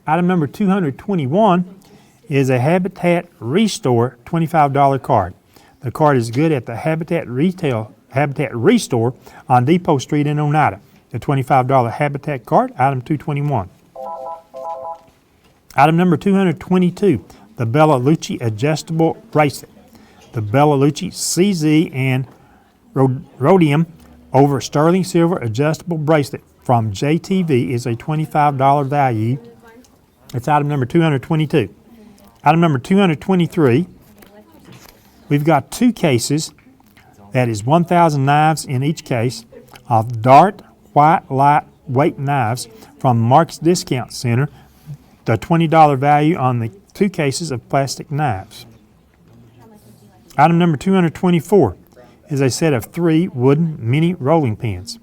Item number 221 is a Habitat Restore $25 card. The card is good at the Habitat Restore on Depot Street in Oneida. The $25 Habitat card, item 221. Item number 222, the Bella Lucci adjustable bracelet. The Bella Lucci CZ and rhodium over sterling silver adjustable bracelet from JTV is a $25 value. That's item number 222. Item number 223, we've got 2 cases, that is 1,000 knives in each case, of Dart White Lightweight knives from Mark's Discount Center, the $20 value on the 2 cases of plastic knives. Item number 224 is a set of 3 wooden mini rolling pins.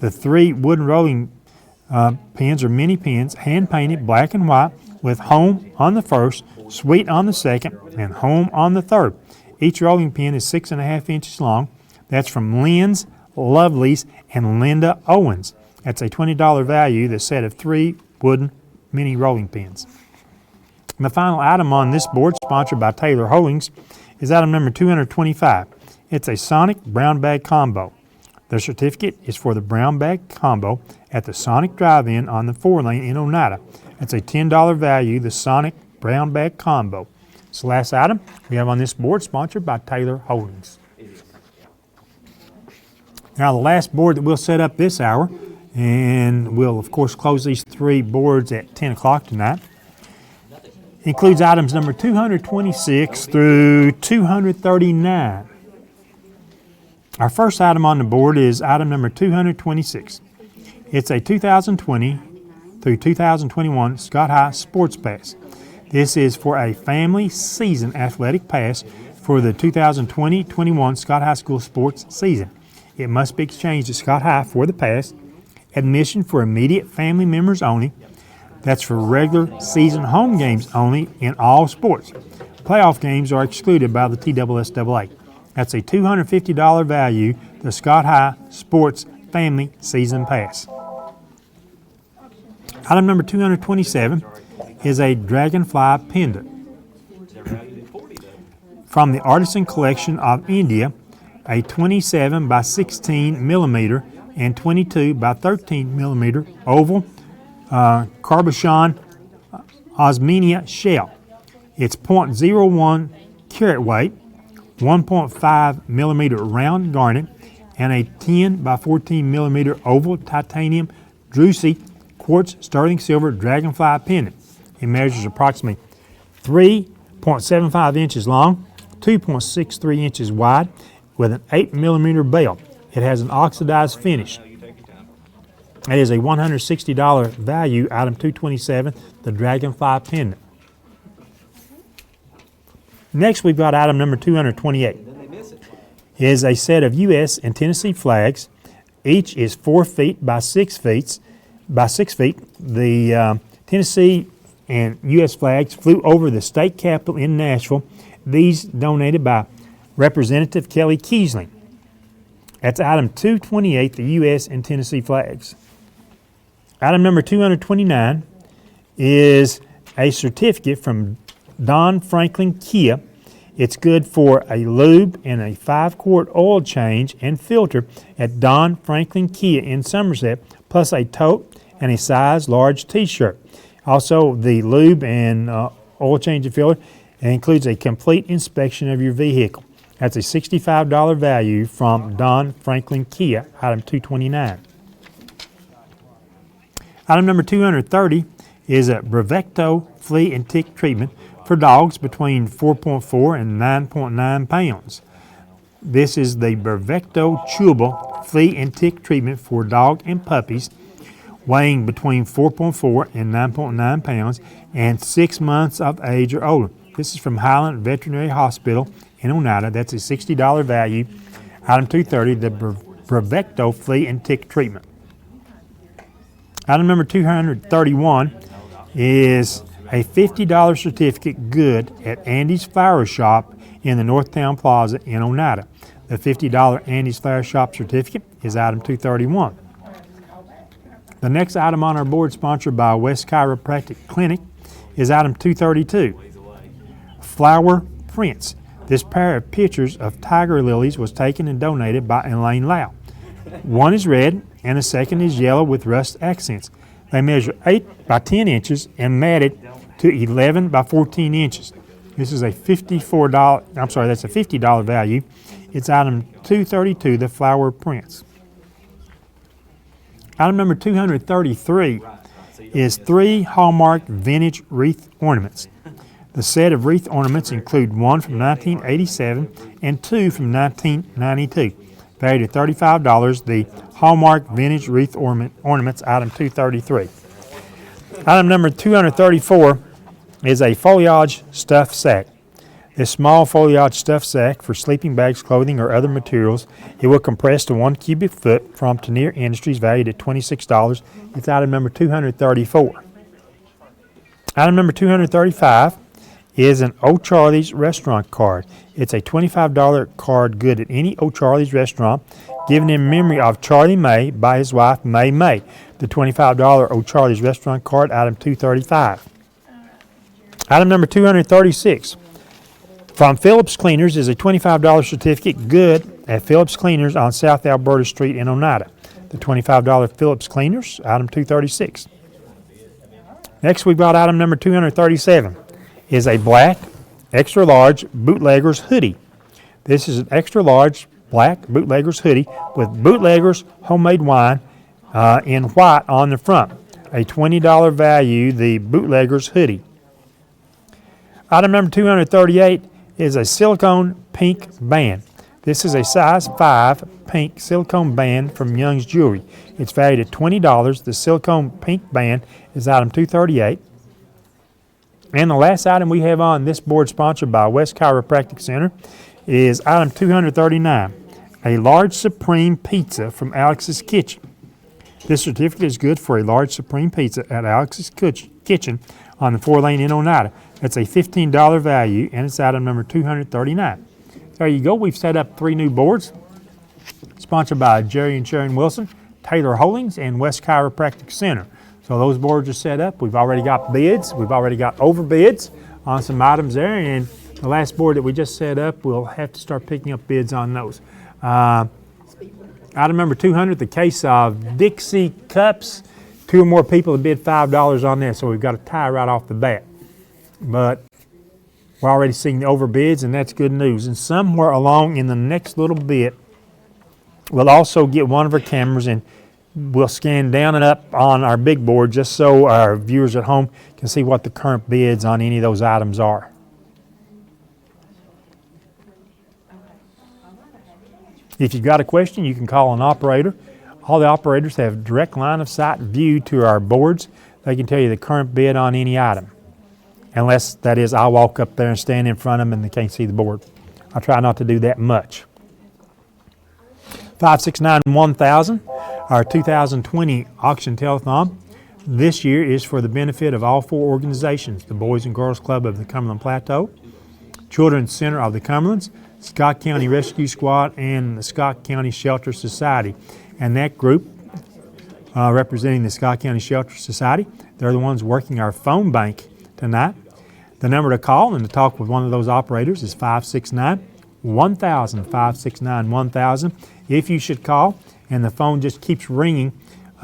The 3 wooden rolling pins are mini pins, hand-painted black and white, with home on the first, sweet on the second, and home on the third. Each rolling pin is 6.5 inches long. That's from Lynn's, Lovely's, and Linda Owens. That's a $20 value, the set of 3 wooden mini rolling pins. And the final item on this board, sponsored by Taylor Holdings, is item number 225. It's a Sonic Brown Bag Combo. The certificate is for the Brown Bag Combo at the Sonic Drive-In on the 4-lane in Oneida. That's a $10 value, the Sonic Brown Bag Combo. It's the last item we have on this board, sponsored by Taylor Holdings. Now the last board that we'll set up this hour, and we'll of course close these 3 boards at 10 o'clock tonight, includes items number 226 through 239. Our first item on the board is item number 226. It's a 2020 through 2021 Scott High Sports Pass. This is for a family season athletic pass for the 2020-21 Scott High School sports season. It must be exchanged at Scott High for the pass. Admission for immediate family members only. That's for regular season home games only in all sports. Playoff games are excluded by the TSSAA. That's a $250 value, the Scott High Sports Family Season Pass. Item number 227 is a Dragonfly pendant from the Artisan Collection of India, a 27 by 16 millimeter and 22 by 13 millimeter oval cabochon osmia shell. It's 0.01 carat weight, 1.5 millimeter round garnet, and a 10 by 14 millimeter oval titanium druzy quartz sterling silver dragonfly pendant. It measures approximately 3.75 inches long, 2.63 inches wide, with an 8 millimeter bell. It has an oxidized finish. It is a $160 value, item 227, the Dragonfly pendant. Next, we've got item number 228. It is a set of U.S. and Tennessee flags. Each is 4 feet by 6 feet. The Tennessee and U.S. flags flew over the state capitol in Nashville. These donated by Representative Kelly Kiesling. That's item 228, the U.S. and Tennessee flags. Item number 229 is a certificate from Don Franklin Kia. It's good for a lube and a 5-quart oil change and filter at Don Franklin Kia in Somerset, plus a tote and a size large t-shirt. Also, the lube and oil change and filter includes a complete inspection of your vehicle. That's a $65 value from Don Franklin Kia, item 229. Item number 230 is a Brevecto flea and tick treatment for dogs between 4.4 and 9.9 pounds. This is the Brevecto chewable flea and tick treatment for dog and puppies weighing between 4.4 and 9.9 pounds and 6 months of age or older. This is from Highland Veterinary Hospital in Oneida. That's a $60 value. Item 230, the Brevecto flea and tick treatment. Item number 231 is a $50 certificate good at Andy's Flower Shop in the Northtown Plaza in Oneida. The $50 Andy's Flower Shop certificate is item 231. The next item on our board, sponsored by West Chiropractic Clinic, is item 232. Flower prints. This pair of pictures of tiger lilies was taken and donated by Elaine Lau. One is red and the second is yellow with rust accents. They measure 8 by 10 inches and matted to 11 by 14 inches. This is a that's a $50 value. It's item 232, the flower prints. Item number 233 is 3 Hallmark vintage wreath ornaments. The set of wreath ornaments include one from 1987 and 2 from 1992. Valued at $35, the Hallmark vintage wreath ornaments, item 233. Item number 234 is a foliage stuffed sack. This small foliage stuffed sack for sleeping bags, clothing, or other materials. It will compress to 1 cubic foot from Tenier Industries, valued at $26. It's item number 234. Item number 235 is an O'Charlie's restaurant card. It's a $25 card good at any O'Charlie's restaurant, given in memory of Charlie May by his wife, May May. The $25 O'Charlie's restaurant card, item 235. Item number 236 from Phillips Cleaners is a $25 certificate good at Phillips Cleaners on South Alberta Street in Oneida. The $25 Phillips Cleaners, item 236. Next, we've got item number 237. Is a black, extra large bootlegger's hoodie. This is an extra large black bootlegger's hoodie with bootlegger's homemade wine in white on the front. A $20 value, the bootlegger's hoodie. Item number 238 is a silicone pink band. This is a size 5 pink silicone band from Young's Jewelry. It's valued at $20. The silicone pink band is item 238. And the last item we have on this board, sponsored by West Chiropractic Center, is item 239, a large supreme pizza from Alex's Kitchen. This certificate is good for a large supreme pizza at Alex's Kitchen on the 4-lane in Oneida. That's a $15 value, and it's item number 239. There you go. We've set up 3 new boards, sponsored by Jerry and Sharon Wilson, Taylor Holdings, and West Chiropractic Center. So those boards are set up. We've already got bids. We've already got overbids on some items there. And the last board that we just set up, we'll have to start picking up bids on those. Item number 200, the case of Dixie cups. 2 or more people have bid $5 on this, so we've got a tie right off the bat. But we're already seeing the overbids, and that's good news. And somewhere along in the next little bit, we'll also get one of our cameras and we'll scan down and up on our big board just so our viewers at home can see what the current bids on any of those items are. If you've got a question, you can call an operator. All the operators have direct line of sight view to our boards. They can tell you the current bid on any item. Unless, that is, I'll walk up there and stand in front of them and they can't see the board. I try not to do that much. 569-1000, our 2020 auction telethon. this year is for the benefit of all four organizations: the Boys and Girls Club of the Cumberland Plateau, Children's Center of the Cumberlands, Scott County Rescue Squad, and the Scott County Shelter Society. And that group, representing the Scott County Shelter Society, they're the ones working our phone bank tonight. The number to call and to talk with one of those operators is 569-1000, 569-1000. If you should call and the phone just keeps ringing,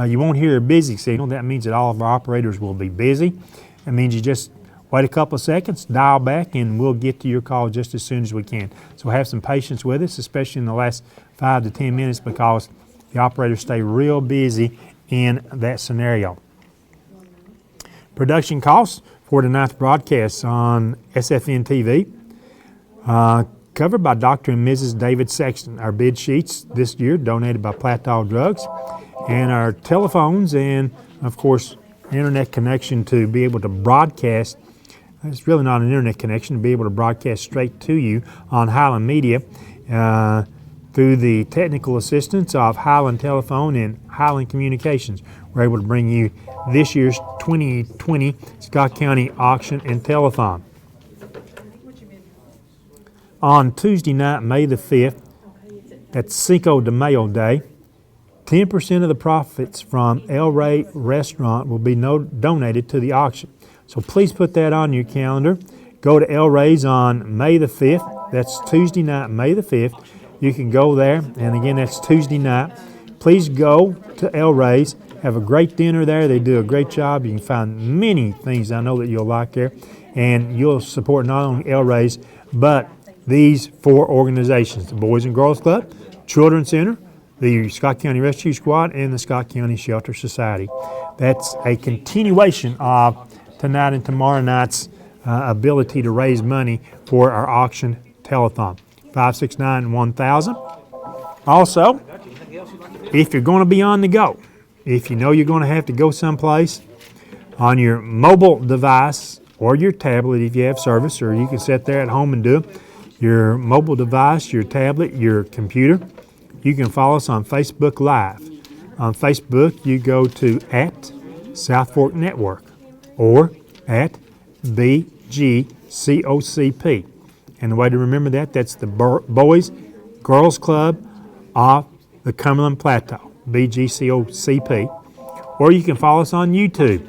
you won't hear a busy signal. That means that all of our operators will be busy. That means you just wait a couple of seconds, dial back, and we'll get to your call just as soon as we can. So have some patience with us, especially in the last 5 to 10 minutes, because the operators stay real busy in that scenario. Production costs for tonight's broadcast on SFN.tv, covered by Dr. and Mrs. David Sexton. Our bid sheets this year donated by Plateau Drugs, and our telephones and, of course, internet connection to be able to broadcast. It's really not an internet connection, to be able to broadcast straight to you on Highland Media through the technical assistance of Highland Telephone and Highland Communications. We're able to bring you this year's 2020 Scott County Auction and Telethon. On Tuesday night, May the 5th, that's Cinco de Mayo Day, 10% of the profits from El Rey Restaurant will be donated to the auction. So please put that on your calendar. Go to El Rey's on May the 5th. That's Tuesday night, May the 5th. You can go there, and again, that's Tuesday night. Please go to El Rey's. Have a great dinner there. They do a great job. You can find many things I know that you'll like there, and you'll support not only El Rey's, but these four organizations: the Boys and Girls Club, Children's Center, the Scott County Rescue Squad, and the Scott County Shelter Society. That's a continuation of tonight and tomorrow night's ability to raise money for our auction telethon. 569-1000. Also, if you're going to be on the go, if you know you're going to have to go someplace, on your mobile device or your tablet if you have service, or you can sit there at home and do it, your mobile device, your tablet, your computer, you can follow us on Facebook Live. On Facebook, you go to @South Fork Network or @BGCOCP. And the way to remember that, that's the Boys Girls Club of the Cumberland Plateau, BGCOCP. Or you can follow us on YouTube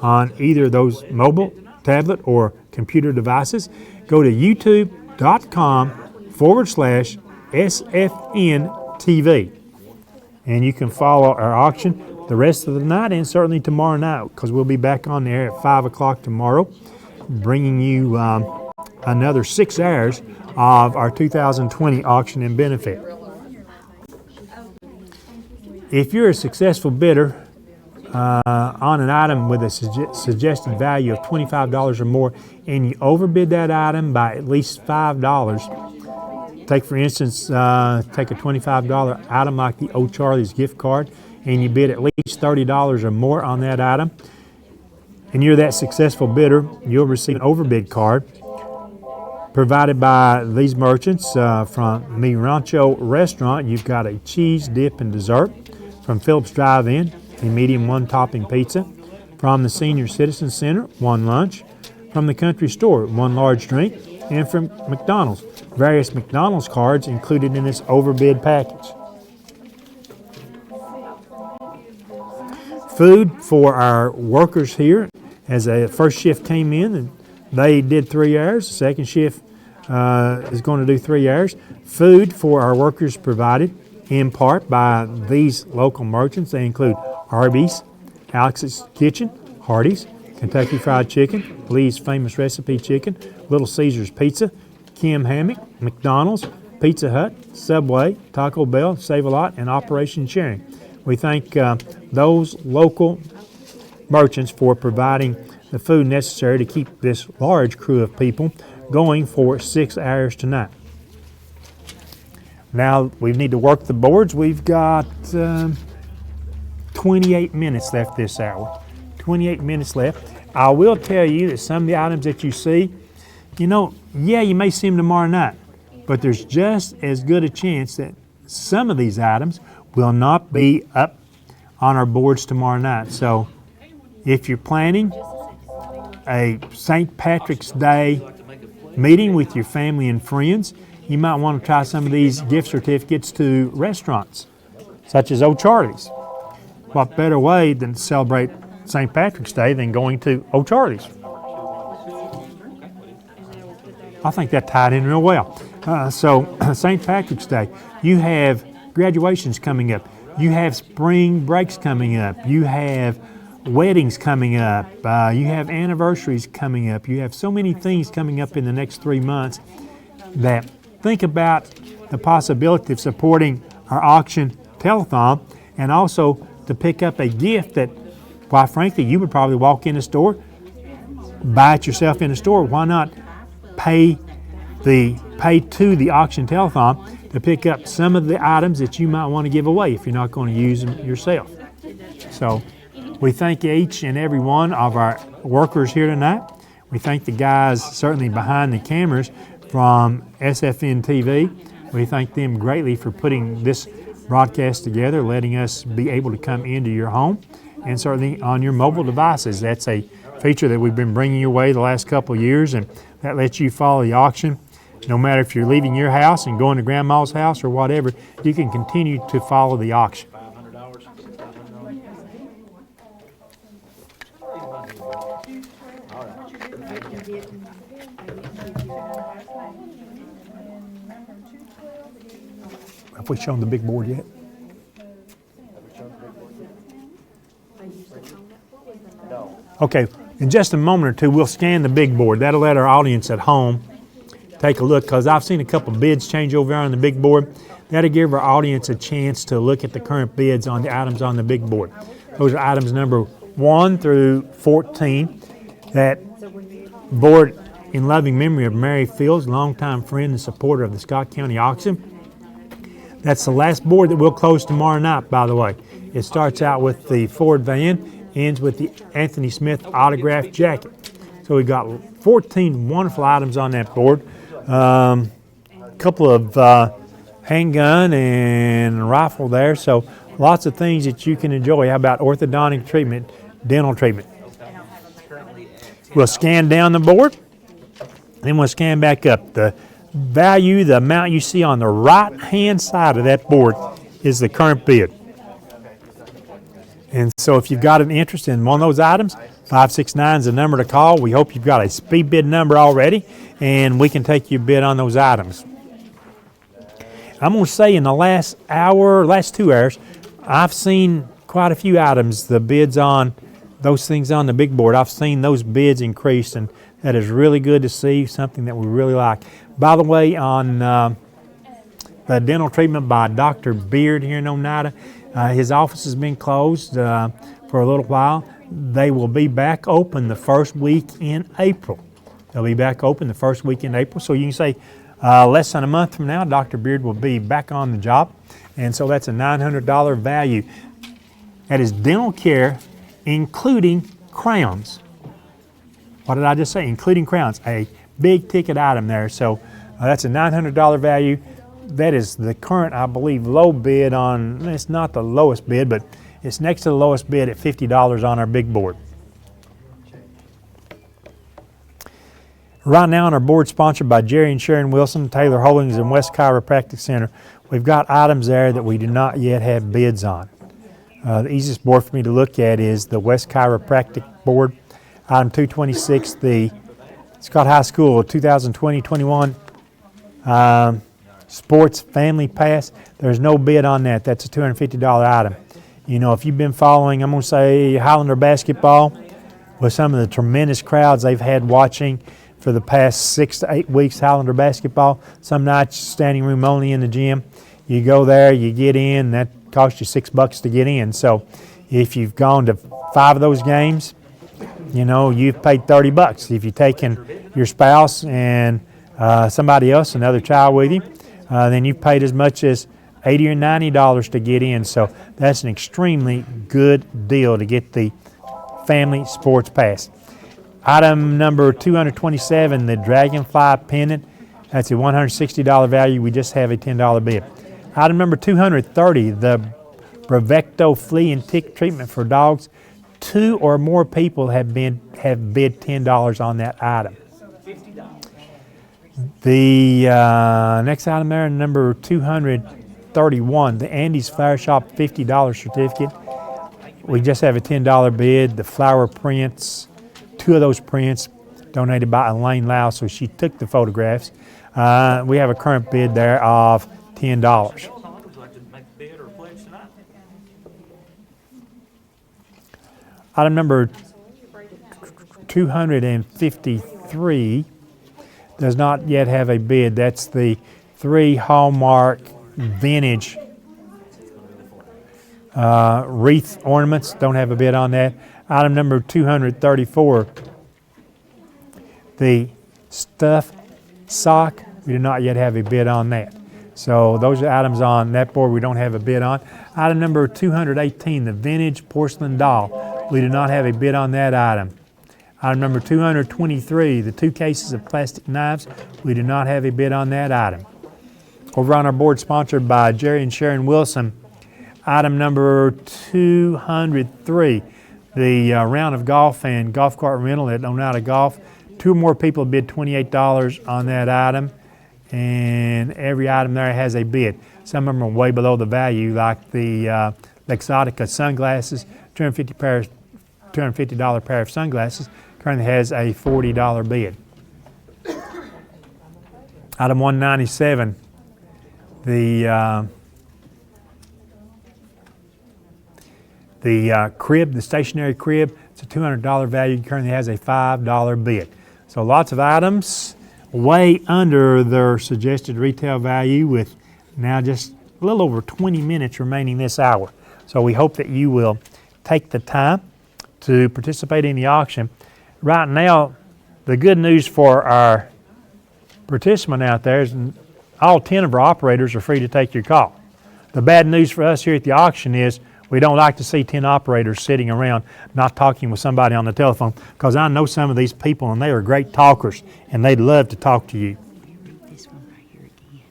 on either of those mobile, tablet, or computer devices. Go to youtube.com/SFNtv. And you can follow our auction the rest of the night and certainly tomorrow night, because we'll be back on there at 5 o'clock tomorrow, bringing you another 6 hours of our 2020 auction and benefit. If you're a successful bidder on an item with a suggested value of $25 or more, and you overbid that item by at least $5, take for instance, take a $25 item like the O'Charlie's gift card, and you bid at least $30 or more on that item, and you're that successful bidder, you'll receive an overbid card provided by these merchants. From Mi Rancho Restaurant, you've got a cheese dip and dessert. From Phillips Drive-In, a medium one-topping pizza. From the Senior Citizen Center, 1 lunch. From the Country Store, 1 large drink. And from McDonald's, various McDonald's cards included in this overbid package. Food for our workers here, as a first shift came in and they did 3 hours. The second shift is going to do 3 hours. Food for our workers provided in part by these local merchants. They include Arby's, Alex's Kitchen, Hardee's, Kentucky Fried Chicken, Lee's Famous Recipe Chicken, Little Caesars Pizza, Kim Hammock, McDonald's, Pizza Hut, Subway, Taco Bell, Save-A-Lot, and Operation Sharing. We thank those local merchants for providing the food necessary to keep this large crew of people going for 6 hours tonight. Now we need to work the boards. We've got 28 minutes left this hour. 28 minutes left. I will tell you that some of the items that you see, you know, yeah, you may see them tomorrow night, but there's just as good a chance that some of these items will not be up on our boards tomorrow night. So if you're planning a St. Patrick's Day meeting with your family and friends, you might want to try some of these gift certificates to restaurants, such as Old Charlie's. What better way than to celebrate St. Patrick's Day than going to Old Charlie's? I think that tied in real well. So St. Patrick's Day, you have graduations coming up. You have spring breaks coming up. You have weddings coming up. You have anniversaries coming up. You have so many things coming up in the next 3 months that think about the possibility of supporting our auction telethon, and also to pick up a gift that, quite frankly, you would probably walk in a store, buy it yourself in a store. Why not pay to the auction telethon to pick up some of the items that you might want to give away if you're not going to use them yourself? So we thank each and every one of our workers here tonight. We thank the guys certainly behind the cameras from SFN.tv. We thank them greatly for putting this broadcast together, letting us be able to come into your home and certainly on your mobile devices. That's a feature that we've been bringing your way the last couple of years, and that lets you follow the auction. No matter if you're leaving your house and going to Grandma's house or whatever, you can continue to follow the auction. Have we shown the big board yet? Okay, in just a moment or two, we'll scan the big board. That'll let our audience at home take a look, because I've seen a couple bids change over on the big board. That'll give our audience a chance to look at the current bids on the items on the big board. Those are items number 1 through 14. That board in loving memory of Mary Fields, longtime friend and supporter of the Scott County auction. That's the last board that we'll close tomorrow night, by the way. It starts out with the Ford van, ends with the Anthony Smith autographed jacket. So we've got 14 wonderful items on that board. A couple of handgun and rifle there, so lots of things that you can enjoy. How about orthodontic treatment, dental treatment? We'll scan down the board, then we'll scan back up. The value, the amount you see on the right-hand side of that board is the current bid. And so if you've got an interest in one of those items, 569 is the number to call. We hope you've got a speed bid number already, and we can take your bid on those items. I'm going to say in the last 2 hours, I've seen quite a few items, the bids on those things on the big board. I've seen those bids increase, and that is really good to see, something that we really like. By the way, on the dental treatment by Dr. Beard here in Oneida, his office has been closed for a little while. They will be back open the first week in April. They'll be back open the first week in April. So you can say less than a month from now, Dr. Beard will be back on the job. And so that's a $900 value. That is dental care, including crowns. What did I just say? Including crowns, a big ticket item there. So that's a $900 value. That is the current, I believe, low bid on, it's not the lowest bid, but it's next to the lowest bid at $50 on our big board. Right now on our board, sponsored by Jerry and Sharon Wilson, Taylor Holdings, and West Chiropractic Center, we've got items there that we do not yet have bids on. The easiest board for me to look at is the West Chiropractic board. Item 226, the Scott High School 2020-21 Sports Family Pass. There's no bid on that. That's a $250 item. You know, if you've been following, I'm going to say, Highlander basketball, with some of the tremendous crowds they've had watching for the past 6 to 8 weeks, Highlander basketball. Some nights standing room only in the gym. You go there, you get in, that costs you $6 to get in. So if you've gone to 5 of those games, you know, you've paid $30. If you've taken your spouse and somebody else, another child with you, then you've paid as much as $80 or $90 to get in. So that's an extremely good deal to get the family sports pass. Item number 227, the Dragonfly pendant. That's a $160 value. We just have a $10 bid. Item number 230, the Brevecto flea and tick treatment for dogs. 2 or more people have bid $10 on that item. The next item there, number 231, the Andy's Flower Shop $50 certificate. We just have a $10 bid. The flower prints, 2 of those prints donated by Elaine Lau, so she took the photographs. We have a current bid there of $10. Would you like to make a bid or a pledge tonight? Item number 253 does not yet have a bid. That's the 3 Hallmark vintage wreath ornaments. Don't have a bid on that. Item number 234, the stuffed sock. We do not yet have a bid on that. So those are items on that board we don't have a bid on. Item number 218, the vintage porcelain doll. We do not have a bid on that item. Item number 223, the 2 cases of plastic knives. We do not have a bid on that item. Over on our board, sponsored by Jerry and Sharon Wilson, item number 203, the round of golf and golf cart rental at Oneida Golf. 2 more people bid $28 on that item, and every item there has a bid. Some of them are way below the value, like the Exotica sunglasses, $250 pair of sunglasses, currently has a $40 bid. Item 197, the crib, the stationary crib, it's a $200 value, currently has a $5 bid. So lots of items way under their suggested retail value, with now just a little over 20 minutes remaining this hour. So we hope that you will take the time to participate in the auction. Right now, the good news for our participant out there is all 10 of our operators are free to take your call. The bad news for us here at the auction is we don't like to see 10 operators sitting around not talking with somebody on the telephone, because I know some of these people and they are great talkers and they'd love to talk to you. This one right here again.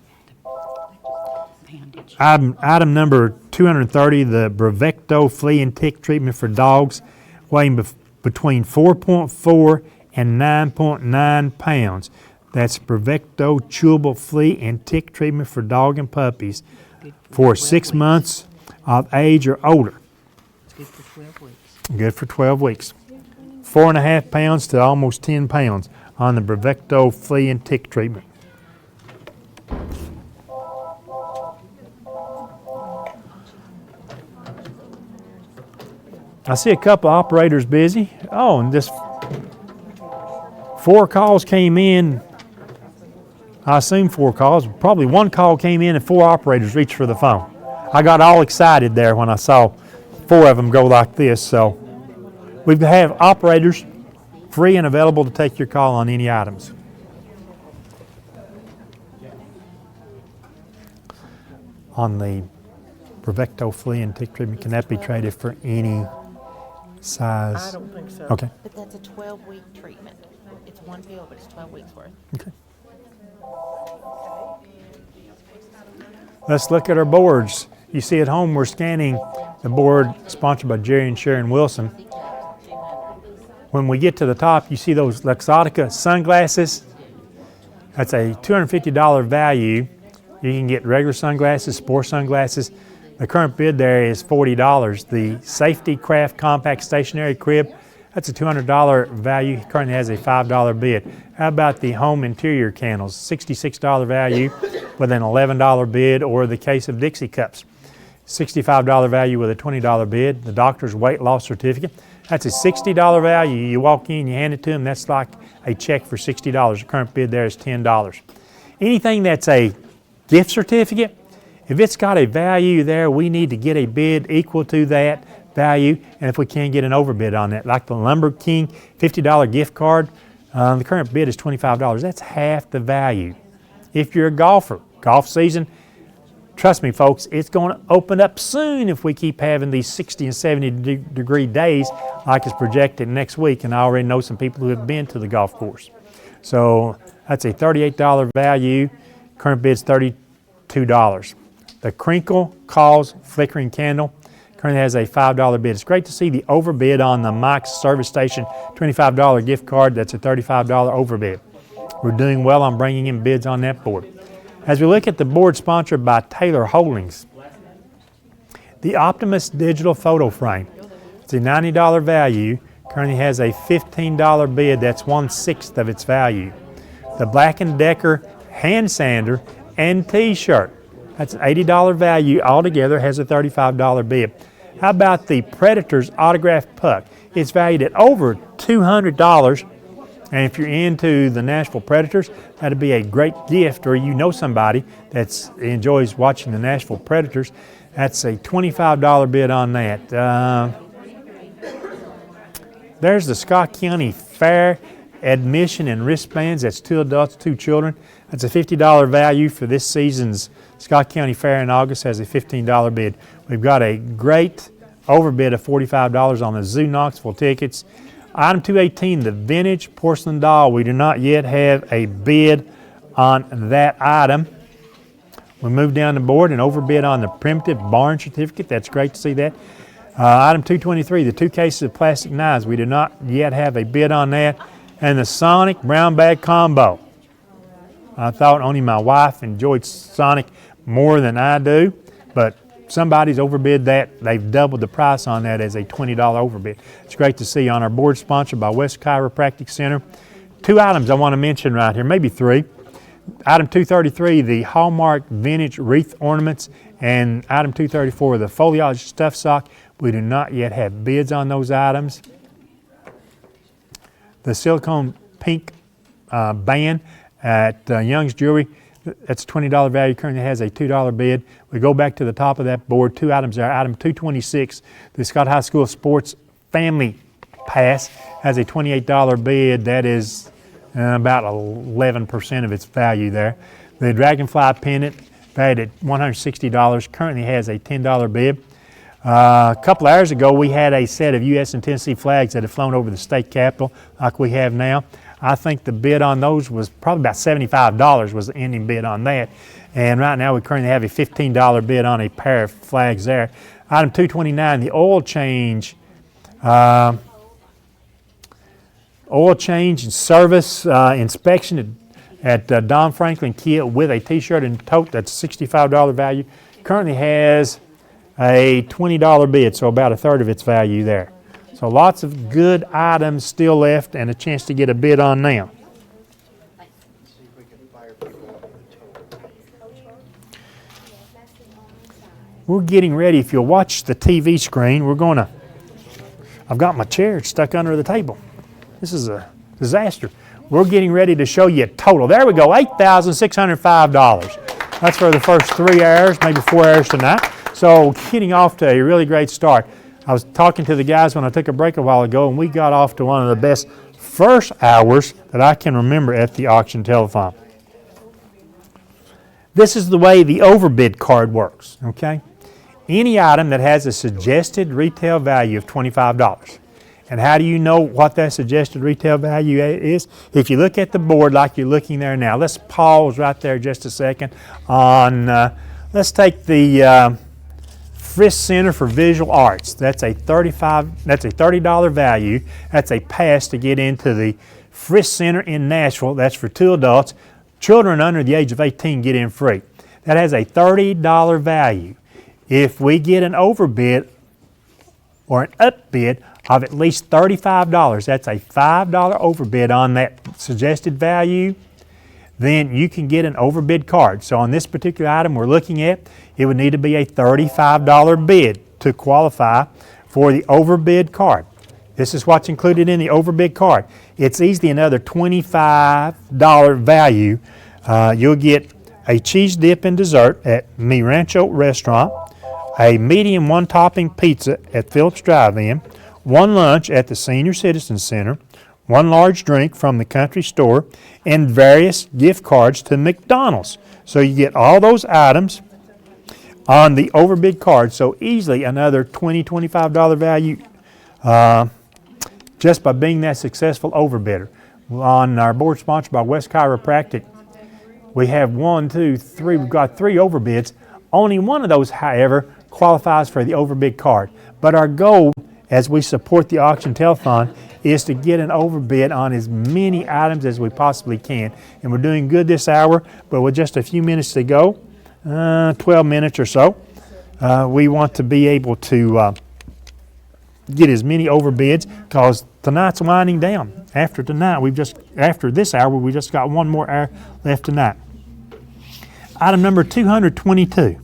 Poundage. Item number 230, the Brevecto flea and tick treatment for dogs, weighing between 4.4 and 9.9 pounds. That's Brevecto chewable flea and tick treatment for dog and puppies for 6 months of age or older. It's good for 12 weeks. Good for 12 weeks. 4.5 pounds to almost 10 pounds on the Brevecto flea and tick treatment. I see a couple of operators busy. Oh, and just 4 calls came in. I assume 4 calls. Probably 1 call came in and 4 operators reached for the phone. I got all excited there when I saw 4 of them go like this. So we have operators free and available to take your call on any items. On the Brevecto flea and tick treatment, can that be traded for any size? I don't think so. Okay. But that's a 12-week treatment. It's 1 pill, but it's 12 weeks worth. Okay. Let's look at our boards. You see at home we're scanning the board sponsored by Jerry and Sharon Wilson. When we get to the top, you see those Luxottica sunglasses. That's a $250 value. You can get regular sunglasses, sport sunglasses. The current bid there is $40. The Safety Craft Compact Stationary Crib, that's a $200 value. Currently has a $5 bid. How about the home interior candles? $66 value with an $11 bid, or the case of Dixie cups. $65 value with a $20 bid. The doctor's weight loss certificate, that's a $60 value. You walk in, you hand it to them, that's like a check for $60. The current bid there is $10. Anything that's a gift certificate, if it's got a value there, we need to get a bid equal to that value, and if we can, get an overbid on that. Like the Lumber King $50 gift card, the current bid is $25. That's half the value. If you're a golfer, golf season, trust me folks, it's going to open up soon if we keep having these 60 and 70 degree days like it's projected next week, and I already know some people who have been to the golf course. So that's a $38 value. Current bid's $32. The Crinkle Cause Flickering Candle, currently has a $5 bid. It's great to see the overbid on the Mike's Service Station $25 gift card. That's a $35 overbid. We're doing well on bringing in bids on that board. As we look at the board sponsored by Taylor Holdings, the Optimus Digital Photo Frame. It's a $90 value. Currently has a $15 bid. That's 1/6 of its value. The Black & Decker hand sander and t-shirt. That's an $80 value altogether, has a $35 bid. How about the Predators autographed puck? It's valued at over $200. And if you're into the Nashville Predators, that'd be a great gift, or you know somebody that enjoys watching the Nashville Predators. That's a $25 bid on that. There's the Scott County Fair admission and wristbands. That's 2 adults, 2 children. That's a $50 value for this season's Scott County Fair in August. Has a $15 bid. We've got a great overbid of $45 on the Zoo Knoxville tickets. Item 218, the vintage porcelain doll. We do not yet have a bid on that item. We move down the board and overbid on the primitive barn certificate. That's great to see that. Item 223, the 2 cases of plastic knives. We do not yet have a bid on that. And the Sonic brown bag combo. I thought only my wife enjoyed Sonic more than I do, but somebody's overbid that. They've doubled the price on that as a $20 overbid. It's great to see on our board sponsored by West Chiropractic Center. 2 items I want to mention right here, maybe 3. Item 233, the Hallmark Vintage Wreath Ornaments, and item 234, the Foliage Stuffed Sock. We do not yet have bids on those items. The Silicone Pink band at Young's Jewelry, that's a $20 value, currently has a $2 bid. We go back to the top of that board, 2 items there. Item 226, the Scott High School Sports Family Pass has a $28 bid. That is about 11% of its value there. The Dragonfly Pendant, valued at $160, currently has a $10 bid. A couple hours ago, we had a set of U.S. and Tennessee flags that have flown over the state capitol like we have now. I think the bid on those was probably about $75 was the ending bid on that. And right now we currently have a $15 bid on a pair of flags there. Item 229, the oil change and service inspection at Don Franklin Kia with a t-shirt and tote. That's a $65 value. Currently has a $20 bid, so about 1/3 of its value there. So lots of good items still left and a chance to get a bid on them. We're getting ready. If you'll watch the TV screen, I've got my chair stuck under the table. This is a disaster. We're getting ready to show you a total. There we go, $8,605. That's for the first 3 hours, maybe 4 hours tonight. So getting off to a really great start. I was talking to the guys when I took a break a while ago, and we got off to one of the best first hours that I can remember at the auction telethon. This is the way the overbid card works, okay? Any item that has a suggested retail value of $25. And how do you know what that suggested retail value is? If you look at the board like you're looking there now, let's pause right there just a second on, let's take the Frisk Center for Visual Arts. That's a $30 value. That's a pass to get into the Frisk Center in Nashville. That's for 2 adults. Children under the age of 18 get in free. That has a $30 value. If we get an overbid or an upbid of at least $35, that's a $5 overbid on that suggested value, then you can get an overbid card. So on this particular item we're looking at, it would need to be a $35 bid to qualify for the overbid card. This is what's included in the overbid card. It's easily another $25 value. You'll get a cheese dip and dessert at Mi Rancho Restaurant, a medium 1-topping pizza at Phillips Drive-In, 1 lunch at the Senior Citizen Center, 1 large drink from the country store, and various gift cards to McDonald's. So you get all those items on the overbid card. So easily another $20, $25 value just by being that successful overbidder. On our board sponsored by West Chiropractic, we have 1, 2, 3. We've got 3 overbids. Only one of those, however, qualifies for the overbid card. But our goal, as we support the auction telethon, is to get an overbid on as many items as we possibly can. And we're doing good this hour, but with just a few minutes to go, 12 minutes or so, we want to be able to get as many overbids, because tonight's winding down. After this hour, we just got one more hour left tonight. Item number 222.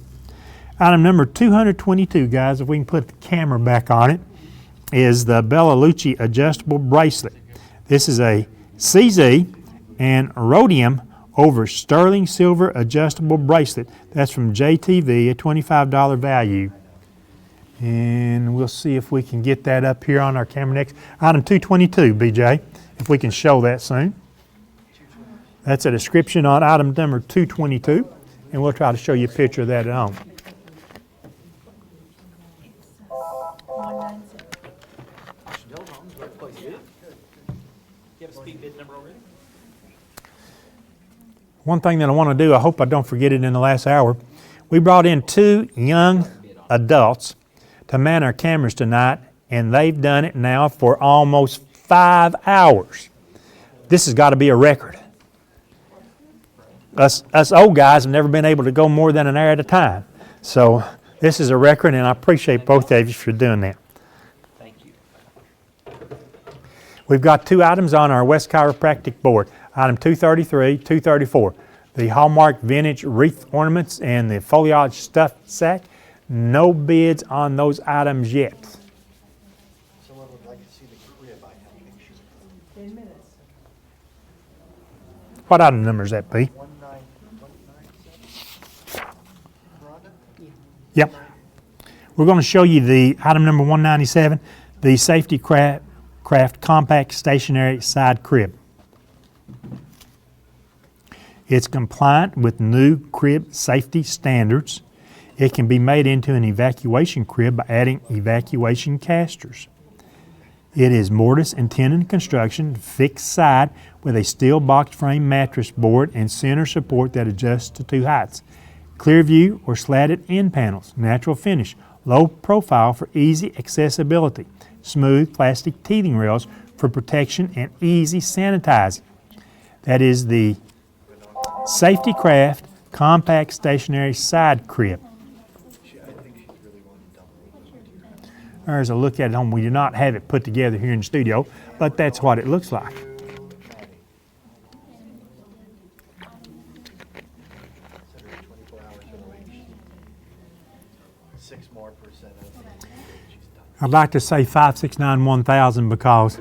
Item number 222, guys, if we can put the camera back on it, is the Bella Lucci adjustable bracelet. This is a CZ and rhodium over sterling silver adjustable bracelet. That's from JTV, a $25 value. And we'll see if we can get that up here on our camera next. Item 222, BJ, if we can show that soon. That's a description on item number 222, and we'll try to show you a picture of that at home. One thing that I want to do, I hope I don't forget it in the last hour, we brought in 2 young adults to man our cameras tonight, and they've done it now for almost 5 hours. This has got to be a record. Us old guys have never been able to go more than an hour at a time. So this is a record, and I appreciate both of you for doing that. Thank you. We've got 2 items on our West Chiropractic board. Item 233, 234. The Hallmark Vintage Wreath Ornaments and the Foliage Stuffed Sack. No bids on those items yet. Someone would like to see the crib. I have pictures. 10 minutes. What item number is that, B? 197. Rhonda? Yep. We're going to show you the item number 197, the Safety Craft Compact Stationary Side Crib. It's compliant with new crib safety standards. It can be made into an evacuation crib by adding evacuation casters. It is mortise and tenon construction, fixed side with a steel box frame mattress board and center support that adjusts to 2 heights. Clear view or slatted end panels, natural finish, low profile for easy accessibility, smooth plastic teething rails for protection and easy sanitizing. That is the Safety Craft Compact Stationary Side Crib. There's a look at it home. We do not have it put together here in the studio, but that's what it looks like. I'd like to say 569-1000 because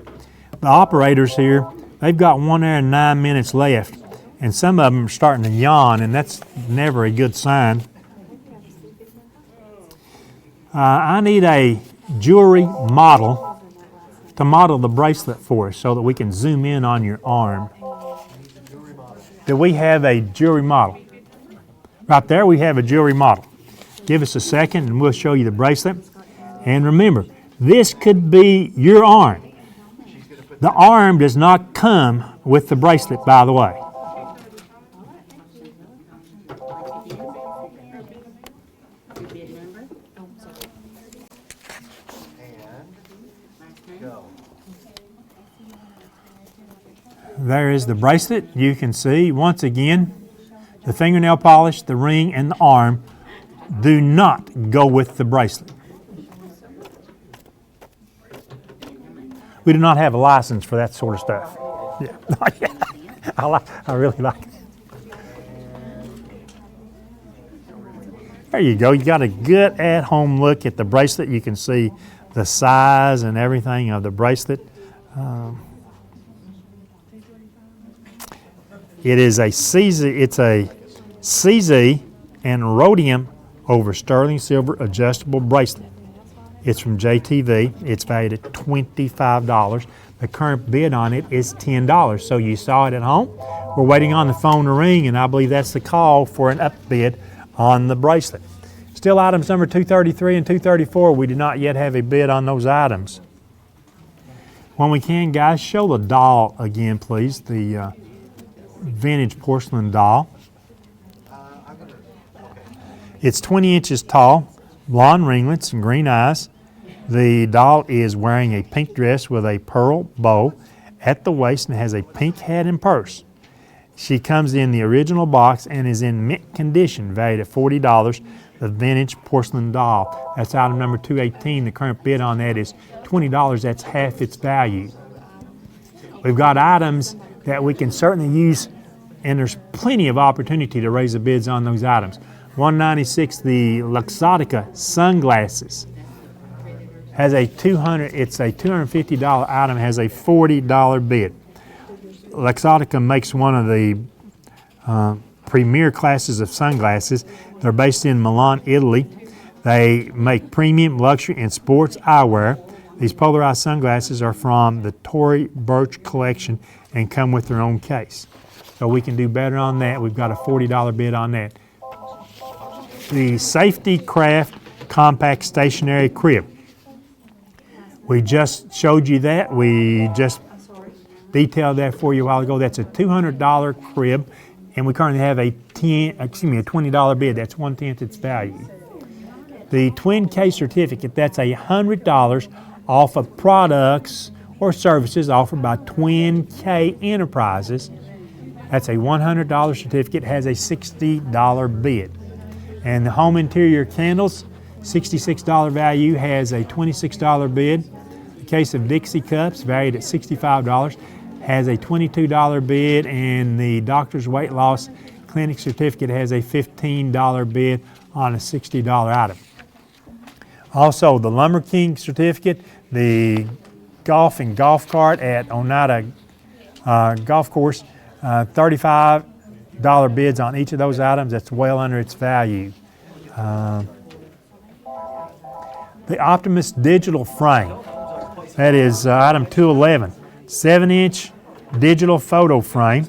the operators here, they've got 1 hour and 9 minutes left, and some of them are starting to yawn, and that's never a good sign. I need a jewelry model to model the bracelet for us so that we can zoom in on your arm. Do we have a jewelry model? Right there we have a jewelry model. Give us a second and we'll show you the bracelet. And remember, this could be your arm. The arm does not come with the bracelet, by the way. There is the bracelet. You can see, once again, the fingernail polish, the ring, and the arm do not go with the bracelet. We do not have a license for that sort of stuff. Yeah, I really like it. There you go. You got a good at-home look at the bracelet. You can see the size and everything of the bracelet. It is a CZ. It's a CZ and rhodium over sterling silver adjustable bracelet. It's from JTV. It's valued at $25. The current bid on it is $10. So you saw it at home. We're waiting on the phone to ring, and I believe that's the call for an upbid on the bracelet. Still items number 233 and 234. We do not yet have a bid on those items. When we can, guys, show the doll again, please. The vintage porcelain doll. It's 20 inches tall blonde ringlets and green eyes. The doll is wearing a pink dress with a pearl bow at the waist and has a pink hat and purse. She comes in the original box and is in mint condition, valued at $40. The vintage porcelain doll. That's item number 218. The current bid on that is $20. That's half its value. We've got items that we can certainly use, and there's plenty of opportunity to raise the bids on those items. $196, the Luxottica sunglasses. Has a it's a $250 item, has a $40 bid. Luxottica makes one of the premier classes of sunglasses. They're based in Milan, Italy. They make premium luxury and sports eyewear. These polarized sunglasses are from the Tory Burch collection and come with their own case. So we can do better on that. We've got a $40 bid on that. The Safety Craft Compact Stationary Crib. We just showed you that. We just detailed that for you a while ago. That's a $200 crib, and we currently have a $20 bid. That's 1/10 its value. The Twin K certificate, that's $100 off of products or services offered by Twin K Enterprises. That's a $100 certificate, has a $60 bid. And the home interior candles, $66 value, has a $26 bid. The case of Dixie cups, valued at $65, has a $22 bid, and the Doctor's Weight Loss Clinic certificate has a $15 bid on a $60 item. Also, the Lumber King certificate, the golf and golf cart at Oneida Golf Course, $35 bids on each of those items. That's well under its value. The Optimus digital frame, that is item 211, 7-inch digital photo frame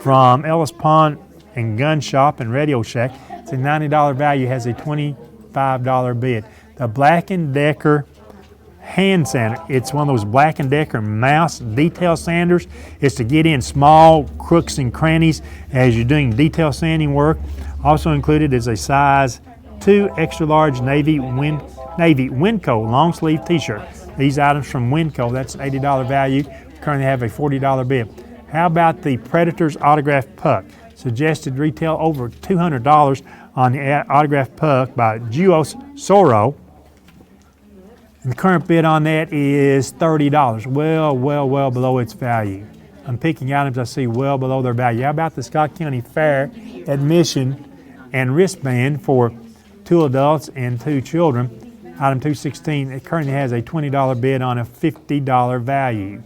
from Ellis Pond and Gun Shop and Radio Shack. It's a $90 value, has a $25 bid. The Black & Decker hand sander, it's one of those Black & Decker mouse detail sanders. It's to get in small crooks and crannies as you're doing detail sanding work. Also included is a size 2 extra large Navy Winco long sleeve t-shirt. These items from Winco, that's an $80 value. Currently have a $40 bid. How about the Predator's autographed puck? Suggested retail over $200 on the autographed puck by Gios Soro. And the current bid on that is $30. Well below its value. I'm picking items I see well below their value. How about the Scott County Fair admission and wristband for 2 adults and 2 children? Item 216, it currently has a $20 bid on a $50 value.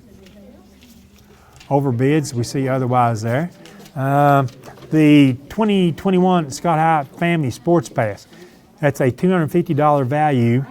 Over bids, we see otherwise there. The 2021 Scott High Family Sports Pass, that's a $250 value.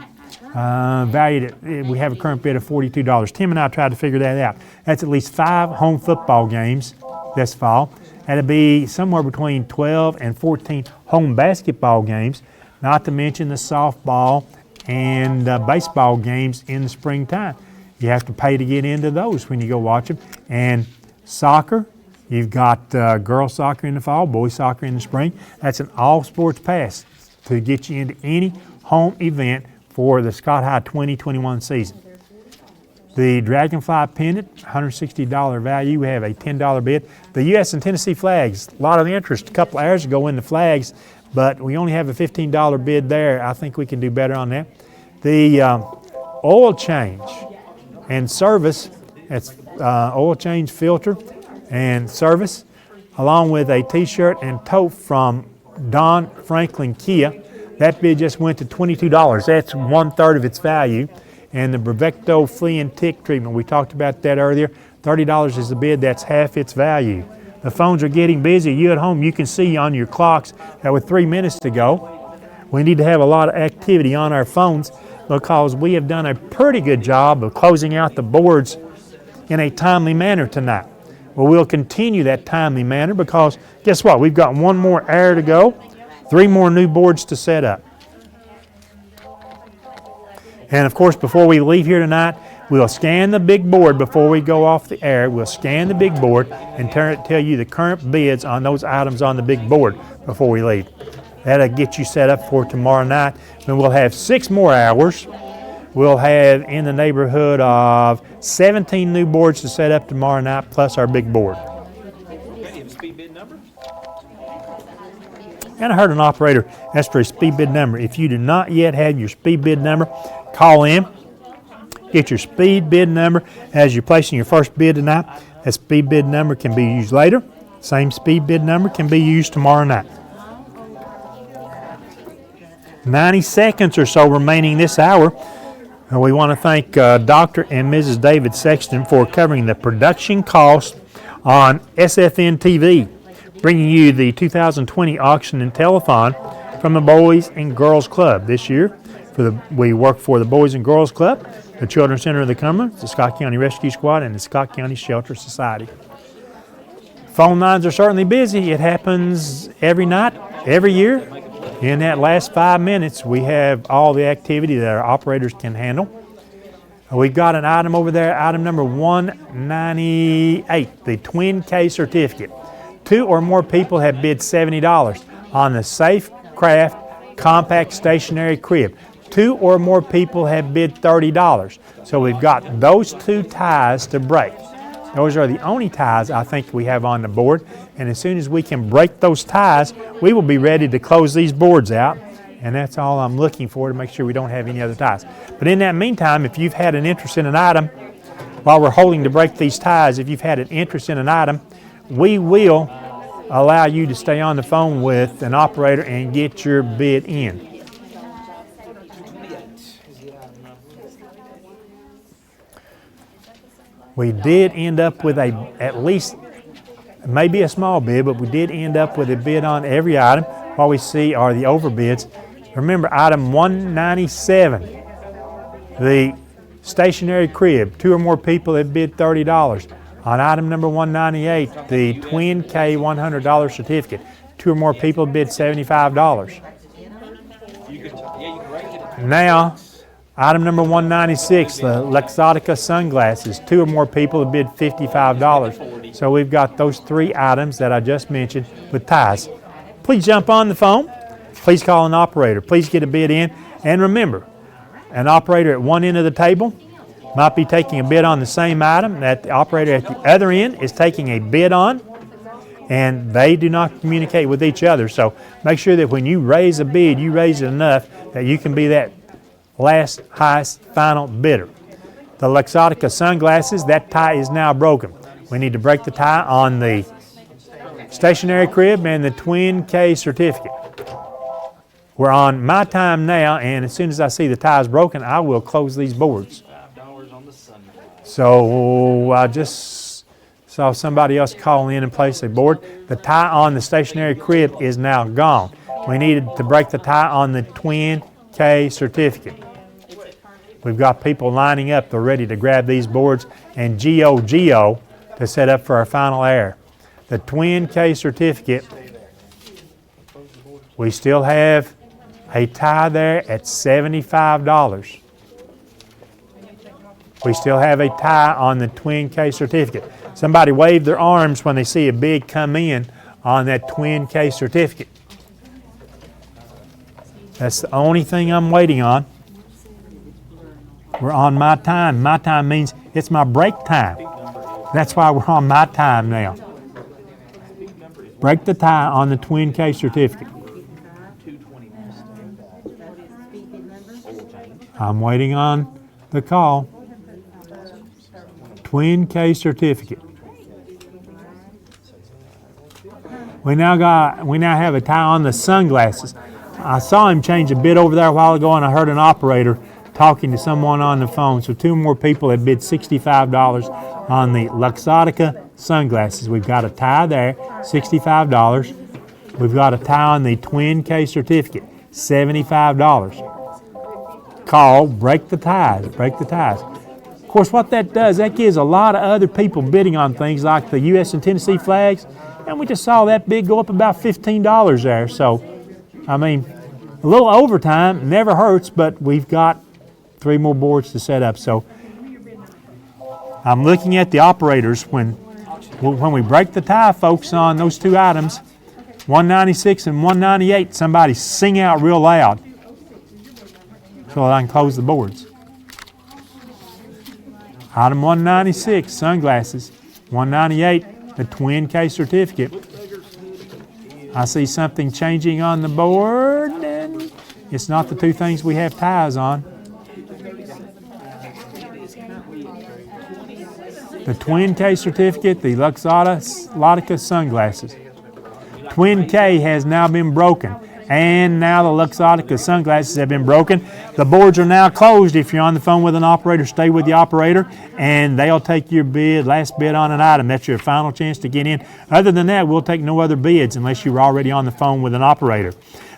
Valued at, we have a current bid of $42. Tim and I tried to figure that out. That's at least 5 home football games this fall. That'll be somewhere between 12 and 14 home basketball games, not to mention the softball and baseball games in the springtime. You have to pay to get into those when you go watch them. And soccer, you've got girls soccer in the fall, boys soccer in the spring. That's an all sports pass to get you into any home event for the Scott High 2021 season. The Dragonfly pendant, $160 value. We have a $10 bid. The U.S. and Tennessee flags, a lot of interest a couple hours ago in the flags, but we only have a $15 bid there. I think we can do better on that. The oil change and service, that's oil change filter and service, along with a t-shirt and tote from Don Franklin Kia. That bid just went to $22. That's 1/3 of its value. And the Brevecto flea and tick treatment, we talked about that earlier. $30 is the bid, that's half its value. The phones are getting busy. You at home, you can see on your clocks that with 3 minutes to go, we need to have a lot of activity on our phones because we have done a pretty good job of closing out the boards in a timely manner tonight. Well, we'll continue that timely manner because guess what? We've got 1 more hour to go, 3 more new boards to set up. And of course, before we leave here tonight, we'll scan the big board before we go off the air. We'll scan the big board and tell you the current bids on those items on the big board before we leave. That'll get you set up for tomorrow night. Then we'll have 6 more hours. We'll have in the neighborhood of 17 new boards to set up tomorrow night, plus our big board. And I heard an operator ask for a speed bid number. If you do not yet have your speed bid number, call in. Get your speed bid number as you're placing your first bid tonight. That speed bid number can be used later. Same speed bid number can be used tomorrow night. 90 seconds or so remaining this hour. We want to thank Dr. and Mrs. David Sexton for covering the production cost on SFN.tv, bringing you the 2020 auction and telethon from the Boys and Girls Club. This year, we work for the Boys and Girls Club, the Children's Center of the Cumberland, the Scott County Rescue Squad, and the Scott County Shelter Society. Phone lines are certainly busy. It happens every night, every year. In that last 5 minutes, we have all the activity that our operators can handle. We've got an item over there, item number 198, the Twin K certificate. 2 or more people have bid $70 on the Safe Craft Compact Stationary Crib. 2 or more people have bid $30. So we've got those 2 ties to break. Those are the only ties I think we have on the board. And as soon as we can break those ties, we will be ready to close these boards out. And that's all I'm looking for to make sure we don't have any other ties. But in that meantime, if you've had an interest in an item, while we're holding to break these ties, if you've had an interest in an item, we will allow you to stay on the phone with an operator and get your bid in. We did end up with at least, maybe a small bid, but we did end up with a bid on every item. What we see are the overbids. Remember, item 197, the stationary crib. 2 or more people have bid $30. On item number 198, the Twin K $100 certificate. 2 or more people bid $75. Now, item number 196, the Luxottica sunglasses. 2 or more people have bid $55. So we've got those 3 items that I just mentioned with ties. Please jump on the phone. Please call an operator. Please get a bid in. And remember, an operator at one end of the table might be taking a bid on the same item that the operator at the other end is taking a bid on, and they do not communicate with each other. So make sure that when you raise a bid, you raise it enough that you can be that last highest final bidder. The Luxottica sunglasses, that tie is now broken. We need to break the tie on the stationary crib and the Twin K certificate. We're on my time now, and as soon as I see the ties broken, I will close these boards. So I just saw somebody else call in and place a board. The tie on the stationary crib is now gone. We needed to break the tie on the Twin K certificate. We've got people lining up. They're ready to grab these boards and Geo to set up for our final air. The Twin K certificate, we still have a tie there at $75. We still have a tie on the Twin K certificate. Somebody wave their arms when they see a bid come in on that Twin K certificate. That's the only thing I'm waiting on. We're on my time. My time means it's my break time. That's why we're on my time now. Break the tie on the Twin K certificate. I'm waiting on the call. Twin K certificate. We now have a tie on the sunglasses. I saw him change a bid over there a while ago, and I heard an operator talking to someone on the phone. So 2 more people have bid $65 on the Luxottica sunglasses. We've got a tie there, $65. We've got a tie on the Twin K certificate, $75. Call, break the ties, break the ties. Of course, what that does, that gives a lot of other people bidding on things like the U.S. and Tennessee flags, and we just saw that bid go up about $15 there. So, I mean, a little overtime never hurts, but we've got 3 more boards to set up. So, I'm looking at the operators when we break the tie, folks, on those 2 items. 196 and 198. Somebody sing out real loud so I can close the boards. Item 196, sunglasses. 198, the twin case certificate. I see something changing on the board, and it's not the two things we have ties on. The twin K certificate, the Luxottica sunglasses. Twin K has now been broken, and now the Luxottica sunglasses have been broken. The boards are now closed. If you're on the phone with an operator, stay with the operator, and they'll take your bid, last bid on an item. That's your final chance to get in. Other than that, we'll take no other bids unless you're already on the phone with an operator.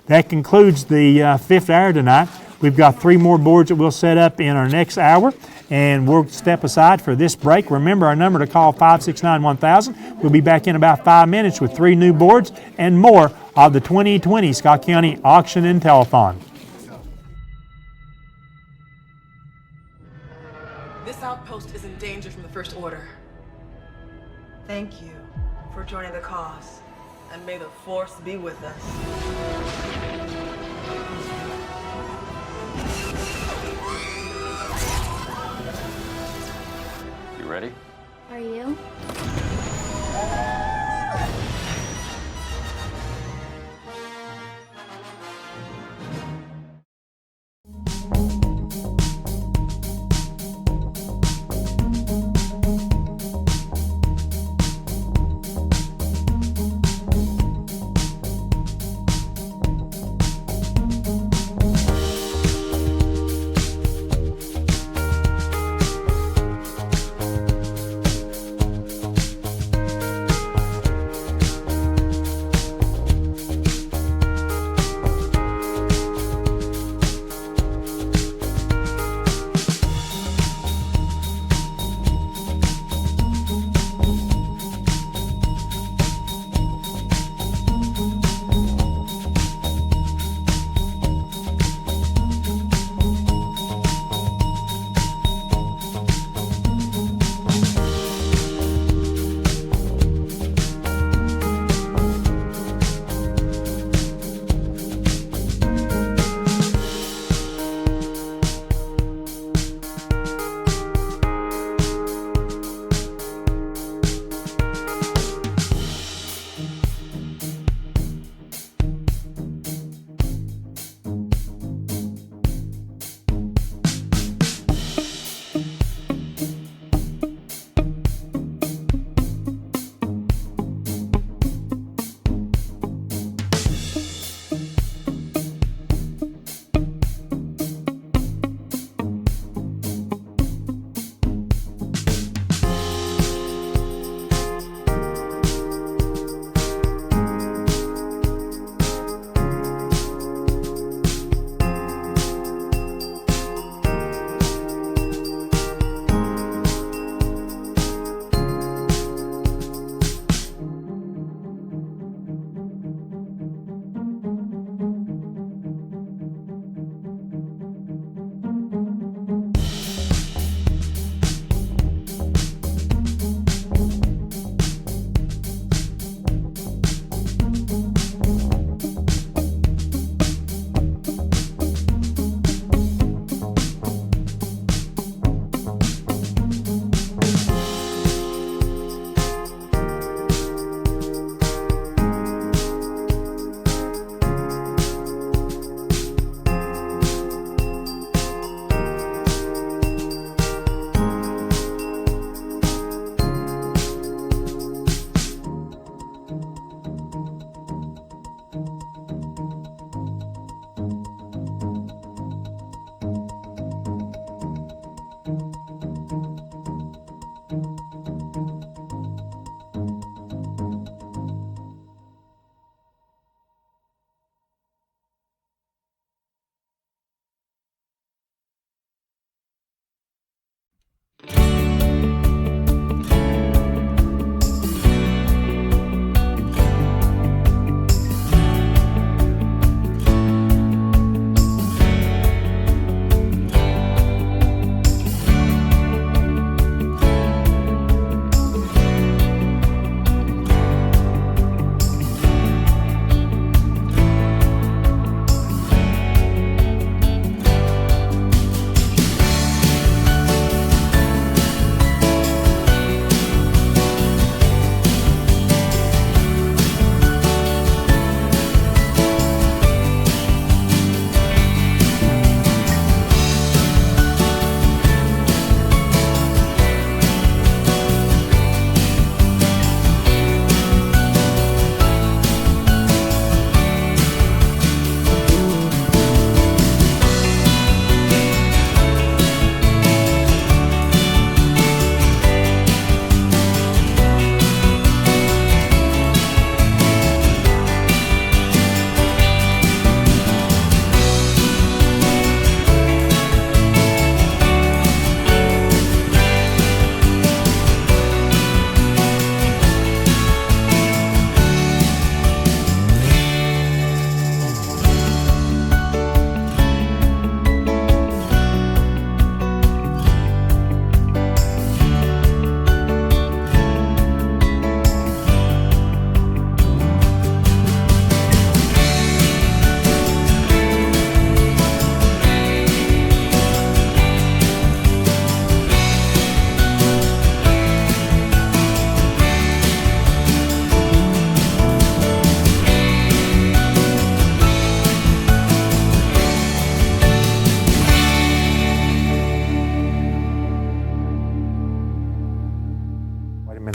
That concludes the fifth hour tonight. We've got 3 more boards that we'll set up in our next hour, and we'll step aside for this break. Remember our number to call, 569-1000. We'll be back in about 5 minutes with 3 new boards and more of the 2020 Scott County Auction and Telethon. This outpost is in danger from the First Order. Thank you for joining the cause, and may the Force be with us. You ready? Are you?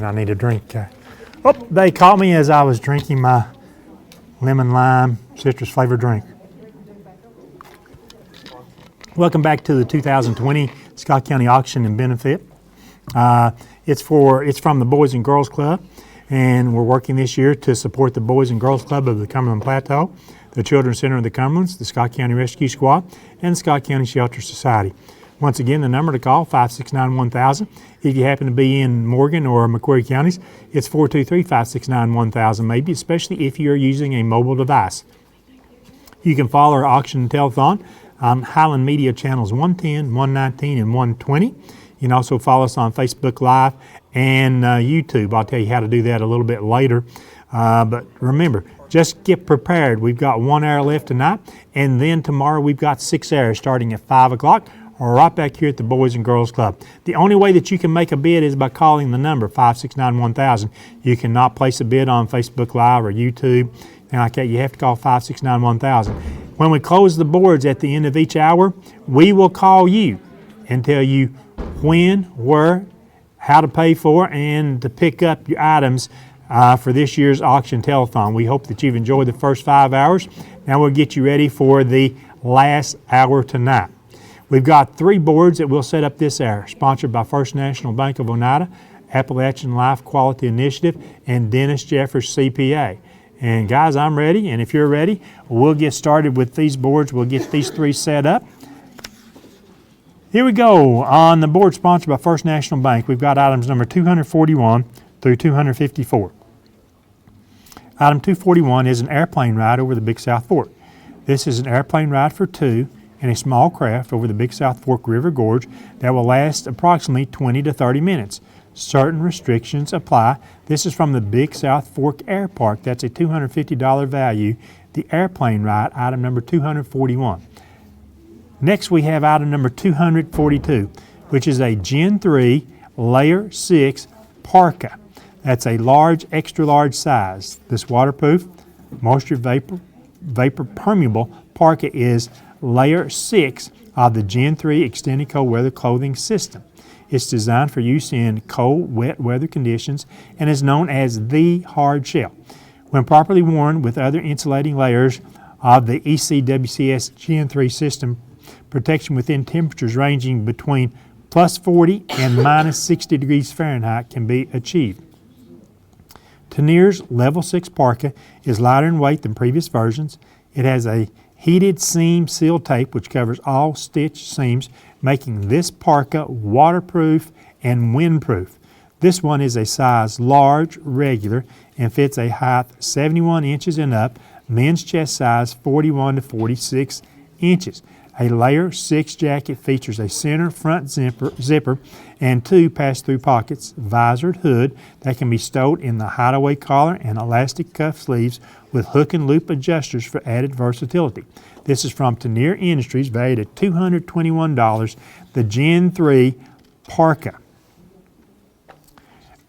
I need a drink. Oh, they caught me as I was drinking my lemon lime citrus flavored drink. Welcome back to the 2020 Scott County Auction and Benefit. It's from the Boys and Girls Club, and we're working this year to support the Boys and Girls Club of the Cumberland Plateau, the Children's Center of the Cumberlands, the Scott County Rescue Squad, and the Scott County Shelter Society. Once again, the number to call, 569-1000. If you happen to be in Morgan or Macquarie counties, it's 423-569-1000 maybe, especially if you're using a mobile device. You can follow our auction telethon on Highland Media channels 110, 119, and 120. You can also follow us on Facebook Live and YouTube. I'll tell you how to do that a little bit later. But remember, just get prepared. We've got 1 hour left tonight, and then tomorrow we've got 6 hours starting at 5 o'clock. Right back here at the Boys and Girls Club. The only way that you can make a bid is by calling the number 569-1000. You cannot place a bid on Facebook Live or YouTube, and like that. You have to call 569-1000. When we close the boards at the end of each hour, we will call you and tell you when, where, how to pay for, and to pick up your items for this year's auction telethon. We hope that you've enjoyed the first 5 hours. Now we'll get you ready for the last hour tonight. We've got 3 boards that we'll set up this hour, sponsored by First National Bank of Oneida, Appalachian Life Quality Initiative, and Dennis Jeffers CPA. And guys, I'm ready, and if you're ready, we'll get started with these boards. We'll get these 3 set up. Here we go. On the board sponsored by First National Bank, we've got items number 241 through 254. Item 241 is an airplane ride over the Big South Fork. This is an airplane ride for 2 in a small craft over the Big South Fork River Gorge that will last approximately 20 to 30 minutes. Certain restrictions apply. This is from the Big South Fork Air Park. That's a $250 value. The airplane ride, item number 241. Next we have item number 242, which is a Gen 3 Layer 6 Parka. That's a large, extra large size. This waterproof, moisture vapor permeable Parka is Layer 6 of the Gen 3 Extended Cold Weather Clothing System. It's designed for use in cold, wet weather conditions and is known as the hard shell. When properly worn with other insulating layers of the ECWCS Gen 3 system, protection within temperatures ranging between plus 40 and minus 60 degrees Fahrenheit can be achieved. Tennier's Level 6 Parka is lighter in weight than previous versions. It has a heated seam seal tape which covers all stitch seams, making this parka waterproof and windproof. This one is a size large, regular, and fits a height 71 inches and up, men's chest size 41 to 46 inches. A Layer 6 jacket features a center front zipper and 2 pass-through pockets, visored hood that can be stowed in the hideaway collar and elastic cuff sleeves with hook and loop adjusters for added versatility. This is from Tenier Industries, valued at $221, the Gen 3 Parka.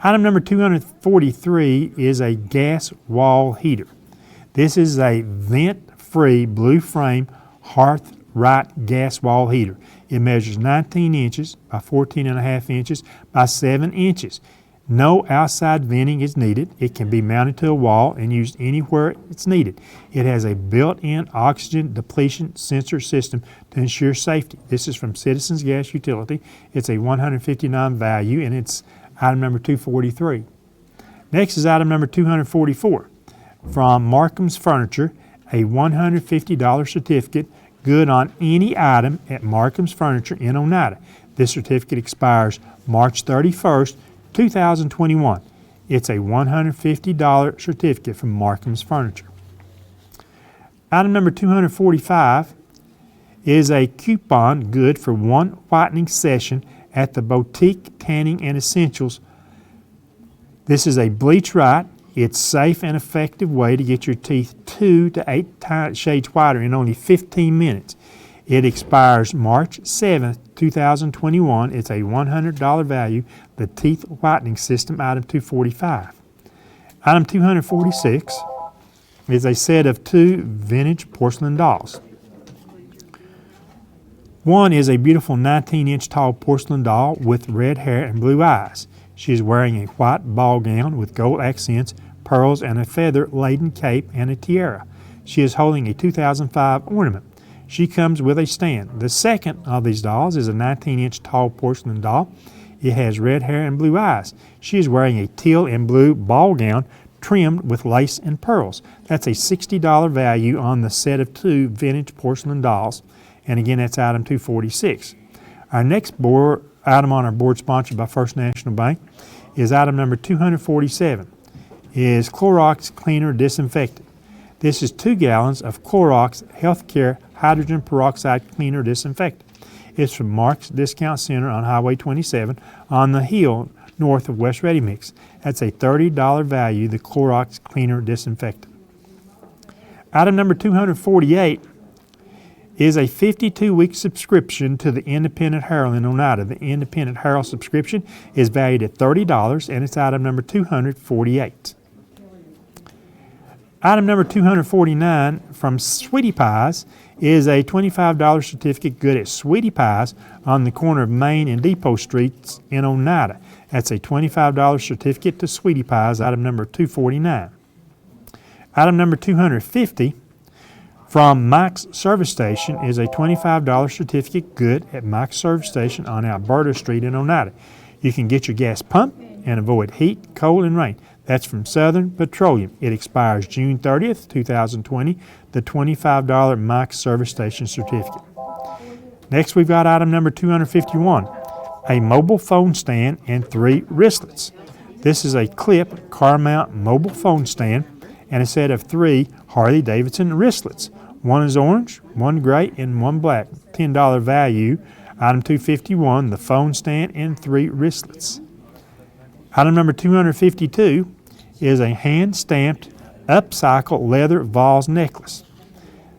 Item number 243 is a gas wall heater. This is a vent-free blue frame hearth right gas wall heater. It measures 19 inches by 14.5 inches by 7 inches. No outside venting is needed. It can be mounted to a wall and used anywhere it's needed. It has a built-in oxygen depletion sensor system to ensure safety. This is from Citizens Gas Utility. It's a $159 value, and it's item number 243. Next is item number 244. From Marcum's Furniture, a $150 certificate good on any item at Marcum's Furniture in Oneida. This certificate expires March 31st, 2021. It's a $150 certificate from Marcum's Furniture. Item number 245 is a coupon good for 1 whitening session at the Boutique Tanning and Essentials. This is a bleach right. It's safe and effective way to get your teeth 2 to 8 shades whiter in only 15 minutes. It expires March 7th, 2021. It's a $100 value, the teeth whitening system, item 245. Item 246 is a set of 2 vintage porcelain dolls. One is a beautiful 19-inch tall porcelain doll with red hair and blue eyes. She is wearing a white ball gown with gold accents, pearls, and a feather-laden cape and a tiara. She is holding a 2005 ornament. She comes with a stand. The second of these dolls is a 19-inch tall porcelain doll. It has red hair and blue eyes. She is wearing a teal and blue ball gown trimmed with lace and pearls. That's a $60 value on the set of 2 vintage porcelain dolls. And again, that's item 246. Our next item on our board, sponsored by First National Bank, is item number 247, is Clorox Cleaner Disinfectant. This is 2 gallons of Clorox Healthcare Hydrogen Peroxide Cleaner Disinfectant. It's from Mark's Discount Center on Highway 27 on the hill north of West Ready Mix. That's a $30 value, the Clorox Cleaner Disinfectant. Item number 248 is a 52-week subscription to the Independent Herald in Oneida. The Independent Herald subscription is valued at $30, and it's item number 248. Item number 249 from Sweetie Pies is a $25 certificate good at Sweetie Pies on the corner of Main and Depot Streets in Oneida. That's a $25 certificate to Sweetie Pies, item number 249. Item number 250 from Mike's Service Station is a $25 certificate good at Mike's Service Station on Alberta Street in Oneida. You can get your gas pumped and avoid heat, cold, and rain. That's from Southern Petroleum. It expires June 30th, 2020, the $25 Mike's Service Station certificate. Next, we've got item number 251, a mobile phone stand and 3 wristlets. This is a clip car mount mobile phone stand and a set of 3 Harley-Davidson wristlets. One is orange, one gray, and one black. $10 value. Item 251, the phone stand and 3 wristlets. Item number 252 is a hand-stamped upcycle leather vase necklace.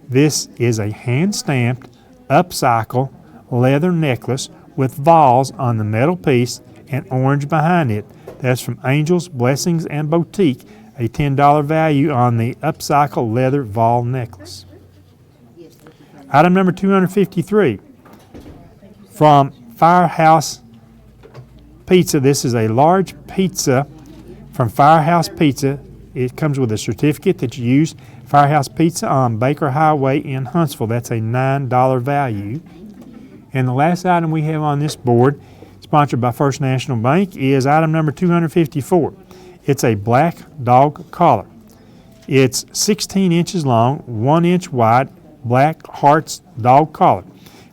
This is a hand-stamped upcycle leather necklace with vase on the metal piece and orange behind it. That's from Angels, Blessings, and Boutique, a $10 value on the upcycle leather vase necklace. Item number 253 from Firehouse Pizza. This is a large pizza from Firehouse Pizza. It comes with a certificate that you use Firehouse Pizza on Baker Highway in Huntsville. That's a $9 value. And the last item we have on this board, sponsored by First National Bank, is item number 254. It's a black dog collar. It's 16 inches long, 1 inch wide, black Hearts dog collar.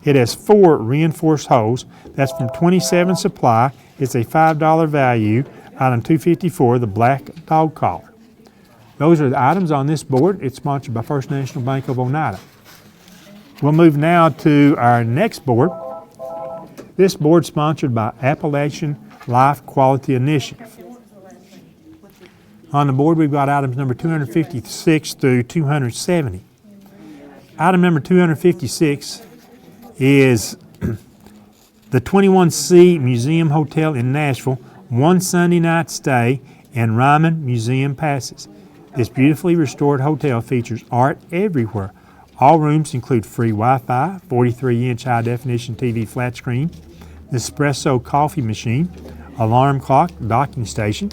It has 4 reinforced holes. That's from 27 Supply. It's a $5 value. Item 254, the black dog collar. Those are the items on this board. It's sponsored by First National Bank of Oneida. We'll move now to our next board. This board is sponsored by Appalachian Life Quality Initiative. On the board, we've got items number 256 through 270. Item number 256 is the 21C Museum Hotel in Nashville, 1 Sunday night stay and Ryman Museum passes. This beautifully restored hotel features art everywhere. All rooms include free Wi-Fi, 43-inch high-definition TV flat screen, Nespresso coffee machine, alarm clock, docking station,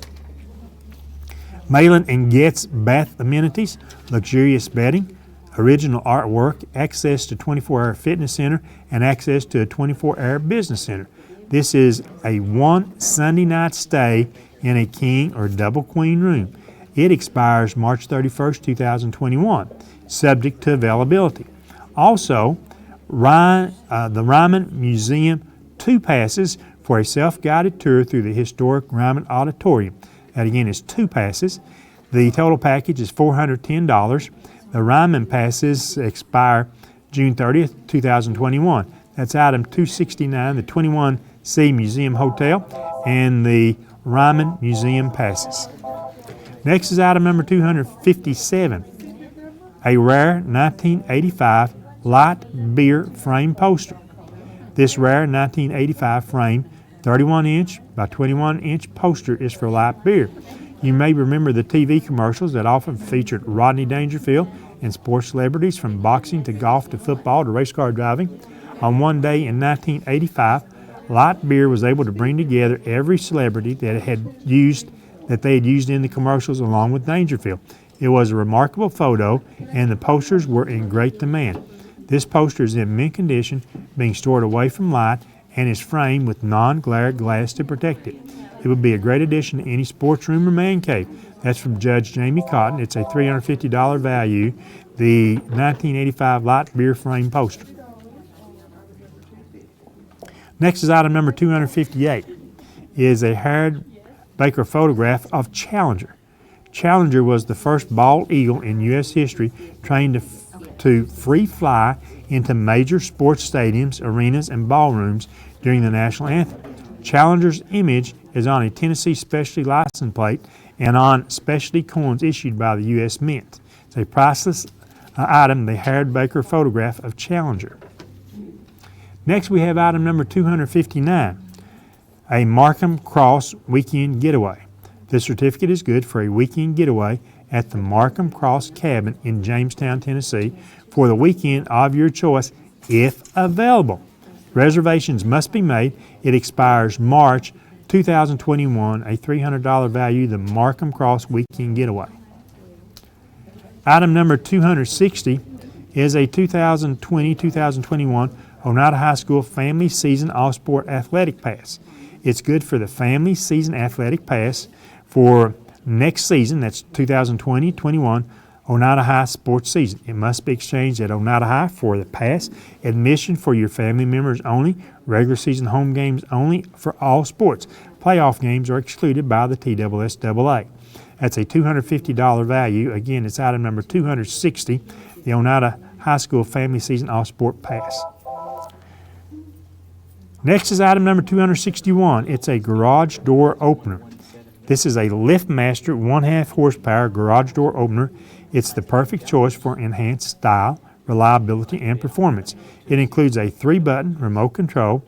Malin and Getz bath amenities, luxurious bedding, original artwork, access to 24-hour fitness center, and access to a 24-hour business center. This is a 1 Sunday night stay in a king or double queen room. It expires March 31st, 2021, subject to availability. Also, the Ryman Museum 2 passes for a self-guided tour through the historic Ryman Auditorium. That again is 2 passes. The total package is $410. The Ryman passes expire June 30th, 2021. That's item 269, the 21C Museum Hotel, and the Ryman Museum passes. Next is item number 257, a rare 1985 light beer frame poster. This rare 1985 frame 31-inch by 21-inch poster is for light beer. You may remember the TV commercials that often featured Rodney Dangerfield and sports celebrities from boxing to golf to football to race car driving. On one day in 1985, Light Beer was able to bring together every celebrity that they had used in the commercials along with Dangerfield. It was a remarkable photo, and the posters were in great demand. This poster is in mint condition, being stored away from light, and is framed with non-glare glass to protect it. It would be a great addition to any sports room or man cave. That's from Judge Jamie Cotton. It's a $350 value, the 1985 Light Beer frame poster. Next is item number 258, is a Harold Baker photograph of Challenger. Challenger was the first bald eagle in U.S. history trained to free fly into major sports stadiums, arenas, and ballrooms during the national anthem. Challenger's image is on a Tennessee specialty license plate and on specialty coins issued by the U.S. Mint. It's a priceless item, the Harold Baker photograph of Challenger. Next, we have item number 259, a Marcum Cross weekend getaway. This certificate is good for a weekend getaway at the Marcum Cross Cabin in Jamestown, Tennessee, for the weekend of your choice, if available. Reservations must be made. It expires March 2021, a $300 value, the Marcum Cross weekend getaway. Item number 260 is a 2020-2021 Oneida High School Family Season All-Sport Athletic Pass. It's good for the Family Season Athletic Pass for next season, that's 2020-21 Oneida High sports season. It must be exchanged at Oneida High for the pass. Admission for your family members only. Regular season home games only for all sports. Playoff games are excluded by the TSSAA. That's a $250 value. Again, it's item number 260, the Oneida High School Family Season All-Sport Pass. Next is item number 261. It's a garage door opener. This is a LiftMaster 1/2 horsepower garage door opener. It's the perfect choice for enhanced style, reliability, and performance. It includes a 3-button remote control,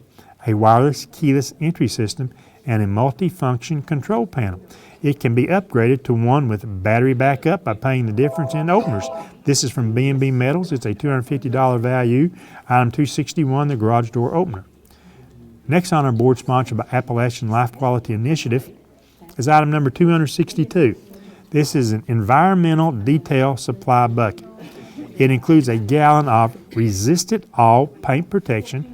a wireless keyless entry system, and a multi-function control panel. It can be upgraded to one with battery backup by paying the difference in openers. This is from B&B Metals. It's a $250 value. Item 261, the garage door opener. Next on our board, sponsored by Appalachian Life Quality Initiative, is item number 262. This is an environmental detail supply bucket. It includes a gallon of resistant all paint protection,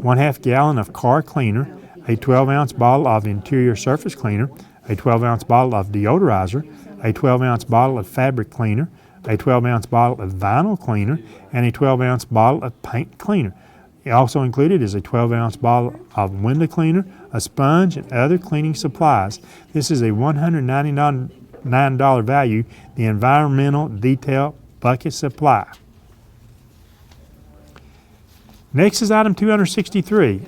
1/2 gallon of car cleaner, a 12-ounce bottle of interior surface cleaner, a 12-ounce bottle of deodorizer, a 12-ounce bottle of fabric cleaner, a 12-ounce bottle of vinyl cleaner, and a 12-ounce bottle of paint cleaner. Also included is a 12-ounce bottle of window cleaner, a sponge, and other cleaning supplies. This is a $199 value, the environmental detail bucket supply. Next is item 263.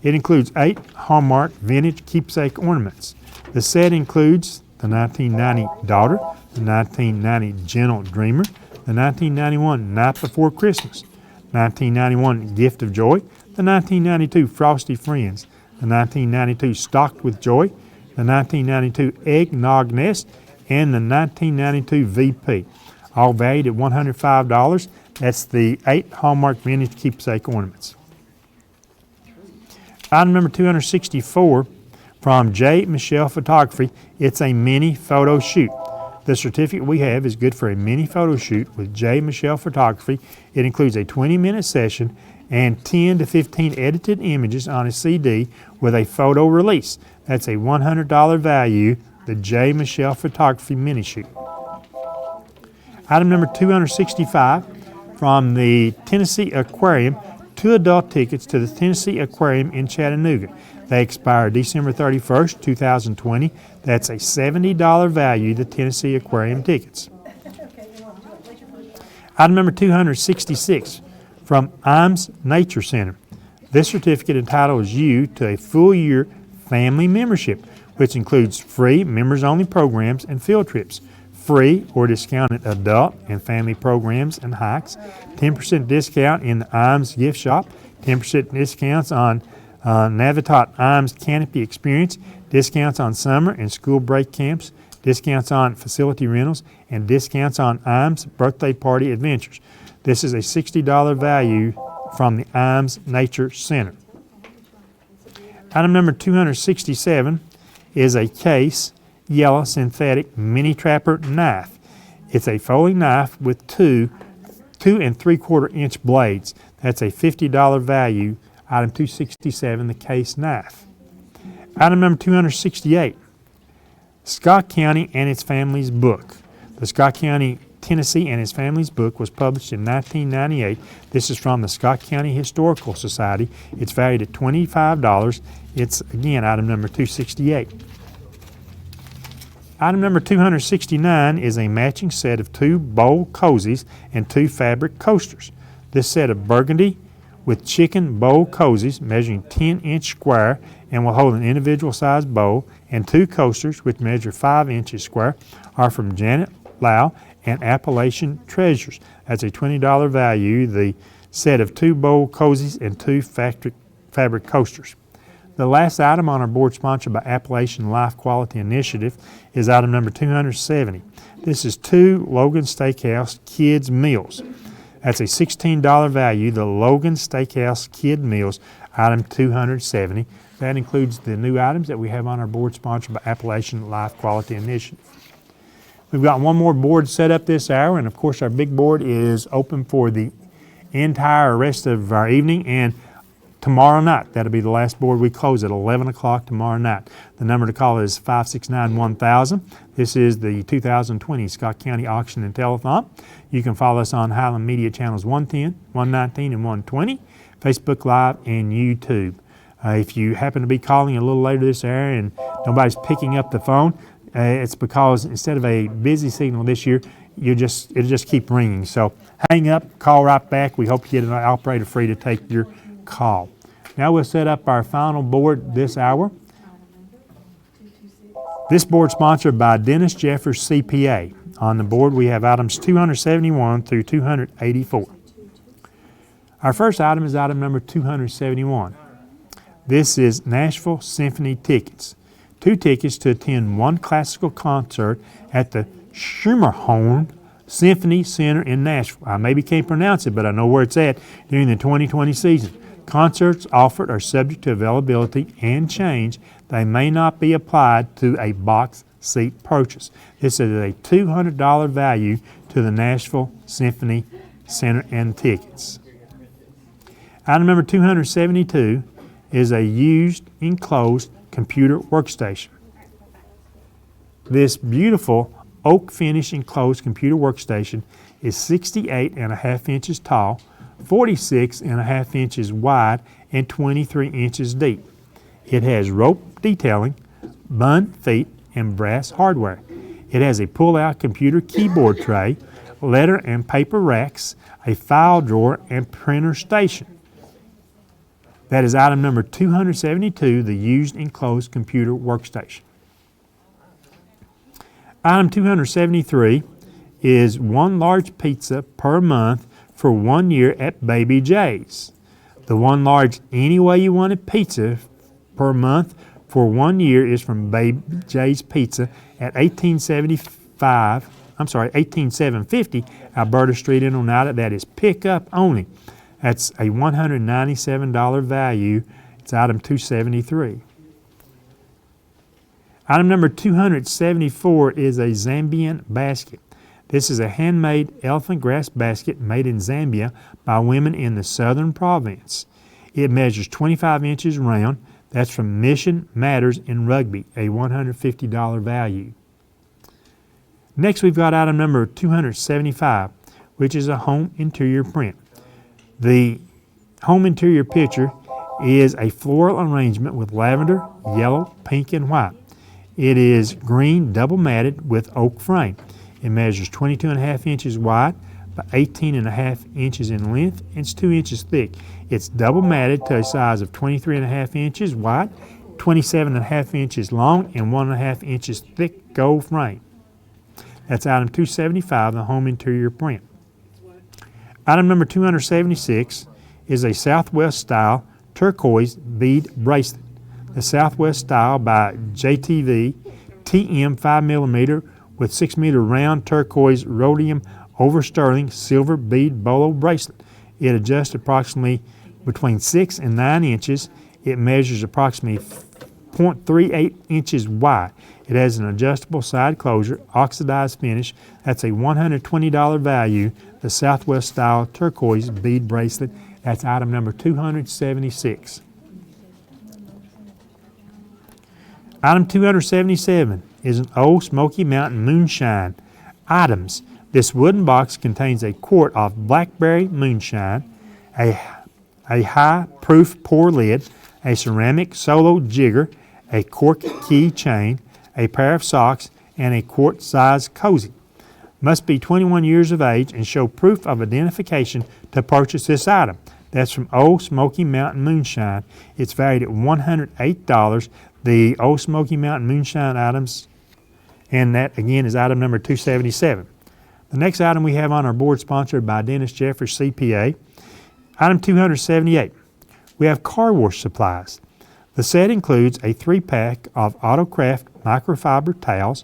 It includes 8 Hallmark vintage keepsake ornaments. The set includes the 1990 Daughter, the 1990 Gentle Dreamer, the 1991 Night Before Christmas, 1991 Gift of Joy, the 1992 Frosty Friends, the 1992 Stocked with Joy, the 1992 Eggnog Nest, and the 1992 VP. All valued at $105. That's the 8 Hallmark vintage keepsake ornaments. Item number 264 from J. Michelle Photography. It's a mini photo shoot. The certificate we have is good for a mini photo shoot with J. Michelle Photography. It includes a 20-minute session and 10 to 15 edited images on a CD with a photo release. That's a $100 value, the J. Michelle Photography mini shoot. Item number 265 from the Tennessee Aquarium, 2 adult tickets to the Tennessee Aquarium in Chattanooga. They expire December 31st, 2020. That's a $70 value, the Tennessee Aquarium tickets. Item number 266 from IMS Nature Center. This certificate entitles you to a full year family membership, which includes free members-only programs and field trips, free or discounted adult and family programs and hikes, 10% discount in the IMS gift shop, 10% discounts on Navitat IMS Canopy Experience, discounts on summer and school break camps, discounts on facility rentals, and discounts on IMS birthday party adventures. This is a $60 value from the IMS Nature Center. Item number 267 is a case yellow synthetic mini trapper knife. It's a folding knife with two 2 3/4 inch blades. That's a $50 value. Item 267, the case knife. Item number 268, Scott County and Its Family's Book. The Scott County, Tennessee and Its Family's Book was published in 1998. This is from the Scott County Historical Society. It's valued at $25. It's, again, item number 268. Item number 269 is a matching set of 2 bowl cozies and 2 fabric coasters. This set of burgundy with chicken bowl cozies measuring 10-inch square and will hold an individual sized bowl, and 2 coasters which measure 5 inches square are from Janet Lau and Appalachian Treasures. That's a $20 value, the set of 2 bowl cozies and 2 fabric coasters. The last item on our board sponsored by Appalachian Life Quality Initiative is item number 270. This is 2 Logan Steakhouse Kids Meals. That's a $16 value, the Logan Steakhouse Kid Meals, item 270. That includes the new items that we have on our board sponsored by Appalachian Life Quality Initiative. We've got one more board set up this hour, and of course our big board is open for the entire rest of our evening and tomorrow night. That'll be the last board. We close at 11 o'clock tomorrow night. The number to call is 569-1000. This is the 2020 Scott County Auction and Telethon. You can follow us on Highland Media Channels 110, 119, and 120, Facebook Live, and YouTube. If you happen to be calling a little later this hour and nobody's picking up the phone, it's because instead of a busy signal this year, it'll just keep ringing. So hang up, call right back. We hope you get an operator free to take your call. Now we'll set up our final board this hour. This board sponsored by Dennis Jeffers CPA. On the board we have items 271 through 284. Our first item is item number 271. This is Nashville Symphony tickets. 2 tickets to attend 1 classical concert at the Schermerhorn Symphony Center in Nashville. I maybe can't pronounce it, but I know where it's at during the 2020 season. Concerts offered are subject to availability and change. They may not be applied to a box seat purchase. This is a $200 value to the Nashville Symphony Center and tickets. Item number 272 is a used enclosed computer workstation. This beautiful oak finish enclosed computer workstation is 68.5 inches tall, 46.5 inches wide, and 23 inches deep. It has rope detailing, bun feet, and brass hardware. It has a pull-out computer keyboard tray, letter and paper racks, a file drawer, and printer station. That is item number 272, the used enclosed computer workstation. Item 273 is 1 large pizza per month for 1 year at Baby J's. The 1 large any way you wanted pizza per month for 1 year is from Baby J's Pizza at 18750 Alberta Street in Oneida. That is pickup only. That's a $197 value. It's item 273. Item number 274 is a Zambian basket. This is a handmade elephant grass basket made in Zambia by women in the southern province. It measures 25 inches round. That's from Mission Matters in Rugby, a $150 value. Next we've got item number 275, which is a home interior print. The home interior picture is a floral arrangement with lavender, yellow, pink, and white. It is green double matted with oak frame. It measures 22.5 inches wide by 18.5 inches in length and it's 2 inches thick. It's double matted to a size of 23.5 inches wide, 27.5 inches long, and 1.5 inches thick gold frame. That's item 275, the home interior print. Item number 276 is a Southwest style turquoise bead bracelet. The Southwest style by JTV TM 5mm with 6-meter round turquoise rhodium over sterling silver bead bolo bracelet. It adjusts approximately between 6 and 9 inches. It measures approximately 0.38 inches wide. It has an adjustable side closure, oxidized finish. That's a $120 value. The Southwest style turquoise bead bracelet. That's item number 276. Item 277 is an Old Smoky Mountain Moonshine. Items. This wooden box contains a quart of blackberry moonshine, a high-proof pour lid, a ceramic solo jigger, a cork key chain, a pair of socks, and a quart-size cozy. Must be 21 years of age and show proof of identification to purchase this item. That's from Old Smoky Mountain Moonshine. It's valued at $108. The Old Smoky Mountain Moonshine items, and that again is item number 277. The next item we have on our board, sponsored by Dennis Jeffers CPA, item 278. We have car wash supplies. The set includes a 3-pack of Autocraft microfiber towels,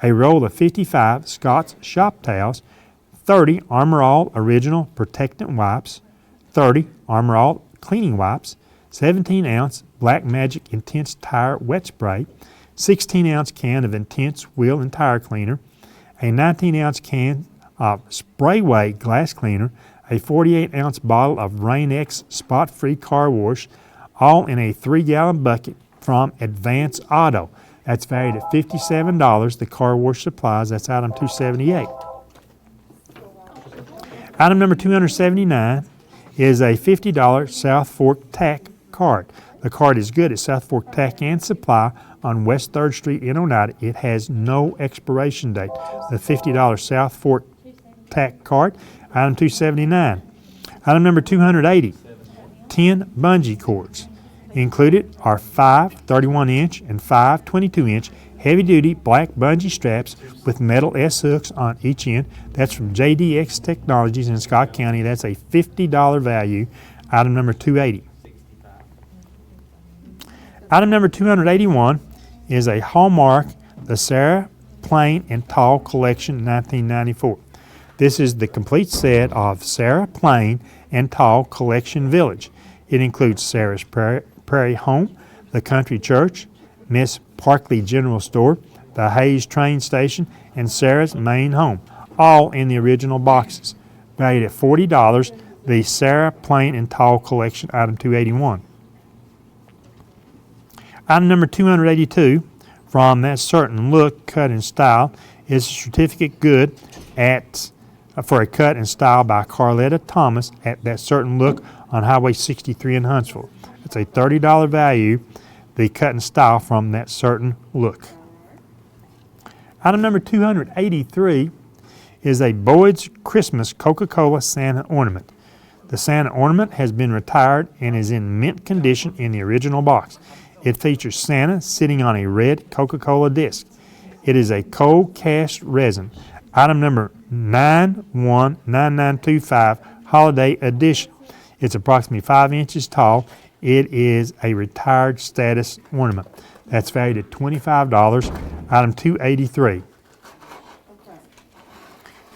a roll of 55 Scott's shop towels, 30 Armor All Original Protectant wipes, 30 Armor All cleaning wipes, 17-ounce Black Magic Intense Tire Wet Spray, 16-ounce can of Intense Wheel and Tire Cleaner, a 19-ounce can of Sprayway Glass Cleaner, a 48-ounce bottle of Rain-X Spot-Free Car Wash, all in a 3-gallon bucket from Advance Auto. That's valued at $57. The car wash supplies, that's item 278. Item number 279 is a $50 South Fork Tack card. The card is good at South Fork Tack and Supply on West 3rd Street in Oneida. It has no expiration date. The $50 South Fork Tack card, item 279. Item number 280, 10 bungee cords. Included are 5 31-inch and 5 22-inch heavy-duty black bungee straps with metal S-hooks on each end. That's from JDX Technologies in Scott County. That's a $50 value, item number 280. Item number 281 is a Hallmark, the Sarah Plain and Tall Collection 1994. This is the complete set of Sarah Plain and Tall Collection Village. It includes Sarah's Prairie Home, the Country Church, Miss Parkley General Store, the Hayes Train Station, and Sarah's Main Home, all in the original boxes. Valued at $40, the Sarah Plain and Tall Collection, item 281. Item number 282, from That Certain Look Cut and Style, is a certificate good for a cut and style by Carletta Thomas at That Certain Look on Highway 63 in Huntsville. It's a $30 value, the cut and style from That Certain Look. Item number 283 is a Boyd's Christmas Coca-Cola Santa ornament. The Santa ornament has been retired and is in mint condition in the original box. It features Santa sitting on a red Coca-Cola disc. It is a cold cast resin. Item number 919925, Holiday Edition. It's approximately 5 inches tall. It is a retired status ornament. That's valued at $25, item 283.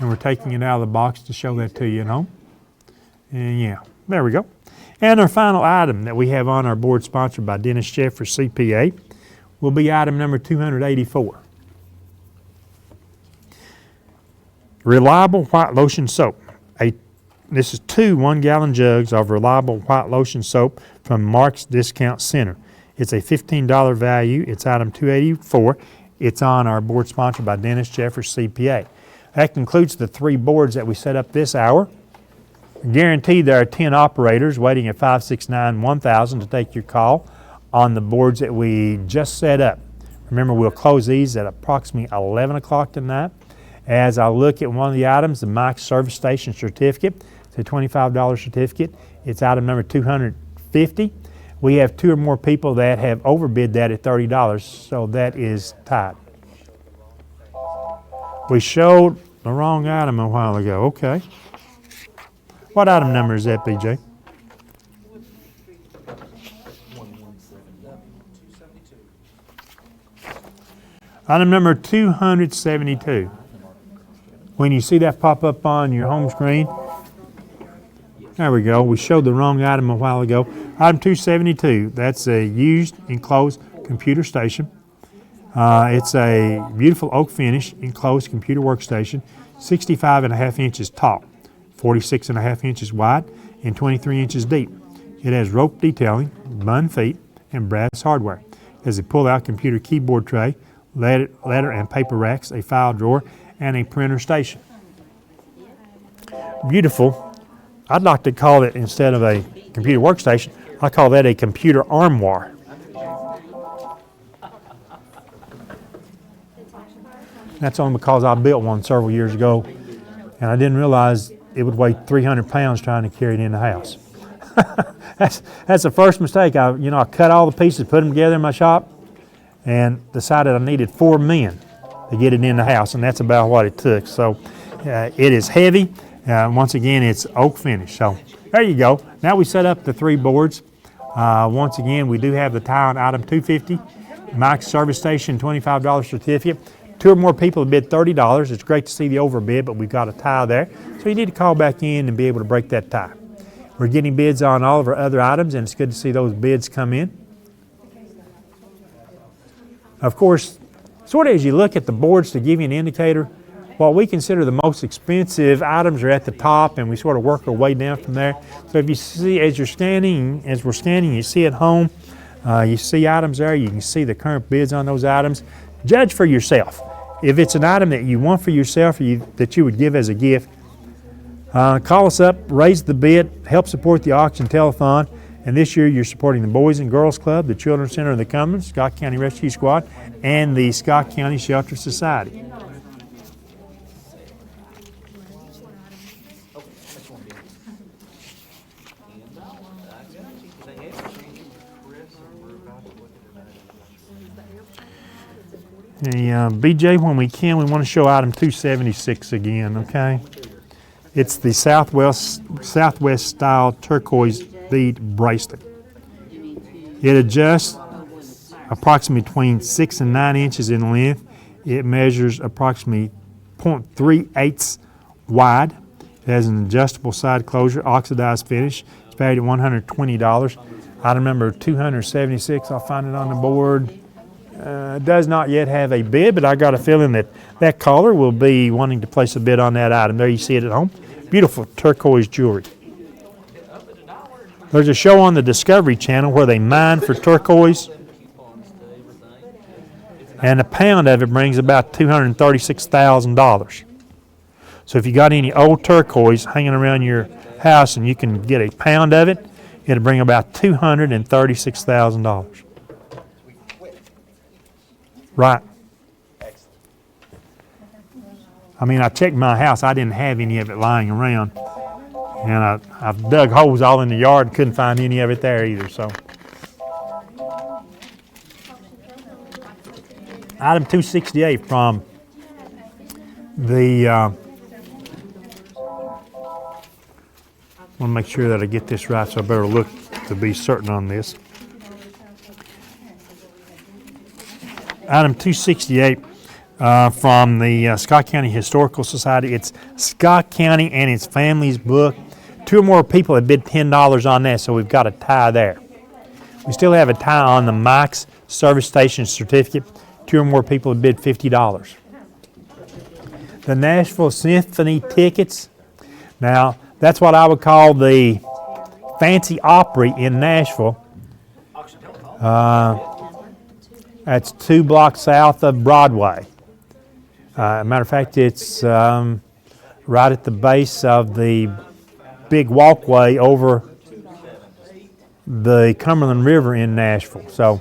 And we're taking it out of the box to show that to you at home. And yeah, there we go. And our final item that we have on our board, sponsored by Dennis Jeffers CPA, will be item number 284. Reliable White Lotion Soap. This is 2 1-gallon jugs of Reliable White Lotion Soap from Mark's Discount Center. It's a $15 value. It's item 284. It's on our board, sponsored by Dennis Jeffers CPA. That concludes the 3 boards that we set up this hour. Guaranteed there are 10 operators waiting at 569-1000 to take your call on the boards that we just set up. Remember, we'll close these at approximately 11 o'clock tonight. As I look at one of the items, the Mike's Service Station certificate, it's a $25 certificate. It's item number 250. We have 2 or more people that have overbid that at $30, so that is tied. We showed the wrong item a while ago. Okay. What item number is that, BJ? Item number 272. When you see that pop up on your home screen, There we go. We showed the wrong item a while ago. Item 272, that's a used enclosed computer station. It's a beautiful oak finish enclosed computer workstation, 65.5 inches tall, 46.5 inches wide, and 23 inches deep. It has rope detailing, bun feet, and brass hardware. It has a pull-out computer keyboard tray, letter and paper racks, a file drawer, and a printer station. Beautiful. I'd like to call it, instead of a computer workstation, I call that a computer armoire. That's only because I built one several years ago, and I didn't realize it would weigh 300 pounds trying to carry it in the house. That's the first mistake. I cut all the pieces, put them together in my shop, and decided I needed 4 men to get it in the house, and that's about what it took. So it is heavy. Once again, it's oak finish. So there you go. Now we set up the 3 boards. Once again, we do have the tie on item 250. Mike's Service Station, $25 certificate. 2 or more people have bid $30. It's great to see the overbid, but we've got a tie there. So you need to call back in and be able to break that tie. We're getting bids on all of our other items, and it's good to see those bids come in. Of course, sort of as you look at the boards to give you an indicator, what we consider the most expensive items are at the top, and we sort of work our way down from there. So if you see, as we're scanning, you see at home, you see items there, you can see the current bids on those items. Judge for yourself. If it's an item that you want for yourself or that you would give as a gift, call us up, raise the bid, help support the auction telethon. And this year you're supporting the Boys and Girls Club, the Children's Center of the Commons, Scott County Rescue Squad, and the Scott County Shelter Society. BJ, when we can, we want to show item 276 again, okay? It's the Southwest style turquoise bead bracelet. It adjusts approximately between 6 and 9 inches in length. It measures approximately 0.3/8 wide. It has an adjustable side closure, oxidized finish. It's valued at $120. Item number 276, I'll find it on the board. Does not yet have a bid, but I got a feeling that caller will be wanting to place a bid on that item. There you see it at home. Beautiful turquoise jewelry. There's a show on the Discovery Channel where they mine for turquoise, and a pound of it brings about $236,000. So if you got any old turquoise hanging around your house and you can get a pound of it, it'll bring about $236,000. Right. I mean, I checked my house. I didn't have any of it lying around. And I've dug holes all in the yard and couldn't find any of it there either. So, item 268 from the, I want to make sure that I get this right, so I better look to be certain on this. Item 268 from the Scott County Historical Society. It's Scott County and its Families book. 2 or more people have bid $10 on that, so we've got a tie there. We still have a tie on the Mike's Service Station certificate. 2 or more people have bid $50. The Nashville Symphony tickets. Now, that's what I would call the Fancy Opry in Nashville. That's 2 blocks south of Broadway. Matter of fact, it's right at the base of the big walkway over the Cumberland River in Nashville. So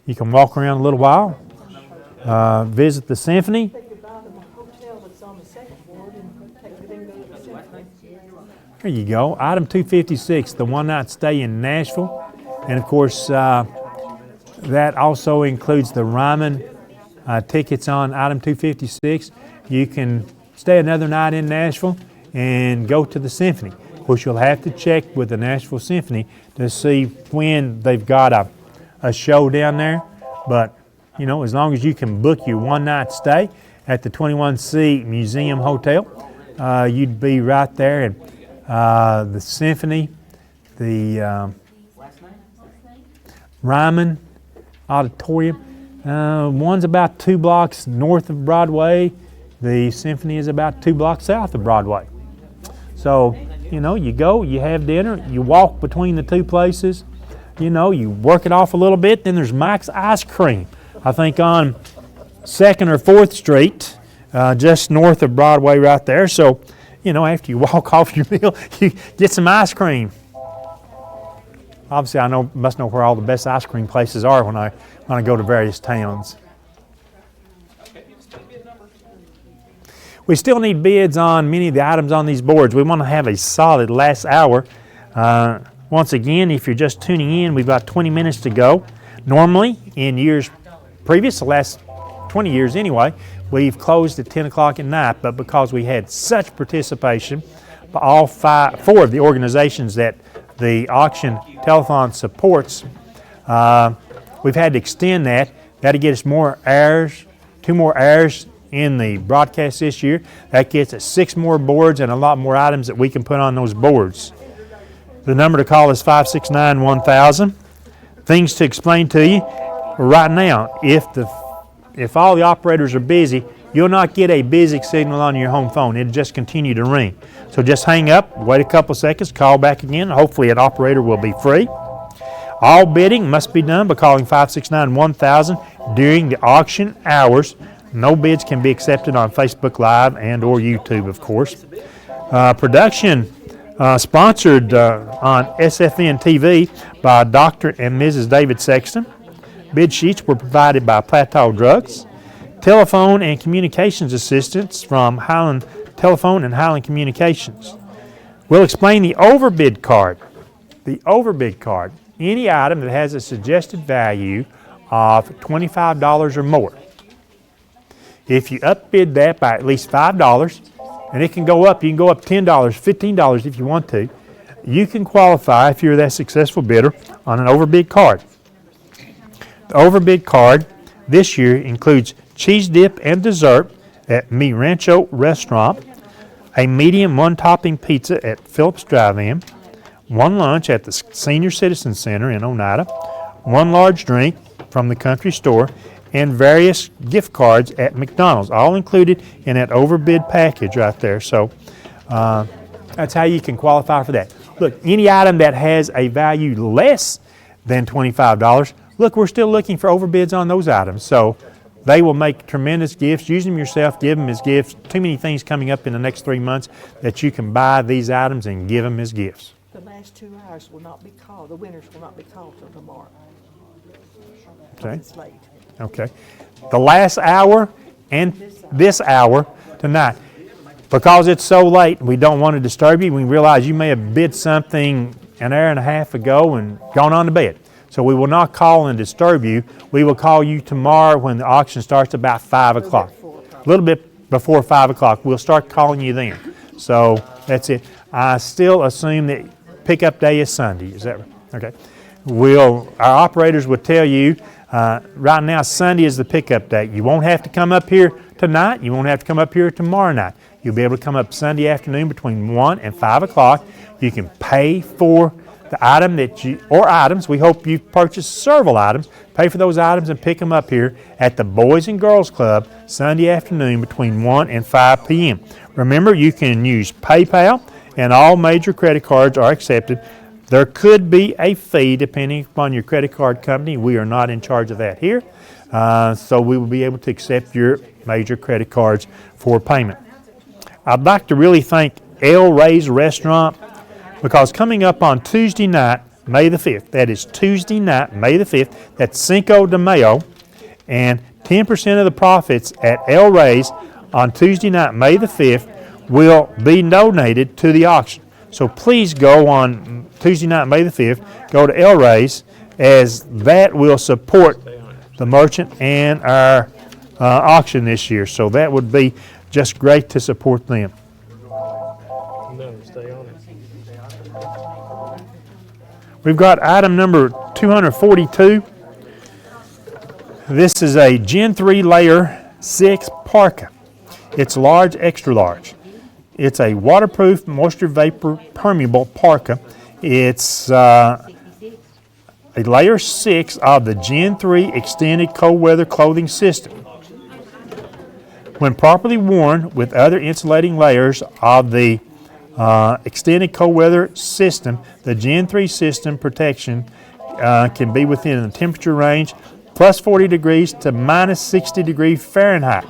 you can walk around a little while, visit the symphony. There you go. Item 256, the one-night stay in Nashville. And of course, that also includes the Ryman tickets on item 256. You can stay another night in Nashville and go to the symphony. Of course, you'll have to check with the Nashville Symphony to see when they've got a show down there. But, you know, as long as you can book your one-night stay at the 21C Museum Hotel, you'd be right there. And the Symphony, the Ryman Auditorium. One's about 2 blocks north of Broadway. The Symphony is about 2 blocks south of Broadway. So, you know, you go, you have dinner, you walk between the two places, you know, you work it off a little bit. Then there's Mike's Ice Cream, I think on 2nd or 4th Street, just north of Broadway right there. So, you know, after you walk off your meal, you get some ice cream. Obviously, I must know where all the best ice cream places are when I go to various towns. We still need bids on many of the items on these boards. We want to have a solid last hour. Once again, if you're just tuning in, we've got 20 minutes to go. Normally, in years previous, the last 20 years anyway, we've closed at 10 o'clock at night, but because we had such participation by all 4 of the organizations that the auction telethon supports, we've had to extend that. That'll get us more hours, 2 more hours in the broadcast this year. That gets us 6 more boards and a lot more items that we can put on those boards. The number to call is 569-1000. Things to explain to you right now. If all the operators are busy, you'll not get a busy signal on your home phone. It'll just continue to ring. So just hang up, wait a couple seconds, call back again. Hopefully an operator will be free. All bidding must be done by calling 569-1000 during the auction hours. No bids can be accepted on Facebook Live and or YouTube, of course. Production sponsored on SFN.tv by Dr. and Mrs. David Sexton. Bid sheets were provided by Plateau Drugs. Telephone and communications assistance from Highland Telephone and Highland Communications. We'll explain the overbid card. The overbid card, any item that has a suggested value of $25 or more. If you upbid that by at least $5, and it can go up, you can go up $10, $15 if you want to, you can qualify if you're that successful bidder on an overbid card. The overbid card this year includes cheese dip and dessert at Mi Rancho Restaurant, a medium 1-topping pizza at Phillips Drive-In, 1 lunch at the Senior Citizen Center in Oneida, 1 large drink from the country store, and various gift cards at McDonald's, all included in that overbid package right there. So that's how you can qualify for that. Look, any item that has a value less than $25, look, we're still looking for overbids on those items. So they will make tremendous gifts. Use them yourself, give them as gifts. Too many things coming up in the next 3 months that you can buy these items and give them as gifts. The last 2 hours will not be called, the winners will not be called till tomorrow. Okay. It's late. Okay. The last hour and this hour tonight. Because it's so late, we don't want to disturb you. We realize you may have bid something an hour and a half ago and gone on to bed. So we will not call and disturb you. We will call you tomorrow when the auction starts about 5 o'clock. A little bit before 5 o'clock. We'll start calling you then. So that's it. I still assume that pickup day is Sunday. Is that right? Okay. Our operators will tell you right now Sunday is the pickup date. You won't have to come up here tonight. You won't have to come up here tomorrow night. You'll be able to come up Sunday afternoon between 1 and 5 o'clock. You can pay for the item or items. We hope you've purchased several items. Pay for those items and pick them up here at the Boys and Girls Club Sunday afternoon between 1 and 5 p.m. Remember, you can use PayPal and all major credit cards are accepted. There could be a fee depending upon your credit card company. We are not in charge of that here. So we will be able to accept your major credit cards for payment. I'd like to really thank El Rey's Restaurant because coming up on Tuesday night, May the 5th, that is Tuesday night, May the 5th, that's Cinco de Mayo, and 10% of the profits at El Rey's on Tuesday night, May the 5th, will be donated to the auction. So please go on Tuesday night, May the 5th, go to El Rey's, as that will support the merchant and our auction this year. So that would be just great to support them. We've got item number 242. This is a Gen 3 layer 6 parka. It's large, extra large. It's a waterproof, moisture vapor permeable parka. It's a layer 6 of the Gen 3 extended cold weather clothing system. When properly worn with other insulating layers of the extended cold weather system, the Gen 3 system protection can be within the temperature range plus 40 degrees to minus 60 degrees Fahrenheit.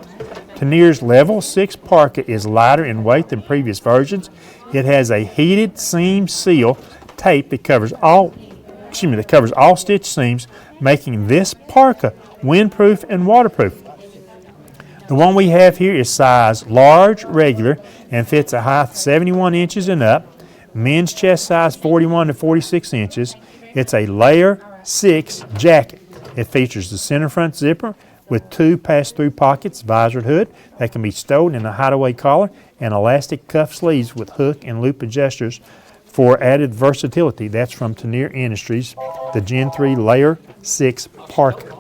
Tennier's level 6 parka is lighter in weight than previous versions. It has a heated seam seal tape that covers all stitch seams, making this parka windproof and waterproof. The one we have here is size large, regular, and fits a height 71 inches and up. Men's chest size 41 to 46 inches. It's a layer 6 jacket. It features the center front zipper with 2 pass-through pockets, visored hood that can be stowed in a hideaway collar, and elastic cuff sleeves with hook and loop adjusters for added versatility. That's from Tennier Industries, the Gen 3 Layer 6 Parka.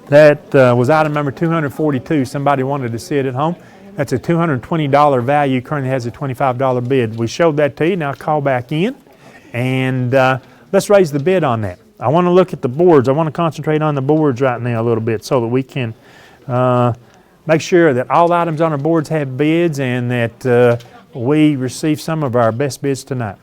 That was item number 242. Somebody wanted to see it at home. That's a $220 value, currently has a $25 bid. We showed that to you, now call back in and let's raise the bid on that. I want to look at the boards. I want to concentrate on the boards right now a little bit so that we can make sure that all items on our boards have bids and that we receive some of our best bids tonight.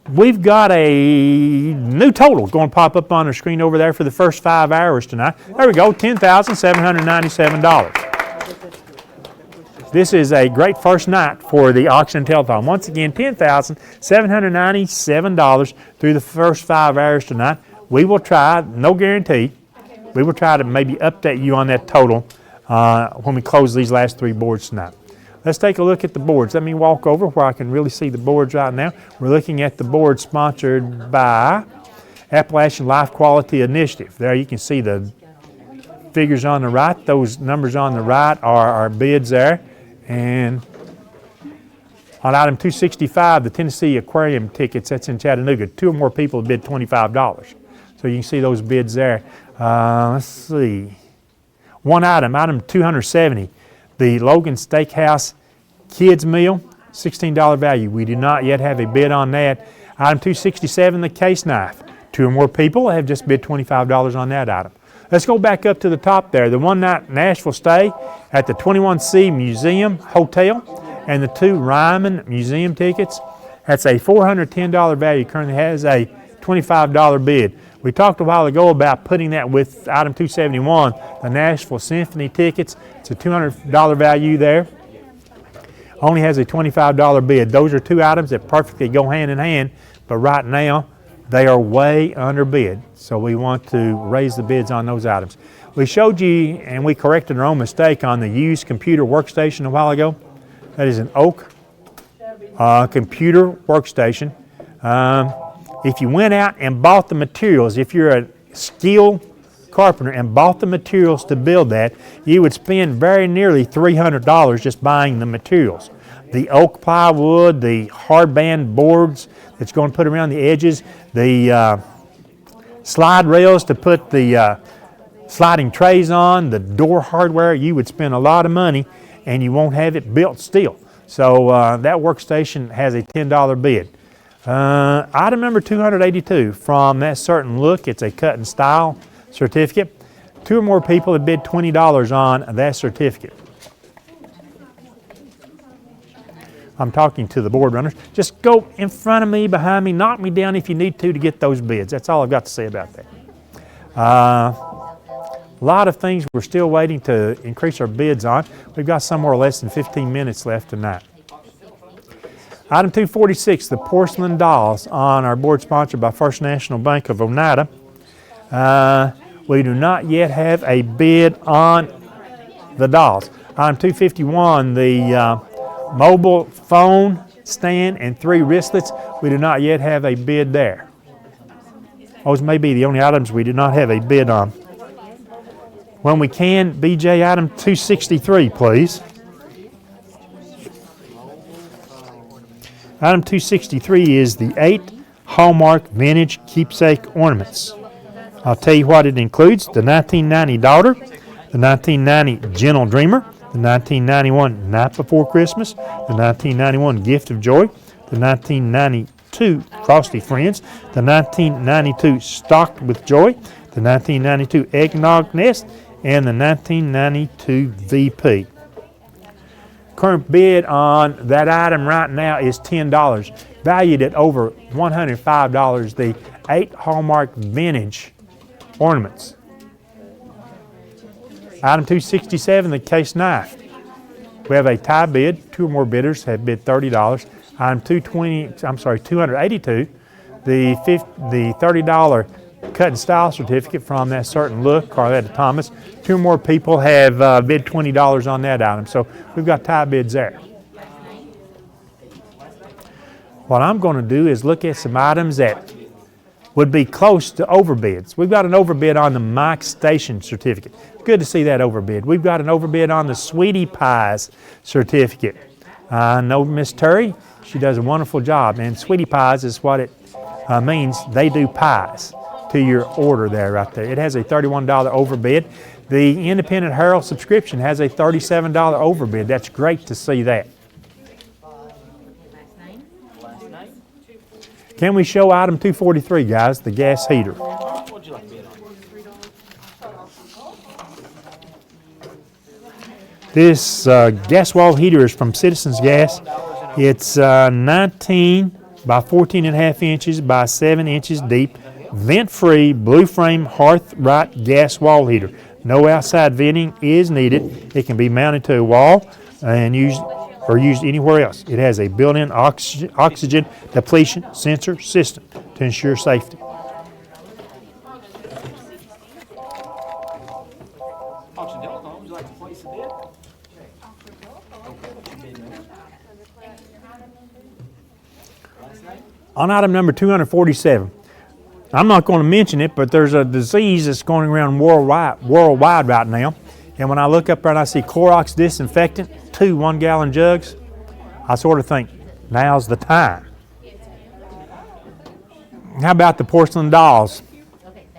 We've got a new total going to pop up on the screen over there for the first 5 hours tonight. There we go, $10,797. This is a great first night for the auction telethon. Once again, $10,797 through the first 5 hours tonight. We will try, no guarantee, we will try to maybe update you on that total when we close these last 3 boards tonight. Let's take a look at the boards. Let me walk over where I can really see the boards right now. We're looking at the board sponsored by Appalachian Life Quality Initiative. There you can see the figures on the right. Those numbers on the right are our bids there. And on item 265, the Tennessee Aquarium tickets, that's in Chattanooga, 2 or more people bid $25. So you can see those bids there. Let's see. One item, item 270. The Logan Steakhouse Kids Meal, $16 value. We do not yet have a bid on that. Item 267, the case knife. 2 or more people have just bid $25 on that item. Let's go back up to the top there. The one-night Nashville stay at the 21C Museum Hotel and the 2 Ryman Museum tickets. That's a $410 value. Currently has a $25 bid. We talked a while ago about putting that with item 271, the Nashville Symphony tickets. It's a $200 value there. Only has a $25 bid. Those are 2 items that perfectly go hand in hand, but right now they are way under bid. So we want to raise the bids on those items. We showed you and we corrected our own mistake on the used computer workstation a while ago. That is an oak computer workstation. If you went out and bought the materials, if you're a skilled carpenter and bought the materials to build that, you would spend very nearly $300 just buying the materials. The oak plywood, the hardband boards that's going to put around the edges, the slide rails to put the sliding trays on, the door hardware, you would spend a lot of money and you won't have it built still. So that workstation has a $10 bid. Item number 282, from That Certain Look, it's a cut and style certificate. 2 or more people have bid $20 on that certificate. I'm talking to the board runners. Just go in front of me, behind me, knock me down if you need to get those bids. That's all I've got to say about that. A lot of things we're still waiting to increase our bids on. We've got somewhere less than 15 minutes left tonight. Item 246, the porcelain dolls on our board sponsored by First National Bank of Oneida. We do not yet have a bid on the dolls. Item 251, the mobile phone stand and 3 wristlets. We do not yet have a bid there. Those may be the only items we do not have a bid on. When we can, BJ, item 263, please. Item 263 is the 8 Hallmark Vintage Keepsake Ornaments. I'll tell you what it includes: the 1990 Daughter, the 1990 Gentle Dreamer, the 1991 Night Before Christmas, the 1991 Gift of Joy, the 1992 Frosty Friends, the 1992 Stocked with Joy, the 1992 Eggnog Nest, and the 1992 VP. Current bid on that item right now is $10, valued at over $105. The 8 Hallmark Vintage ornaments. Item 267, the case knife. We have a tie bid. 2 or more bidders have bid $30. Item 282, the $30 cut and style certificate from that certain look, Carletta Thomas. 2 or more people have bid $20 on that item, so we've got tie bids there. What I'm going to do is look at some items that would be close to overbids. We've got an overbid on the Mike Station certificate. Good to see that overbid. We've got an overbid on the Sweetie Pies certificate. I know Miss Terry, she does a wonderful job, and Sweetie Pies is what it means. They do pies to your order there, right there. It has a $31 overbid. The Independent Herald subscription has a $37 overbid. That's great to see that. Can we show item 243, guys, the gas heater? This gas wall heater is from Citizens Gas. It's 19 by 14.5 inches by 7 inches deep, vent-free, blue frame Hearth-Rite gas wall heater. No outside venting is needed. It can be mounted to a wall and used anywhere else. It has a built-in oxygen depletion sensor system to ensure safety. On item number 247, I'm not going to mention it, but there's a disease that's going around worldwide right now. And when I look up there and I see Clorox disinfectant, 2 1-gallon jugs, I sort of think, now's the time. How about the porcelain dolls?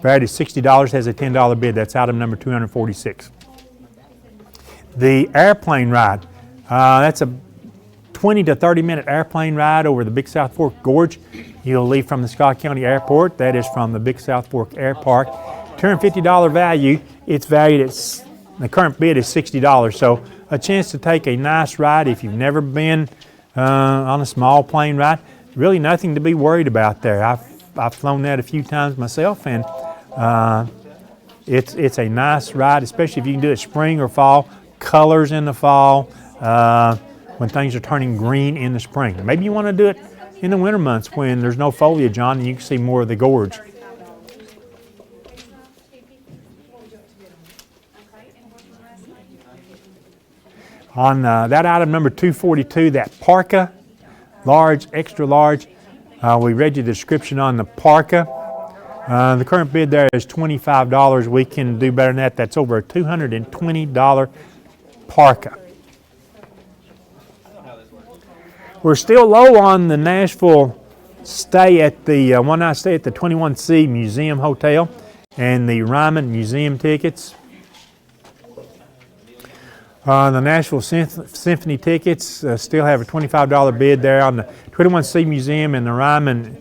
Valued at $60, has a $10 bid. That's item number 246. The airplane ride, that's a 20 to 30 minute airplane ride over the Big South Fork Gorge. You'll leave from the Scott County Airport. That is from the Big South Fork Air Park. $250 value. It's valued at, the current bid is $60. So a chance to take a nice ride if you've never been on a small plane ride. Really nothing to be worried about there. I've flown that a few times myself, and it's a nice ride, especially if you can do it spring or fall. Colors in the fall. When things are turning green in the spring. Maybe you want to do it in the winter months when there's no foliage on and you can see more of the gorge. On that item number 242, that parka, large, extra large, we read you the description on the parka. The current bid there is $25. We can do better than that. That's over a $220 parka. We're still low on the Nashville stay at the one-night stay at the 21C Museum Hotel and the Ryman Museum tickets. The Nashville Symphony tickets still have a $25 bid there on the 21C Museum, and the Ryman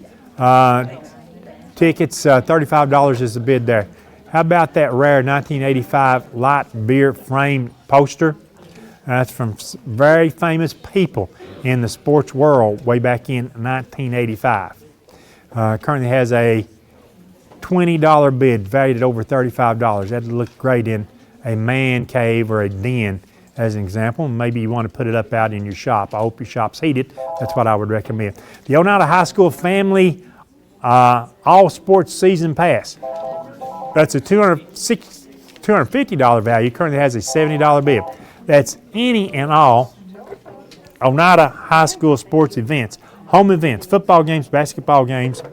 tickets, $35 is the bid there. How about that rare 1985 light beer framed poster? That's from very famous people in the sports world way back in 1985. Currently has a $20 bid valued at over $35. That'd look great in a man cave or a den as an example. Maybe you want to put it up out in your shop. I hope your shop's heated. That's what I would recommend. The Oneida High School Family All Sports Season Pass. That's a $250 value. Currently has a $70 bid. That's any and all Oneida High School sports events, home events, football games, basketball games,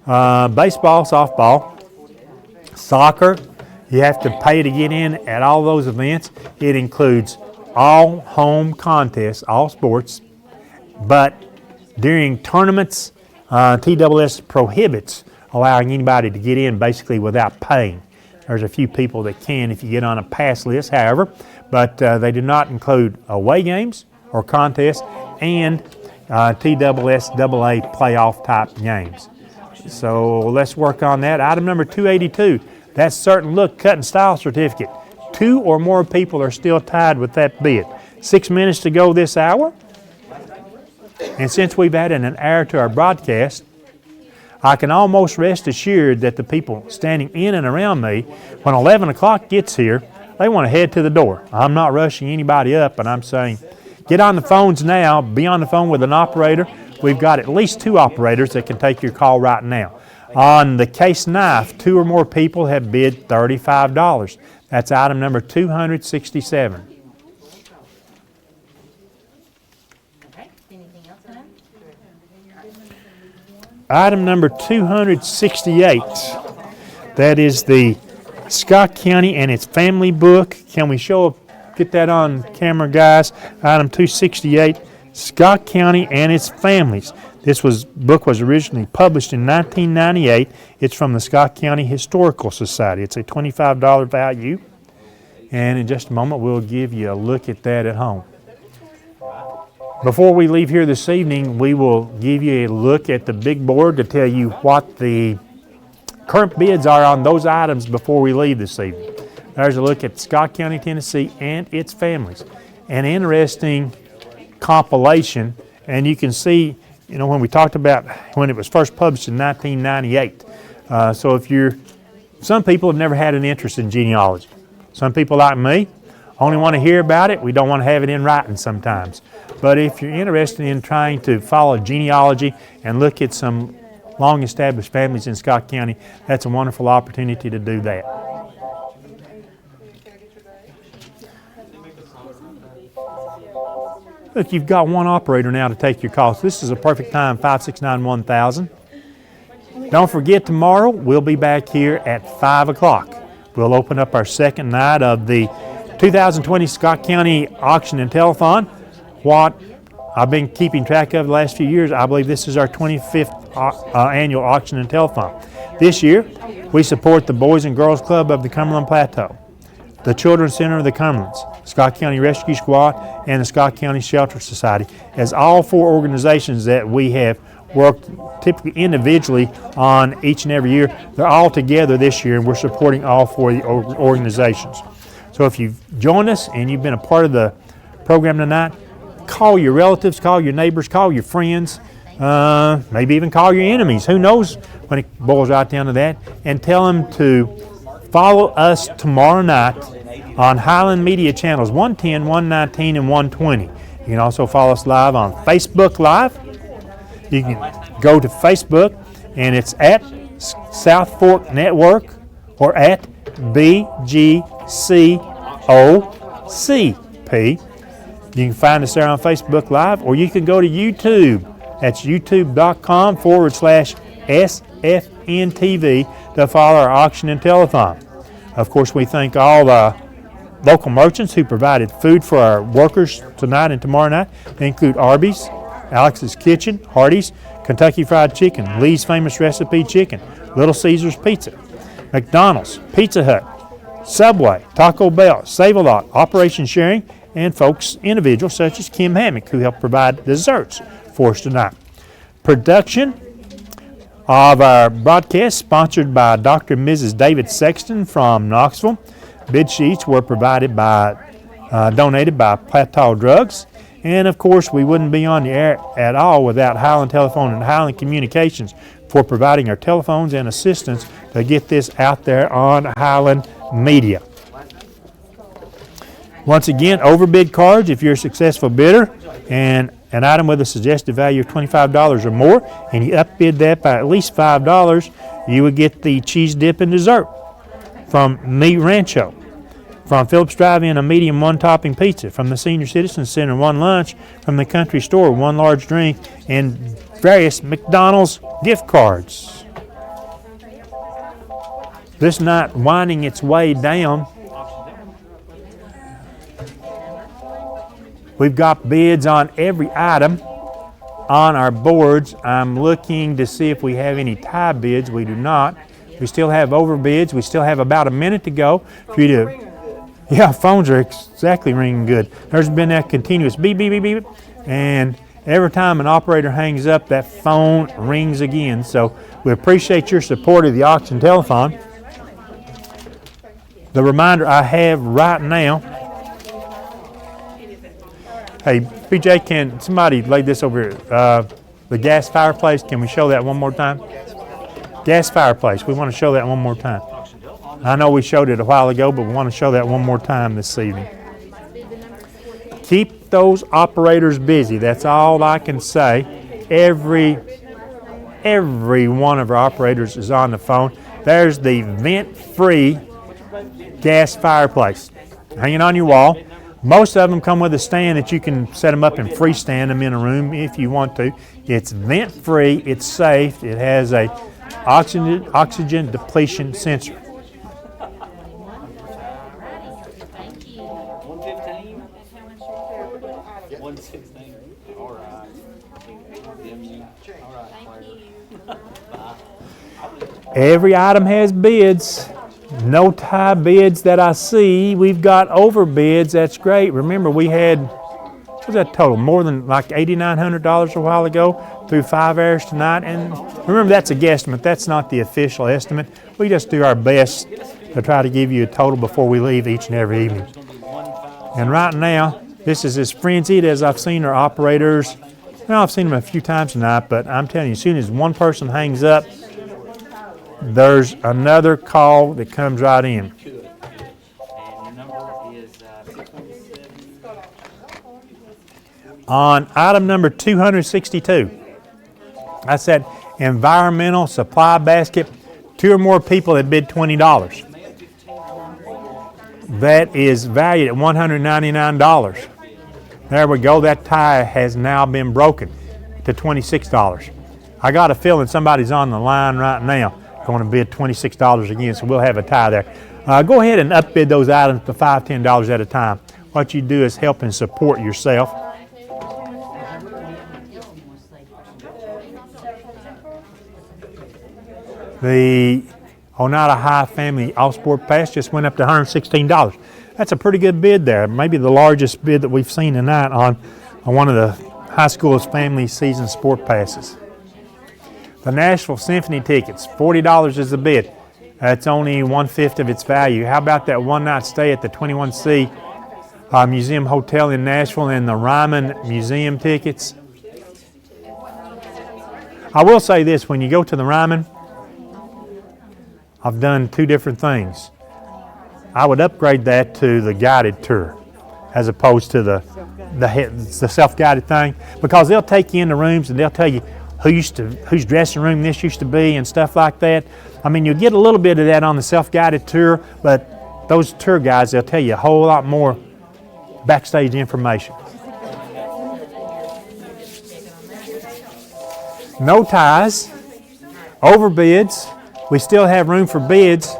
baseball, softball, soccer. You have to pay to get in at all those events. It includes all home contests, all sports, but during tournaments, TWS prohibits allowing anybody to get in basically without paying. There's a few people that can if you get on a pass list, however, but they do not include away games or contests and TSSAA playoff type games. So let's work on that. Item number 282, that's certain look cut and style certificate. 2 or more people are still tied with that bid. 6 minutes to go this hour. And since we've added an hour to our broadcast, I can almost rest assured that the people standing in and around me, when 11 o'clock gets here, they want to head to the door. I'm not rushing anybody up, but I'm saying, get on the phones now, be on the phone with an operator. We've got at least 2 operators that can take your call right now. On the case knife, 2 or more people have bid $35. That's item number 267. Okay, anything else, ma'am? Item number 268, that is the Scott County and its family book. Can we get that on camera, guys? Item 268, Scott County and its families. This book was originally published in 1998. It's from the Scott County Historical Society. It's a $25 value. And in just a moment, we'll give you a look at that at home. Before we leave here this evening, we will give you a look at the big board to tell you what the current bids are on those items before we leave this evening. There's a look at Scott County, Tennessee and its families. An interesting compilation, and you can see, when we talked about when it was first published in 1998. So some people have never had an interest in genealogy. Some people like me only want to hear about it. We don't want to have it in writing sometimes. But if you're interested in trying to follow genealogy and look at some long-established families in Scott County, that's a wonderful opportunity to do that. Look, you've got one operator now to take your calls. This is a perfect time, 569-1000. Don't forget, tomorrow we'll be back here at 5 o'clock. We'll open up our second night of the 2020 Scott County Auction and Telethon. What I've been keeping track of the last few years, I believe this is our 25th annual Auction and Telethon. This year, we support the Boys and Girls Club of the Cumberland Plateau, the Children's Center of the Cumberlands, Scott County Rescue Squad, and the Scott County Shelter Society, as all 4 organizations that we have worked typically individually on each and every year. They're all together this year, and we're supporting all 4 of the organizations. So if you've joined us and you've been a part of the program tonight, call your relatives, call your neighbors, call your friends, maybe even call your enemies. Who knows when it boils right down to that, and tell them to follow us tomorrow night on Highland Media channels 110, 119, and 120. You can also follow us live on Facebook Live. You can go to Facebook, and it's at South Fork Network or at BGCOCP. You can find us there on Facebook Live, or you can go to YouTube. That's youtube.com/SFNtv to follow our auction and telethon. Of course, we thank all the local merchants who provided food for our workers tonight and tomorrow night. They include Arby's, Alex's Kitchen, Hardee's, Kentucky Fried Chicken, Lee's Famous Recipe Chicken, Little Caesars Pizza, McDonald's, Pizza Hut, Subway, Taco Bell, Save-A-Lot, Operation Sharing, and folks, individuals such as Kim Hammock, who helped provide desserts for us tonight. Production of our broadcast sponsored by Dr. and Mrs. David Sexton from Knoxville. Bid sheets were donated by Plateau Drugs. And of course, we wouldn't be on the air at all without Highland Telephone and Highland Communications for providing our telephones and assistance to get this out there on Highland Media. Once again, overbid cards, if you're a successful bidder and an item with a suggested value of $25 or more, and you upbid that by at least $5, you would get the cheese dip and dessert from Meat Rancho. From Phillips Drive-In, a medium 1-topping pizza. From the Senior Citizen Center, 1 lunch. From the Country Store, 1 large drink. And various McDonald's gift cards. This night winding its way down, we've got bids on every item on our boards. I'm looking to see if we have any tie bids. We do not. We still have overbids. We still have about a minute to go for you to. Yeah, phones are exactly ringing good. There's been that continuous beep, beep, beep, beep, and every time an operator hangs up, that phone rings again. So we appreciate your support of the auction telethon. The reminder I have right now. Hey, PJ, can somebody lay this over here? The gas fireplace, can we show that one more time? Gas fireplace, we want to show that one more time. I know we showed it a while ago, but we want to show that one more time this evening. Keep those operators busy. That's all I can say. Every one of our operators is on the phone. There's the vent-free gas fireplace hanging on your wall. Most of them come with a stand that you can set them up and freestand them in a room if you want to. It's vent-free, it's safe, it has a oxygen depletion sensor. 115? 116. All right. Every item has bids. No tie bids that I see. We've got overbids. That's great. Remember, we had, what was that total? More than like $8,900 a while ago through 5 hours tonight. And remember, that's a guesstimate. That's not the official estimate. We just do our best to try to give you a total before we leave each and every evening. And right now, this is as frenzied as I've seen our operators. Well, I've seen them a few times tonight, but I'm telling you, as soon as one person hangs up, there's another call that comes right in. And your number is 617. On item number 262, I said environmental supply basket, 2 or more people that bid $20. That is valued at $199. There we go. That tie has now been broken to $26. I got a feeling somebody's on the line right now going to bid $26 again, so we'll have a tie there. Go ahead and upbid those items to $5, $10 at a time. What you do is help and support yourself. The Oneida High Family All-Sport Pass just went up to $116. That's a pretty good bid there. Maybe the largest bid that we've seen tonight on one of the high school's family season sport passes. The Nashville Symphony tickets, $40 is the bid. That's only 1/5 of its value. How about that one-night stay at the 21C Museum Hotel in Nashville and the Ryman Museum tickets? I will say this, when you go to the Ryman, I've done 2 different things. I would upgrade that to the guided tour as opposed to the self-guided thing, because they'll take you in the rooms and they'll tell you whose dressing room this used to be and stuff like that. I mean, you'll get a little bit of that on the self-guided tour, but those tour guides, they'll tell you a whole lot more backstage information. No ties, overbids. We still have room for bids.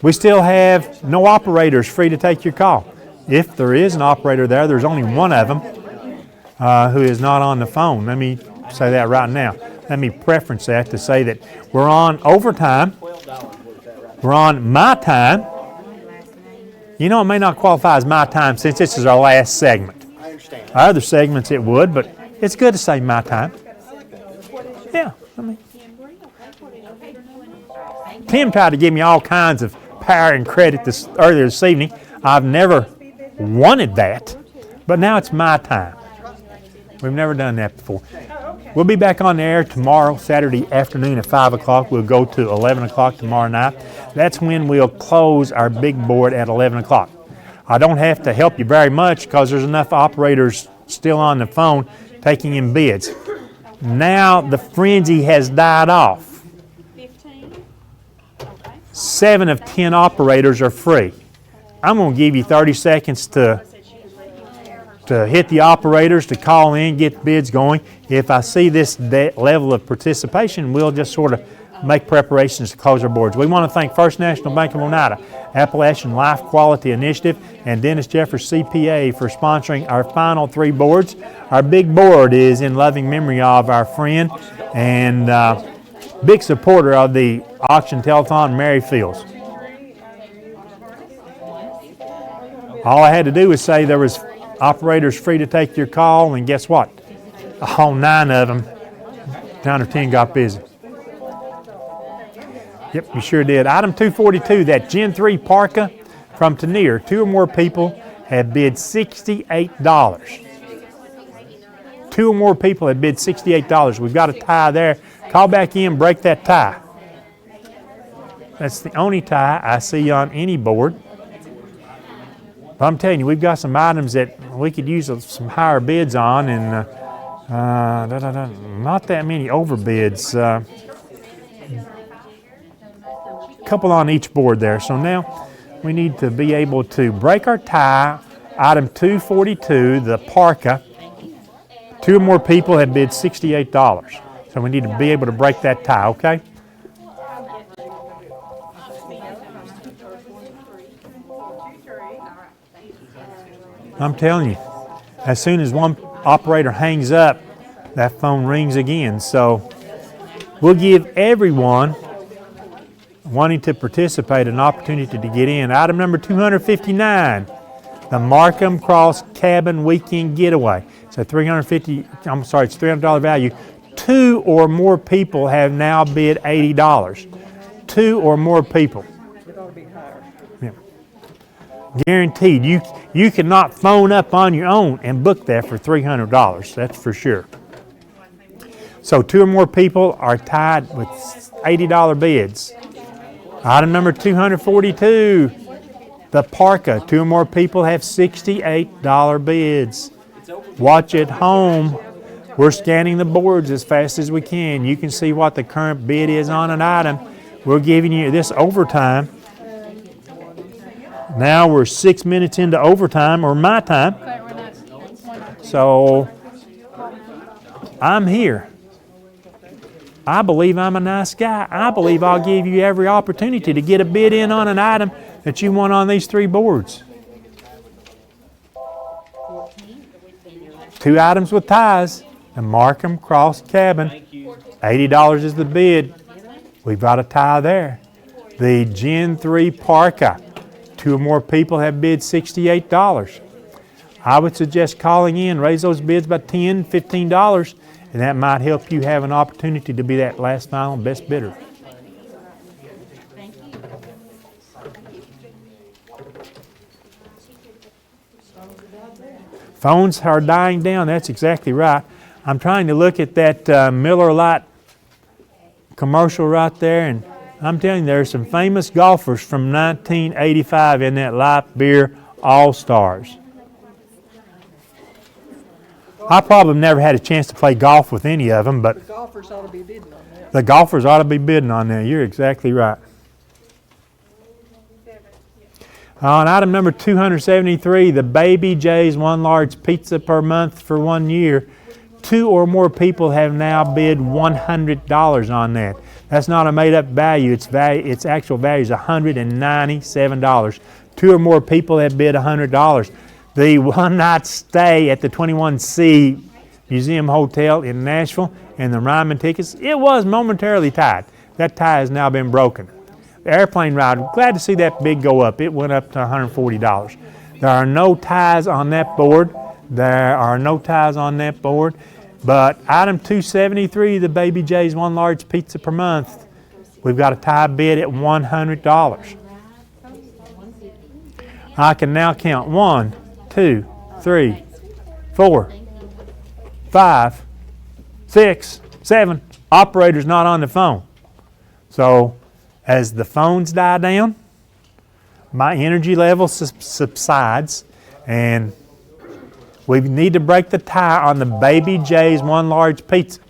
We still have no operators free to take your call. If there is an operator there, there's only one of them who is not on the phone. Let me say that right now. Let me preference that to say that we're on overtime. We're on my time. You know, it may not qualify as my time since this is our last segment. I understand. Our other segments it would, but it's good to say my time. Yeah, I mean, Tim tried to give me all kinds of power and credit earlier this evening. I've never wanted that, but now it's my time. We've never done that before. We'll be back on the air tomorrow, Saturday afternoon at 5 o'clock. We'll go to 11 o'clock tomorrow night. That's when we'll close our big board at 11 o'clock. I don't have to help you very much because there's enough operators still on the phone taking in bids. Now the frenzy has died off. 7 of 10 operators are free. I'm going to give you 30 seconds to hit the operators, to call in, get bids going. If I see this level of participation, we'll just sort of make preparations to close our boards. We want to thank First National Bank of Oneida, Appalachian Life Quality Initiative, and Dennis Jeffers CPA for sponsoring our final 3 boards. Our big board is in loving memory of our friend and big supporter of the auction telethon, Mary Fields. All I had to do was say there was operators free to take your call, and guess what? All 9 of them, 9 or 10 got busy. Yep, you sure did. Item 242, that Gen 3 parka from Tanier. 2 or more people have bid $68. 2 or more people have bid $68. We've got a tie there. Call back in, break that tie. That's the only tie I see on any board. But I'm telling you, we've got some items that we could use some higher bids on, and not that many overbids. Couple on each board there. So now we need to be able to break our tie. Item 242, the parka. 2 or more people have bid $68. So we need to be able to break that tie, okay? I'm telling you, as soon as one operator hangs up, that phone rings again. So we'll give everyone wanting to participate an opportunity to get in. Item number 259, the Marcum Cross Cabin Weekend Getaway. It's a $300 value. 2 or more people have now bid $80. 2 or more people. It ought to be higher. Yeah. Guaranteed. You cannot phone up on your own and book that for $300. That's for sure. So 2 or more people are tied with $80 bids. Item number 242, the parka. 2 or more people have $68 bids. Watch at home. We're scanning the boards as fast as we can. You can see what the current bid is on an item. We're giving you this overtime. Now we're 6 minutes into overtime, or my time. So I'm here. I believe I'm a nice guy. I believe I'll give you every opportunity to get a bid in on an item that you want on these 3 boards. 2 items with ties. The Marcum Cross Cabin. $80 is the bid. We've got a tie there. The Gen 3 parka. 2 or more people have bid $68. I would suggest calling in, raise those bids by $10, $15, and that might help you have an opportunity to be that last final best bidder. Phones are dying down. That's exactly right. I'm trying to look at that Miller Lite commercial right there, and I'm telling you, there's some famous golfers from 1985 in that light beer All-Stars. I probably never had a chance to play golf with any of them, but The golfers ought to be bidding on that. the golfers ought to be bidding on that. You're exactly right. On item number 273, the Baby J's 1 large pizza per month for 1 year. 2 or more people have now bid $100 on that. That's not a made-up value. Its actual value is $197. 2 or more people have bid $100. The one-night stay at the 21C Museum Hotel in Nashville and the Ryman tickets, it was momentarily tied. That tie has now been broken. The airplane ride, glad to see that bid go up. It went up to $140. There are no ties on that board. But item 273, the Baby J's 1 large pizza per month, we've got a tie bid at $100. I can now count 1, 2, 3, 4, 5, 6, 7 operators not on the phone. So as the phones die down, my energy level subsides, and we need to break the tie on the Baby J's 1 large pizza.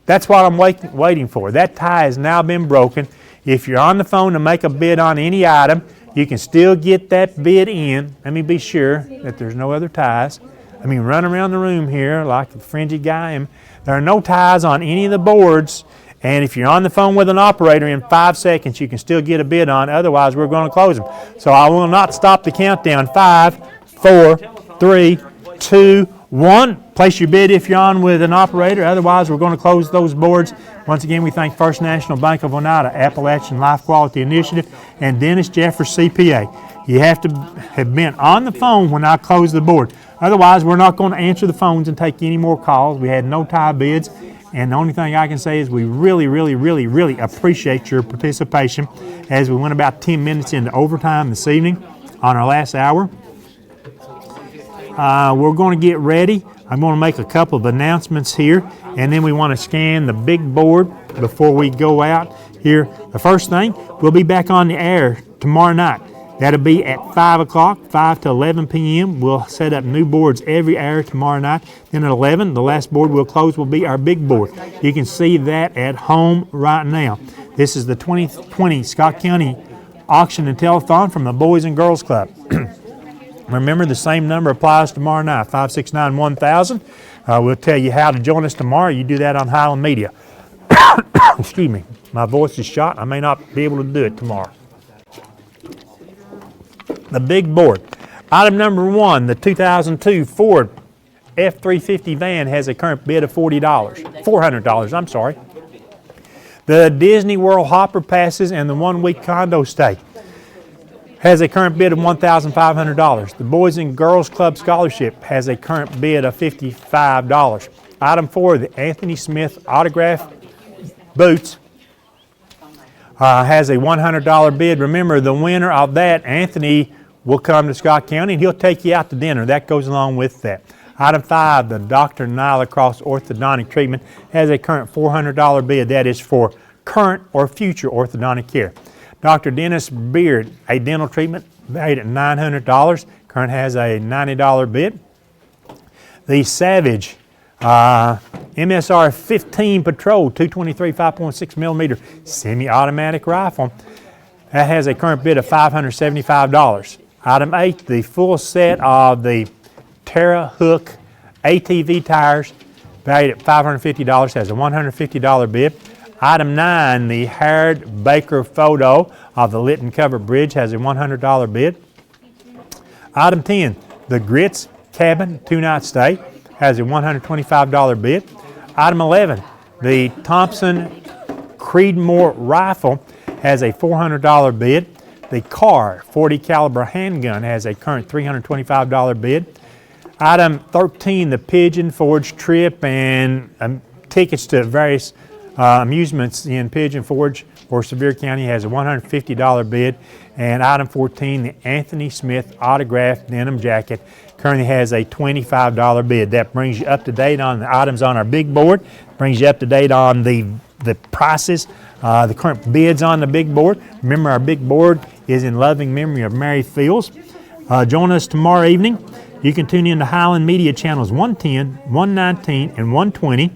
That's what I'm waiting for. That tie has now been broken. If you're on the phone to make a bid on any item, you can still get that bid in. Let me be sure that there's no other ties. I mean, run around the room here like a fringy guy. There are no ties on any of the boards, And if you're on the phone with an operator in 5 seconds, you can still get a bid on. Otherwise, we're going to close them. So I will not stop the countdown. 5, 4, 3, 2, 1. Place your bid if you're on with an operator. Otherwise, we're going to close those boards. Once again, we thank First National Bank of Oneida, Appalachian Life Quality Initiative, and Dennis Jeffers CPA. You have to have been on the phone when I close the board. Otherwise, we're not going to answer the phones and take any more calls. We had no tie bids. And the only thing I can say is we really, really, really, really appreciate your participation as we went about 10 minutes into overtime this evening on our last hour. We're going to get ready. I'm going to make a couple of announcements here, and then we want to scan the big board before we go out here. The first thing, we'll be back on the air tomorrow night. That'll be at 5 o'clock, 5 to 11 p.m. We'll set up new boards every hour tomorrow night. Then at 11, the last board we'll close will be our big board. You can see that at home right now. This is the 2020 Scott County Auction and Telethon from the Boys and Girls Club. Remember, the same number applies tomorrow night, 569-1000. We'll tell you how to join us tomorrow. You do that on Highland Media. Excuse me, my voice is shot. I may not be able to do it tomorrow. The big board. Item number 1, the 2002 Ford F-350 van has a current bid of $400, I'm sorry. The Disney World Hopper Passes and the 1-week condo stay has a current bid of $1,500. The Boys and Girls Club Scholarship has a current bid of $55. Item 4, the Anthony Smith Autograph Boots has a $100 bid. Remember, the winner of that, Anthony, will come to Scott County and he'll take you out to dinner. That goes along with that. Item 5, the Dr. Nyla Cross Orthodontic Treatment has a current $400 bid. That is for current or future orthodontic care. Dr. Dennis Beard, a dental treatment valued at $900. Current has a $90 bid. The Savage MSR 15 Patrol 223 5.6 millimeter semi-automatic rifle. That has a current bid of $575. Item 8, the full set of the Terra Hook ATV tires valued at $550 has a $150 bid. Item 9, the Harrod Baker photo of the Lytton Covered Bridge has a $100 bid. Item 10, the Grits Cabin 2-night stay has a $125 bid. Item 11, the Thompson Creedmoor rifle has a $400 bid. The Carr 40 caliber handgun has a current $325 bid. Item 13, the Pigeon Forge trip and tickets to various amusements in Pigeon Forge or Sevier County has a $150 bid. And item 14, the Anthony Smith autographed denim jacket currently has a $25 bid. That brings you up to date on the items on our big board, brings you up to date on the prices, the current bids on the big board. Remember, our big board is in loving memory of Mary Fields. Join us tomorrow evening. You can tune in to Highland Media channels 110, 119, and 120.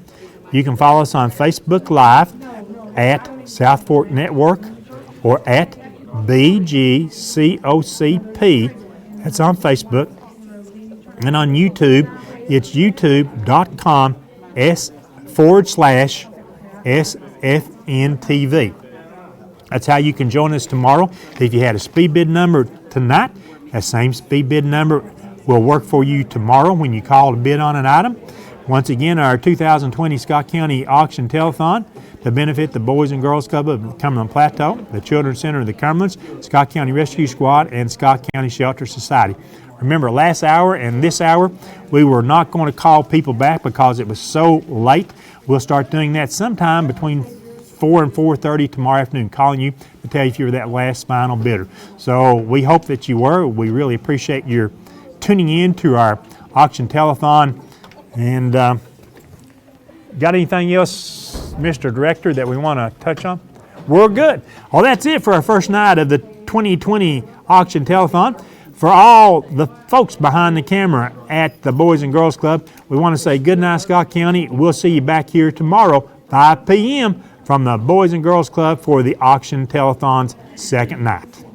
You can follow us on Facebook Live at South Fork Network or at BGCOCP. That's on Facebook. And on YouTube, it's youtube.com/SFNtv. That's how you can join us tomorrow. If you had a speed bid number tonight, that same speed bid number will work for you tomorrow when you call to bid on an item. Once again, our 2020 Scott County Auction Telethon to benefit the Boys and Girls Club of the Cumberland Plateau, the Children's Center of the Cumberlands, Scott County Rescue Squad, and Scott County Shelter Society. Remember, last hour and this hour, we were not going to call people back because it was so late. We'll start doing that sometime between 4 and 4:30 tomorrow afternoon, calling you to tell you if you were that last final bidder. So we hope that you were. We really appreciate your tuning in to our auction telethon. And got anything else, Mr. Director, that we want to touch on? We're good. Well, that's it for our first night of the 2020 auction telethon. For all the folks behind the camera at the Boys and Girls Club, we want to say good night, Scott County. We'll see you back here tomorrow, 5 p.m. from the Boys and Girls Club for the auction telethon's second night.